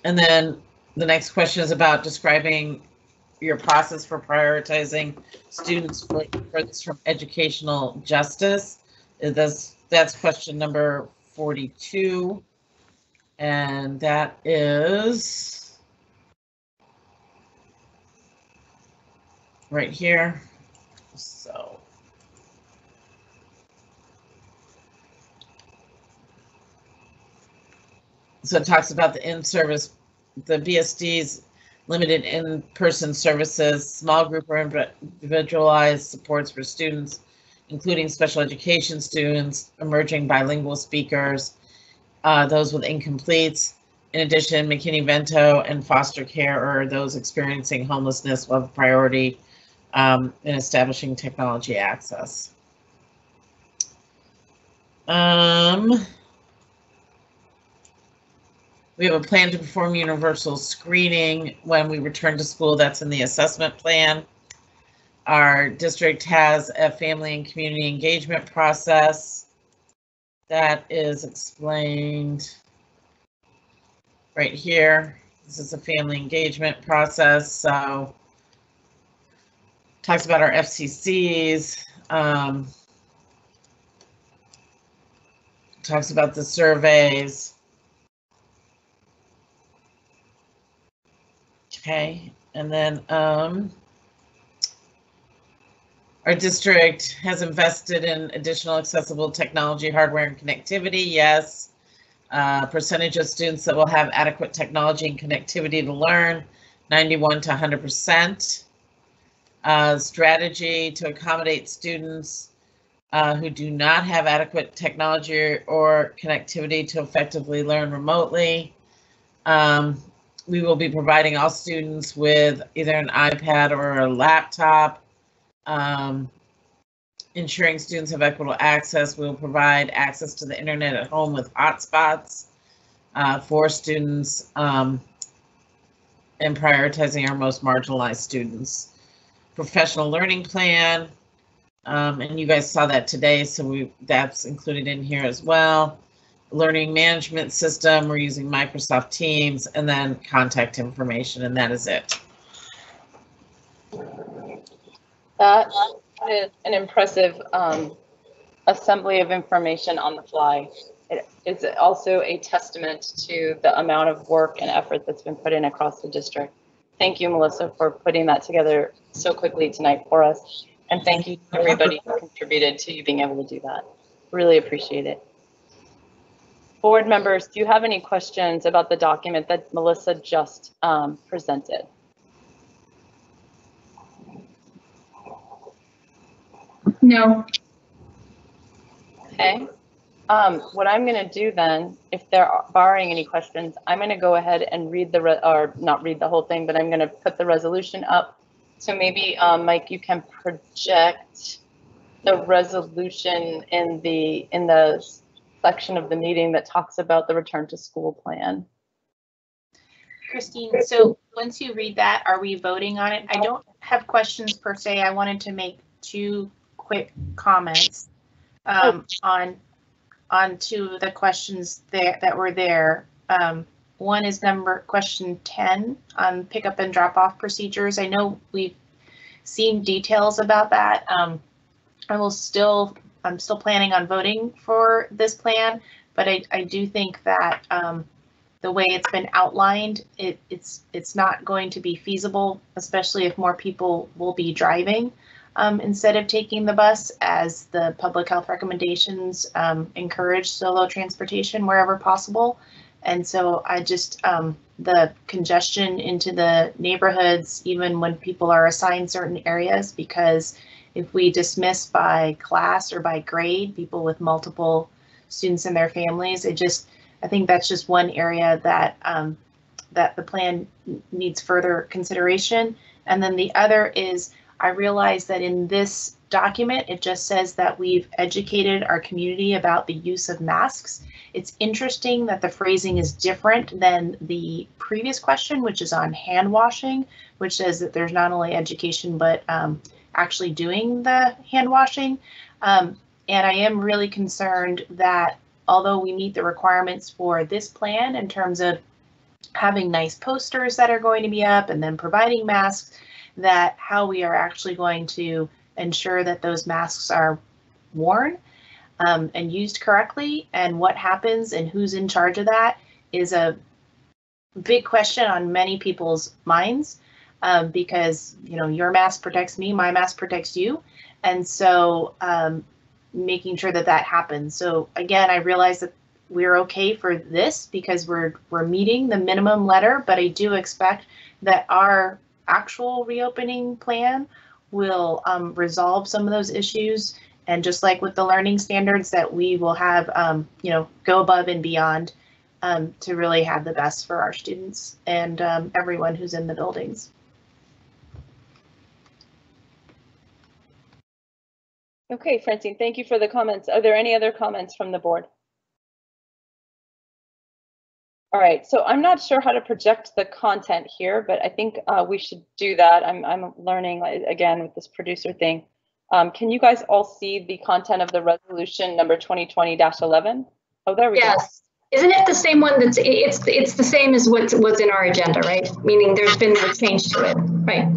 then the next question is about describing your process for prioritizing students furthest from educational justice. That's question number 42. And that is right here. So it talks about the in-service, the BSD's limited in-person services, small group or individualized supports for students, including special education students, emerging bilingual speakers, those with incompletes. In addition, McKinney-Vento and foster care, or those experiencing homelessness, will have priority in establishing technology access. We have a plan to perform universal screening when we return to school. That's in the assessment plan. Our district has a family and community engagement process that is explained right here. This is a family engagement process. So talks about our FCCs, talks about the surveys. Okay, and then our district has invested in additional accessible technology, hardware, and connectivity. Yes. Percentage of students that will have adequate technology and connectivity to learn, 91 to 100%. Strategy to accommodate students who do not have adequate technology or connectivity to effectively learn remotely. We will be providing all students with either an iPad or a laptop. Ensuring students have equitable access. We will provide access to the internet at home with hotspots for students and prioritizing our most marginalized students. Professional learning plan, and you guys saw that today, so that's included in here as well. Learning management system, we're using Microsoft Teams, and then contact information, and that is it. That is an impressive assembly of information on the fly. It is also a testament to the amount of work and effort that's been put in across the district. Thank you, Melissa, for putting that together so quickly tonight for us. And thank you to everybody who contributed to you being able to do that. Really appreciate it. Board members, do you have any questions about the document that Melissa just presented? No. Okay. What I'm going to do then, if they're barring any questions, I'm going to go ahead and read or not read the whole thing, but I'm going to put the resolution up. So maybe Mike, you can project the resolution in the section of the meeting that talks about the return to school plan. Christine, so once you read that, are we voting on it? I don't have questions per se. I wanted to make two quick comments on two of the questions that were there. One is question 10 on pickup and drop off procedures. I know we've seen details about that. I will still I'm still planning on voting for this plan, but I do think that the way it's been outlined, it's not going to be feasible, especially if more people will be driving instead of taking the bus, as the public health recommendations encourage solo transportation wherever possible. And so I just, the congestion into the neighborhoods, even when people are assigned certain areas, because if we dismiss by class or by grade people with multiple students and their families, I think that's just one area that that the plan needs further consideration. And then the other is, I realize that in this document, it just says that we've educated our community about the use of masks. It's interesting that the phrasing is different than the previous question, which is on hand washing, which says that there's not only education, but actually doing the hand washing. And I am really concerned that although we meet the requirements for this plan in terms of having nice posters that are going to be up and then providing masks, that how we are actually going to ensure that those masks are worn and used correctly, and what happens and who's in charge of that is a big question on many people's minds, because your mask protects me, my mask protects you, and so making sure that that happens. So again, I realize that we're okay for this because we're meeting the minimum letter, but I do expect that our actual reopening plan will resolve some of those issues, and just like with the learning standards, that we will have go above and beyond to really have the best for our students and everyone who's in the buildings. Okay, Francine, thank you for the comments. Are there any other comments from the board? All right, so I'm not sure how to project the content here, but I think we should do that. I'm learning again with this producer thing. Can you guys all see the content of the resolution number 2020-11? Oh, there we go. Yes. Isn't it the same one that's, it's the same as what's in our agenda, right? Meaning there's been no change to it, right?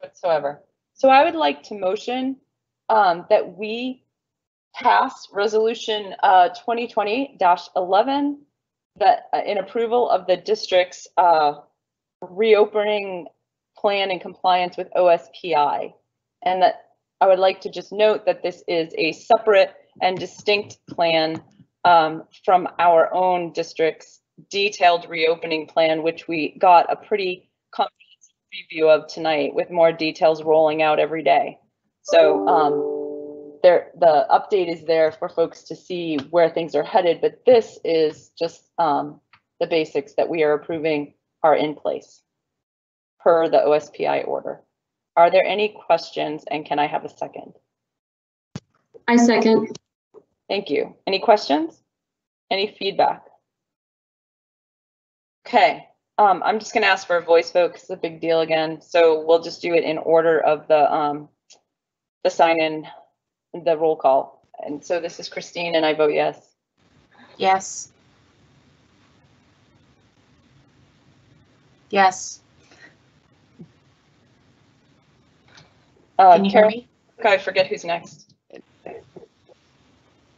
Whatsoever. So I would like to motion that we pass resolution 2020-11 that in approval of the district's reopening plan in compliance with OSPI. And that I would like to just note that this is a separate and distinct plan from our own district's detailed reopening plan, which we got a pretty comprehensive preview of tonight, with more details rolling out every day. So the update is there for folks to see where things are headed, but this is just the basics that we are approving are in place per the OSPI order. Are there any questions, and can I have a second? I second. Thank you. Any questions? Any feedback? Okay, I'm just gonna ask for a voice vote because it's a big deal again. So we'll just do it in order of the sign-in, the roll call. And so this is Christine, and I vote yes. Yes. Yes. Can you hear me? I forget who's next. I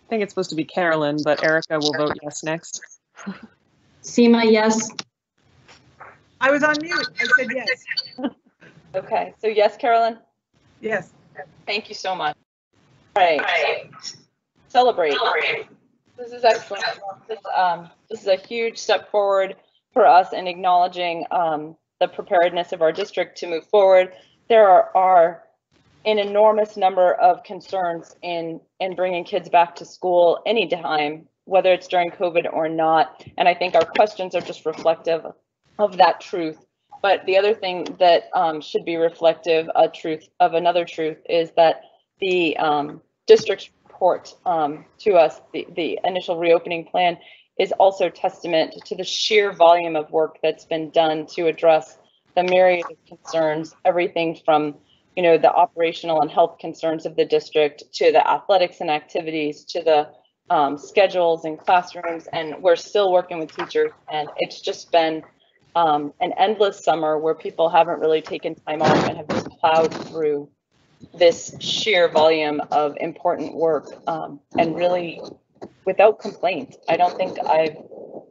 think it's supposed to be Carolyn, but Erica will vote yes next. Seema, yes. I was on mute. I said yes. Okay, so yes, Carolyn? Yes. Thank you so much. All right. Celebrate. This is excellent. This is a huge step forward for us in acknowledging the preparedness of our district to move forward. There are an enormous number of concerns in bringing kids back to school anytime, whether it's during COVID or not. And I think our questions are just reflective of that truth. But the other thing that should be reflective of another truth is that the district's report to us, the initial reopening plan, is also testament to the sheer volume of work that's been done to address the myriad of concerns, everything from the operational and health concerns of the district, to the athletics and activities, to the schedules and classrooms. And we're still working with teachers, and it's just been an endless summer where people haven't really taken time off and have just plowed through. this sheer volume of important work, and really without complaint. I don't think I've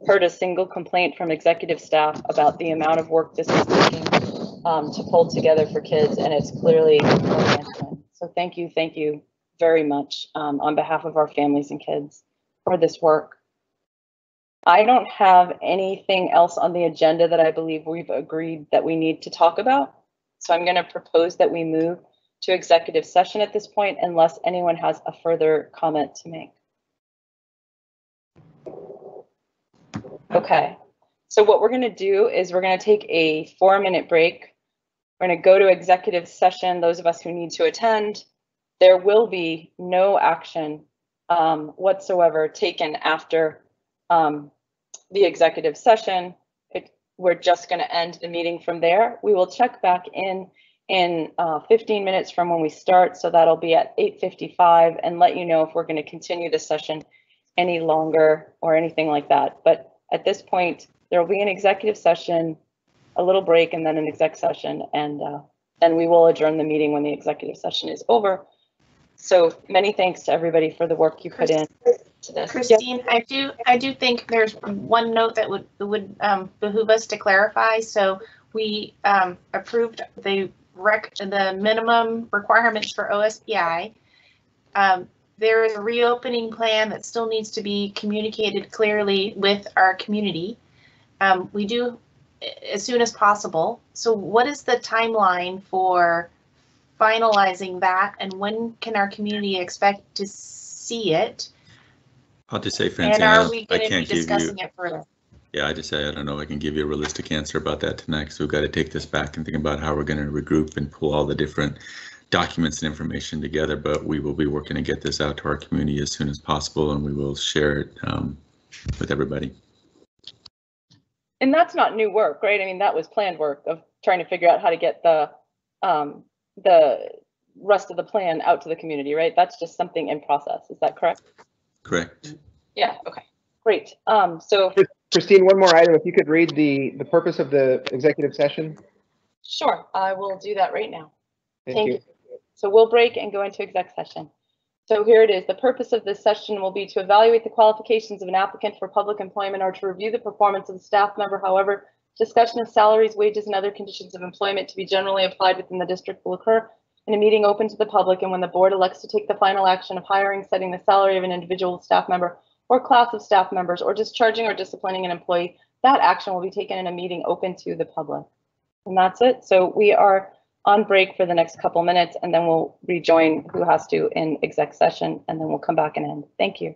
heard a single complaint from executive staff about the amount of work this is taking to pull together for kids, and it's clearly momentum. So thank you very much on behalf of our families and kids for this work. I don't have anything else on the agenda that I believe we've agreed that we need to talk about. So I'm going to propose that we move to executive session at this point, unless anyone has a further comment to make. Okay, so what we're going to do is we're going to take a 4-minute break. We're going to go to executive session. Those of us who need to attend, there will be no action whatsoever taken after the executive session. We're just going to end the meeting from there. We will check back in 15 minutes from when we start, so that'll be at 8:55, and let you know if we're going to continue the session any longer or anything like that. But at this point, there will be an executive session, a little break, and then an exec session, and then we will adjourn the meeting when the executive session is over. So many thanks to everybody for the work you put in to this. Christine, yep. I do think there's one note that would behoove us to clarify. So we approved the minimum requirements for OSPI. There is a reopening plan that still needs to be communicated clearly with our community. We do as soon as possible. So what is the timeline for finalizing that, and when can our community expect to see it? I'll just say, Francine, and are we going to be discussing it further? Yeah, I just say I don't know if I can give you a realistic answer about that tonight, because we've got to take this back and think about how we're going to regroup and pull all the different documents and information together. But we will be working to get this out to our community as soon as possible, and we will share it with everybody. And that's not new work, right? I mean, that was planned work of trying to figure out how to get the rest of the plan out to the community, right? That's just something in process. Is that correct? Correct. Yeah. Okay. Great. So Christine, one more item. If you could read the purpose of the executive session. Sure. I will do that right now. Thank you. So we'll break and go into exec session. So here it is. The purpose of this session will be to evaluate the qualifications of an applicant for public employment or to review the performance of the staff member. However, discussion of salaries, wages, and other conditions of employment to be generally applied within the district will occur in a meeting open to the public, and when the board elects to take the final action of hiring, setting the salary of an individual staff member or class of staff members, or discharging or disciplining an employee, that action will be taken in a meeting open to the public. And that's it. So we are on break for the next couple minutes, and then we'll rejoin who has to in exec session, and then we'll come back and end. Thank you.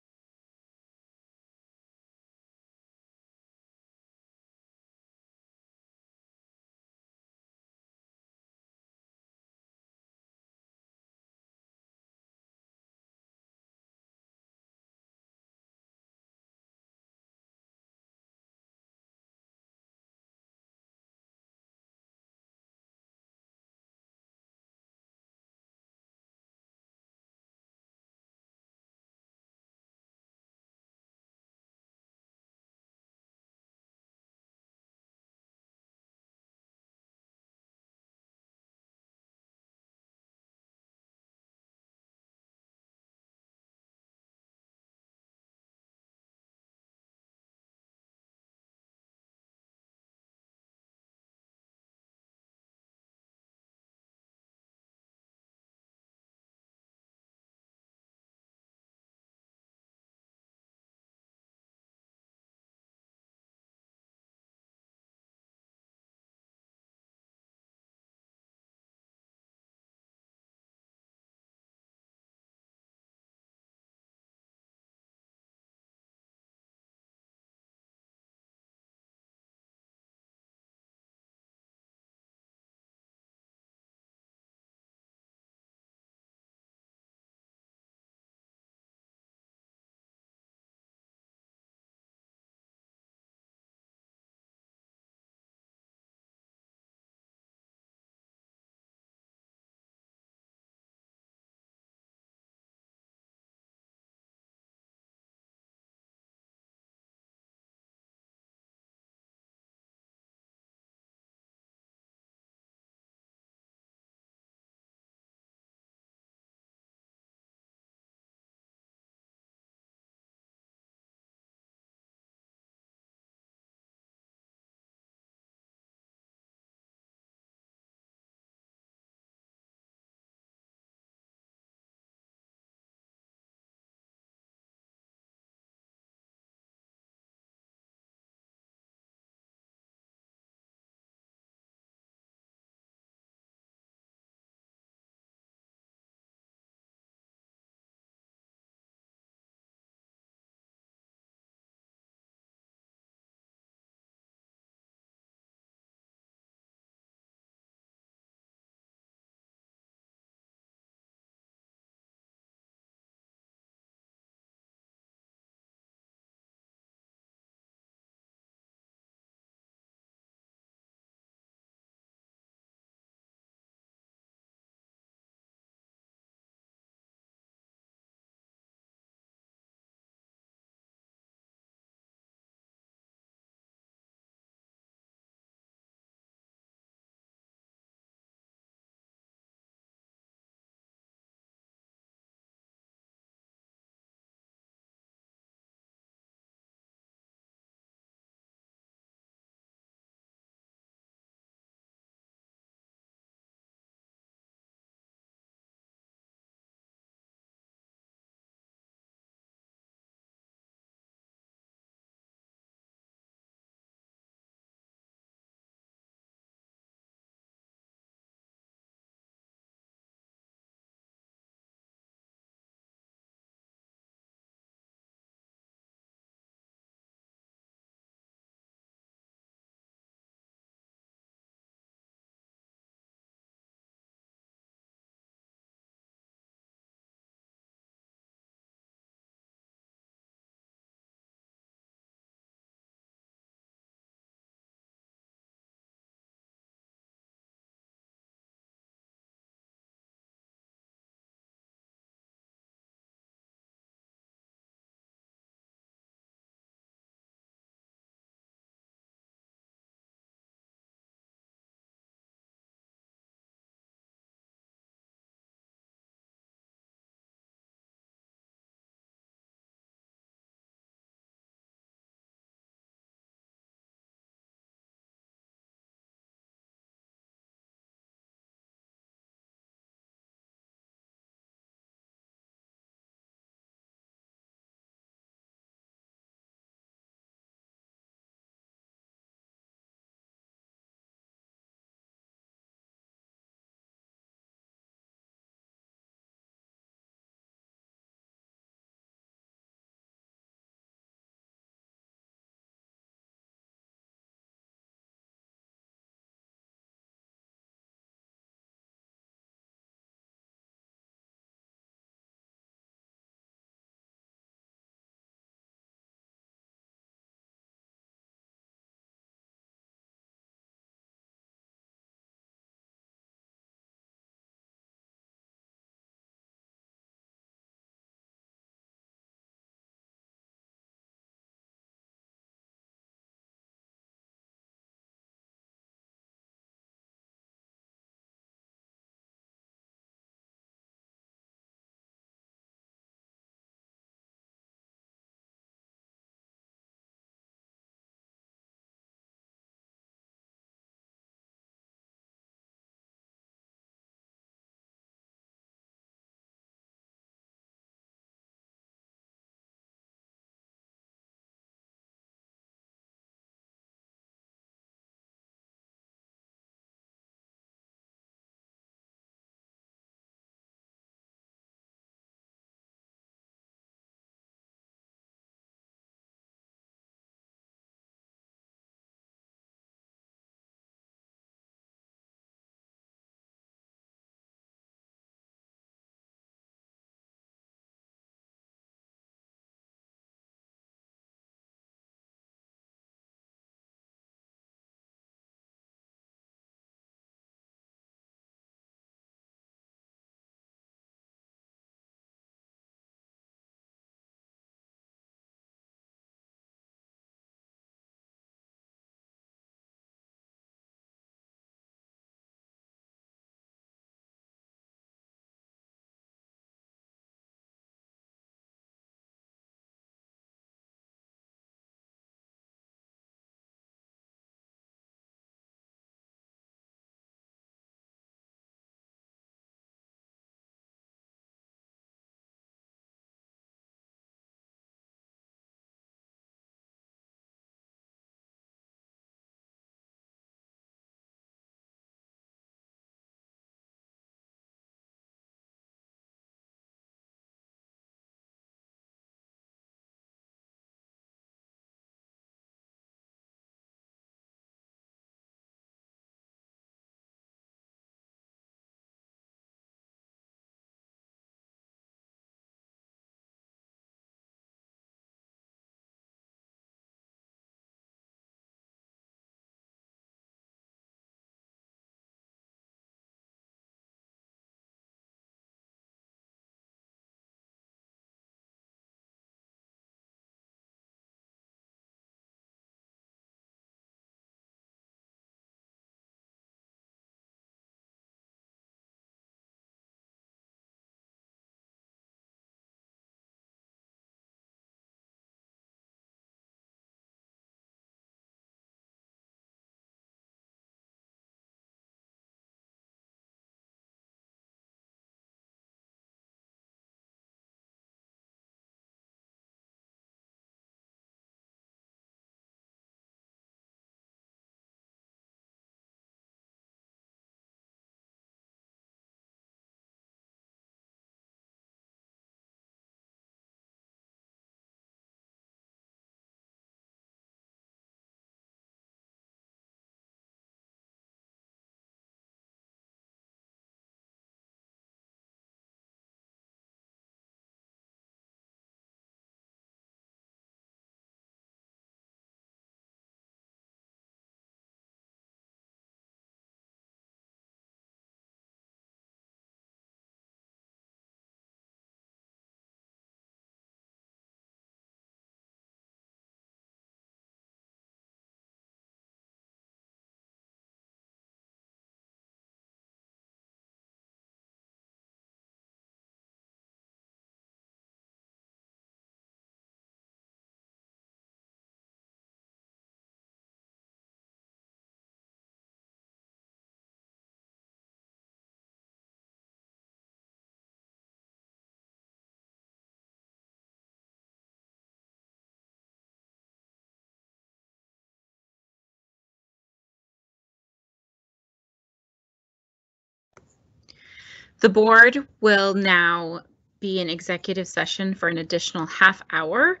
The board will now be in executive session for an additional half hour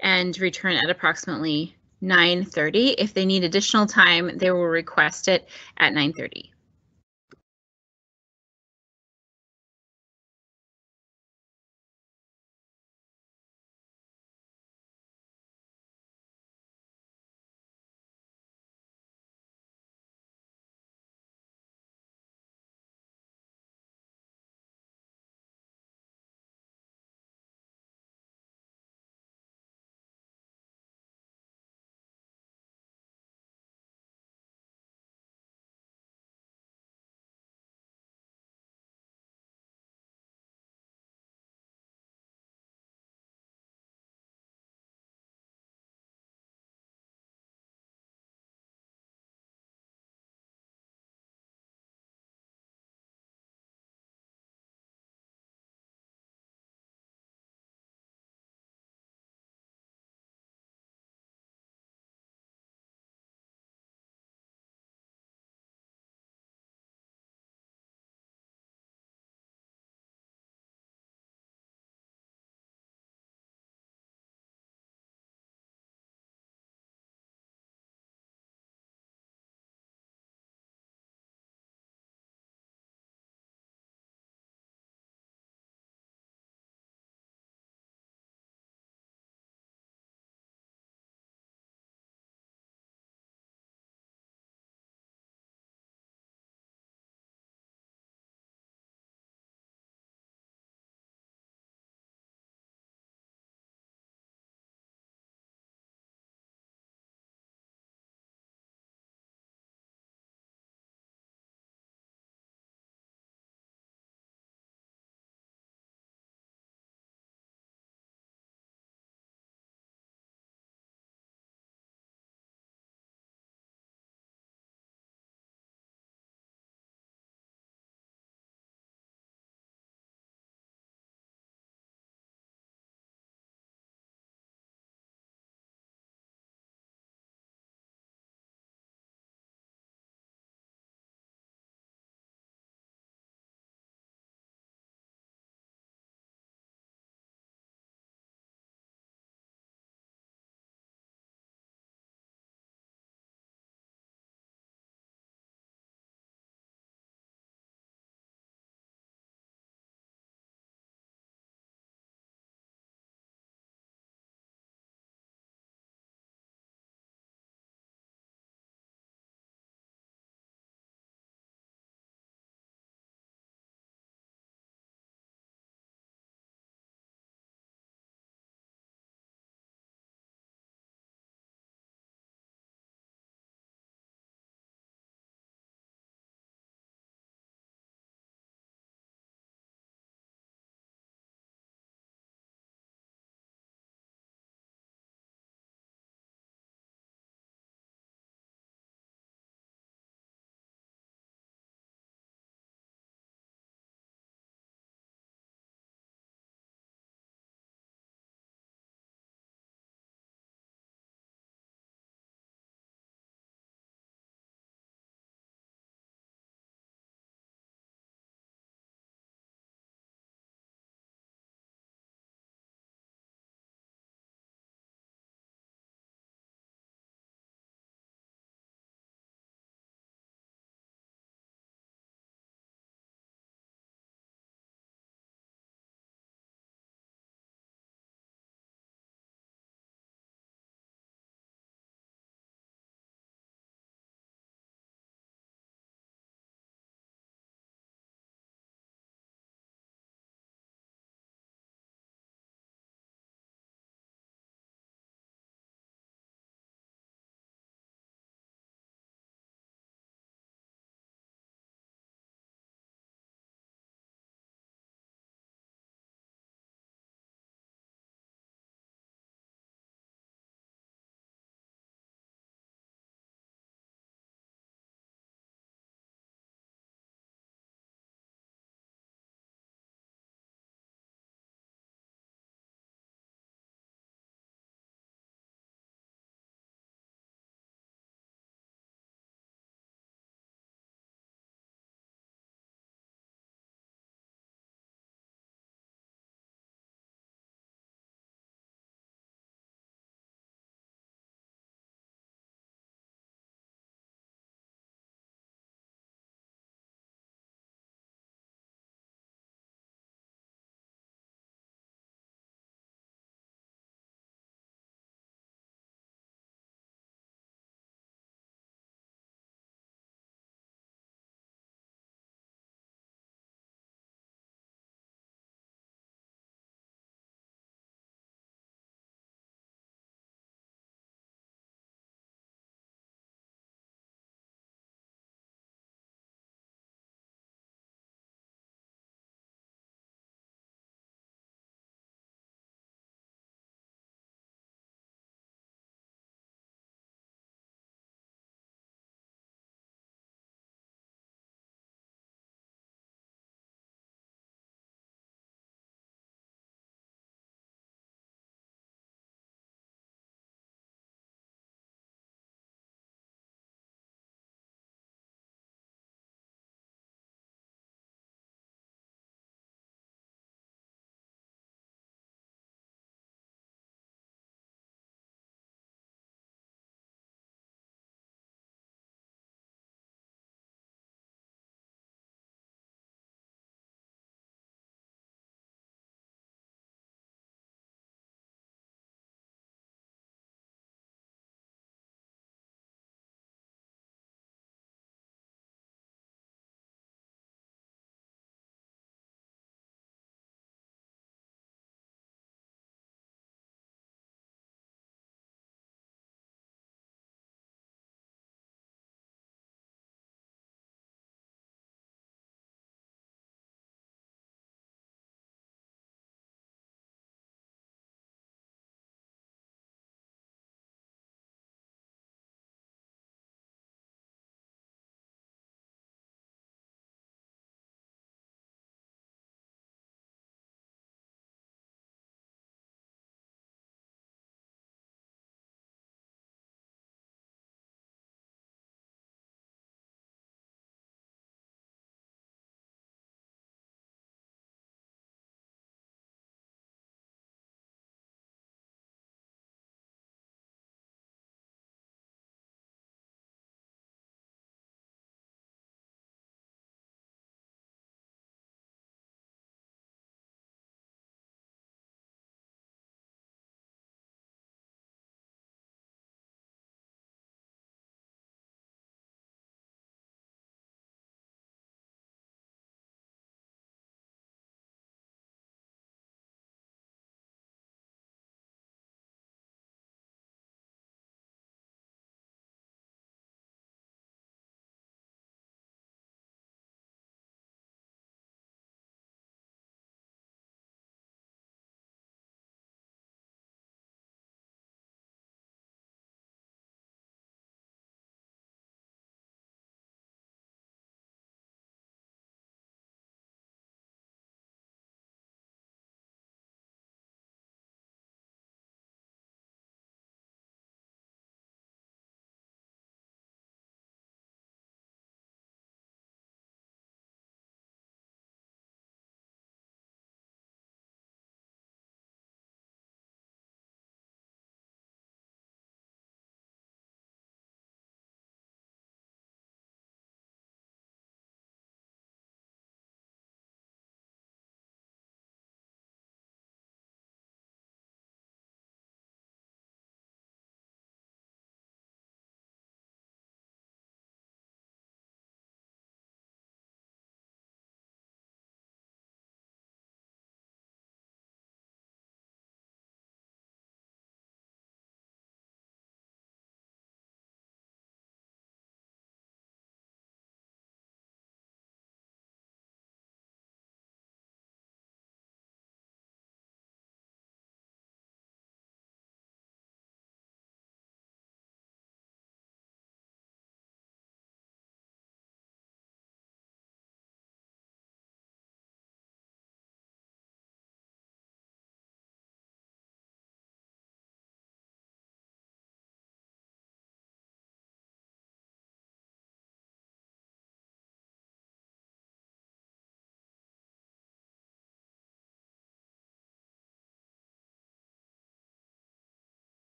and return at approximately 9:30. If they need additional time, they will request it at 9:30.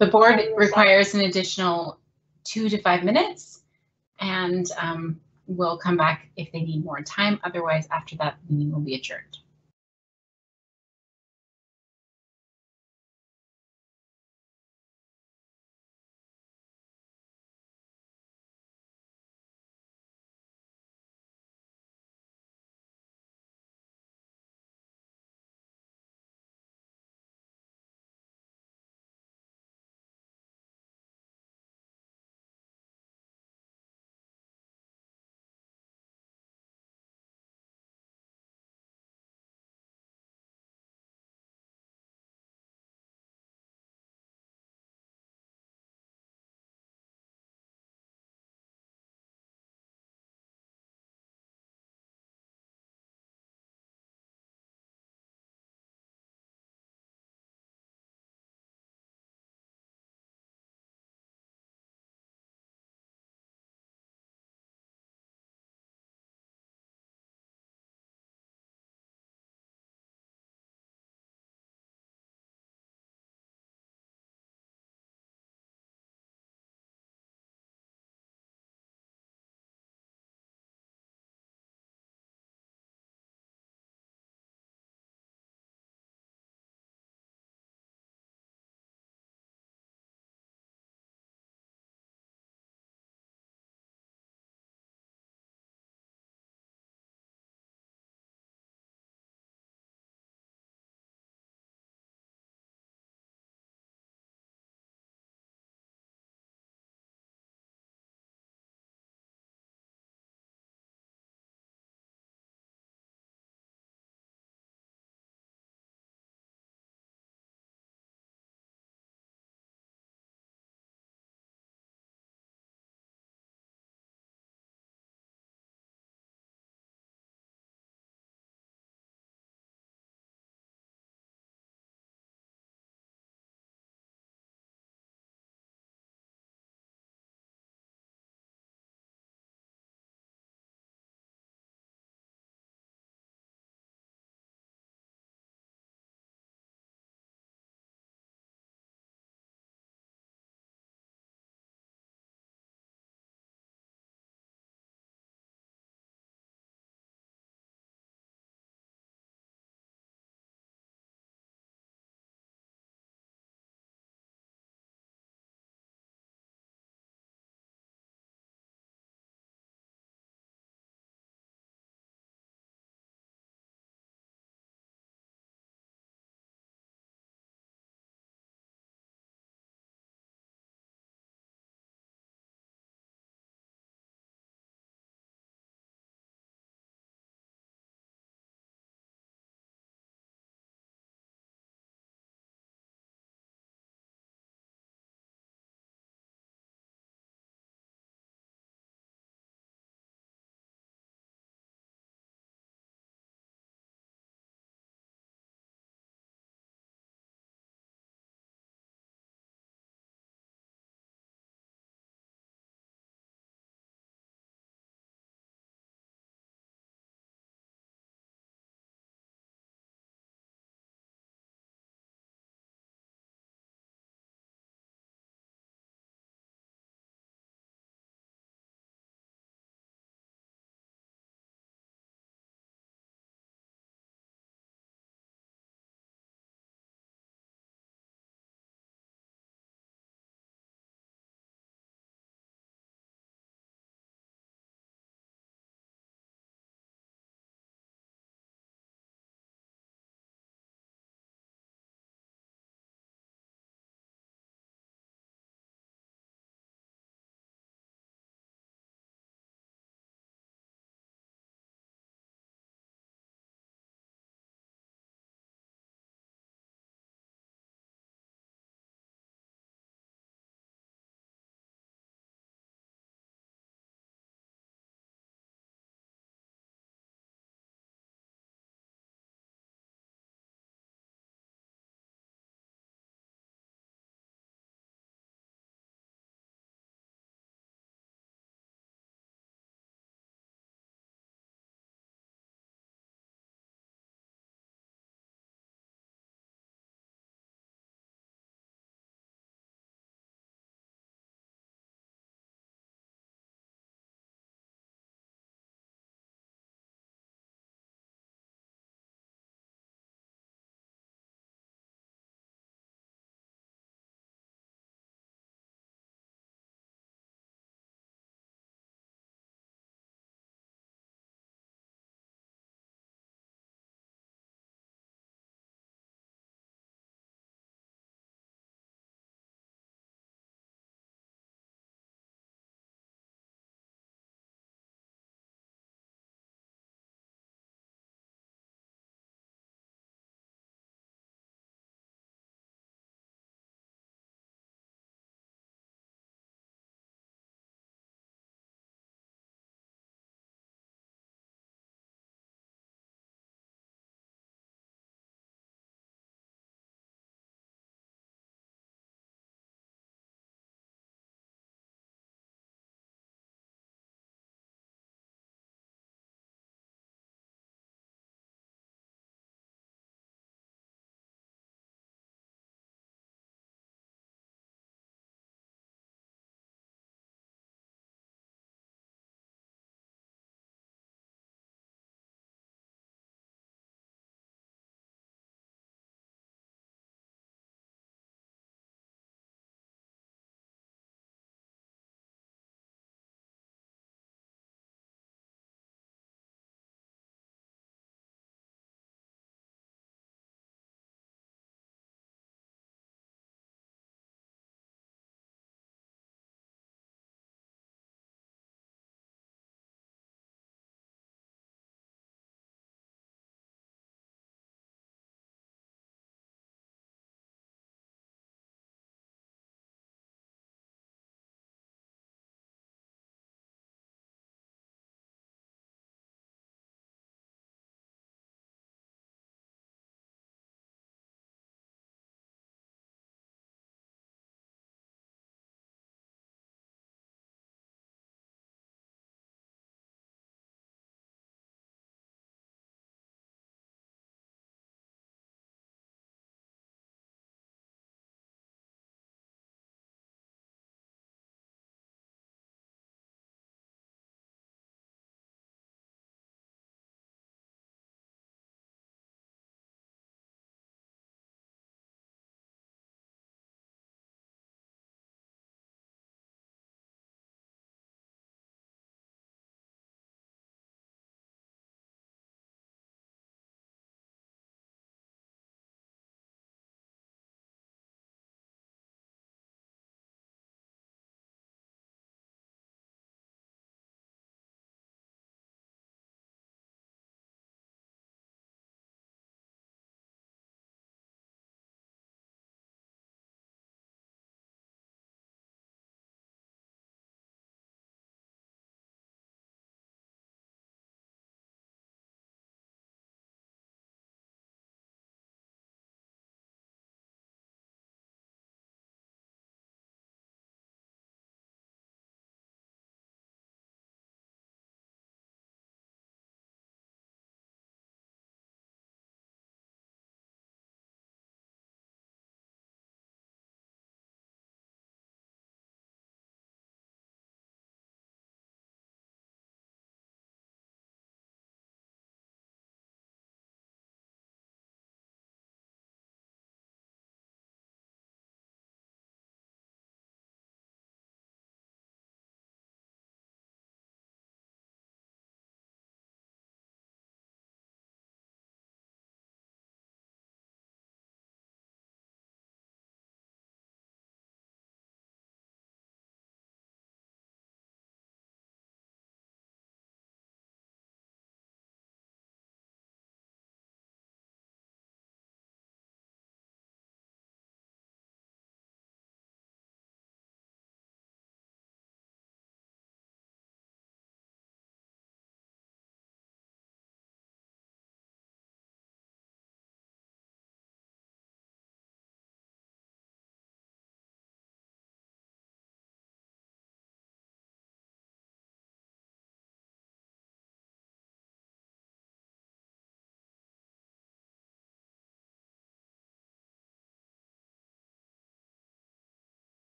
The board requires an additional 2 to 5 minutes, and we'll come back if they need more time. Otherwise, after that, the meeting will be adjourned.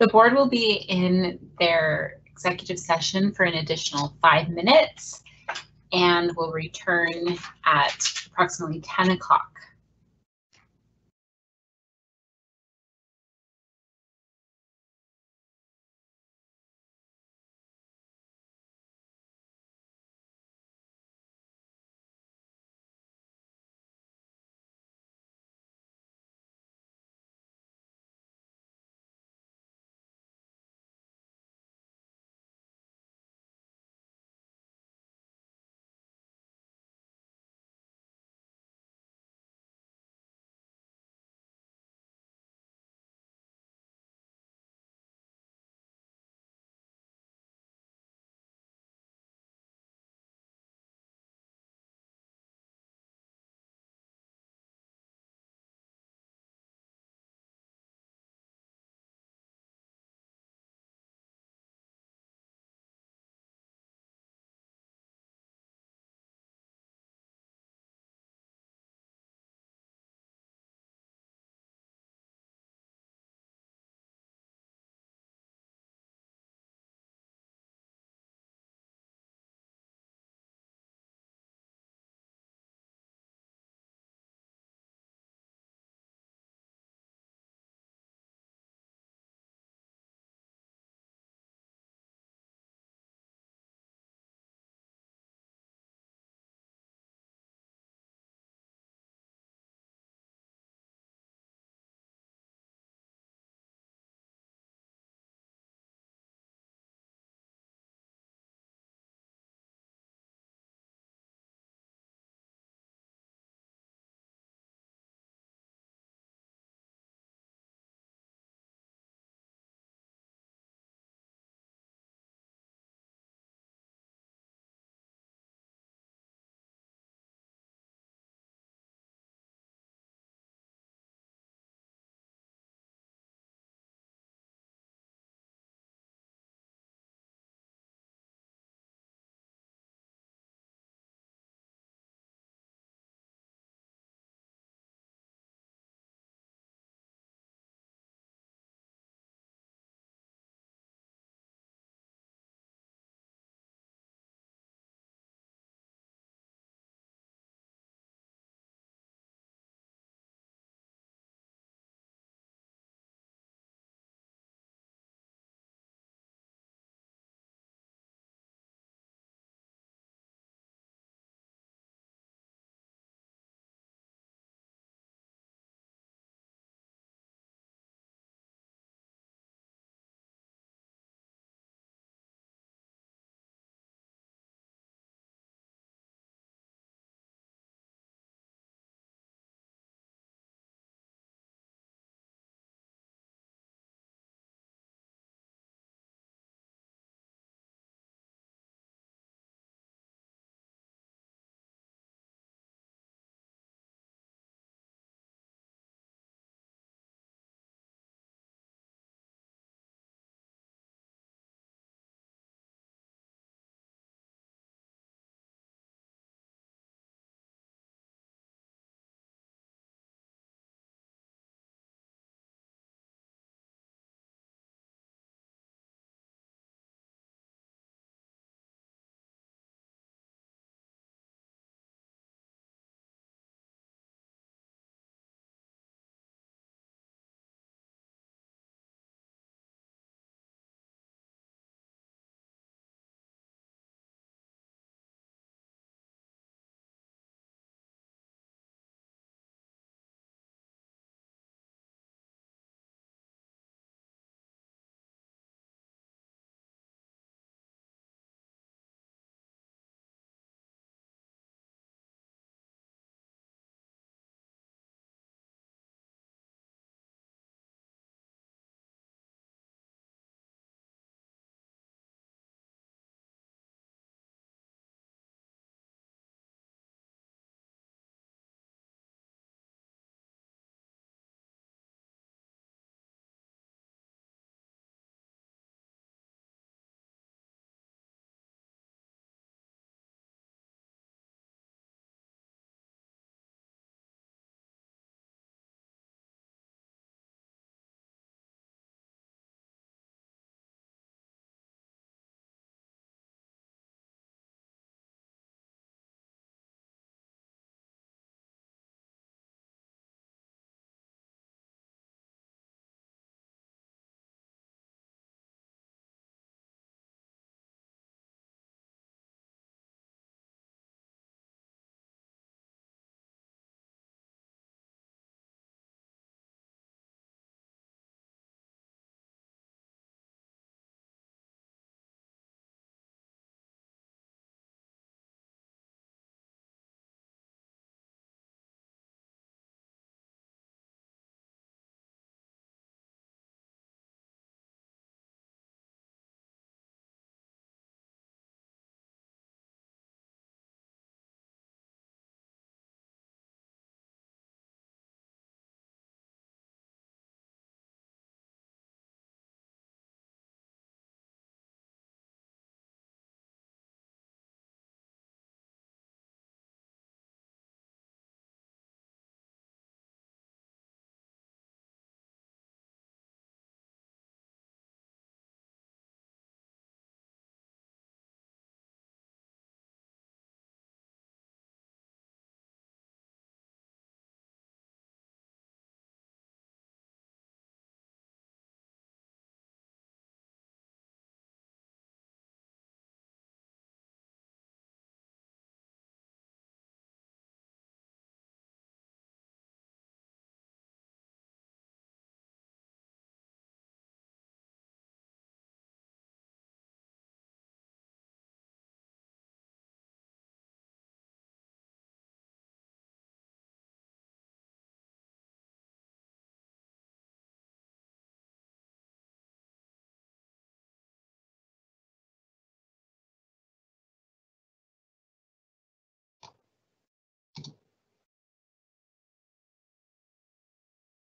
The board will be in their executive session for an additional 5 minutes and will return at approximately 10 o'clock.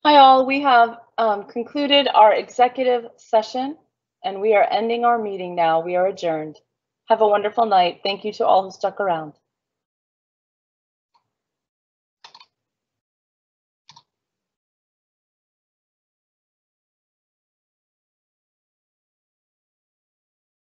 Hi all, we have concluded our executive session and we are ending our meeting now. We are adjourned. Have a wonderful night. Thank you to all who stuck around.